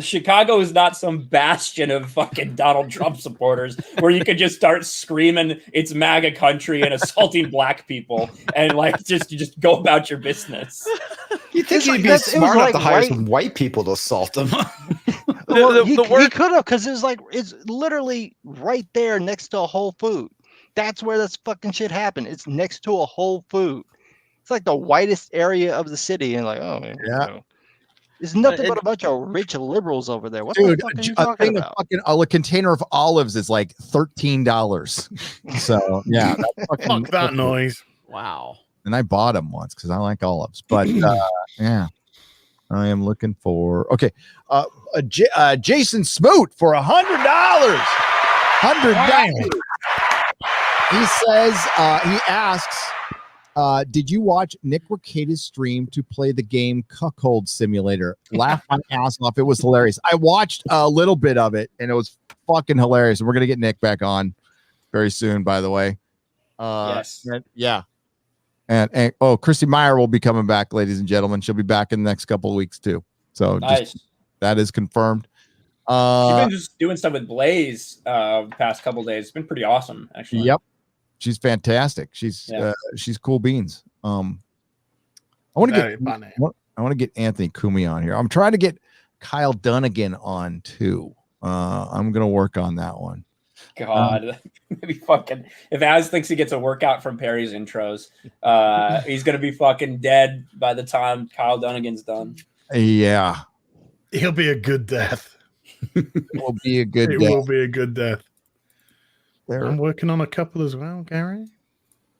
Chicago is not some bastion of fucking Donald Trump supporters where you could just start screaming it's MAGA country and assaulting black people and like you just go about your business. You think he'd be smart enough to hire some white people to assault him? Well, he could have, because it's literally right there next to a Whole Food. That's where this fucking shit happened. It's next to a Whole Food. It's like the whitest area of the city, and like, oh man, there's nothing but a bunch of rich liberals over there. What the fuck are you talking about? A container of olives is like $13. So yeah, fuck that noise. Wow. And I bought them once because I like olives. But yeah, I am looking for Jason Smoot for $100. $100. He says, he asks, did you watch Nick Recada's stream to play the game Cuckold Simulator? Laugh my ass off. It was hilarious. I watched a little bit of it, and it was fucking hilarious. And we're going to get Nick back on very soon, by the way. Yes. Yeah. And oh, Christy Meyer will be coming back, ladies and gentlemen. She'll be back in the next couple of weeks, too. So Nice. that is confirmed. She's been just doing stuff with Blaze the past couple days. It's been pretty awesome, actually. Yep. She's fantastic. She's cool beans. I want to get Anthony Kumi on here. I'm trying to get Kyle Dunnigan on too. I'm gonna work on that one. God, maybe fucking if Az thinks he gets a workout from Perry's intros, he's gonna be fucking dead by the time Kyle Dunnigan's done. Yeah, he'll be a good death. It will be a good death. I'm working on a couple as well, Gary.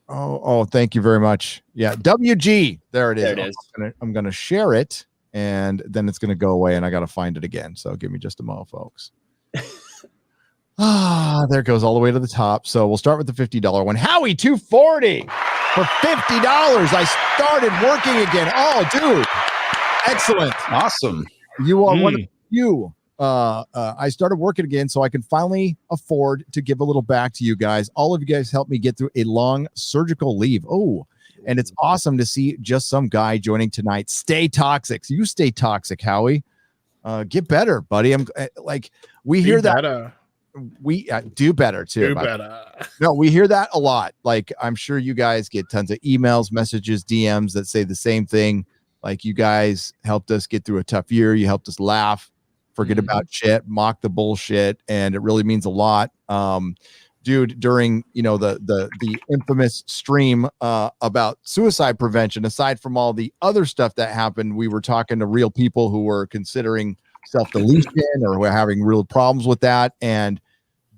Oh, thank you very much. Yeah, WG. There it is. There it is. I'm gonna share it, and then it's gonna go away, and I gotta find it again. So give me just a moment, folks. There it goes all the way to the top. So we'll start with the $50 one. Howie 240 for $50. I started working again. Oh, dude, excellent, awesome. You are one of you. I started working again, so I can finally afford to give a little back to you guys. All of you guys helped me get through a long surgical leave. Oh, and it's awesome to see just some guy joining tonight. Stay toxic. You stay toxic, Howie. Get better, buddy. I'm like, we hear that. Better. We do better too. Do better. No, we hear that a lot. Like, I'm sure you guys get tons of emails, messages, DMs that say the same thing. Like, you guys helped us get through a tough year. You helped us laugh. Forget about shit, mock the bullshit, and it really means a lot. Dude, during the infamous stream about suicide prevention, aside from all the other stuff that happened, we were talking to real people who were considering self-deletion or were having real problems with that. And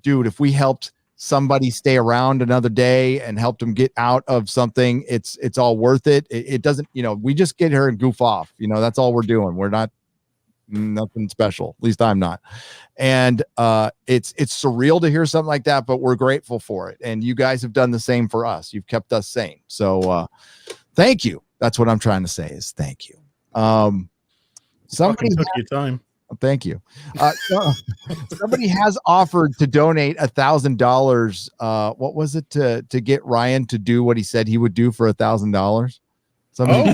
dude, if we helped somebody stay around another day and helped them get out of something, it's all worth it. It doesn't, we just get here and goof off. That's all we're doing. We're not nothing special. At least I'm not. And it's surreal to hear something like that, but we're grateful for it. And you guys have done the same for us. You've kept us sane. So thank you. That's what I'm trying to say is thank you. Somebody took your time. Thank you. Somebody has offered to donate $1,000. What was it to get Ryan to do what he said he would do for $1,000? Somebody.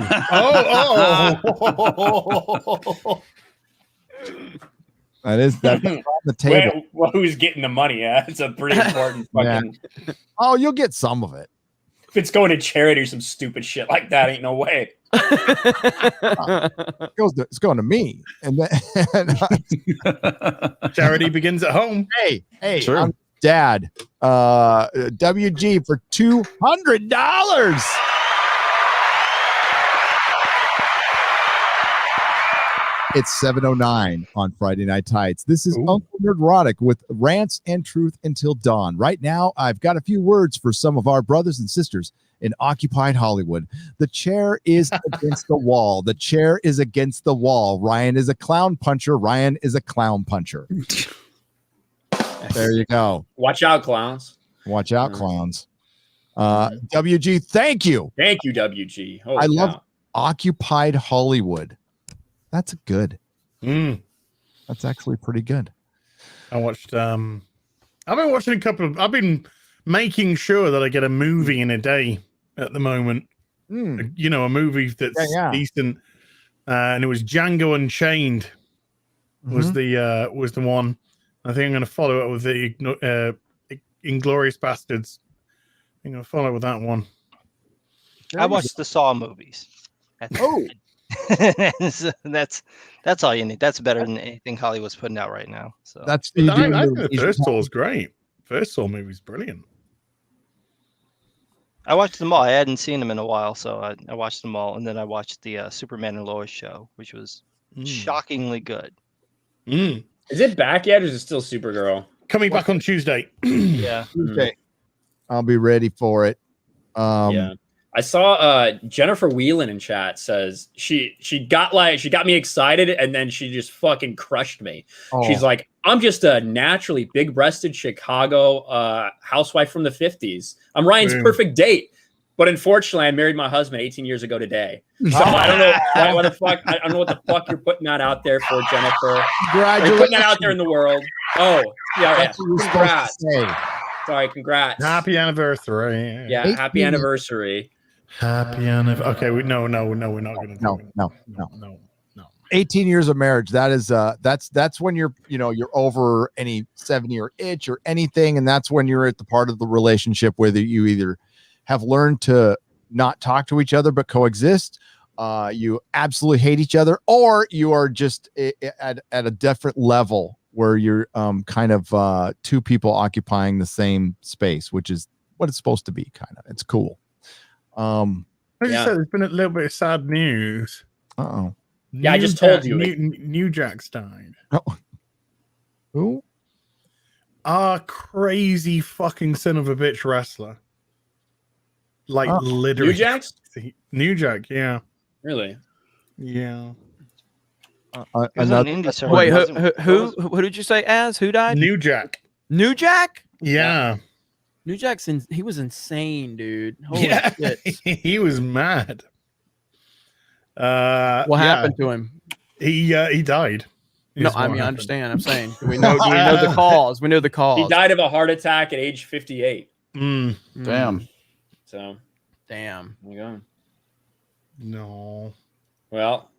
That's on the table. Well, who's getting the money? Yeah, it's a pretty important fucking. Yeah. Oh, you'll get some of it. If it's going to charity or some stupid shit like that, ain't no way. It's going to me, and then charity begins at home. Hey, sure. I'm Dad. WG for $200. It's 7:09 on Friday Night Tights. This is Uncle Nerdrotic with rants and truth until dawn. Right now, I've got a few words for some of our brothers and sisters in occupied Hollywood. The chair is against the wall. The chair is against the wall. Ryan is a clown puncher. Ryan is a clown puncher. There you go. Watch out, clowns. Watch out, clowns. WG, thank you. Thank you, WG. I love occupied Hollywood. That's good. That's actually pretty good. I watched. I've been watching I've been making sure that I get a movie in a day at the moment. A movie that's decent. And it was Django Unchained. Was the one. I think I'm going to follow it with the Inglourious Bastards. I'm going to follow it with that one. I watched the Saw movies. That's all you need. That's better than anything Hollywood's putting out right now. So I think the first Saw is great. First Saw movie is brilliant. I watched them all. I hadn't seen them in a while, so I watched them all, and then I watched the Superman and Lois show, which was shockingly good. Is it back yet, or is it still Supergirl? Coming back on Tuesday. Yeah. Tuesday. I'll be ready for it. Yeah. I saw Jennifer Whelan in chat says she got me excited, and then she just fucking crushed me. She's like, I'm just a naturally big-breasted Chicago housewife from the 50s. I'm Ryan's perfect date. But unfortunately, I married my husband 18 years ago today. So I don't know why the fuck. I don't know what the fuck you're putting that out there for, Jennifer. You're putting that out there in the world. Oh, yeah. Congrats. Sorry, congrats. Happy anniversary. Yeah, happy anniversary. Happy anniversary. Okay, we're not gonna do it. No. 18 years of marriage. That is that's when you're over any 7-year itch or anything, and that's when you're at the part of the relationship where you either have learned to not talk to each other but coexist, you absolutely hate each other, or you are just at a different level where you're kind of two people occupying the same space, which is what it's supposed to be. Kind of, it's cool. I just said there's been a little bit of sad news. Uh-oh. Yeah, I just told you. New Jack's died. Oh. Who? Crazy fucking son of a bitch wrestler. Like literally. New Jack's? New Jack, yeah. Really? Yeah. Wait, who did you say as? Who died? New Jack. New Jack? Yeah. New Jack's he was insane, dude. Holy shit. He was mad. What happened to him? He died. No, I mean, I understand. I'm saying we know the cause. We know the cause. He died of a heart attack at age 58. Damn. So, damn. There you go. No. Well,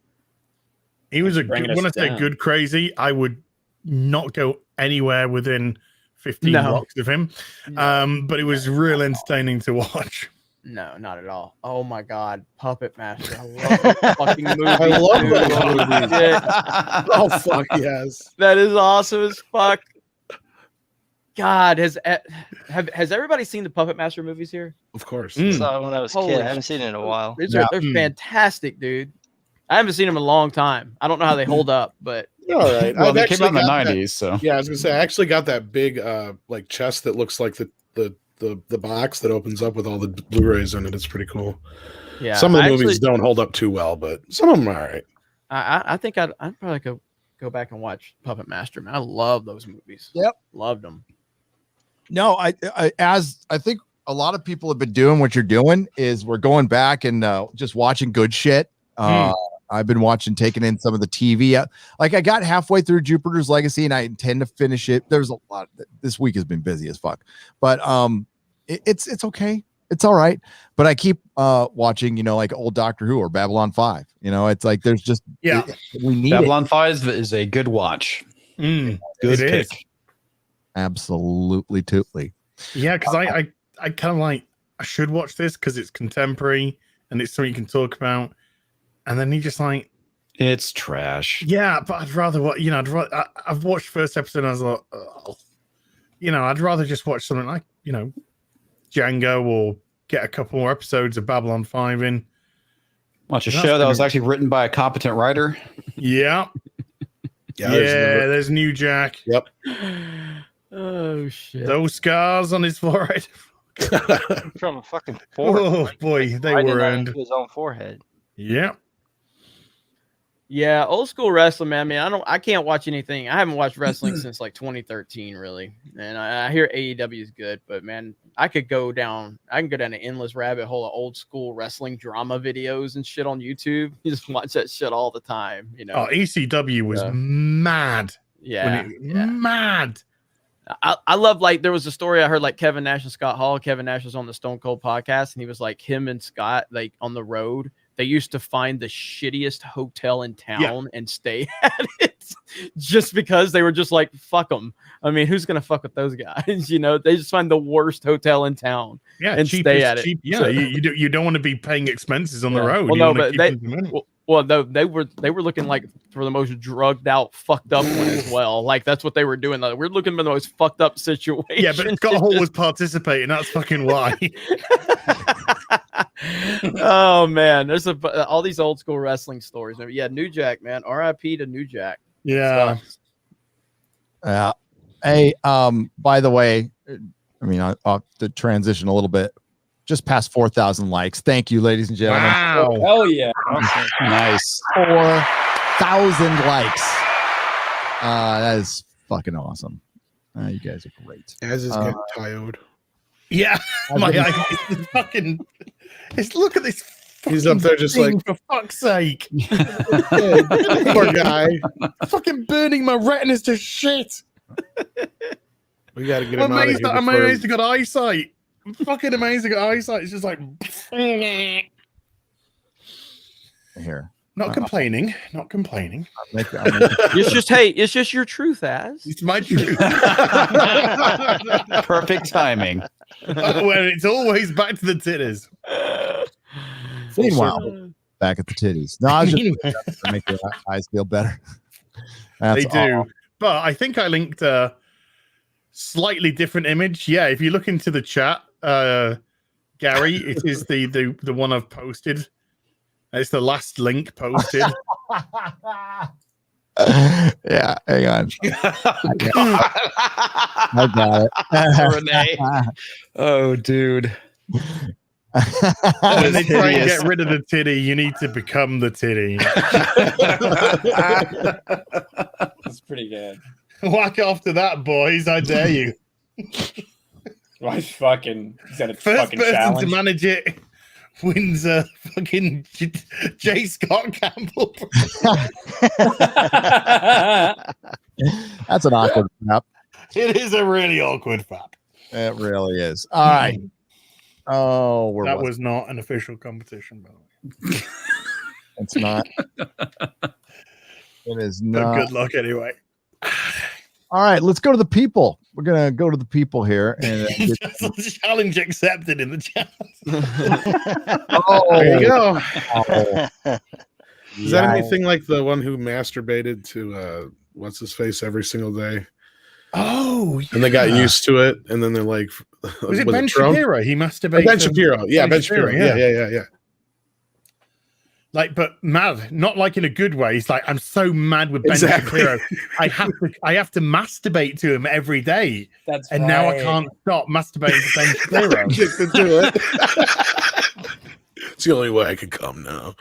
he was when I say good crazy, I would not go anywhere within 15 blocks of him. But it was real entertaining to watch. No, not at all. Oh my God, Puppet Master! I love the fucking movie. I love that movie. Oh fuck yes, that is awesome as fuck. God, has everybody seen the Puppet Master movies here? Of course. I saw when I was a kid. I haven't seen it in a while. They're fantastic, dude. I haven't seen them in a long time. I don't know how they hold up, but all right. Well, they came out in the 90s, so yeah. I was gonna say I actually got that big like chest that looks like the box that opens up with all the Blu-rays in it. It's pretty cool. Yeah, some of the movies don't hold up too well, but some of them are all right. I think I'd probably go back and watch Puppet Master. Man, I love those movies. Yep, loved them. No, I think a lot of people have been doing what you're doing is we're going back and just watching good shit. I've been taking in some of the TV. Like I got halfway through Jupiter's Legacy and I intend to finish it. There's a lot. This week has been busy as fuck, but it's okay. It's all right. But I keep watching, like old Doctor Who or Babylon 5. It's like there's just we need Babylon 5 is a good watch. Good pick. Absolutely tootly. Yeah, because I kind of like I should watch this because it's contemporary and it's something you can talk about. And then he just like, it's trash. Yeah, but I'd rather watch. I've watched first episode. And I was like, I'd rather just watch something like Django or get a couple more episodes of Babylon 5 in. Watch a show that was actually written by a competent writer. Yeah. There's New Jack. Yep. Oh shit! Those scars on his forehead. From a fucking forehead. Oh boy, they were earned. His own forehead. Yeah. Yeah, old school wrestling, man. I mean, I can't watch anything. I haven't watched wrestling since like 2013, really. And I hear AEW is good, but man, I can go down an endless rabbit hole of old school wrestling drama videos and shit on YouTube. You just watch that shit all the time, Oh, ECW was mad. Yeah, mad. I love, like, there was a story I heard, like Kevin Nash and Scott Hall. Kevin Nash was on the Stone Cold podcast, and he was like, him and Scott, like on the road, they used to find the shittiest hotel in town and stay at it just because they were just like, fuck them. I mean, who's going to fuck with those guys? They just find the worst hotel in town and stay at it. Yeah, you don't want to be paying expenses on the road. Well, no, but they were looking like for the most drugged out, fucked up one as well. Like that's what they were doing. Like, we're looking for the most fucked up situation. Yeah, but Scott Hall was participating. That's fucking why. Oh man, there's all these old school wrestling stories. Yeah, New Jack, man. R.I.P. to New Jack. Yeah. Hey, by the way, I mean, I'll to transition a little bit. Just past 4,000 likes. Thank you, ladies and gentlemen. Wow. Oh yeah. Nice. 4,000 likes. That is fucking awesome. You guys are great. As is getting tired. Yeah, my eyes is fucking. Look at this. He's up there just thing, like, for fuck's sake. poor guy. Fucking burning my retinas to shit. We got to get I'm him out of amazed, here. I'm before- amazed I got eyesight. I'm fucking amazed I got eyesight. It's just like. Here. Not complaining. Not complaining. It's just your truth, Az. It's my truth. Perfect timing. Well, it's always back to the titties. Meanwhile, back at the titties. No, I was just to make your eyes feel better. They do. But I think I linked a slightly different image. Yeah, if you look into the chat, Gary, it is the one I've posted. It's the last link posted. Yeah, hang on. I got it. Renee. Oh, dude. When they try and get rid of the titty, you need to become the titty. That's pretty good. Whack after that, boys. I dare you. Why fucking is that a First fucking person challenge? to manage it wins a fucking J. Scott Campbell. That's an awkward map. It is a really awkward fap. It really is. All right. Oh, That was not an official competition, by the way. It's not. It is But not. good luck anyway. All right, let's go to the people. We're gonna go to the people here, and Challenge accepted in the chat. There you go. Oh. Is that anything like the one who masturbated to what's his face every single day? Oh, and they got used to it, and then they're like, Was it Ben Trump? Shapiro? He masturbated. Ben Shapiro. Yeah, Ben Shapiro. Yeah. Like, but mad, not like in a good way. He's like, I'm so mad with Ben Exactly. Shapiro. I have to masturbate to him every day. That's and now I right. can't stop masturbating to Ben Shapiro. Addicted to it. It's the only way I could come now.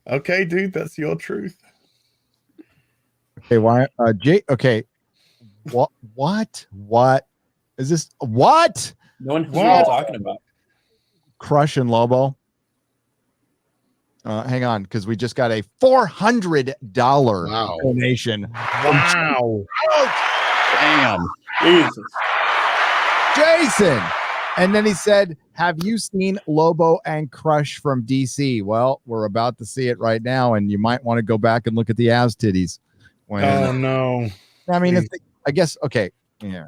Okay, dude, that's your truth. Okay, why? Jay. Okay, what is this? What? No one knows what you're talking about. Crush and Lobo. Hang on, because we just got a $400 donation. Wow. Damn. Jesus. Jason. And then he said, have you seen Lobo and Crush from DC? Well, we're about to see it right now, and you might want to go back and look at the Avs titties. Oh, no. I mean, I guess, okay. Yeah.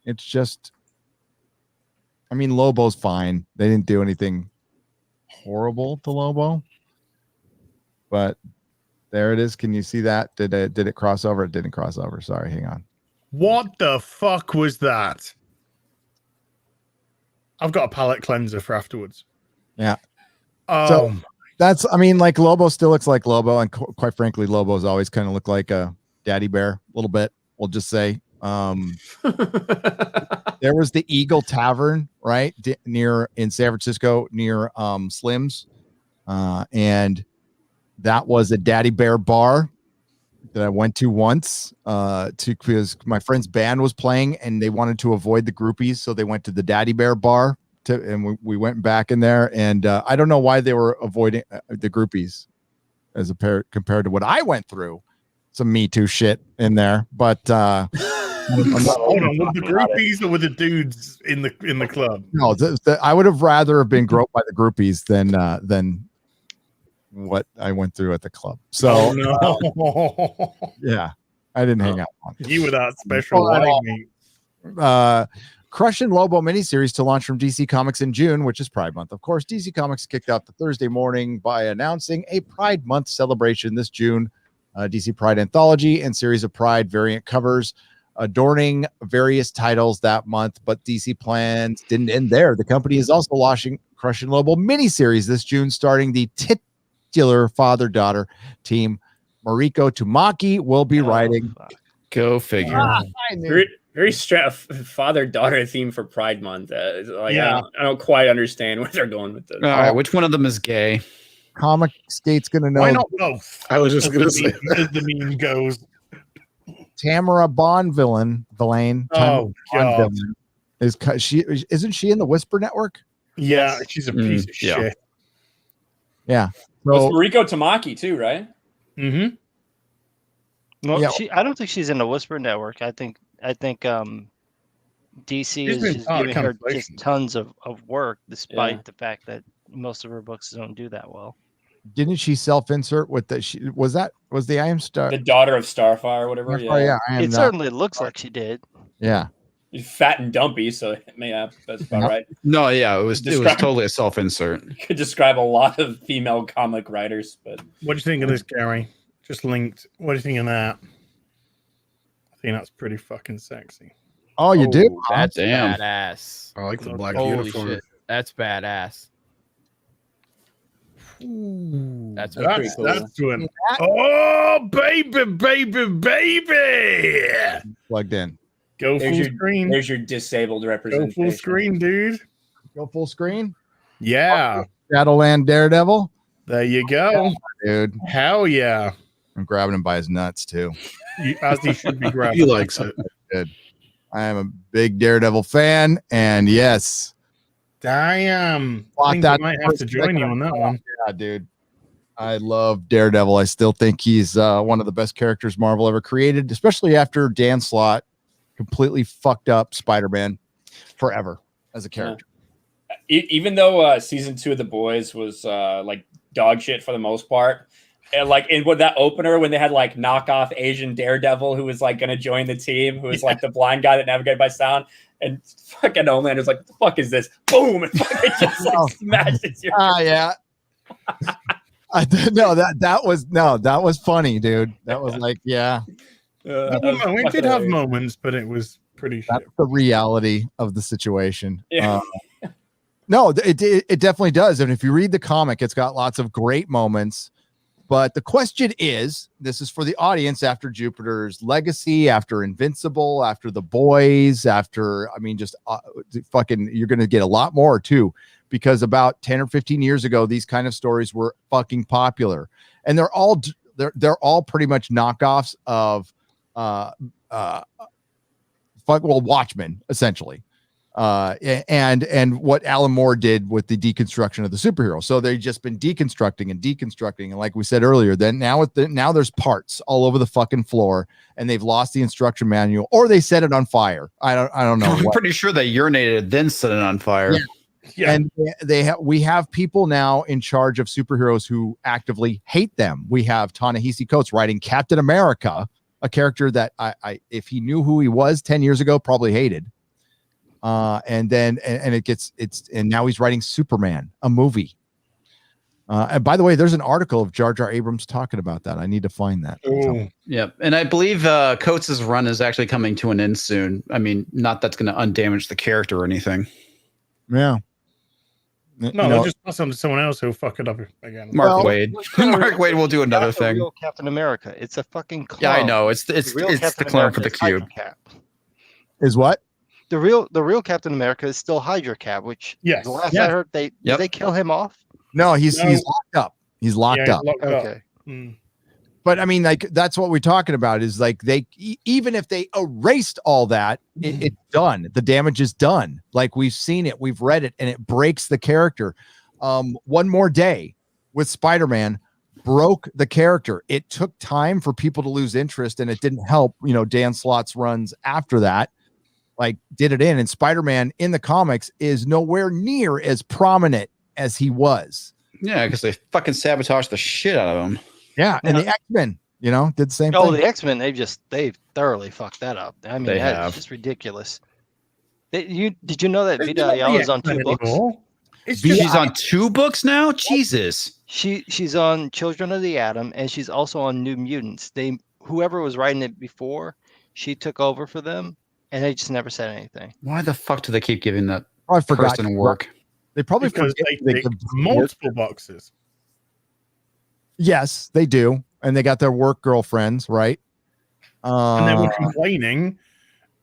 It's just, I mean, Lobo's fine. They didn't do anything horrible to Lobo. But there it is. Can you see that? Did it cross over? It didn't cross over. Sorry, hang on. What the fuck was that? I've got a palate cleanser for afterwards. Yeah. Oh, So that's, I mean, like Lobo still looks like Lobo, and quite frankly, Lobo's always kind of looked like a daddy bear a little bit. We'll just say, there was the Eagle Tavern, right, near in San Francisco, near Slim's, and that was a daddy bear bar that I went to once, because my friend's band was playing and they wanted to avoid the groupies, so they went to the daddy bear bar. And we went back in there, and I don't know why they were avoiding the groupies as compared to what I went through. Some Me Too shit in there, but hold on, with the groupies or with the dudes in the club? No, I would have rather have been groped by the groupies than what I went through at the club. So no. Yeah, I didn't hang out on. You were that special. Like me. Crush and Lobo miniseries to launch from DC Comics in June, which is Pride Month. Of course, DC Comics kicked out the Thursday morning by announcing a Pride Month celebration this June. DC Pride Anthology and series of Pride variant covers adorning various titles that month, but DC plans didn't end there. The company is also launching Crush and Lobo miniseries this June, starting the titular father-daughter team. Mariko Tamaki will be writing. Go figure. Very father-daughter theme for Pride Month. Yeah. I don't quite understand where they're going with this. All right, which one of them is gay? Comic Skate's gonna know. Why not both? I was just going to say as the meme goes. Tamara Bonvillain. Oh God. Isn't she in the Whisper Network? Yeah, she's a piece of shit. Yeah. Well, it's Mariko Tamaki too, right? Mm-hmm. No, Yeah. I don't think she's in the Whisper Network. I think DC is just giving her just tons of work, despite the fact that most of her books don't do that well. Didn't she self-insert with the? Was the I Am Star? The daughter of Starfire, or whatever. Oh yeah, I am It certainly looks like she did. Yeah. She's fat and dumpy, so that's about right. No, yeah, it was totally a self-insert. Could describe a lot of female comic writers, but what do you think of this, Gary? Just linked. What do you think of that? I think that's pretty fucking sexy. Oh, you do? That's damn. badass. I like the black Holy uniform. shit, that's badass. That's pretty cool. That's doing. Oh, baby! Plugged in. Go full screen. There's your disabled Go representation. full screen, dude. Go full screen. Yeah. Shadowland Daredevil. There you go, dude. Hell yeah. I'm grabbing him by his nuts too. As he should be grabbing. He likes it. Good. I am a big Daredevil fan, and yes. Damn. I think I might have to join you on that one. Yeah, dude. I love Daredevil. I still think he's one of the best characters Marvel ever created, especially after Dan Slott completely fucked up Spider-Man forever as a character. Even though season 2 of The Boys was like dog shit for the most part, and like with that opener when they had like knockoff Asian Daredevil who was like going to join the team, who was like the blind guy that navigated by sound, and fucking Homelander was like, "What the fuck is this?" Boom, and fucking just like smashes your. Yeah. That was funny, dude. That was like, yeah. We did have moments, but it was pretty. That's the reality of the situation. Yeah. No, it definitely does. And if you read the comic, it's got lots of great moments. But the question is, this is for the audience after Jupiter's Legacy, after Invincible, after The Boys, after, just fucking, you're going to get a lot more too, because about 10 or 15 years ago, these kind of stories were fucking popular. And they're all pretty much knockoffs of Watchmen, essentially. And what Alan Moore did with the deconstruction of the superhero. So they've just been deconstructing, and like we said earlier, then now there's parts all over the fucking floor, and they've lost the instruction manual, or they set it on fire. I don't know. I'm pretty sure they urinated then set it on fire. Yeah. And we have people now in charge of superheroes who actively hate them. We have Ta-Nehisi Coates writing Captain America, a character that I if he knew who he was 10 years ago, probably hated. And now he's writing Superman, a movie. And by the way, there's an article of Jar Jar Abrams talking about that. I need to find that. Yep. And I believe Coates' run is actually coming to an end soon. I mean, not that's going to undamage the character or anything. Yeah. No, they'll just pass on to someone else who'll fuck it up again. Mark Wade. Mark Wade will do another thing. Real Captain America. It's a fucking clone. Yeah, I know. It's the clone for the cube. Is what? The real Captain America is still Hydra Cap, which the last I heard did they kill him off? No, he's locked up. He's locked up. Okay. But I mean, like, that's what we're talking about is like even if they erased all that, it's done. The damage is done. Like, we've seen it, we've read it, and it breaks the character. One More Day with Spider-Man broke the character. It took time for people to lose interest, and it didn't help, Dan Slott's runs after that. Like, did it in, and Spider-Man in the comics is nowhere near as prominent as he was. Yeah, because they fucking sabotaged the shit out of him. Yeah, and the X-Men, did the same thing. Oh, the X-Men, they've thoroughly fucked that up. I mean, that's just ridiculous. Did you know that Vida Ayala is on 2 books? She's on 2 books now? Jesus. She's on Children of the Atom, and she's also on New Mutants. Whoever was writing it before, she took over for them, and they just never said anything. Why the fuck do they keep giving that person work? They probably because they take multiple boxes. Yes, they do, and they got their work girlfriends, right? And they were complaining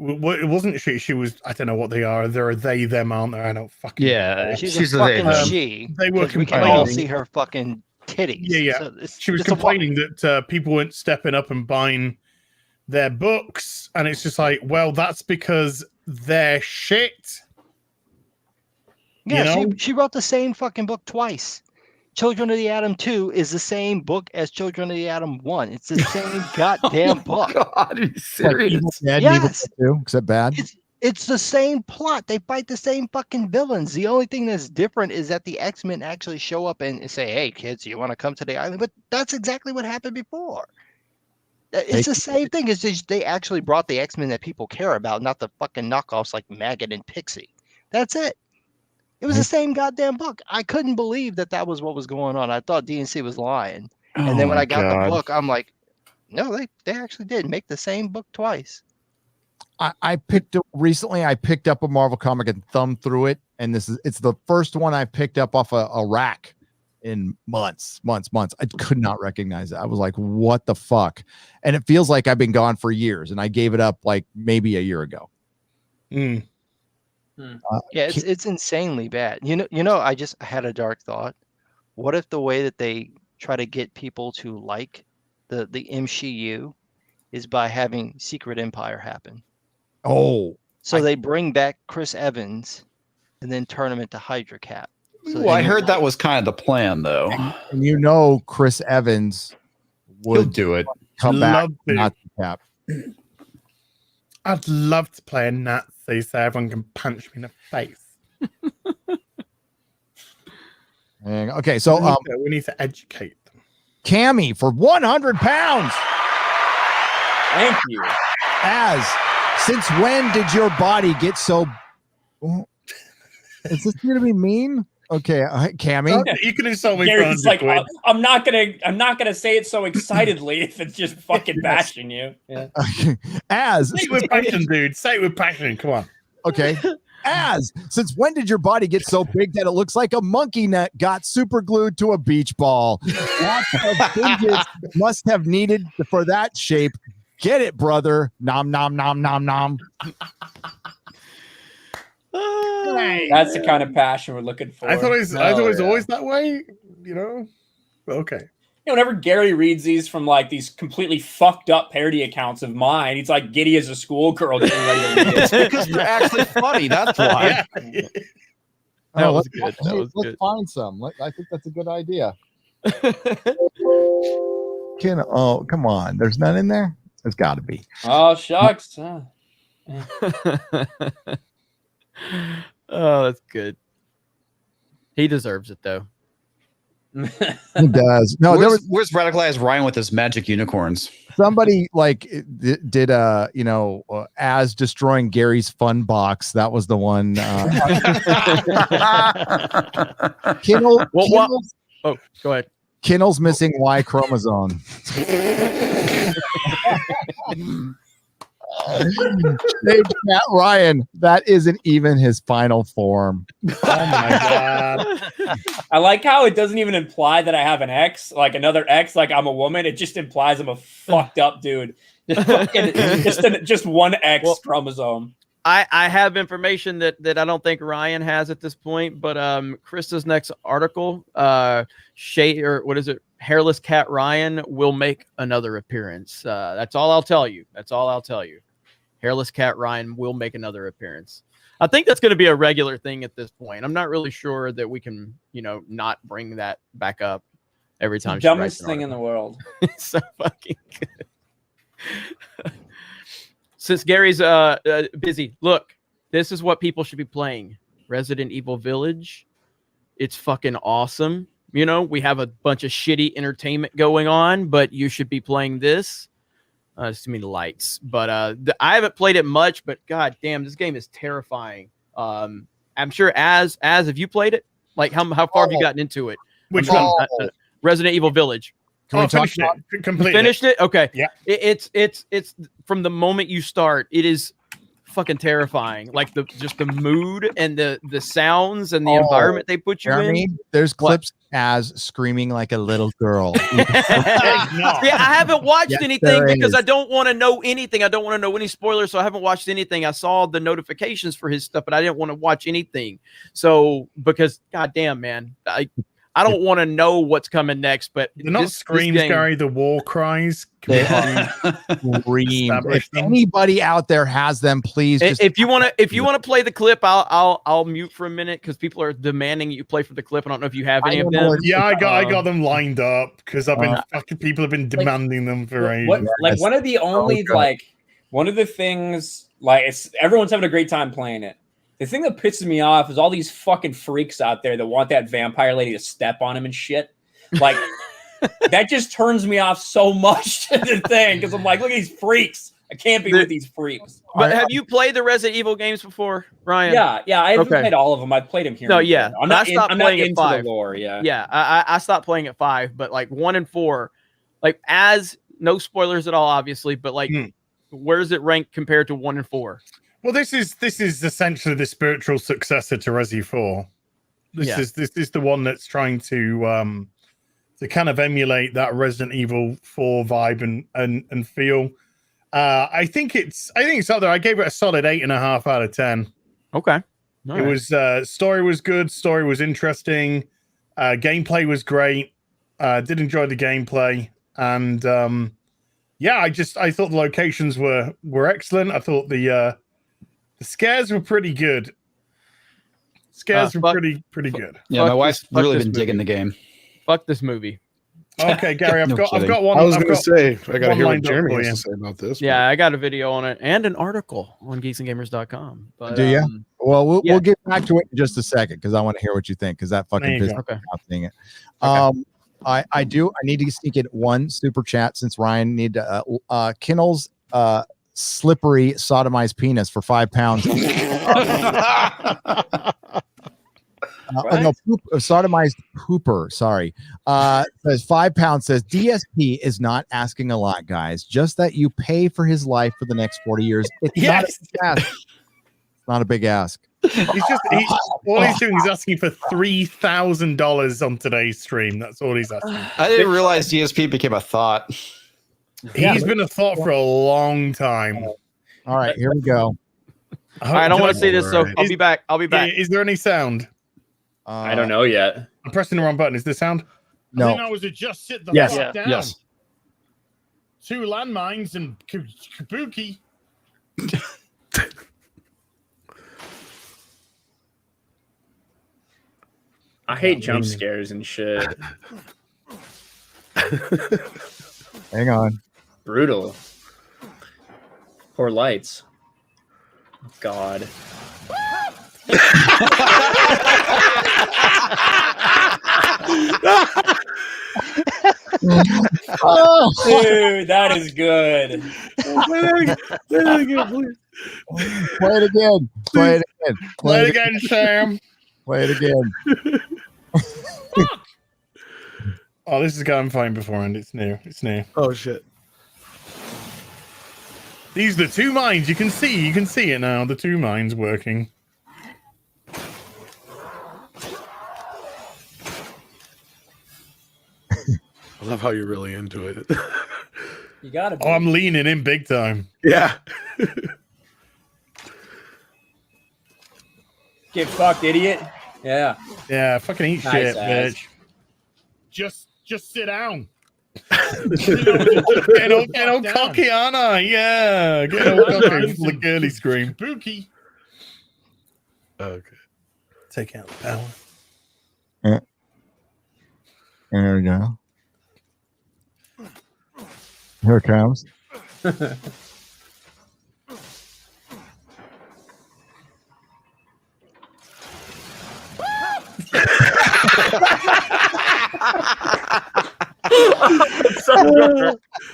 It wasn't she. She was. I don't know what they are. There are they, them, aren't there? I don't fucking. Yeah, she's a fucking she. They were We can all complaining. see her fucking titties. Yeah. So she was complaining that people weren't stepping up and buying their books, and it's just like, well, that's because they're shit. Yeah, you know? she wrote the same fucking book twice. Children of the Atom 2 is the same book as Children of the Atom 1. It's the same goddamn book. God, are you serious? Evil Dead and Evil Yes. Dead 2, except bad. It's the same plot. They fight the same fucking villains. The only thing that's different is that the X-Men actually show up and say, "Hey, kids, you want to come to the island?" But that's exactly what happened before. It's the same thing. It's just they actually brought the X-Men that people care about, not the fucking knockoffs like Maggot and Pixie. That's it. It was the same goddamn book. I couldn't believe that was what was going on. I thought DNC was lying. And then when I got the book, I'm like, no, they actually did make the same book twice. I picked up recently. I picked up a Marvel comic and thumbed through it, and it's the first one I picked up off a rack in months. I could not recognize it. I was like, what the fuck? And it feels like I've been gone for years, and I gave it up like maybe a year ago. Yeah, it's insanely bad. You know, I had a dark thought. What if the way that they try to get people to like the MCU is by having Secret Empire happen? Oh, so they bring back Chris Evans and then turn him into Hydra Cap. So I heard that was kind of the plan, though. And you know, Chris Evans would do it. Come back, not the Cap. I'd love to play a Nazi so everyone can punch me in the face. Okay, so we need to educate them. Cammy for 100 pounds. Thank you. Since when did your body get so? Is this going to be mean? Okay, Cammy, you can insult me. Gary's like, I'm not gonna say it so excitedly if it's just fucking bashing you. Yeah. Say it with passion, dude. Say it with passion. Come on. Okay. Since when did your body get so big that it looks like a monkey nut got super glued to a beach ball? Lots of fingers must have needed for that shape. Get it, brother. Nom nom nom nom nom. That's the kind of passion we're looking for. I thought it was always that way, you know. Okay. Whenever Gary reads these from like these completely fucked up parody accounts of mine, he's like giddy as a schoolgirl. It's because they're actually funny. That's why. Yeah. That was good. Let's find some. I think that's a good idea. Come on. There's none in there? There's got to be. Oh, shucks. Oh, that's good. He deserves it, though. He does. No, where's radicalized Ryan with his magic unicorns? Somebody like did as destroying Gary's fun box. That was the one. Oh, go ahead. Kinnell's missing Y chromosome. Hey, Matt Ryan, that isn't even his final form. Oh my god! I like how it doesn't even imply that I have an X, like another X, like I'm a woman. It just implies I'm a fucked up dude. Just one X chromosome. I have information that I don't think Ryan has at this point, but Krista's next article, Hairless Cat Ryan will make another appearance. That's all I'll tell you. Hairless Cat Ryan will make another appearance. I think that's going to be a regular thing at this point. I'm not really sure that we can, not bring that back up every time. It's the dumbest thing in the world. It's so fucking good. Since Gary's busy, look, this is what people should be playing. Resident Evil Village. It's fucking awesome. We have a bunch of shitty entertainment going on, but you should be playing this. It's too many lights, but I haven't played it much, but god damn, this game is terrifying. I'm sure as have you played it? Like how far have you gotten into it? Which one? Resident Evil Village. Can we talk about it? Completely. Finished it? Okay. Yeah. It's from the moment you start, it is fucking terrifying. Like just the mood and the sounds and the environment they put you in. There's clips as screaming like a little girl. Yeah, I haven't watched anything because I don't want to know anything. I don't want to know any spoilers, so I haven't watched anything. I saw the notifications for his stuff, but I didn't want to watch anything. So because goddamn, man, I don't want to know what's coming next. But they're not screams, Gary. The war cries. They scream. If anybody out there has them, please. If you want to play the clip, I'll mute for a minute because people are demanding you play for the clip. I don't know if you have any of them. Yeah, I got them lined up because I've been people have been demanding them for ages. One of the only one of the things everyone's having a great time playing it. The thing that pisses me off is all these fucking freaks out there that want that vampire lady to step on him and shit. Like, that just turns me off so much to the thing because I'm like, look at these freaks. I can't be with these freaks. But have you played the Resident Evil games before, Ryan? Yeah. I haven't played all of them. I've played them here. No, yeah. I'm not playing into at 5. the lore. Yeah. Yeah. I stopped playing at 5, but like 1 and 4, like as no spoilers at all, obviously, but like where does it rank compared to 1 and 4? Well, this is essentially the spiritual successor to Resi 4. This is the one that's trying to kind of emulate that Resident Evil 4 vibe and feel. I think it's up there. I gave it a solid 8.5 out of 10. Okay. It was story was good, story was interesting, gameplay was great. Did enjoy the gameplay, and I thought the locations were excellent. I thought the scares were pretty good. Scares were pretty good. Yeah, my wife's really been digging the game. Fuck this movie. Okay, Gary, I've got one. I was going to say, I got to hear what Jeremy has you. to say about this. Yeah, I got a video on it and an article on geeksandgamers.com. But, do you? Well, we'll get back to it in just a second because I want to hear what you think because that fucking pisses me off seeing it. I need to sneak in one super chat since Ryan need to Kinnell's slippery sodomized penis for £5. Sodomized pooper. Sorry. Says £5. Says DSP is not asking a lot, guys. Just that you pay for his life for the next 40 years. It's not a big ask. It's not a big ask. All he's doing is asking for $3,000 on today's stream. That's all he's asking. I didn't realize DSP became a thought. He's been a thought for a long time. All right, here we go. All right, I don't want to say this, so I'll be back. Is there any sound? I don't know yet. I'm pressing the wrong button. Is there sound? No. I think I was to just sit the fuck down. Yes. 2 landmines and kabuki. I hate jump scares and shit. Hang on. Brutal. Poor lights. God. Dude, that is good. Play it again. Play it again. Play it again, Sam. Play it again. Oh, this is going fine beforehand. It's new. Oh shit. These are the 2 mines. You can see it now. The 2 mines working. I love how you're really into it. You gotta be. Oh, I'm leaning in big time. Yeah. Get fucked, idiot. Yeah. Yeah, fucking eat Nice shit, ass. bitch. Just sit down. Get old cocky, Anna. Yeah. Get old cocky. The girly scream. Spooky. Okay. Take out the power. There we go. Here it comes.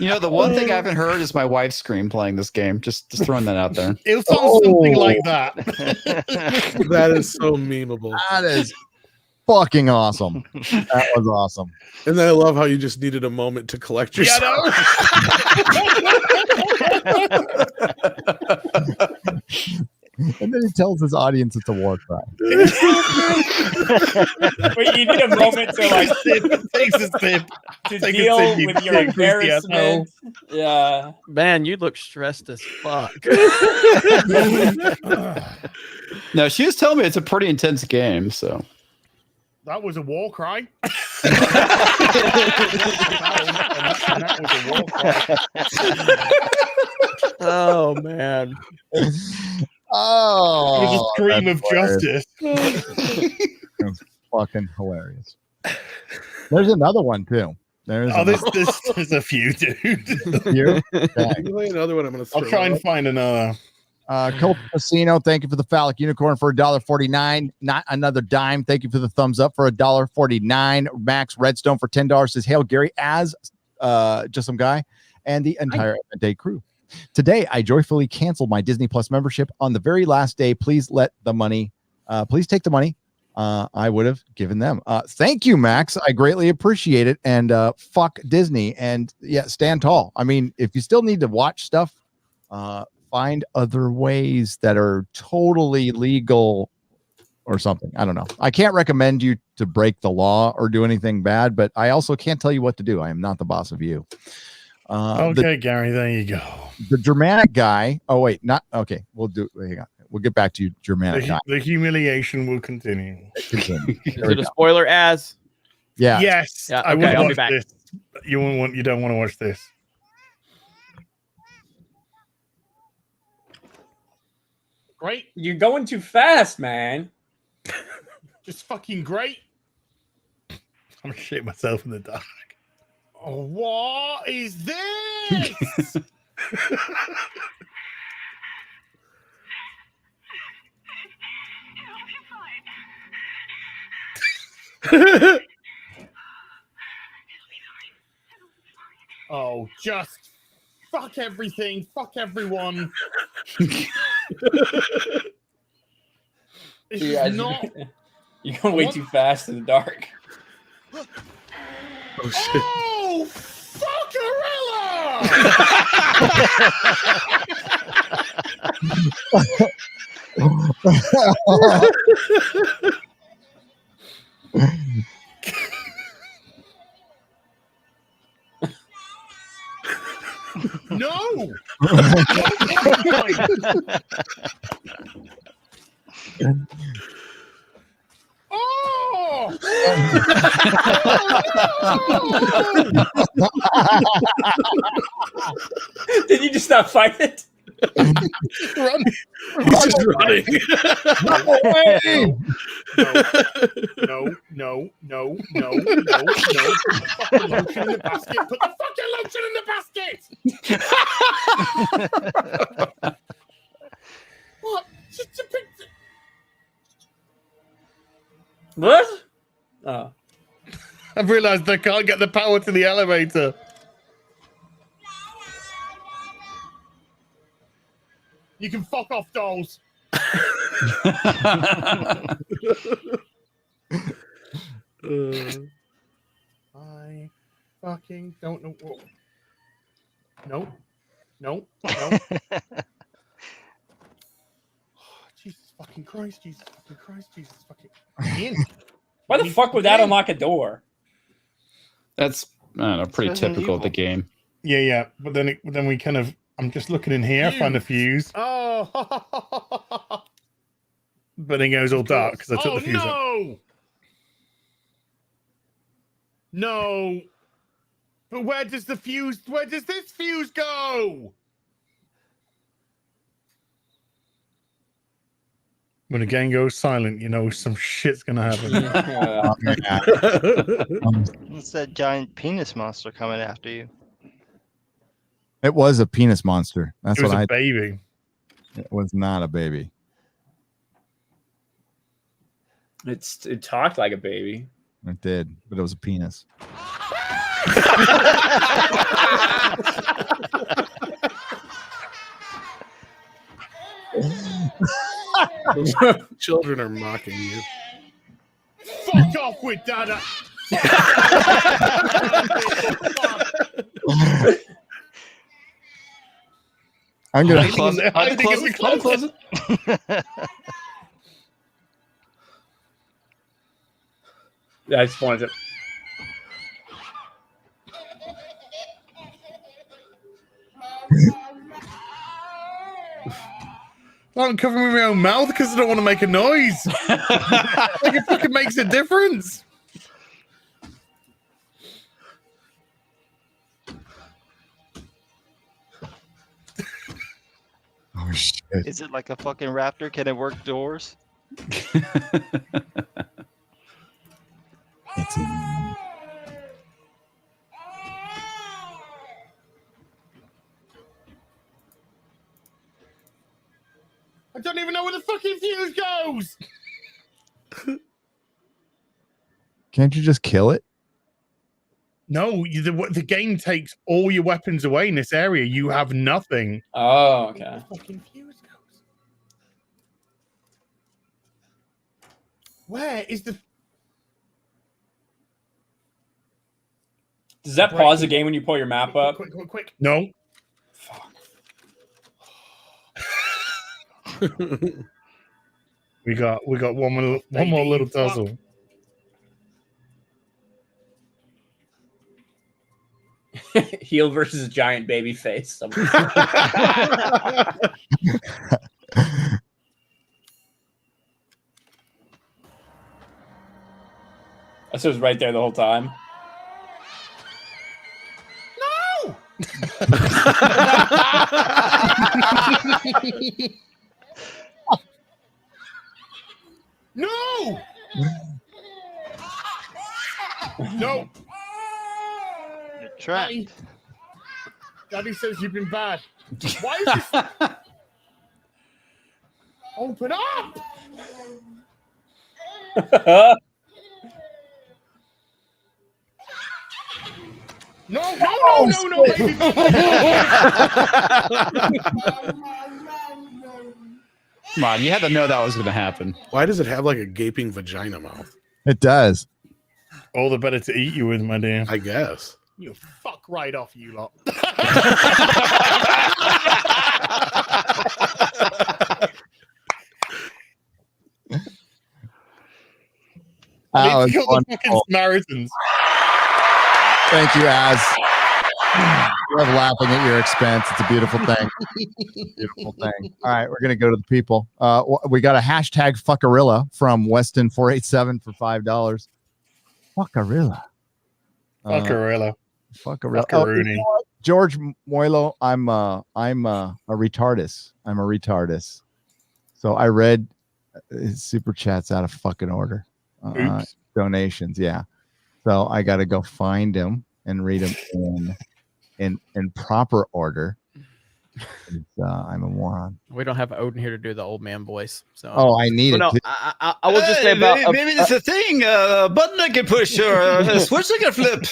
You know, the one thing I haven't heard is my wife's scream playing this game. Just throwing that out there. It'll sound something like that. That is so memeable. That is fucking awesome. That was awesome. And then I love how you just needed a moment to collect yourself. And then he tells his audience it's a war crime. But you need a moment to like takes a sip to Take a deal sip, you with your big greasy embarrassment. Yeah. Man, you look stressed as fuck. No, she was telling me it's a pretty intense game. So That was a war cry. Oh man. Oh, It was a scream of that's justice. That's fucking hilarious. There's another one too. There's There's a few, dude. Here? Another one. I'm gonna. I'll try and find another. Colt Casino, thank you for the phallic unicorn for $1.49. Not another dime. Thank you for the thumbs up for $1.49. Max Redstone for $10 says, "Hail Gary," as just some guy and the entire day crew. Today, I joyfully canceled my Disney Plus membership on the very last day. Please take the money. I would have given them. Thank you, Max. I greatly appreciate it. And fuck Disney. And yeah, stand tall. I mean, if you still need to watch stuff, find other ways that are totally legal or something. I don't know. I can't recommend you to break the law or do anything bad, but I also can't tell you what to do. I am not the boss of you. Okay, Gary, there you go. The Germanic guy. Oh, wait, not okay. We'll get back to you, Germanic guy. The humiliation will continue. Is it a spoiler as? Yeah. Yes. Yeah, I okay, would I'll be watch back. this. You don't want to watch this. Great. You're going too fast, man. Just fucking great. I'm shitting myself in the dark. Oh, what is this? Oh, just fuck everything. Fuck everyone. It's Yeah, just not. You're going way too fast in the dark. Oh, shit. Oh, No. Oh! Did you just not fight it? Run. He's just running. No. Put the fucking lotion in the basket. Put the fucking lotion in the basket. What? Just a picture. What? Oh. I've realized I can't get the power to the elevator. You can fuck off, dolls. I fucking don't know. Whoa. No. Jesus fucking Christ. Jesus fucking. In. Why the fuck would that unlock a door? That's, I don't know, pretty typical of the game. Yeah. But then we kind of. I'm just looking in here, find a fuse. Oh. But then it goes all dark because I took the fuse out. No. But where does this fuse go? When the game goes silent, you know some shit's gonna happen. It's that giant penis monster coming after you. It was a penis monster. That's It was what a baby. It was not a baby. It talked like a baby. It did, but it was a penis. Children are mocking you. Fuck off with Dada. I'm gonna Hide the closet. Yeah, I just wanted to. I'm covering my own mouth because I don't want to make a noise. Like it fucking makes a difference. Oh shit! Is it like a fucking raptor? Can it work doors? I don't even know where the fucking fuse goes. Can't you just kill it? No, the game takes all your weapons away in this area. You have nothing. Oh, okay. Fucking fuse goes. Where is the? Does that pause the game when you pull your map up? Quick. No. we got one more little tussle. Heel versus giant baby face. This was right there the whole time. No! No! No! You're trapped. Daddy says you've been bad. Why is this? Open up! No, baby. Come on, you had to know that was going to happen. Why does it have like a gaping vagina mouth? It does. All the better to eat you with, my dear. I guess. You fuck right off, you lot. That was kill the fucking wonderful. Samaritans. Thank you, Az. Love laughing at your expense. It's a beautiful thing. Beautiful thing. All right, we're gonna go to the people. We got a hashtag fuckarilla from Weston487 for $5. Fuckarilla. Fuckarilla. Fuckarilla. Fuckaroony. You know what? George Moilo, I'm a retardus. I'm a retardus. So I read his super chats out of fucking order. Donations, yeah. So I got to go find him and read them in proper order. I'm a moron. We don't have Odin here to do the old man voice. So I need it. No, I will just say about maybe there's a thing, a button I can push or a switch I can flip.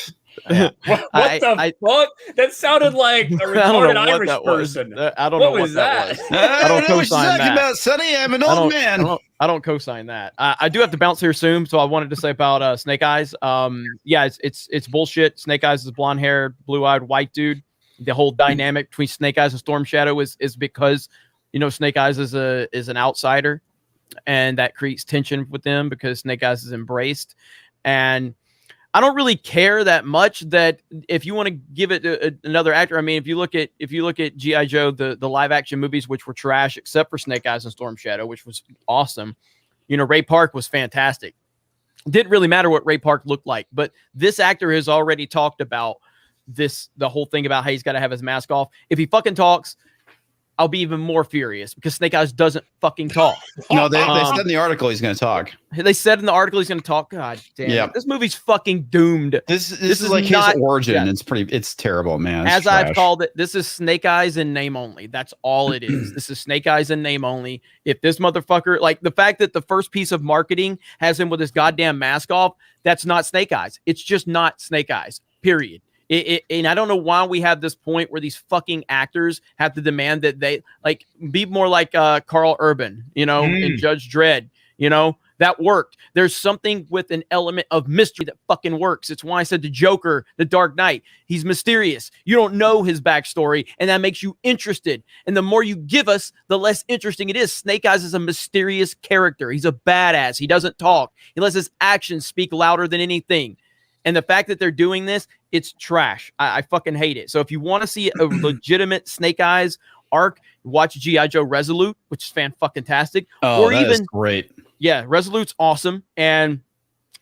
What the fuck? That sounded like a retarded Irish person. I don't know what was that. I don't co-sign that. About Sonny, I'm an old man. I don't co-sign that. I do have to bounce here soon, so I wanted to say about Snake Eyes. Yeah, it's bullshit. Snake Eyes is blonde hair, blue-eyed white dude. The whole dynamic between Snake Eyes and Storm Shadow is because Snake Eyes is an outsider, and that creates tension with them because Snake Eyes is embraced. And I don't really care that much that if you want to give it another actor. I mean, if you look at G.I. Joe, the live action movies, which were trash except for Snake Eyes and Storm Shadow, which was awesome. Ray Park was fantastic. Didn't really matter what Ray Park looked like, but this actor has already talked about the whole thing about how he's got to have his mask off. If he fucking talks, I'll be even more furious because Snake Eyes doesn't fucking talk. No, they said in the article he's going to talk. They said in the article he's going to talk. God damn it. This movie's fucking doomed. This is like his origin. Yeah. It's terrible, man. As I've called it, this is Snake Eyes in name only. That's all it is. This is Snake Eyes in name only. If this motherfucker, like the fact that the first piece of marketing has him with his goddamn mask off, that's not Snake Eyes. It's just not Snake Eyes, period. And I don't know why we have this point where these fucking actors have to demand that they be more like Carl Urban, in Judge Dredd, That worked. There's something with an element of mystery that fucking works. It's why I said the Joker, the Dark Knight, he's mysterious. You don't know his backstory, and that makes you interested. And the more you give us, the less interesting it is. Snake Eyes is a mysterious character. He's a badass. He doesn't talk. He lets his actions speak louder than anything. And the fact that they're doing this, it's trash. I fucking hate it. So if you want to see a legitimate Snake Eyes arc, watch G.I. Joe Resolute, which is fan-fucking-tastic. Oh, or that even is great. Yeah, Resolute's awesome. And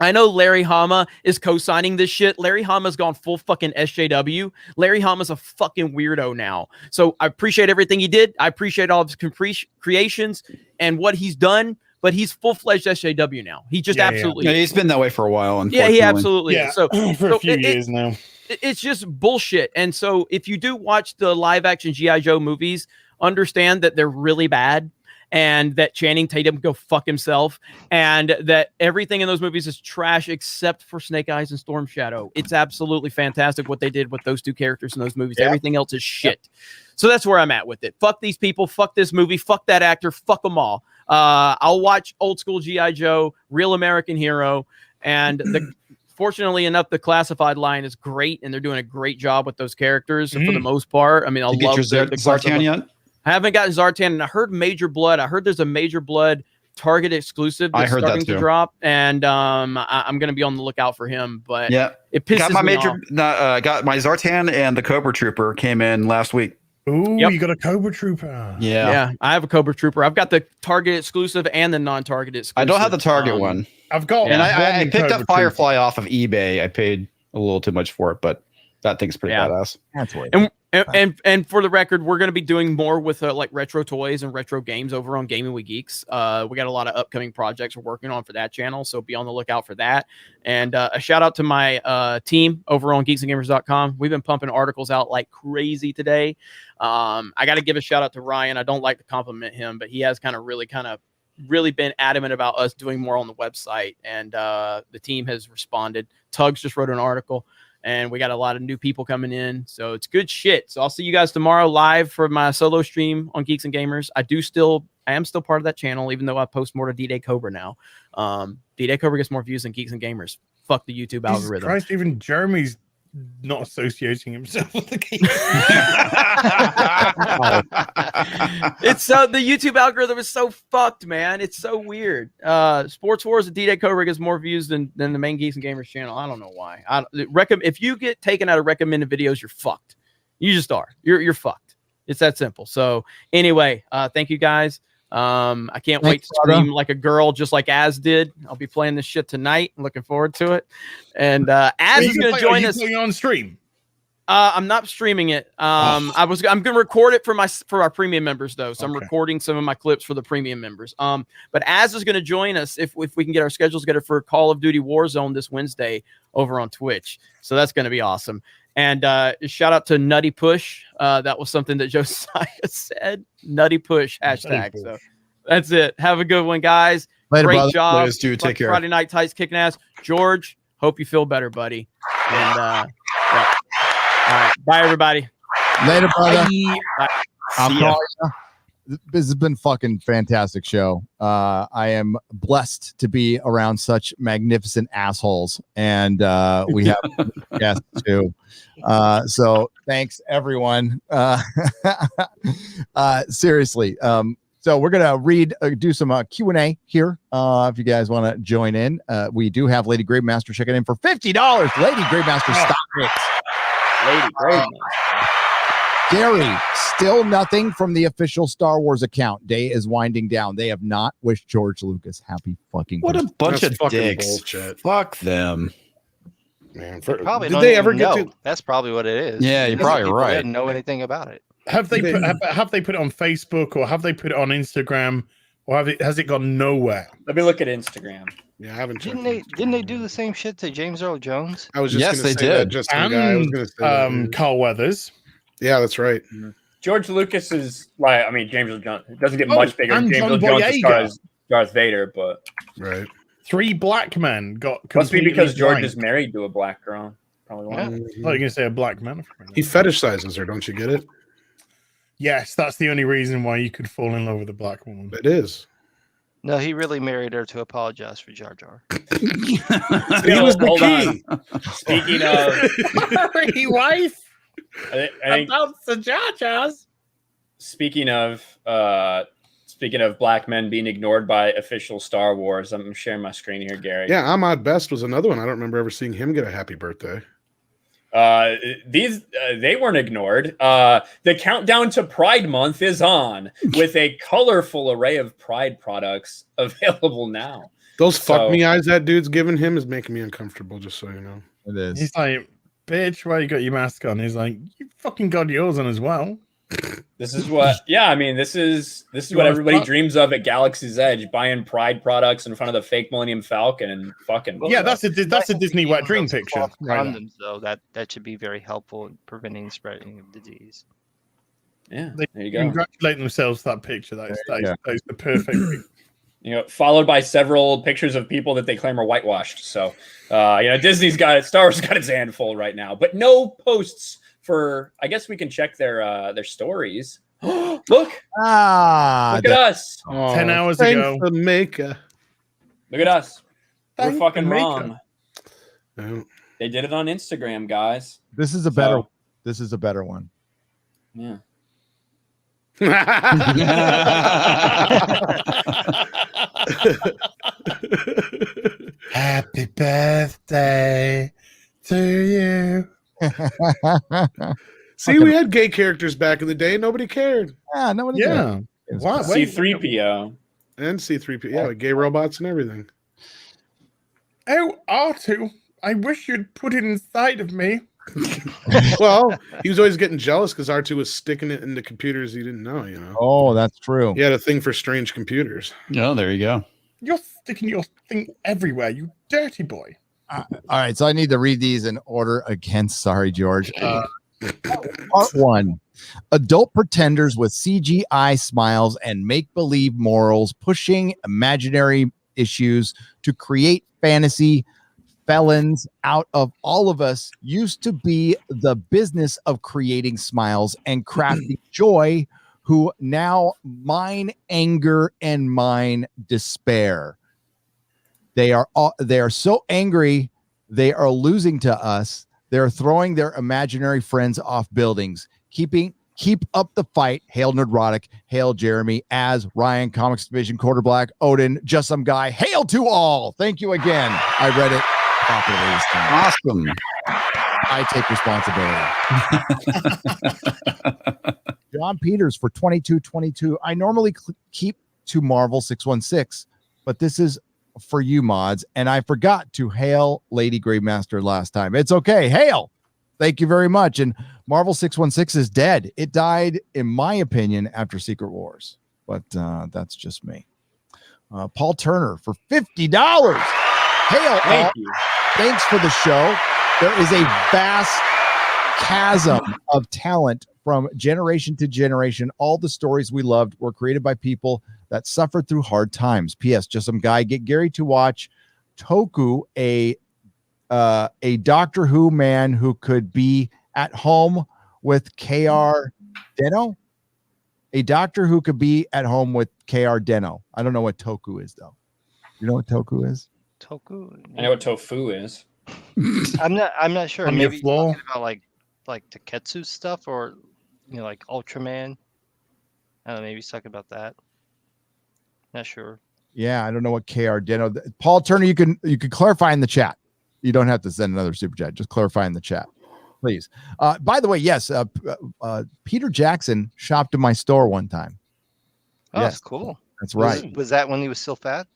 I know Larry Hama is co-signing this shit. Larry Hama's gone full fucking SJW. Larry Hama's a fucking weirdo now. So I appreciate everything he did. I appreciate all of his creations and what he's done, but he's full-fledged SJW now. He just absolutely... Yeah, he's been that way for a while, Yeah, he absolutely Yeah, is. So, for a few years now. It's just bullshit. And so if you do watch the live-action G.I. Joe movies, understand that they're really bad. And that Channing Tatum go fuck himself, and that everything in those movies is trash except for Snake Eyes and Storm Shadow. It's absolutely fantastic what they did with those two characters in those movies. Yep. Everything else is shit. Yep. So that's where I'm at with it. Fuck these people. Fuck this movie. Fuck that actor. Fuck them all. I'll watch old school G.I. Joe, Real American Hero, and fortunately enough, the classified line is great, and they're doing a great job with those characters for the most part. I mean, I love your the Zartan yet? I haven't gotten Zartan, and I heard Major Blood. I heard there's a Major Blood Target exclusive that's starting to drop, and I'm going to be on the lookout for him. But it pisses me off. Got my Zartan, and the Cobra Trooper came in last week. Ooh, you got a Cobra Trooper. Yeah, I have a Cobra Trooper. I've got the Target exclusive and the non-Target exclusive. I don't have the Target one. I've got, and I picked up Firefly off of eBay. I paid a little too much for it, but that thing's pretty badass. That's weird. And for the record, we're going to be doing more with like retro toys and retro games over on Gaming with Geeks. We got a lot of upcoming projects we're working on for that channel, so be on the lookout for that. And a shout out to my team over on geeksandgamers.com. We've been pumping articles out like crazy today. I got to give a shout out to Ryan. I don't like to compliment him, but he has really been adamant about us doing more on the website, and the team has responded. Tugs just wrote an article. And we got a lot of new people coming in. So it's good shit. So I'll see you guys tomorrow live for my solo stream on Geeks and Gamers. I am still part of that channel, even though I post more to D-Day Cobra now. D-Day Cobra gets more views than Geeks and Gamers. Fuck the YouTube algorithm. Christ, even Jeremy's not associating himself with the game. It's so the YouTube algorithm is so fucked, man. It's so weird. Sports Wars and D-Day Cobra gets more views than the main Geeks and Gamers channel. I don't know why. If you get taken out of recommended videos, you're fucked. You just are. You're fucked. It's that simple. So anyway, thank you guys. I can't wait to stream like a girl, just like Az did. I'll be playing this shit tonight. I'm looking forward to it. And Az is going to join us on stream. I'm not streaming it. I'm going to record it for our premium members though. So I'm recording some of my clips for the premium members. But Az is going to join us if we can get our schedules together for Call of Duty Warzone this Wednesday over on Twitch. So that's going to be awesome. And shout out to Nutty Push. That was something that Josiah said. Nutty Push hashtag. So that's it. Have a good one, guys. Later, Great brother. job. Later, dude. Take care. Friday Night Tights kicking ass. George, hope you feel better, buddy. And yeah. All right. Bye, everybody. Later, brother. Bye. I'm calling you. This has been fucking fantastic show. I am blessed to be around such magnificent assholes, and we have guests too. So thanks everyone. Seriously. So we're gonna do some Q&A here. If you guys want to join in, we do have Lady Gravemaster checking in for $50. Lady Gravemaster, stop it. Lady Gravemaster. Gary, still nothing from the official Star Wars account. Day is winding down. They have not wished George Lucas happy fucking What a bunch That's of fucking dicks. Bullshit. Fuck them. Man, Probably did don't they even ever know. get to? That's probably what it is. Yeah, you're Because probably people right. didn't know anything about it. Have they put it on Facebook, or have they put it on Instagram, or has it gone nowhere? Let me look at Instagram. Yeah, I haven't. Didn't they do the same shit to James Earl Jones? I was just Yes, gonna they say that did. just to the guy. I was gonna say that. Carl Weathers. Yeah, that's right. George Lucas is like, I mean, James Earl Jones. It doesn't get Oh, much bigger than and James John Earl Jones as far Boyega. as Darth Vader, but Right. 3 black men got must be completely because George blanked. is married to a black girl. Probably one. I thought you were gonna say a black man. He fetishizes her. Don't you get it? Yes, that's the only reason why you could fall in love with a black woman. It is. No, he really married her to apologize for Jar Jar. He was the Hold key. on. Speaking of, Sorry, wife. I think About the Jar Jars. speaking of black men being ignored by official Star Wars, I'm sharing my screen here, Gary. Yeah, Ahmad Best was another one. I don't remember ever seeing him get a happy birthday. They weren't ignored. The countdown to Pride Month is on with a colorful array of Pride products available now. Those fuck me eyes that dude's giving him is making me uncomfortable, just so you know. It is. He's like, bitch, why you got your mask on? He's like, you fucking got yours on as well. This is what, yeah, I mean, this is what everybody dreams of at Galaxy's Edge, buying Pride products in front of the fake Millennium Falcon and fucking. Yeah, that's a Disney wet dream picture. Right. Condoms, though, that should be very helpful in preventing spreading of disease. Yeah, They there you go. congratulate themselves for that picture. That is the perfect picture. You know, followed by several pictures of people that they claim are whitewashed. So, Disney's got it. Star Wars got its hand full right now, but no posts for. I guess we can check their stories. Look! Look at us. 10 hours thanks ago. The maker. Look at us. We're Thank fucking the maker. wrong. Oh. They did it on Instagram, guys. This is a better. This is a better one. Yeah. Happy birthday to you. See, we had gay characters back in the day. Nobody cared. Yeah, nobody cared. Wow. C-3PO. And C-3PO. Yeah, like gay robots and everything. Oh, R2, I wish you'd put it inside of me. Well, he was always getting jealous because R2 was sticking it into computers he didn't know, you know. Oh, that's true. He had a thing for strange computers. Oh, there you go. You're sticking your thing everywhere, you dirty boy. All right, so I need to read these in order again. Sorry, George. Part 1. Adult pretenders with CGI smiles and make-believe morals pushing imaginary issues to create fantasy. Felons out of all of us used to be the business of creating smiles and crafting joy, who now mine anger and mine despair. They are so angry they are losing to us. They're throwing their imaginary friends off buildings. Keep up the fight. Hail Nerdrotic. Hail Jeremy. As Ryan, Comics Division, Quarterblack, Odin, Just Some Guy. Hail to all. Thank you again. I read it properly this time. Awesome. I take responsibility. John Peters for 2222. I normally keep to Marvel 616, but this is for you mods, and I forgot to hail Lady Gravemaster last time. It's okay. Hail. Thank you very much. And Marvel 616 is dead. It died, in my opinion, after Secret Wars, but that's just me. Paul Turner for $50. Hail. Thank you. Thanks for the show. There is a vast chasm of talent from generation to generation. All the stories we loved were created by people that suffered through hard times. P.S. Just some guy. Get Gary to watch Toku, a Doctor Who man who could be at home with K.R. Deno. A doctor who could be at home with K.R. Deno. I don't know what Toku is, though. You know what Toku is? Toku. I know what tofu is. I'm not sure. On Maybe your floor. talking about like Taketsu stuff, or like Ultraman. I don't know. Maybe he's talking about that. Not sure. Yeah, I don't know what K.R. Deno. Paul Turner, you can clarify in the chat. You don't have to send another super chat. Just clarify in the chat, please. By the way, yes, Peter Jackson shopped in my store one time. Oh, Yes. that's cool. That's right. Was that when he was still fat?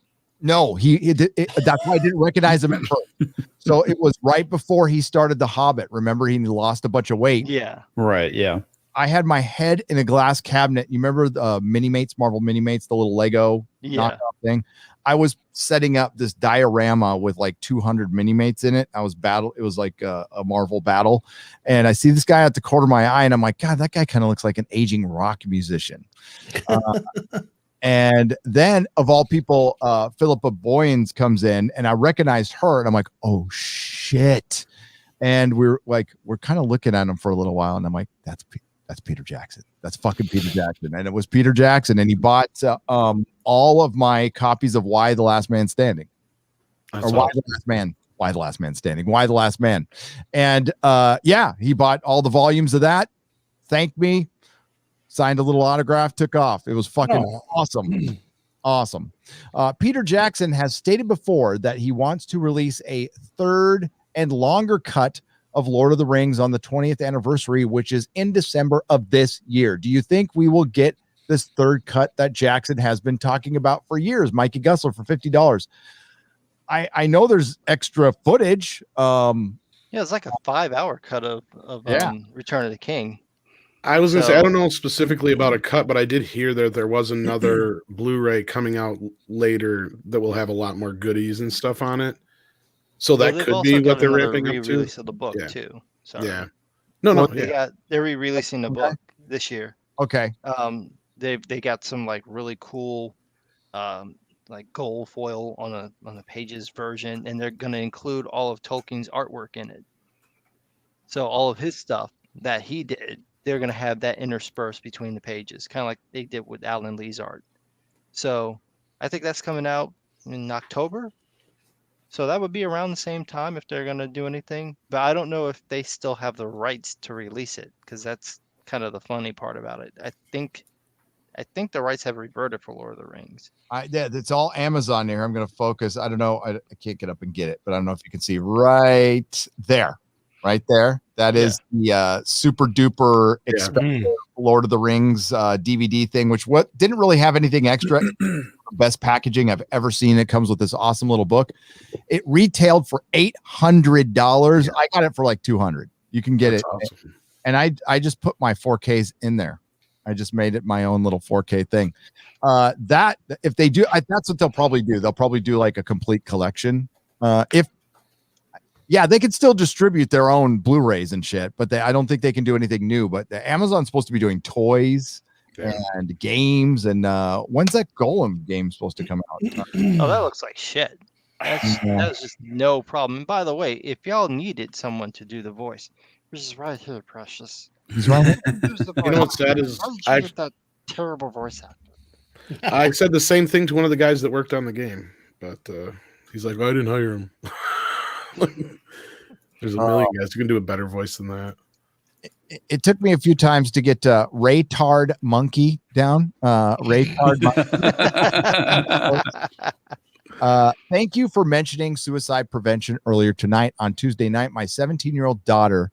No, that's why I didn't recognize him at first. So it was right before he started The Hobbit. Remember, he lost a bunch of weight. Yeah. Right. Yeah. I had my head in a glass cabinet. You remember the Mini-Mates, Marvel Mini-Mates, the little Lego knockoff thing? I was setting up this diorama with like 200 Mini-Mates in it. It was like a Marvel battle. And I see this guy at the corner of my eye, and I'm like, God, that guy kind of looks like an aging rock musician. And then, of all people, Philippa Boyens comes in, and I recognized her, and I'm like, oh shit. And we're kind of looking at him for a little while, and I'm like, that's That's Peter Jackson. That's fucking Peter Jackson. And it was Peter Jackson, and he bought all of my copies of Why the Last Man Standing. That's Why awesome. the Last Man. Why the Last Man Standing. Why the Last Man. And yeah, he bought all the volumes of that. Thanked me. Signed a little autograph. Took off. It was fucking awesome. Awesome. Peter Jackson has stated before that he wants to release a third and longer cut of Lord of the Rings on the 20th anniversary, which is in December of this year. Do you think we will get this third cut that Jackson has been talking about for years? Mikey Gussler for $50. I know there's extra footage. Yeah, it's like a 5-hour cut of Return of the King. I was going to say, I don't know specifically about a cut, but I did hear that there was another Blu-ray coming out later that will have a lot more goodies and stuff on it. So that could be what they're ramping up to. Re-release of the book too. Sorry. Yeah. They're re-releasing the book this year. Okay. They got some like really cool, like gold foil on the Pages version, and they're going to include all of Tolkien's artwork in it. So all of his stuff that he did, they're going to have that interspersed between the pages, kind of like they did with Alan Lee's art. So I think that's coming out in October. So that would be around the same time if they're going to do anything. But I don't know if they still have the rights to release it, because that's kind of the funny part about it. I think the rights have reverted for Lord of the Rings. It's all Amazon here. I'm going to focus. I don't know. I can't get up and get it, but I don't know if you can see right there. Right there. That is the super duper expensive Lord of the Rings DVD thing, which didn't really have anything extra. Best packaging I've ever seen. It comes with this awesome little book. It retailed for $800. I got it for like $200. You can get it. Awesome. And I just put my 4Ks in there. I just made it my own little 4K thing. That if they do, that's what they'll probably do. They'll probably do like a complete collection. They could still distribute their own Blu-rays and shit, but I don't think they can do anything new. But Amazon's supposed to be doing toys and games. And when's that Golem game supposed to come out? Oh, that looks like shit. That's just no problem. And by the way, if y'all needed someone to do the voice, this is right here, Precious. He's right here. You know what's sad is I get that terrible voice actor. I said the same thing to one of the guys that worked on the game, but he's like, well, I didn't hire him. There's a million guys who can do a better voice than that. It took me a few times to get Raytard Monkey down. Raytard Monkey. Thank you for mentioning suicide prevention earlier tonight. On Tuesday night, my 17-year-old daughter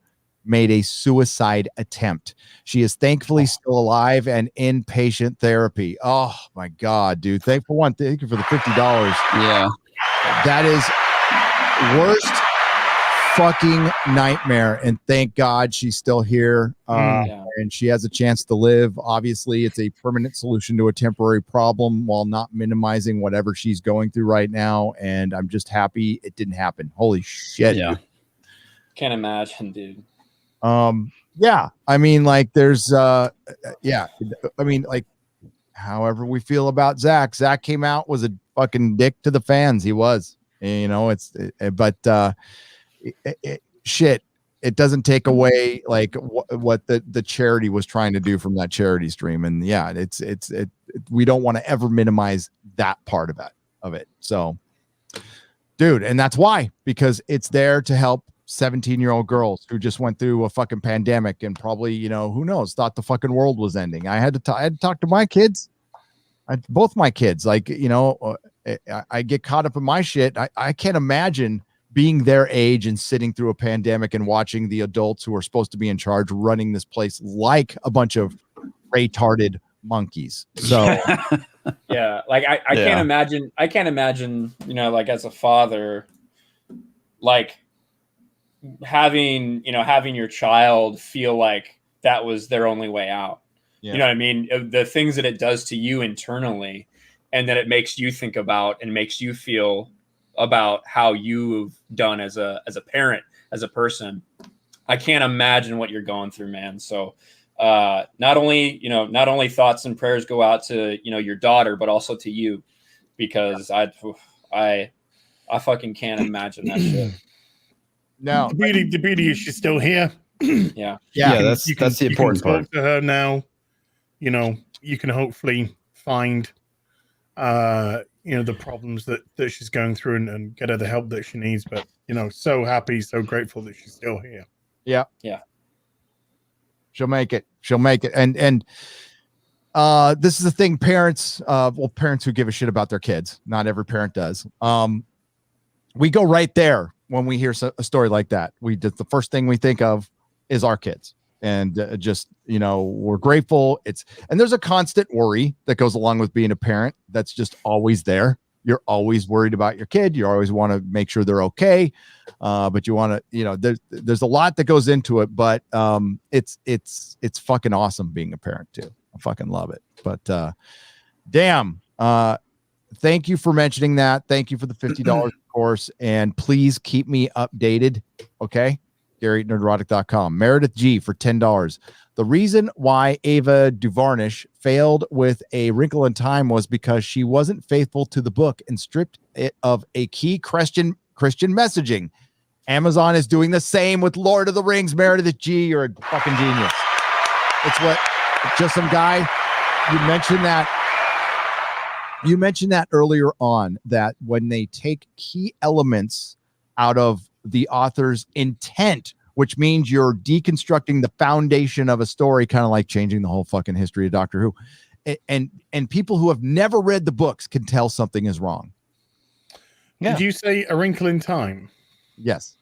made a suicide attempt. She is thankfully still alive and in patient therapy. Oh my God, dude. Thank you for the $50. Yeah. That is worst fucking nightmare, and thank God she's still here and she has a chance to live. Obviously, it's a permanent solution to a temporary problem while not minimizing whatever she's going through right now, and I'm just happy it didn't happen. Holy shit. Yeah. Can't imagine, dude. Yeah, I mean, like there's I mean, like however we feel about Zach came out, was a fucking dick to the fans. He was, you know, shit, it doesn't take away like what the charity was trying to do from that charity stream. And yeah, we don't want to ever minimize that part of it. So dude, and that's why, because it's there to help 17-year-old girls who just went through a fucking pandemic and probably, you know, who knows, thought the fucking world was ending. I had to talk to my kids. Both my kids, like, you know, I get caught up in my shit. I can't imagine being their age and sitting through a pandemic and watching the adults who are supposed to be in charge running this place like a bunch of retarded monkeys. So yeah, like I can't imagine, you know, like as a father, like having your child feel like that was their only way out. Yeah. You know what I mean? The things that it does to you internally, and that it makes you think about and makes you feel about how you've done as a parent, as a person. I can't imagine what you're going through, man. So not only thoughts and prayers go out to, you know, your daughter, but also to you, because I fucking can't imagine that shit. No, the beauty is she's still here. Yeah. That's the important you can part. talk to her now. You know, you can hopefully find the problems that she's going through and get her the help that she needs. But so happy, so grateful that she's still here. Yeah. She'll make it. And this is the thing, parents who give a shit about their kids. Not every parent does. We go right there when we hear a story like that. The first thing we think of is our kids. And we're grateful. And there's a constant worry that goes along with being a parent. That's just always there. You're always worried about your kid. You always want to make sure they're okay. But you want to, there's a lot that goes into it, but it's fucking awesome being a parent too. I fucking love it. But damn, thank you for mentioning that. Thank you for the $50 course. And please keep me updated. Okay. Gary, nerdrotic.com. Meredith G for $10. The reason why Ava DuVernay failed with A Wrinkle in Time was because she wasn't faithful to the book and stripped it of a key Christian messaging. Amazon is doing the same with Lord of the Rings. Meredith G, you're a fucking genius. Just some guy. You mentioned that earlier on, that when they take key elements out of the author's intent, which means you're deconstructing the foundation of a story, kind of like changing the whole fucking history of Doctor Who. And people who have never read the books can tell something is wrong. Yeah. Did you say A Wrinkle in Time? Yes.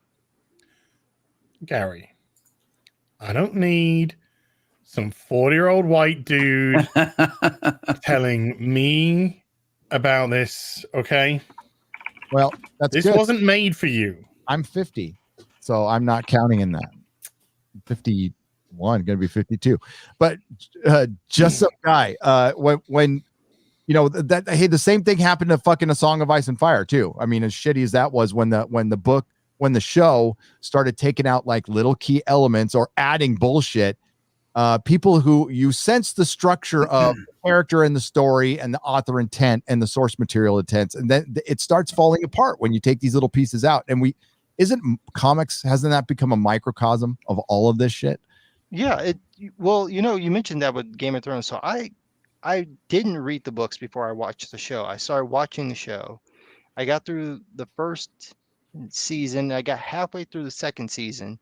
Gary, I don't need some 40-year-old white dude telling me about this, okay? Well, this wasn't made for you. I'm 50, so I'm not counting in that. 51, going to be 52. But just some guy. When hey, the same thing happened to fucking A Song of Ice and Fire too. I mean, as shitty as that was, when the show started taking out like little key elements or adding bullshit, people who you sense the structure of the character and the story and the author intent and the source material intent, and then it starts falling apart when you take these little pieces out. And hasn't that become a microcosm of all of this shit? Yeah. Well, you mentioned that with Game of Thrones. So I didn't read the books before I watched the show. I started watching the show. I got through the first season. I got halfway through the second season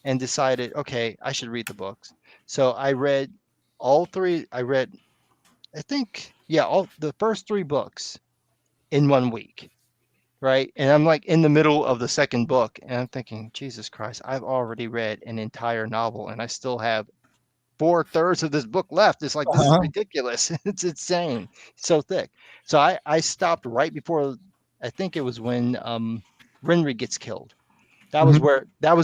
and decided, okay, I should read the books. So I read all three. The first three books in 1 week. Right. And I'm like in the middle of the second book and I'm thinking, Jesus Christ, I've already read an entire novel and I still have 4/3 of this book left. It's like, this is ridiculous. It's insane. It's so thick. So I stopped right before, I think it was when Renry gets killed. That was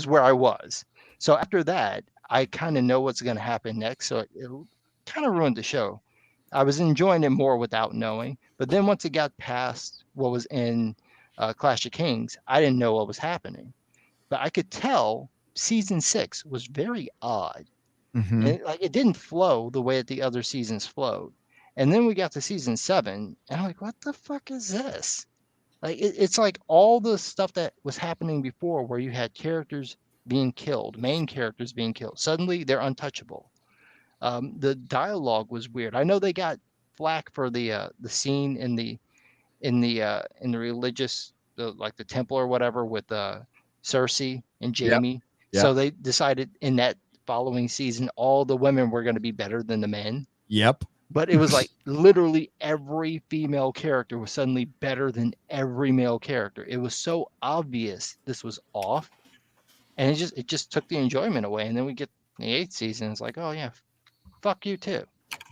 where I was. So after that, I kind of know what's going to happen next. So it kind of ruined the show. I was enjoying it more without knowing. But then once it got past what was in Clash of Kings, I didn't know what was happening. But I could tell season 6 was very odd. Mm-hmm. It didn't flow the way that the other seasons flowed. And then we got to season 7, and I'm like, what the fuck is this? Like, it's like all the stuff that was happening before where you had characters being killed, main characters being killed. Suddenly, they're untouchable. The dialogue was weird. I know they got flack for the scene in the religious, like the temple or whatever, with Cersei and Jaime. Yep. So they decided in that following season, all the women were going to be better than the men. Yep. But it was like literally every female character was suddenly better than every male character. It was so obvious this was off, and it just took the enjoyment away. And then we get the 8th season. It's like, oh yeah, fuck you too.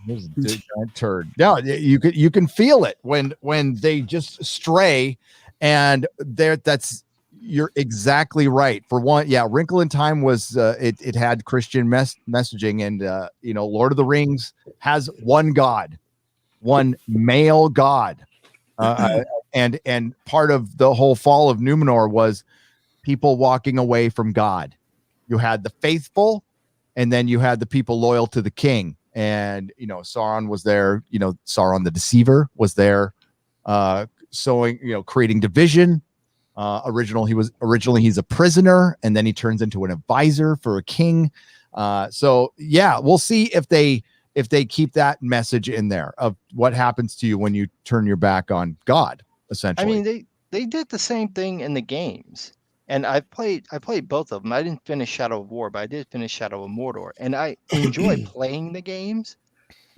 There's a big giant turd. No, you can feel it when they just stray, and you're exactly right. For one, yeah, Wrinkle in Time was it had Christian messaging, and Lord of the Rings has one god, one male god, and part of the whole fall of Numenor was people walking away from God. You had the faithful, and then you had the people loyal to the king. And Sauron was there. Sauron the Deceiver was there, creating division. Originally he's a prisoner, and then he turns into an advisor for a king. So yeah, we'll see if they keep that message in there of what happens to you when you turn your back on God, essentially. I mean, they did the same thing in the games, and I played both of them. I didn't finish Shadow of War, but I did finish Shadow of Mordor, and I enjoy playing the games,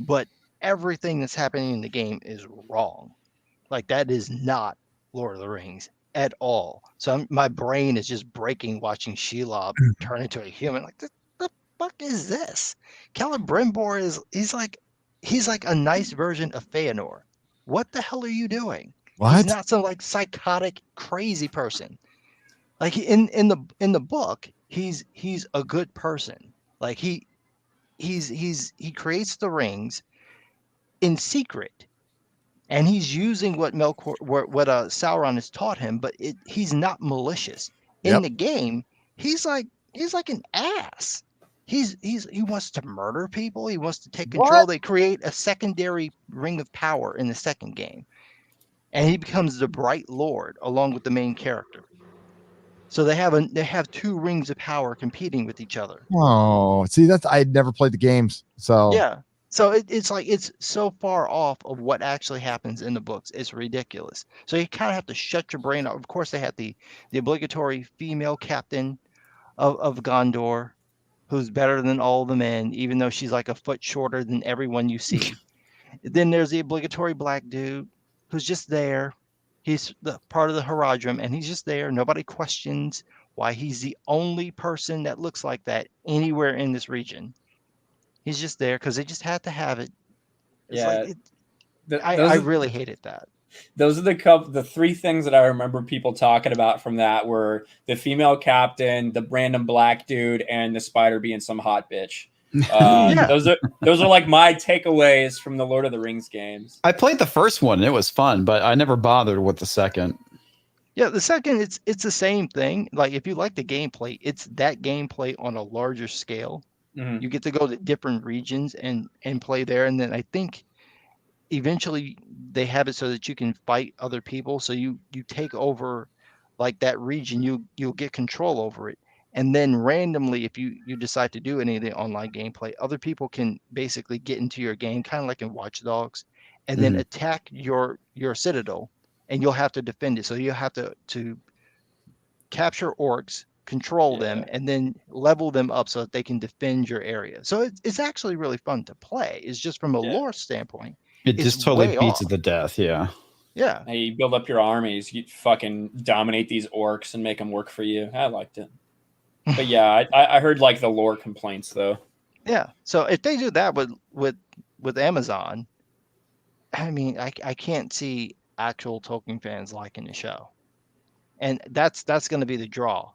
but everything that's happening in the game is wrong. Like, that is not Lord of the Rings at all. So my brain is just breaking watching Shelob turn into a human. Like, the fuck is this? Celebrimbor he's like a nice version of Feanor. What the hell are you doing? What? He's not some like psychotic crazy person. Like in the book, he's a good person. Like he creates the rings in secret, and he's using what Sauron has taught him, but he's not malicious. In the game, he's like an ass. He wants to murder people. He wants to take control. What? They create a secondary ring of power in the second game, and he becomes the Bright Lord along with the main character. So they have two rings of power competing with each other. Oh, see, I had never played the games, so Yeah. So it's like it's so far off of what actually happens in the books. It's ridiculous. So you kind of have to shut your brain off. Of course, they had the obligatory female captain of Gondor, who's better than all the men, even though she's like a foot shorter than everyone you see. Then there's the obligatory black dude who's just there. He's the part of the Haradrim, and he's just there. Nobody questions why he's the only person that looks like that anywhere in this region. He's just there because they just had to have it. It's I really hated that. Those are the three things that I remember people talking about from that were the female captain, the random black dude, and the spider being some hot bitch. Those are like my takeaways from the Lord of the Rings games. I played the first one. It was fun, but I never bothered with the second. Yeah, the second, it's the same thing. Like, if you like the gameplay, it's that gameplay on a larger scale. Mm-hmm. You get to go to different regions and play there, and then I think eventually they have it so that you can fight other people. So you take over like that region, you'll get control over it. And then randomly, if you decide to do any of the online gameplay, other people can basically get into your game, kind of like in Watch Dogs, and then attack your citadel, and you'll have to defend it. So you'll have to capture orcs, control them, and then level them up so that they can defend your area. So it's actually really fun to play. It's just from a lore standpoint. It just totally beats it to death. Yeah. Yeah. Hey, you build up your armies, you fucking dominate these orcs and make them work for you. I liked it. But yeah, I heard like the lore complaints though. Yeah. So if they do that with Amazon, I mean, I can't see actual Tolkien fans liking the show. And that's going to be the draw.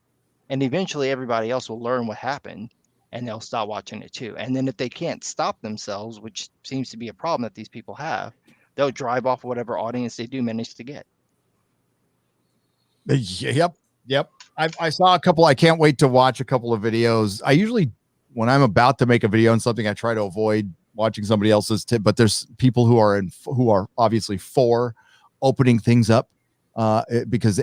And eventually everybody else will learn what happened and they'll stop watching it too. And then if they can't stop themselves, which seems to be a problem that these people have, they'll drive off whatever audience they do manage to get. Yep. I saw a couple. I can't wait to watch a couple of videos. I usually, when I'm about to make a video on something, I try to avoid watching somebody else's tip, but there's people who are obviously for opening things up because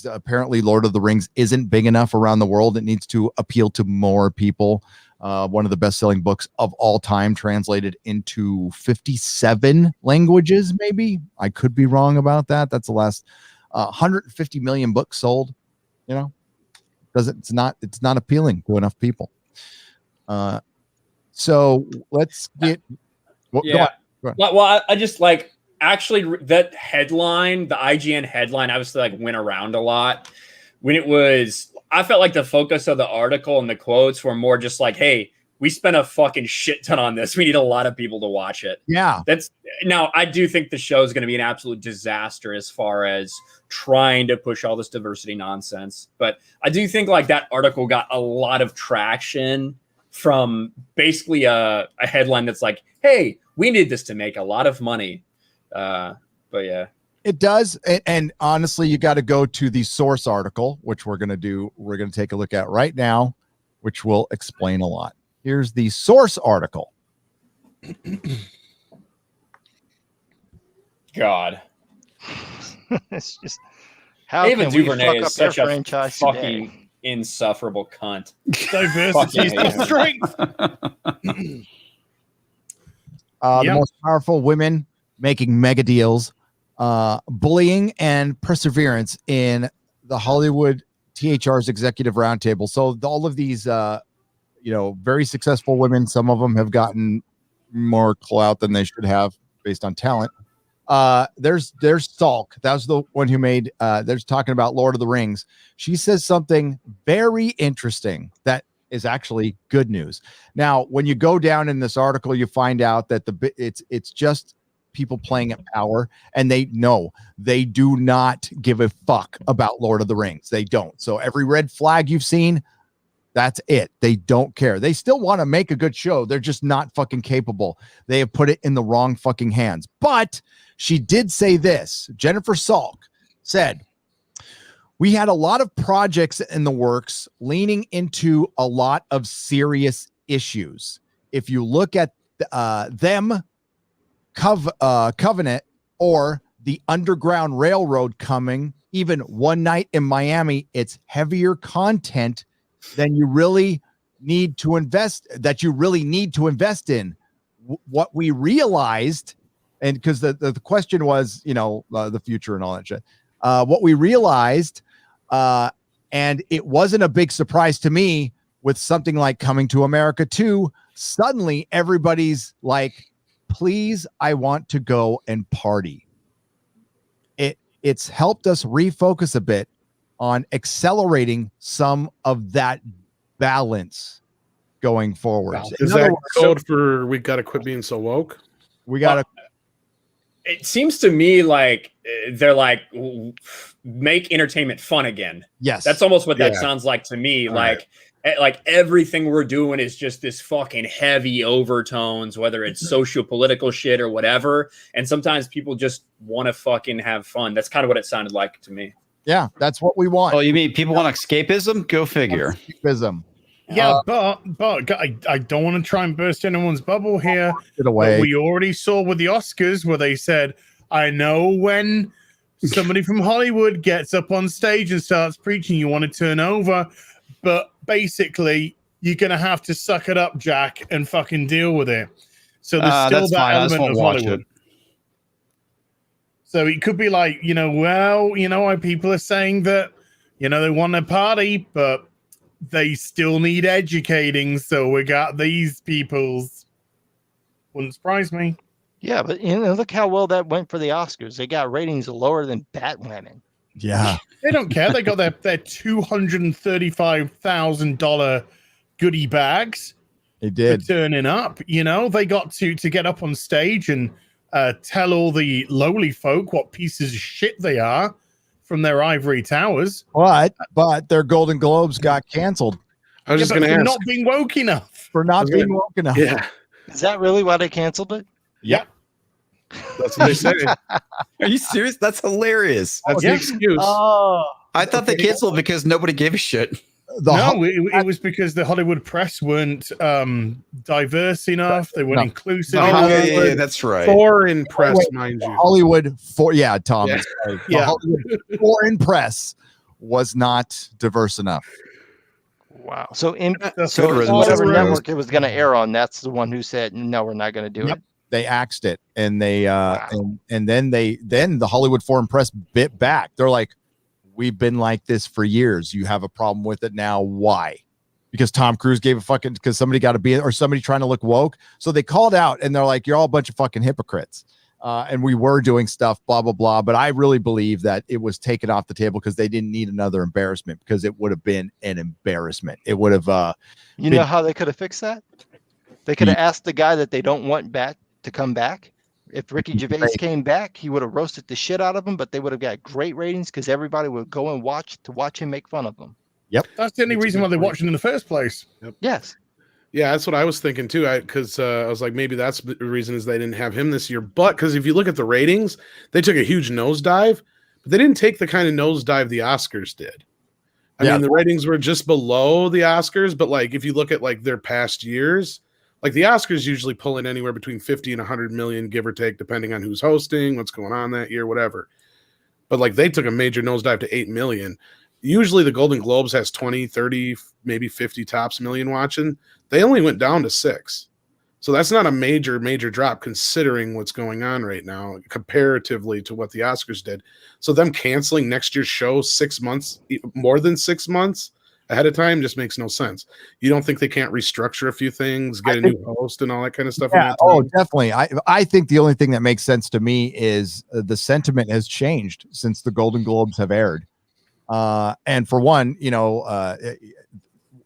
apparently Lord of the Rings isn't big enough around the world. It needs to appeal to more people. One of the best-selling books of all time, translated into 57 languages, maybe. I could be wrong about that. That's the last 150 million books sold. It's not appealing to enough people. So let's get. Go on. Well, I just like actually that headline, the IGN headline, obviously like went around a lot when it was. I felt like the focus of the article and the quotes were more just like, "Hey, we spent a fucking shit ton on this. We need a lot of people to watch it." Yeah. Now I do think the show is going to be an absolute disaster as far as trying to push all this diversity nonsense. But I do think like that article got a lot of traction from basically a headline that's like, "Hey, we need this to make a lot of money." But yeah. It does. And honestly, you got to go to the source article, which we're going to do. We're going to take a look at right now, which will explain a lot. Here's the source article. God. It's just How Ava can we DuVernay fuck is up such your a franchise fucking today? insufferable cunt. Diversity is Fucking the strength. The most powerful women making mega deals, bullying and perseverance in the Hollywood THR's executive roundtable. So all of these, very successful women, some of them have gotten more clout than they should have based on talent. There's Salk. That was the one who made, there's talking about Lord of the Rings. She says something very interesting that is actually good news. Now, when you go down in this article, you find out that it's just people playing at power, and they do not give a fuck about Lord of the Rings. They don't. So every red flag you've seen, that's it. They don't care. They still want to make a good show. They're just not fucking capable. They have put it in the wrong fucking hands. But she did say this. Jennifer Salk said, "We had a lot of projects in the works leaning into a lot of serious issues. If you look at them, Covenant, or the Underground Railroad coming, even One Night in Miami, it's heavier content than you really need to invest in. What we realized," and because the question was, the future and all that shit. What we realized, and it wasn't a big surprise to me, with something like Coming to America 2, suddenly everybody's like, please, I want to go and party. It's helped us refocus a bit on accelerating some of that balance going forward. Wow. Is that code for we got to quit being so woke? We got to. It seems to me like they're like, make entertainment fun again. Yes. That's almost what that Yeah. sounds like to me. All Like everything we're doing is just this fucking heavy overtones, whether it's socio-political shit or whatever. And sometimes people just want to fucking have fun. That's kind of what it sounded like to me. Yeah, that's what we want. Oh, you mean people want escapism? Go figure. Escapism. Yeah, but I don't want to try and burst anyone's bubble here. Get away. But we already saw with the Oscars where they said, I know when somebody from Hollywood gets up on stage and starts preaching, you want to turn over. But basically, you're going to have to suck it up, Jack, and fucking deal with it. So there's still that element of Hollywood. So it could be like, why people are saying that, they want to party, but they still need educating. So we got these peoples. Wouldn't surprise me. Yeah, but look how well that went for the Oscars. They got ratings lower than Batwoman. Yeah. They don't care. They got their $235,000 goodie bags. They did. For turning up. They got to get up on stage and tell all the lowly folk what pieces of shit they are from their ivory towers. But their Golden Globes got canceled. I was just going to ask. Not being woke enough. For not being woke enough. Yeah. Is that really why they canceled it? Yep. That's what they say. Are you serious? That's hilarious. That's the excuse. I thought they canceled because nobody gave a shit. It was because the Hollywood press weren't diverse enough. They weren't inclusive enough. Yeah, that's right. Foreign press, mind you. Hollywood Tom. Yeah. Sorry. Yeah. The Hollywood foreign press was not diverse enough. Wow. So good whatever reason. network it was going to air on, that's the one who said, no, we're not going to do it. They axed it, and they and then the Hollywood foreign press bit back. They're like, we've been like this for years. You have a problem with it now. Why? Because Tom Cruise gave a fucking, because somebody got to be, or somebody trying to look woke. So they called out and they're like, you're all a bunch of fucking hypocrites. And we were doing stuff, blah, blah, blah. But I really believe that it was taken off the table because they didn't need another embarrassment, because it would have been an embarrassment. It would have, you know how they could have fixed that? They could have asked the guy that they don't want back to come back. If Ricky Gervais came back, he would have roasted the shit out of him, but they would have got great ratings because everybody would go and watch him make fun of them. Yep. That's the only reason why they're watching in the first place. Yep. Yes. Yeah, that's what I was thinking too. Because I was like, maybe that's the reason is they didn't have him this year. But because if you look at the ratings, they took a huge nosedive, but they didn't take the kind of nosedive the Oscars did. I mean, the ratings were just below the Oscars, but like if you look at like their past years, like the Oscars usually pull in anywhere between 50 and 100 million, give or take, depending on who's hosting, what's going on that year, whatever. but like they took a major nosedive to 8 million. Usually the Golden Globes has 20, 30, maybe 50 tops million watching. They only went down to 6. So that's not a major drop considering what's going on right now comparatively to what the Oscars did. So them canceling next year's show 6 months, more than 6 months ahead of time just makes no sense. You don't think they can't restructure a few things, get a new host and all that kind of stuff? Yeah, definitely. I think the only thing that makes sense to me is the sentiment has changed since the Golden Globes have aired. And for one,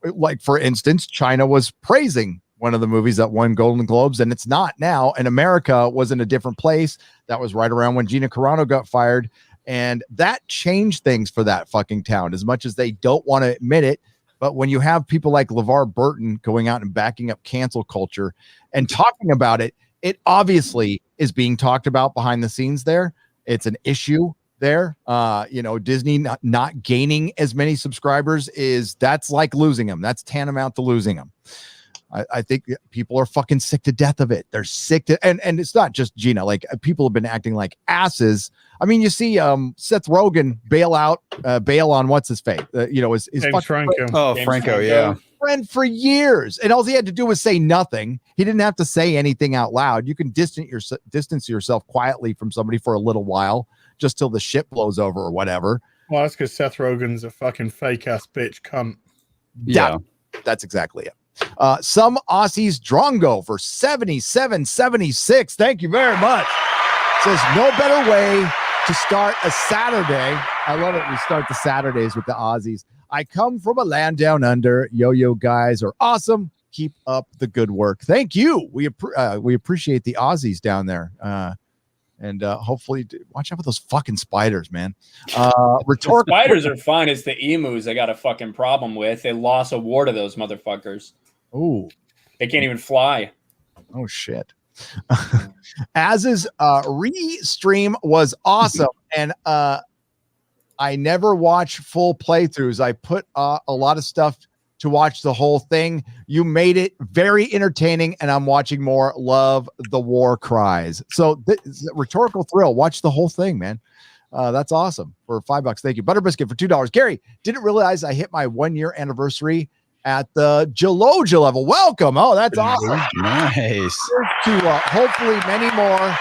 like for instance, China was praising one of the movies that won Golden Globes, and it's not now. And America was in a different place. That was right around when Gina Carano got fired. And that changed things for that fucking town, as much as they don't want to admit it. But when you have people like LeVar Burton going out and backing up cancel culture and talking about it, it obviously is being talked about behind the scenes there. It's an issue there. Disney not gaining as many subscribers that's like losing them. That's tantamount to losing them. I think people are fucking sick to death of it. They're sick to, and it's not just Gina. Like people have been acting like asses. I mean, you see, Seth Rogen bail on what's his face. His Franco. Oh, Franco, yeah. Friend for years, and all he had to do was say nothing. He didn't have to say anything out loud. You can distance yourself quietly from somebody for a little while, just till the shit blows over or whatever. Well, that's because Seth Rogen's a fucking fake ass bitch cunt. Yeah, that's exactly it. Some Aussies Drongo for 77.76. Thank you very much. Says no better way to start a Saturday. I love it. We start the Saturdays with the Aussies. I come from a land down under. Yo-yo guys are awesome. Keep up the good work. Thank you. We appreciate the Aussies down there. And hopefully, watch out for those fucking spiders, man. The spiders are fine. It's the emus I got a fucking problem with. They lost a war to those motherfuckers. Oh, they can't even fly. Oh shit. Az's re-stream was awesome, and I never watch full playthroughs. I put a lot of stuff to watch the whole thing. You made it very entertaining, and I'm watching more. Love the war cries. So rhetorical thrill. Watch the whole thing, man. That's awesome for $5. Thank you. Butter Biscuit for $2. Gary, didn't realize I hit my 1-year anniversary at the Geloja level. Welcome. Oh, that's awesome. Nice. To hopefully many more.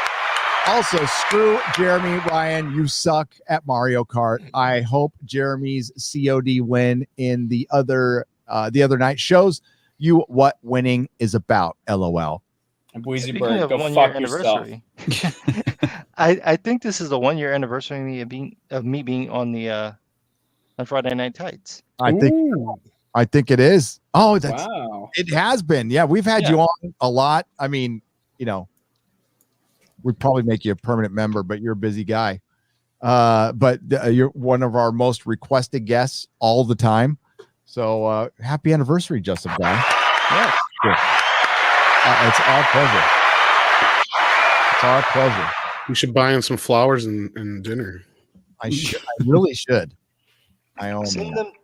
Also, screw Jeremy, Ryan. You suck at Mario Kart. I hope Jeremy's COD win in the other night shows you what winning is about. LOL. Speaking of go fuck yourself. I think this is the 1-year anniversary of me being on the on Friday Night Tights. I think it is. Oh, wow. It has been. Yeah, we've had you on a lot. I mean, we'd probably make you a permanent member, but you're a busy guy. But you're one of our most requested guests all the time. So happy anniversary, Justin Guy. Yes. It's our pleasure. It's our pleasure. We should buy him some flowers and dinner. I really should. I own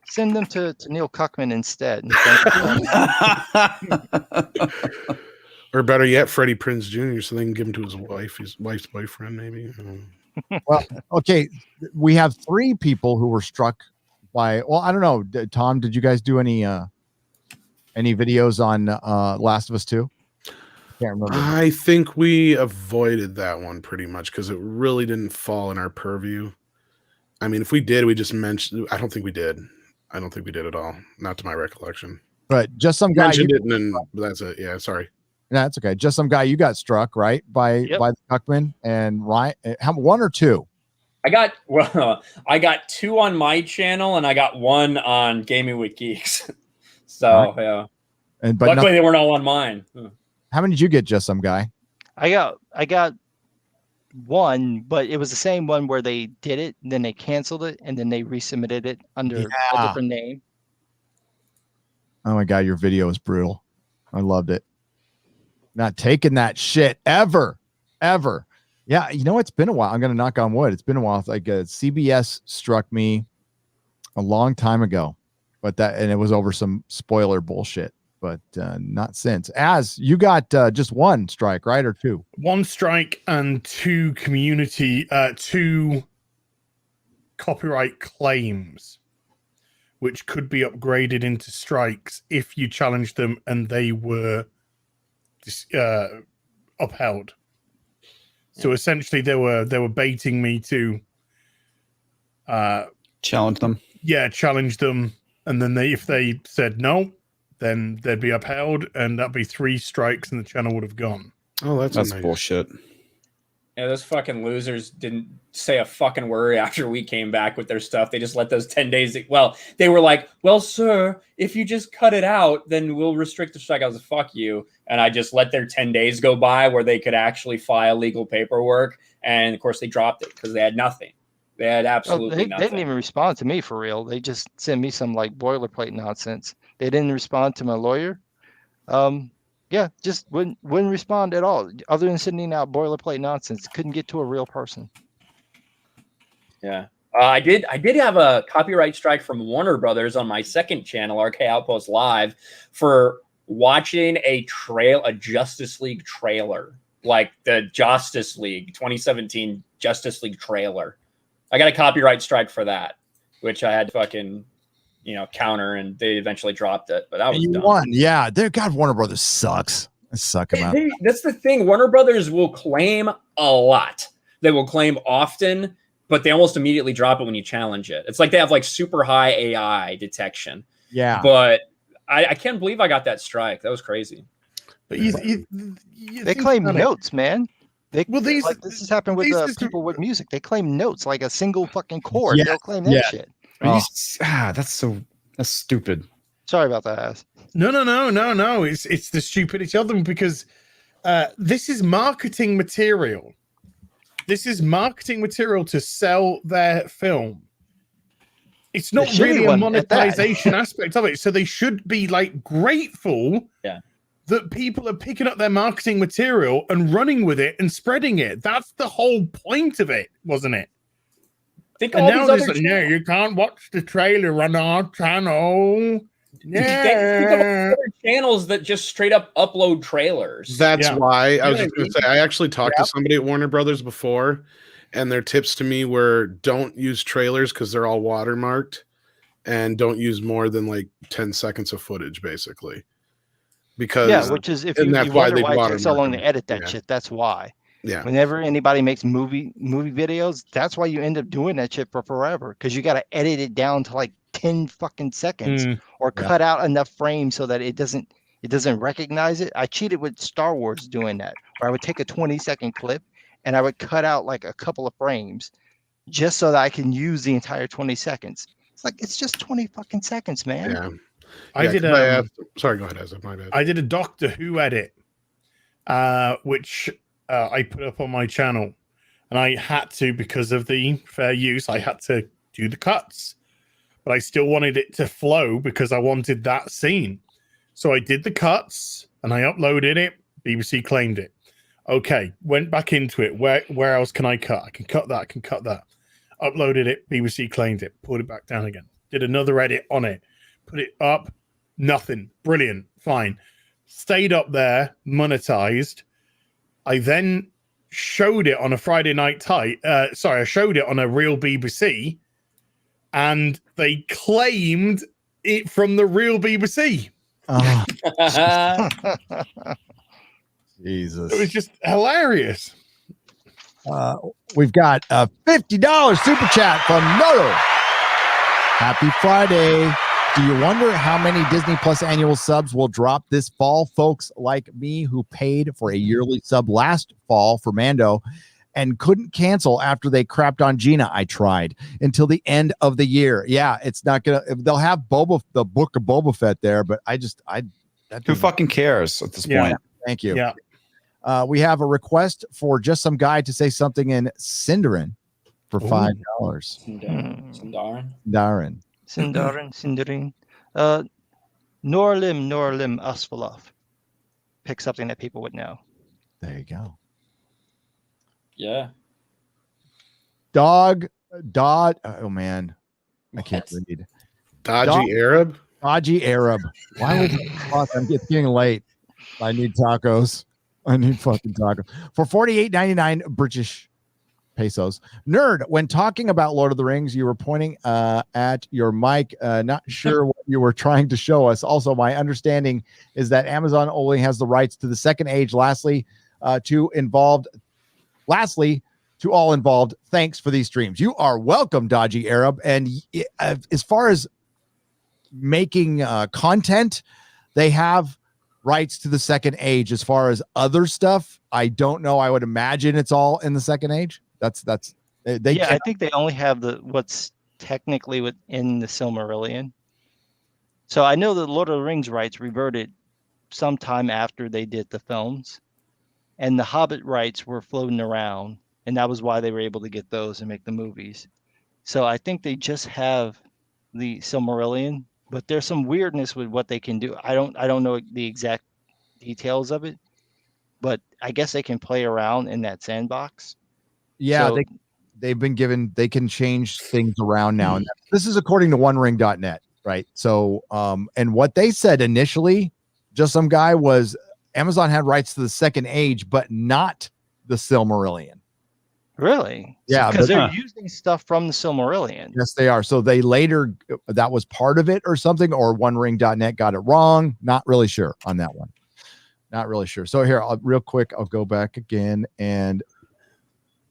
Send them to Neil Cuckman instead. Or better yet, Freddie Prinze Jr. so they can give him to his wife's boyfriend, maybe. Well, okay. We have 3 people who were struck by. Well, I don't know. Tom, did you guys do any videos on Last of Us 2? Can't remember. I think we avoided that one pretty much because it really didn't fall in our purview. I mean, if we did, we just mentioned. I don't think we did. I don't think we did at all. Not to my recollection. But just some guy mentioned it, and then that's it. Yeah, sorry. That's okay. Just some guy you got struck, right? By the Cuckman and Ryan. How 1 or 2? I got 2 on my channel, and I got 1 on Gaming with Geeks. So yeah. But luckily they weren't all on mine. How many did you get, Just Some Guy? I got 1, but it was the same one where they did it, and then they canceled it, and then they resubmitted it under a different name. Oh my God, your video is brutal. I loved it. Not taking that shit ever. Yeah, it's been a while. I'm gonna knock on wood. It's been a while. Like CBS struck me a long time ago, and it was over some spoiler bullshit. But not since. As you got just 1 strike, right, or 2? 1 strike and 2 community, 2 copyright claims, which could be upgraded into strikes if you challenged them and they were upheld. So essentially, they were baiting me to challenge them. Yeah, challenge them, and then if they said no, then they'd be upheld, and that'd be 3 strikes, and the channel would have gone. Oh, that's nice. Bullshit. Yeah, those fucking losers didn't say a fucking word after we came back with their stuff. They just let those 10 days. Well, they were like, well, sir, if you just cut it out, then we'll restrict the strike. I was like, fuck you. And I just let their 10 days go by where they could actually file legal paperwork. And of course, they dropped it because they had nothing. They had absolutely They nothing. didn't even respond to me for real. They just sent me some like boilerplate nonsense. They didn't respond to my lawyer. Yeah, just wouldn't respond at all, other than sending out boilerplate nonsense. Couldn't get to a real person. Yeah. I did have a copyright strike from Warner Brothers on my second channel, RK Outpost Live, for watching a Justice League trailer, like the Justice League 2017 Justice League trailer. I got a copyright strike for that, which I had to fucking, counter, and they eventually dropped it. But that was dumb. Won. Yeah, God, Warner Brothers sucks. I suck them out. That's the thing. Warner Brothers will claim a lot. They will claim often, but they almost immediately drop it when you challenge it. It's like they have like super high AI detection. Yeah. But I can't believe I got that strike. That was crazy. But they claim notes, man. This has happened with people with music. They claim notes, like a single fucking chord. They'll claim that shit. That's stupid. Sorry about that, ass. No. It's the stupidity of them, because this is marketing material. This is marketing material to sell their film. It's not really a monetization aspect of it. So they should be like grateful that people are picking up their marketing material and running with it and spreading it. That's the whole point of it, wasn't it? Think and all now these other like, no, you can't watch the trailer on our channel. Yeah. Think of other channels that just straight up upload trailers. That's why I was just going to say, I actually talked to somebody at Warner Brothers before, and their tips to me were don't use trailers because they're all watermarked, and don't use more than like 10 seconds of footage, basically. Because which is if you wonder why it takes so long to edit that shit, that's why. Yeah. Whenever anybody makes movie videos, that's why you end up doing that shit for forever, because you got to edit it down to like 10 fucking seconds or cut out enough frames so that it doesn't recognize it. I cheated with Star Wars doing that, where I would take a 20-second clip and I would cut out like a couple of frames just so that I can use the entire 20 seconds. It's just 20 fucking seconds, man. Yeah. I did sorry, go ahead, Ezra. My bad. I did a Doctor Who edit, which I put up on my channel, and I had to, because of the fair use, I had to do the cuts, but I still wanted it to flow because I wanted that scene. So I did the cuts and I uploaded it. BBC claimed it. Okay, went back into it. Where else can I cut? I can cut that. I can cut that. Uploaded it. BBC claimed it. Pulled it back down again. Did another edit on it. Put it up. Nothing. Brilliant. Fine. Stayed up there. Monetized. I then showed it on a Friday night I showed it on a real BBC, and they claimed it from the real BBC. Oh. Jesus. It was just hilarious. We've got a $50 super chat from Noto. Happy Friday. Do you wonder how many Disney Plus annual subs will drop this fall? Folks like me who paid for a yearly sub last fall for Mando and couldn't cancel after they crapped on Gina. I tried until the end of the year. Yeah, it's not gonna. They'll have the book of Boba Fett there, but who fucking cares at this point? Thank you. Yeah. We have a request for just some guy to say something in Sindarin for $5. Sindarin. Sindarin. Norlim Asfalov. Pick something that people would know. There you go. Yeah. Dodge. Oh man, I can't read. Dodgy Arab. Dodgy Arab. Why would I'm getting late? I need tacos. I need fucking tacos for $48.99 British. pesos. Nerd, when talking about Lord of the Rings, you were pointing at your mic. Not sure what you were trying to show us. Also, my understanding is that Amazon only has the rights to the second age. Lastly, to all involved, thanks for these streams. You are welcome, Dodgy Arab. And as far as making content, they have rights to the second age. As far as other stuff, I don't know. I would imagine it's all in the second age. I think they only have what's technically within the Silmarillion. So I know the Lord of the Rings rights reverted sometime after they did the films, and the Hobbit rights were floating around, and that was why they were able to get those and make the movies. So I think they just have the Silmarillion, but there's some weirdness with what they can do. I don't know the exact details of it, but I guess they can play around in that sandbox. Yeah, So, they've been given, they can change things around now. And this is according to onering.net, right? So, and what they said initially, just some guy, was Amazon had rights to the second age, but not the Silmarillion. Really? Yeah, because they're using stuff from the Silmarillion. Yes, they are. So they later, that was part of it or something, or onering.net got it wrong. Not really sure on that one. Not really sure. So here, real quick, I'll go back again. And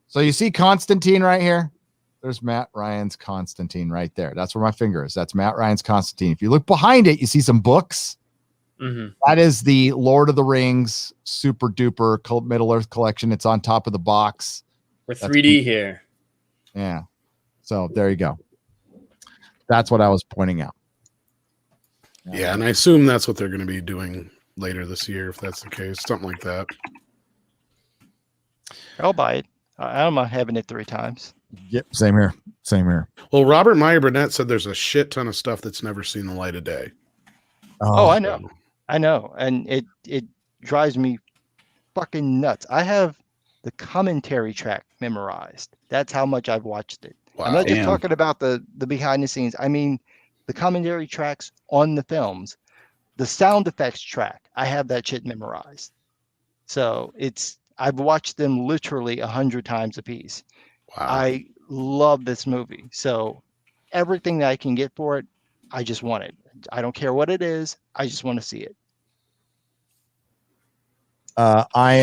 so you see Constantine right here? There's Matt Ryan's Constantine right there. That's where my finger is. That's Matt Ryan's Constantine. If you look behind it, you see some books. Mm-hmm. That is the Lord of the Rings super duper Middle Earth collection. It's on top of the box. We're 3D here. Yeah. So there you go. That's what I was pointing out. Yeah, and I assume that's what they're going to be doing later this year, if that's the case. Something like that. I'll buy it. I don't mind having it 3 times. Yep, same here. Same here. Well, Robert Meyer Burnett said there's a shit ton of stuff that's never seen the light of day. Oh, I know. I know. And it drives me fucking nuts. I have the commentary track memorized. That's how much I've watched it. Wow, I'm not just talking about the behind the scenes. I mean, the commentary tracks on the films, the sound effects track. I have that shit memorized. So I've watched them literally 100 times a piece. Wow. I love this movie. So everything that I can get for it, I just want it. I don't care what it is. I just want to see it. I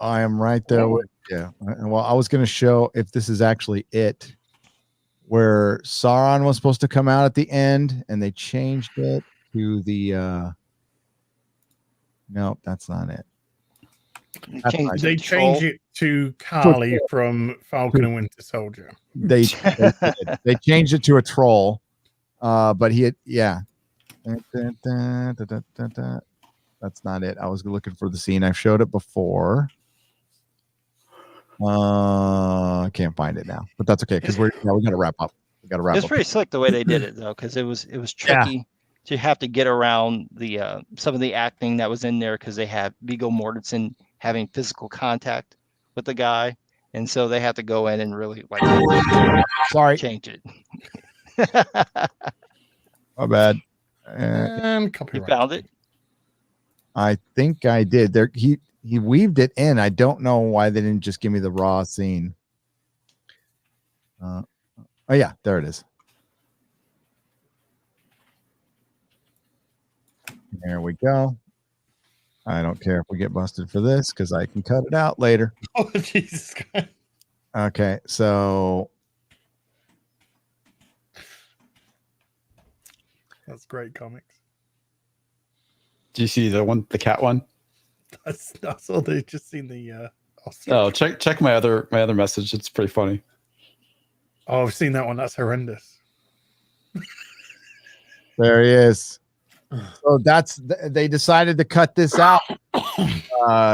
am right there with well, I was going to show if this is actually it, where Sauron was supposed to come out at the end, and they changed it to the no, that's not it. They changed it to Carly from Falcon and Winter Soldier. They changed it to a troll, but he had that's not it. I was looking for the scene. I've showed it before. I can't find it now, but that's okay because we got to wrap up. We got to wrap up. It's pretty slick the way they did it though, because it was tricky to have to get around the some of the acting that was in there because they have Viggo Mortensen having physical contact with the guy, and so they have to go in and really change it. My bad. And you found it? I think I did. There he weaved it in. I don't know why they didn't just give me the raw scene. Oh yeah, there it is. There we go. I don't care if we get busted for this because I can cut it out later. Oh, Jesus Christ. Okay, so that's great comics. Do you see the cat one? That's all. They've just seen the. Oh, check my other message. It's pretty funny. Oh, I've seen that one. That's horrendous. There he is. So they decided to cut this out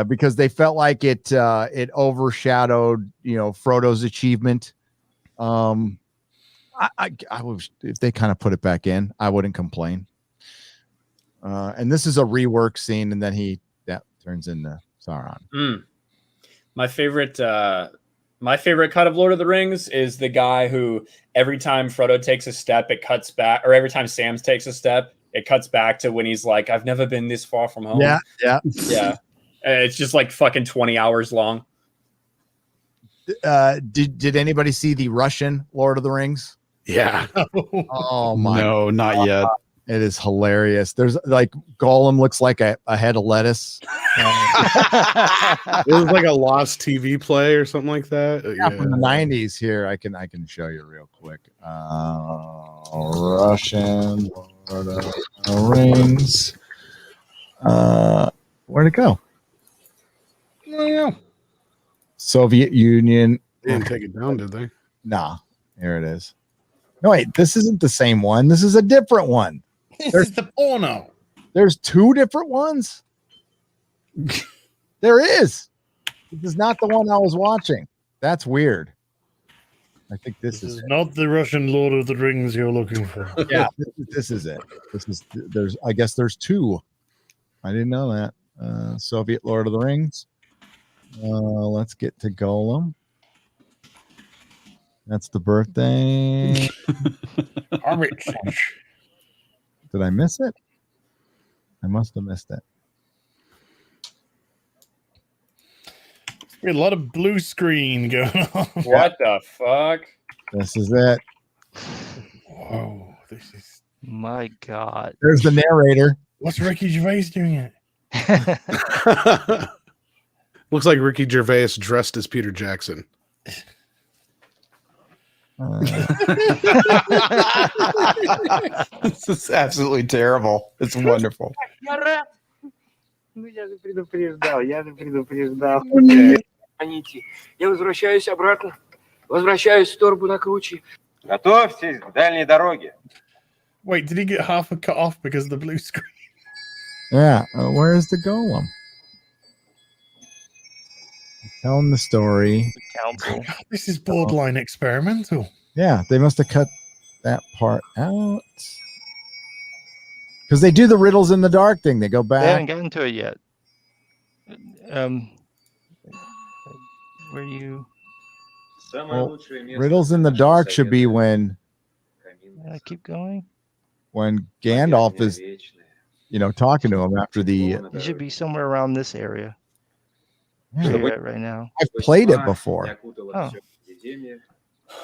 because they felt like it overshadowed Frodo's achievement. I was, if they kind of put it back in, I wouldn't complain. And this is a rework scene, and then he turns into Sauron. My favorite cut of Lord of the Rings is the guy who every time Frodo takes a step, it cuts back, or every time Sam takes a step, it cuts back to when he's like, "I've never been this far from home." Yeah. It's just like fucking 20 hours long. Did anybody see the Russian Lord of the Rings? Yeah. Oh my! No, not yet. It is hilarious. There's like Gollum looks like a head of lettuce. It was like a lost TV play or something like that. Yeah, from the 90s. Here, I can show you real quick. Russian Lord of the Rings. Where'd it go? Oh, yeah. Soviet Union. They didn't take it down, did they? Nah, here it is. No, wait, this isn't the same one. This is a different one. This is the porno. There's two different ones. There is. This is not the one I was watching. That's weird. I think this is not the Russian Lord of the Rings you're looking for. Yeah, this is it. I guess there's two. I didn't know that. Soviet Lord of the Rings. Let's get to Golem. That's the birthday. Did I miss it? I must have missed it. A lot of blue screen going on. What the fuck? This is it. Whoa, this is my God. There's the narrator. What's Ricky Gervais doing it? Looks like Ricky Gervais dressed as Peter Jackson. This is absolutely terrible. It's wonderful. Я же предупреждал. Я возвращаюсь обратно. Возвращаюсь в торбу на круче. Готовьтесь к дальней дороге. Wait, did he get half a cut off because of the blue screen? Yeah, where's the Golem? Telling the story. Council. This is borderline experimental. Yeah, they must have cut that part out. Because they do the riddles in the dark thing. They go They haven't back. gotten to it yet. Where you? Well, riddles in the dark should be when Keep going. when Gandalf is, talking to him after the. You should be somewhere around this area. Yeah, Where you're at right now. I've played it before. Oh.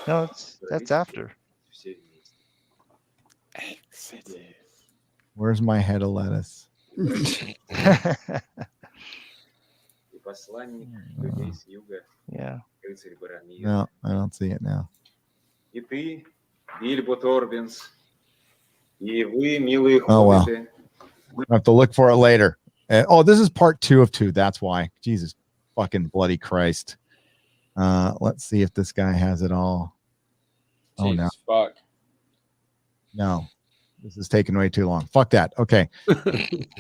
No, that's after. Where's my head of lettuce? Yeah. No, I don't see it now. И ты, Бильбо Торбинс, и вы, милые Oh well, хоббиты. I have to look for it later. This is part 2 of 2. That's why. Jesus fucking bloody Christ. Let's see if this guy has it all. Oh no. Jesus fuck. No. This is taking way too long. Fuck that. Okay.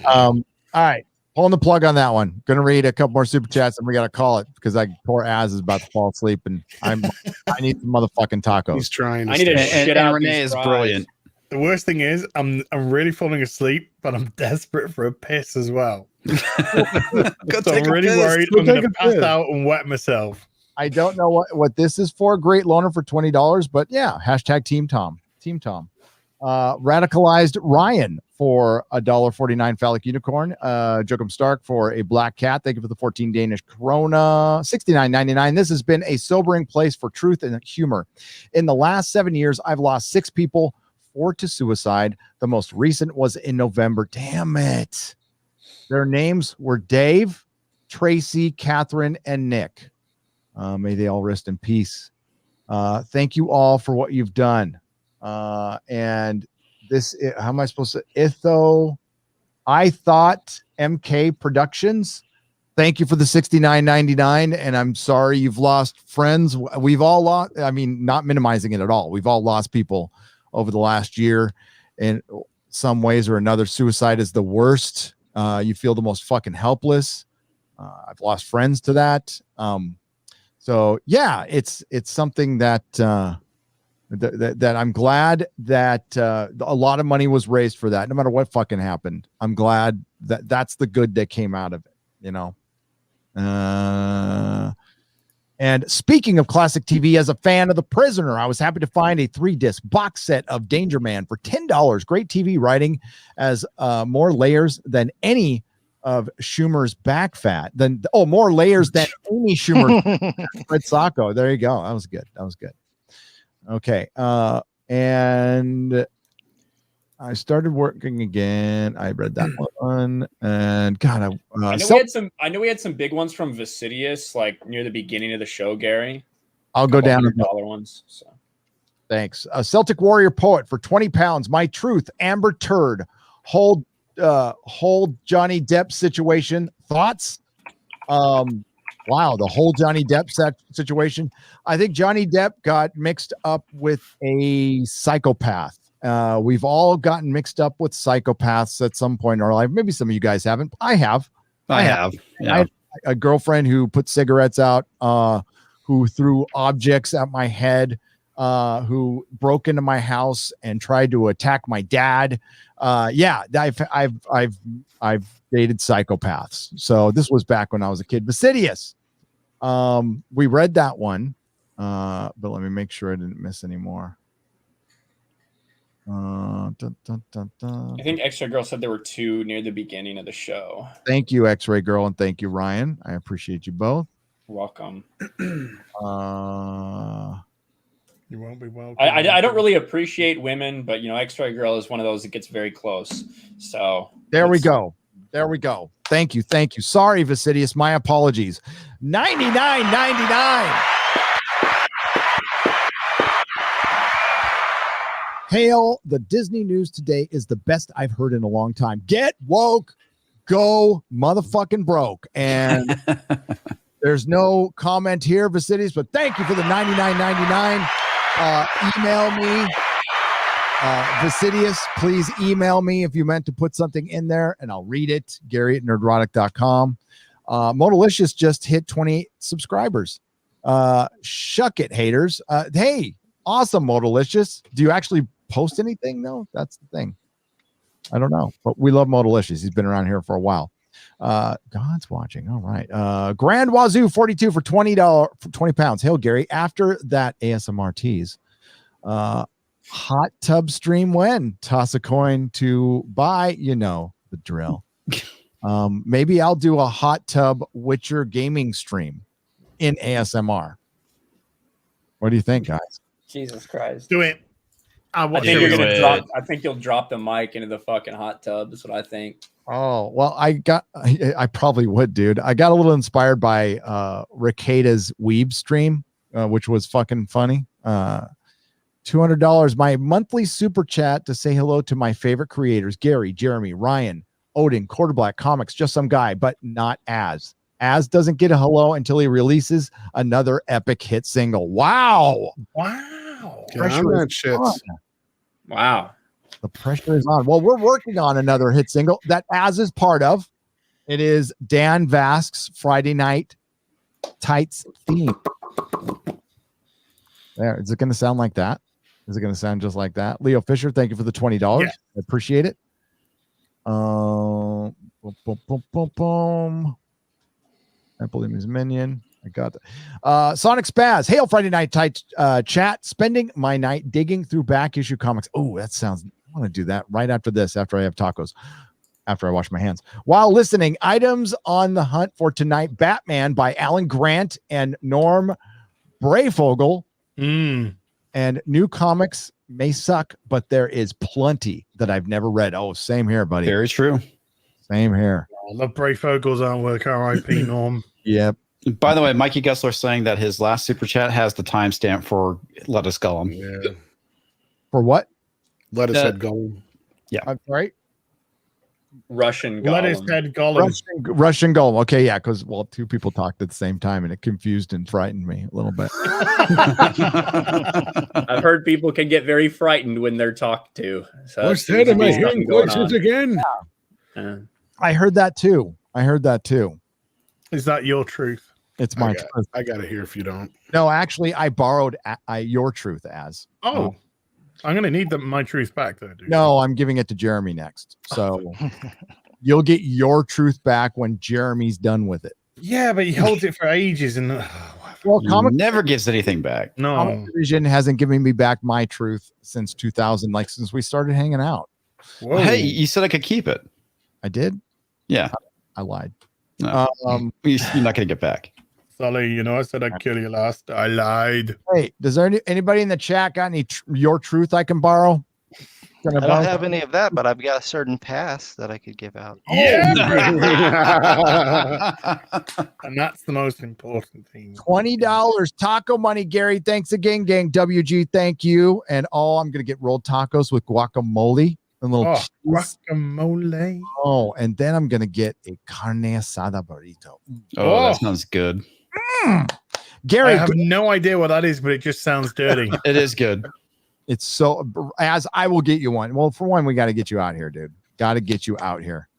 All right. Pulling the plug on that one. Gonna read a couple more super chats and we gotta call it because poor Az is about to fall asleep and I need some motherfucking tacos. He's trying. I need to shit out. Renee these is fries. brilliant. The worst thing is, I'm really falling asleep, but I'm desperate for a piss as well. So I'm really worried I'm going to pass out and wet myself. I don't know what this is for. Great loaner for $20, but yeah, hashtag Team Tom. Team Tom. Radicalized Ryan for $1.49 phallic unicorn. Joachim Stark for a black cat. Thank you for the 14 Danish krona. $69.99. This has been a sobering place for truth and humor. In the last 7 years, I've lost 6 people, 4 to suicide. The most recent was in November. Damn it. Their names were Dave, Tracy, Catherine, and Nick. May they all rest in peace. Thank you all for what you've done. And this, how am I supposed to? I thought MK Productions. Thank you for the $69.99. And I'm sorry you've lost friends. We've all lost. I mean, not minimizing it at all. We've all lost people over the last year in some ways or another. Suicide is the worst. You feel the most fucking helpless. I've lost friends to that. So yeah, it's something that I'm glad that a lot of money was raised for that. No matter what fucking happened, I'm glad that that's the good that came out of it. And speaking of classic TV, as a fan of The Prisoner, I was happy to find a 3-disc box set of Danger Man for $10. Great TV writing as more layers than any of Schumer's back fat than more layers than Amy Schumer. Fred Sacco. There you go. That was good. Okay. And I started working again. I read that one, and God, I know we had some big ones from Vasidius, like near the beginning of the show, Gary. I'll go down to $100 ones. So. Thanks. A Celtic Warrior Poet for 20 pounds. My truth, Amber Turd. Hold Johnny Depp situation. Thoughts? Wow, the whole Johnny Depp situation. I think Johnny Depp got mixed up with a psychopath. We've all gotten mixed up with psychopaths at some point in our life. Maybe some of you guys haven't. I have. I have. I had a girlfriend who put cigarettes out, who threw objects at my head, who broke into my house and tried to attack my dad. I've dated psychopaths. So this was back when I was a kid. Vasidius. We read that one, but let me make sure I didn't miss any more. I think X-Ray Girl said there were 2 near the beginning of the show. Thank you, X-Ray Girl, and thank you, Ryan. I appreciate you both. You're welcome. You won't be welcome. I don't really appreciate women, but X-Ray Girl is one of those that gets very close. So there we go. Thank you. Sorry, Vasidius. My apologies. $99.99. Hail, the Disney news today is the best I've heard in a long time. Get woke, go motherfucking broke. And there's no comment here, Vasidius, but thank you for the $99.99. Email me, Vasidius. Please email me if you meant to put something in there, and I'll read it. Gary at nerdrotic.com. Modalicious just hit 20 subscribers. Shuck it, haters. Hey, awesome, Modalicious. Do you actually post anything? No, that's the thing. I don't know, but we love Modalicious. He's been around here for a while. God's watching. All right. Grand Wazoo 42 for $20 for 20 pounds. Hail, Gary. After that ASMR tease, hot tub stream when? Toss a coin to buy. You know the drill. Maybe I'll do a hot tub Witcher gaming stream in ASMR. What do you think, guys? Jesus Christ. Do it. I think you'll drop the mic into the fucking hot tub. That's what I think. Oh, well, I probably would, dude. I got a little inspired by Ricada's Weeb stream, which was fucking funny. $200, my monthly super chat to say hello to my favorite creators, Gary, Jeremy, Ryan, Odin, Quarterblack Comics, just some guy, but not Az. Az doesn't get a hello until he releases another epic hit single. Wow. Wow. The pressure is on. Well, we're working on another hit single that Az is part of. It is Dan Vask's Friday Night Tights theme. There. Is it going to sound like that? Is it going to sound just like that? Leo Fisher, thank you for the $20. Yeah. I appreciate it. Boom, boom, boom, boom, boom. I believe his minion. I got that. Sonic Spaz. Hail, Friday Night Tight chat. Spending my night digging through back issue comics. Oh, that sounds. I want to do that right after this, after I have tacos, after I wash my hands. While listening, items on the hunt for tonight: Batman by Alan Grant and Norm Brayfogle. And new comics may suck, but there is plenty that I've never read. Oh, same here, buddy. Very true. Same here. I love Brayfogle's artwork. R.I.P. Norm. Yep. By the way, Mikey Gessler saying that his last super chat has the timestamp for Let Us Go. Yeah. For what? Let Us Head Go. Yeah. I'm sorry. Russian Golem. Let Us Head Golem. Russian Golem. Okay, yeah, because two people talked at the same time and it confused and frightened me a little bit. I've heard people can get very frightened when they're talked to. So what's that? Am I hearing voices again? Yeah. I heard that too. Is that your truth? It's my truth. I got to hear if you don't. No, actually, I borrowed your truth as. Oh. I'm going to need my truth back, though, dude. No, I'm giving it to Jeremy next. So you'll get your truth back when Jeremy's done with it. Yeah, but he holds it for ages. And well, Comic never gives anything back. No. Comic Division hasn't given me back my truth since 2000, like since we started hanging out. Whoa. Hey, you said I could keep it. I did? Yeah. I lied. No. You're not going to get back. Sully, I said I'd kill you last. I lied. Hey, does there anybody in the chat got any your truth I can borrow? I don't have any of that, but I've got a certain pass that I could give out. Yeah. And that's the most important thing. $20 taco money, Gary. Thanks again, gang. WG, thank you. And I'm gonna get rolled tacos with guacamole and little cheese. Guacamole. Oh, and then I'm gonna get a carne asada burrito. Oh, that sounds good. Gary, I have no idea what that is, but it just sounds dirty. It is good. It's so as I will get you one. Well, for one, we got to get you out here, dude. Got to get you out here.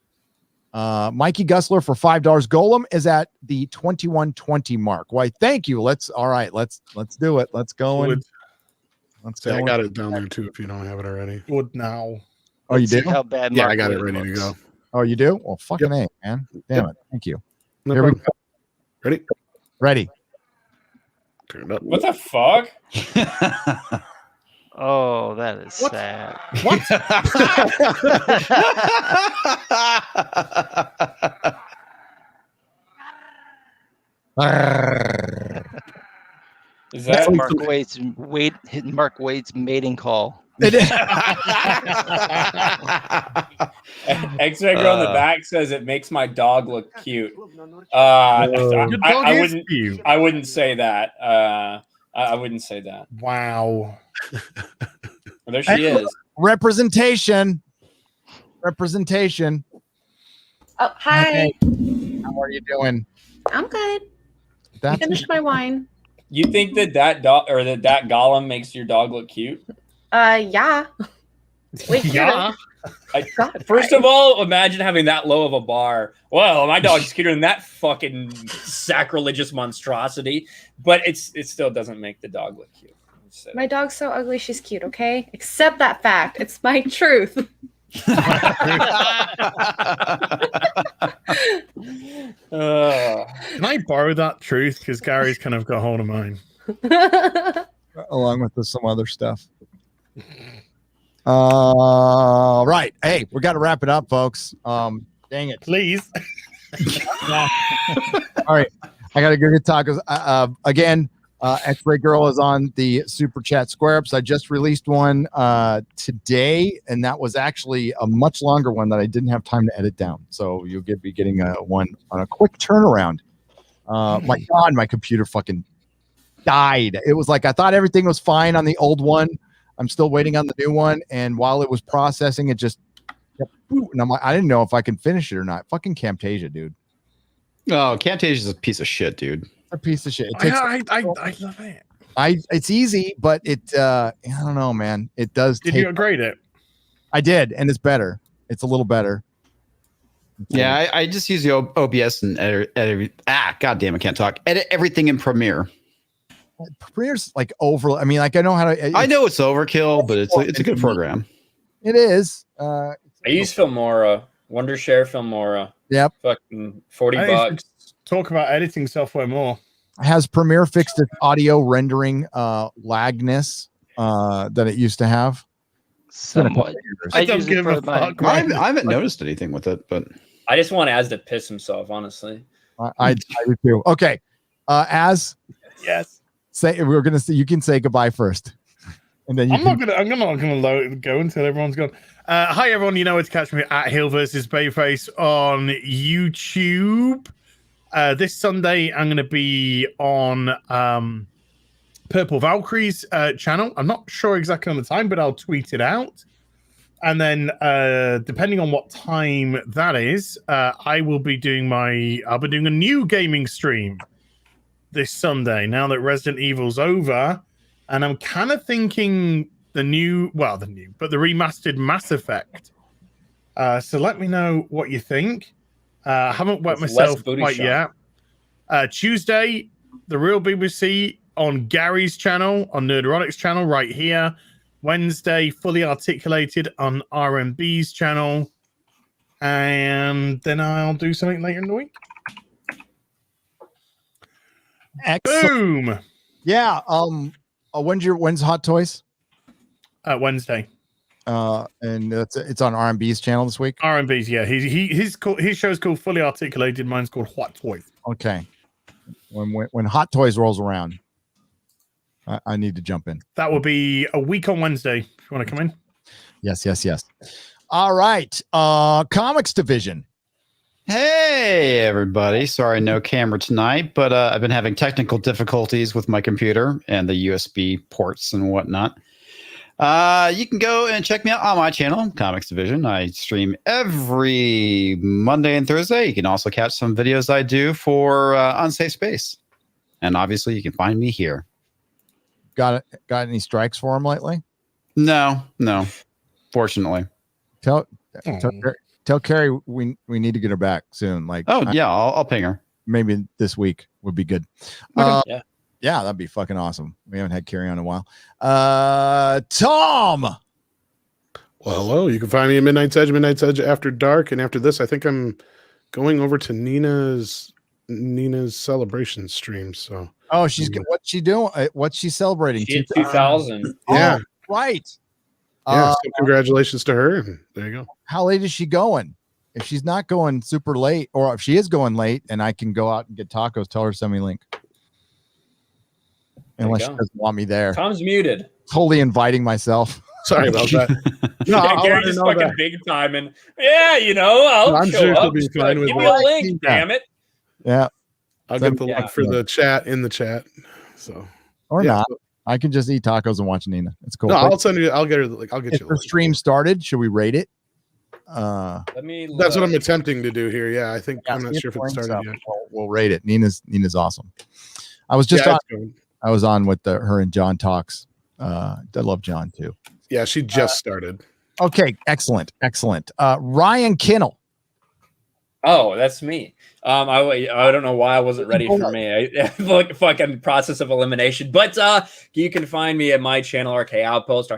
Mikey Gussler for $5. Golem is at the 2120 mark. Why? Thank you. Let's do it. Let's go. Let's I go. got it down there too if you don't have it already. Good now. Oh, you did? How bad Yeah, Mark I got it Wade ready to looks. go. Oh, you do? Well, fucking A, man. Damn it. Thank you. No Here we problem. go. Ready? Ready. Turn it up. What the fuck? Oh, that is sad. What? Is That's that Mark Wade's mating call. It is. X-Ray Girl in the back says it makes my dog look cute. I wouldn't. Cute. I wouldn't say that. I wouldn't say that. Wow. Well, there she is. Representation. Oh, hi. How are you doing? I'm good. That's Finished my wine. You think that dog or that golem makes your dog look cute? Yeah. Wait, Yeah. First of all, imagine having that low of a bar. Well, my dog's cuter than that fucking sacrilegious monstrosity, but it still doesn't make the dog look cute. My dog's so ugly, she's cute, okay? Accept that fact. It's my truth. Can I borrow that truth? Because Gary's kind of got hold of mine. Along with some other stuff. Right. Hey, we got to wrap it up, folks. Dang it. Please. All right. I got to go get tacos. Again, X-Ray Girl is on the Super Chat Square Ups. I just released one today, and that was actually a much longer one that I didn't have time to edit down. So you'll be getting one on a quick turnaround. My God, my computer fucking died. It was like I thought everything was fine on the old one. I'm still waiting on the new one, and while it was processing, it just kept, and I'm like, I didn't know if I can finish it or not. Fucking Camtasia, dude. Oh, Camtasia is a piece of shit, dude. A piece of shit. It takes, I love it. it's easy, but I don't know, man. It does. Did you upgrade it? I did, and it's better. It's a little better. Yeah, I just use the OBS and edit. God damn, I can't talk. Edit everything in Premiere. Premiere's like over. I mean, like I know how to. I know it's overkill, but it's a good program. It is. I use Filmora, Wondershare Filmora. Yep. Fucking $40. Talk about editing software more. Has Premiere fixed its audio rendering lagness that it used to have? Somewhat. I don't give a fuck. I haven't noticed anything with it, but I just want Az to piss himself, honestly. I do too. Okay, Az. Yes. Say we're gonna say you can say goodbye first, and then I'm not gonna go until everyone's gone. Hi everyone, you know where to catch me at Hill versus Bayface on YouTube. This Sunday I'm gonna be on Purple Valkyrie's channel. I'm not sure exactly on the time, but I'll tweet it out. And then depending on what time that is, I will be doing I'll be doing a new gaming stream this Sunday, now that Resident Evil's over, and I'm kind of thinking the remastered Mass Effect. So let me know what you think. I haven't wet myself quite yet. Tuesday, the real BBC on Gary's channel, on Nerdrotic's channel, right here. Wednesday, Fully Articulated on RMB's channel, and then I'll do something later in the week. Excellent. Boom. Yeah. When's Hot Toys? Wednesday. and it's on R&B's channel this week. R&B's, yeah. His show's called Fully Articulated. Mine's called Hot Toys. Okay. When Hot Toys rolls around, I need to jump in. That will be a week on Wednesday. If you want to come in. Yes. All right. Comics division. Hey, everybody. Sorry, no camera tonight, but I've been having technical difficulties with my computer and the USB ports and whatnot. You can go and check me out on my channel, Comics Division. I stream every Monday and Thursday. You can also catch some videos I do for Unsafe Space. And obviously, you can find me here. Got any strikes for him lately? No. Fortunately. Tell Carrie we need to get her back soon. I'll ping her. Maybe this week would be good. Yeah, that'd be fucking awesome. We haven't had Carrie on in a while. Tom. Well, hello. You can find me at Midnight's Edge After Dark, and after this, I think I'm going over to Nina's celebration stream. So, what's she doing? What's she celebrating? 2000. Yeah, right. Yeah, so congratulations to her. And there you go. How late is she going? If she's not going super late, or if she is going late and I can go out and get tacos, tell her to send me a link. Unless she doesn't want me there. Tom's muted. Totally inviting myself. Sorry about that. No, Gary's just fucking big time, and I'll show up. Give me a link, damn it. Yeah, I'll get the link for the chat in the chat. So not. I can just eat tacos and watch Nina. It's cool. No, I'll send you. I'll get her. I'll get you. Her stream started. Should we rate it? Let me. That's what I'm attempting to do here. Yeah, I think I'm not sure if it started yet. We'll rate it. Nina's awesome. I was just on. I was on with her and John talks. I love John too. Yeah, she just started. Okay, excellent. Ryan Kinnell. Oh, that's me. I don't know why I wasn't ready for me. Like fucking process of elimination. But you can find me at my channel, RK Outpost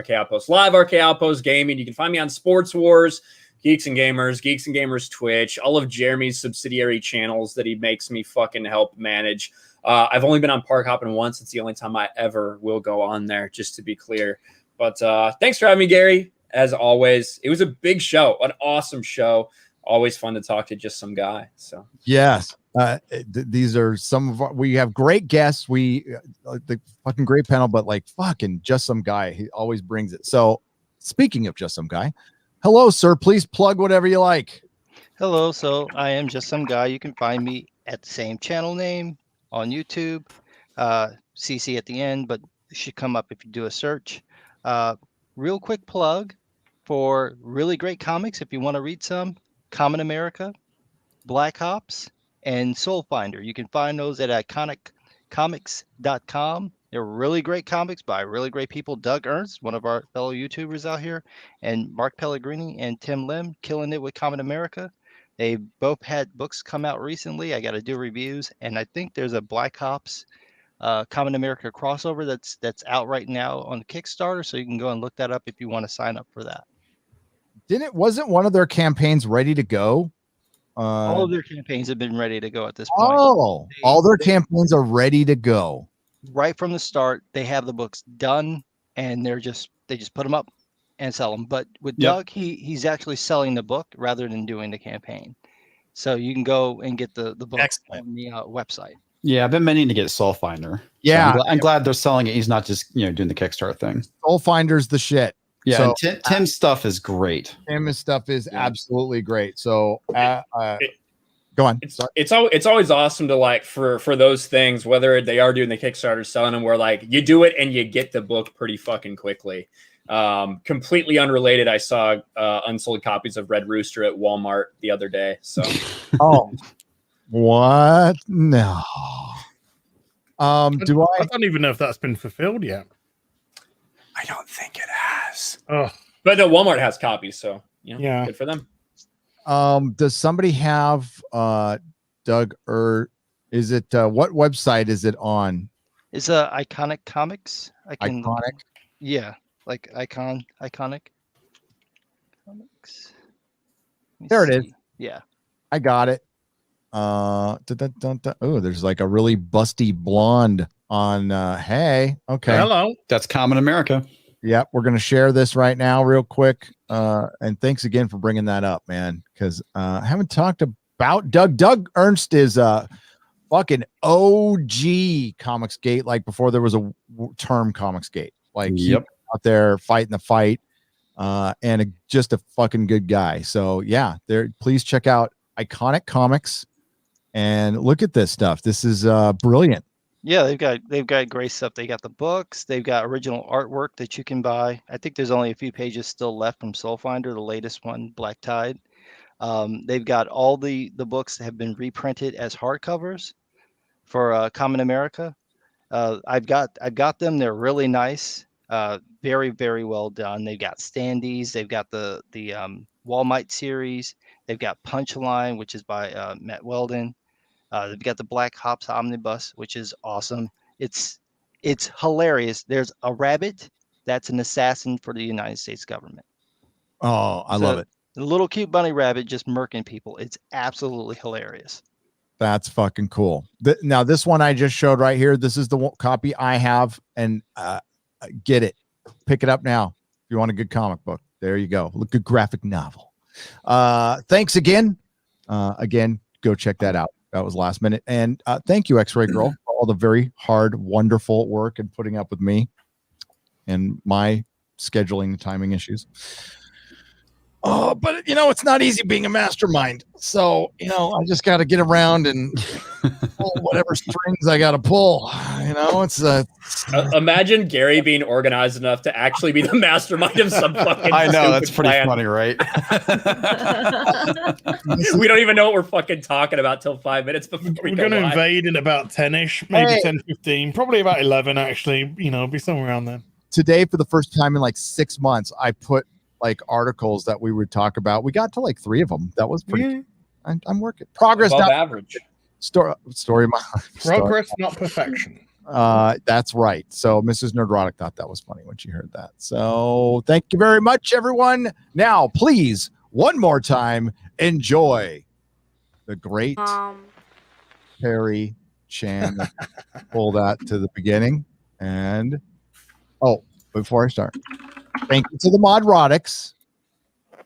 Live, RK Outpost Gaming. You can find me on Sports Wars, Geeks and Gamers Twitch, all of Jeremy's subsidiary channels that he makes me fucking help manage. I've only been on Park Hoppin' once. It's the only time I ever will go on there, just to be clear. But thanks for having me, Gary. As always, it was a big show, an awesome show. Always fun to talk to just some guy. So yes, these are some of we have great guests. The fucking great panel, but like fucking just some guy. He always brings it. So speaking of just some guy, hello, sir. Please plug whatever you like. Hello. So I am just some guy. You can find me at the same channel name on YouTube. CC at the end, but it should come up if you do a search. Real quick plug for really great comics. If you want to read some. Common America, Black Ops, and Soul Finder. You can find those at iconiccomics.com. They're really great comics by really great people. Doug Ernst, one of our fellow YouTubers out here, and Mark Pellegrini and Tim Lim, killing it with Common America. They both had books come out recently. I got to do reviews, and I think there's a Black Ops Common America crossover that's out right now on Kickstarter, so you can go and look that up if you want to sign up for that. Wasn't one of their campaigns ready to go? All of their campaigns have been ready to go at this point. All their campaigns are ready to go. Right from the start, they have the books done, and they just put them up and sell them. But with Doug, he's actually selling the book rather than doing the campaign. So you can go and get the book on the website. Yeah, I've been meaning to get Soul Finder. Yeah, so I'm glad they're selling it. He's not just doing the Kickstarter thing. Soul Finder's the shit. Yeah, so, Tim's stuff is great. Tim's stuff is absolutely great. So go on. It's always awesome to like for those things, whether they are doing the Kickstarter selling them, where like you do it and you get the book pretty fucking quickly. Completely unrelated. I saw unsold copies of Red Rooster at Walmart the other day. So what? No. I don't even know if that's been fulfilled yet. I don't think it has. Oh, but the Walmart has copies, so good for them. Does somebody have Doug is it what website is it on? It's Iconic Comics. Iconic. Yeah, like iconic comics. There it is. Yeah, I got it. Oh, there's like a really busty blonde on. Hey, okay. Hello. That's Common America. Yep, we're gonna share this right now, real quick. And thanks again for bringing that up, man. Because I haven't talked about Doug. Doug Ernst is fucking OG Comicsgate, like before there was a term Comicsgate. Like, Yep, out there fighting the fight, and just a fucking good guy. So yeah, there. Please check out Iconic Comics and look at this stuff. This is brilliant. Yeah, they've got great stuff. They got the books. They've got original artwork that you can buy. I think there's only a few pages still left from Soul Finder, the latest one, Black Tide. They've got all the books that have been reprinted as hardcovers for Common America. I've got them. They're really nice. Very, very well done. They've got standees. They've got the Walmart series. They've got Punchline, which is by Matt Weldon. They've got the Black Hops Omnibus, which is awesome. It's hilarious. There's a rabbit that's an assassin for the United States government. Oh, I love it. The little cute bunny rabbit just murking people. It's absolutely hilarious. That's fucking cool. Now, this one I just showed right here, this is the copy I have, and get it. Pick it up now if you want a good comic book. There you go. Look, good graphic novel. Thanks again. Again, go check that out. That was last minute. And thank you, X-Ray Girl, for all the very hard, wonderful work and putting up with me and my scheduling and timing issues. Oh, but it's not easy being a mastermind. So, I just got to get around and pull whatever strings I got to pull. It's imagine Gary being organized enough to actually be the mastermind of some fucking. I know, that's pretty plan. funny, right? We don't even know what we're fucking talking about till 5 minutes before we're going to invade in about 10ish, maybe 10:15, probably about 11 actually. Be somewhere around there. Today, for the first time in like 6 months, I put like articles that we would talk about. We got to like 3 of them. That was pretty. I'm working. Progress, above not average. Story of my life. Progress, not perfection. That's right. So Mrs. Nerdrotic thought that was funny when she heard that. So thank you very much, everyone. Now, please, one more time, enjoy the great Perry Chan. Pull that to the beginning. And before I start, thank you to the Modrotics.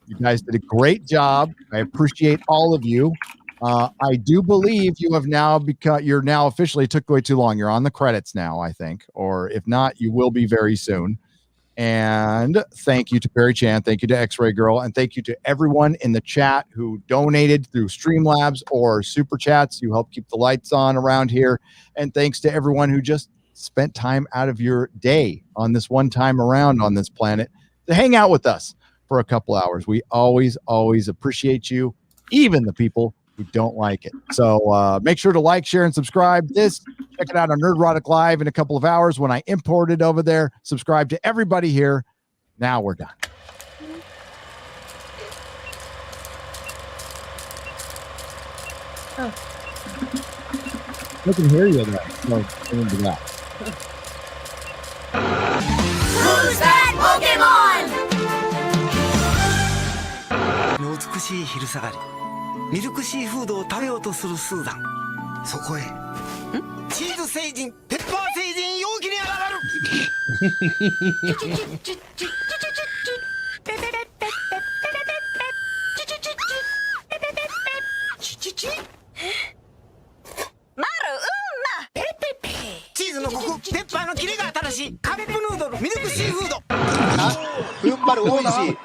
You guys did a great job. I appreciate all of you. I do believe you have now you're now officially, took way too long. You're on the credits now, I think. Or if not, you will be very soon. And thank you to Perry Chan. Thank you to X-Ray Girl. And thank you to everyone in the chat who donated through Streamlabs or Super Chats. You help keep the lights on around here. And thanks to everyone who just spent time out of your day on this one time around on this planet to hang out with us for a couple hours. We always appreciate you, even the people who don't like it. So make sure to like, share, and subscribe this. Check it out on Nerdrotic Live in a couple of hours when I import it over there. Subscribe to everybody here. Now we're done. I can hear you there. So into that. Who's that Pokemon? 美しい昼下がりミルクシーフードを食べようとするスーザンそこへチーズ星人ペッパー星人容器に現るチーズのコクペッパーのキレが新しいカップヌードルミルクシーフード踏ん張る大石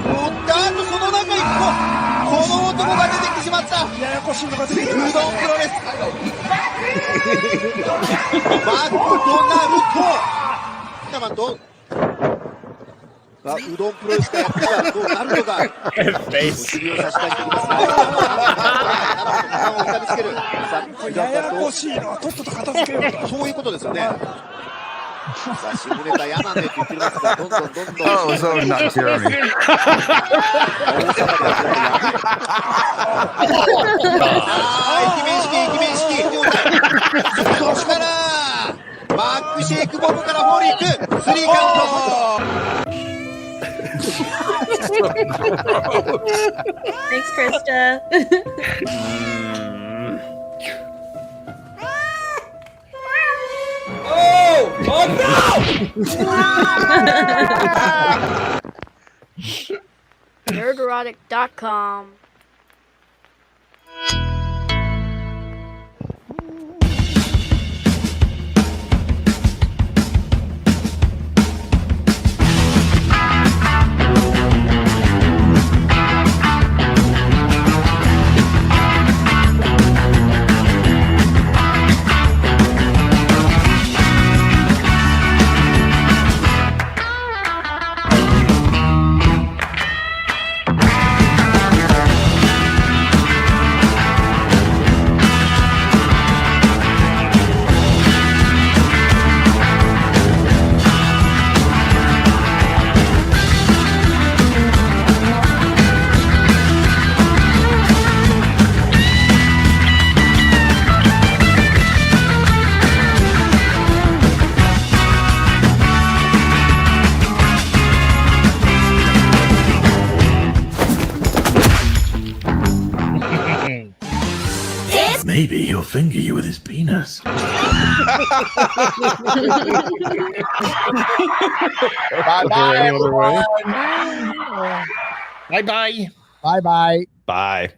おっとその中にこの男が出てきてしまったややこしいのが出てきましたうどんプロレスマクドナルドうどんプロレスがやってきたどうなるのかお尻を差し出してきますねを痛めつけるややこしいのはとっとと片付けようとそういうことですよねさあ下ネタ嫌なんでって言ってますがどんどんOh, so not Jeremy. 駅面式そしたらマックシェイクボムからホーリークスリーカウント Thanks, Krista. Oh! Nerdrotic.com. Maybe he'll finger you with his penis. Bye bye. Bye bye. Bye bye. Bye.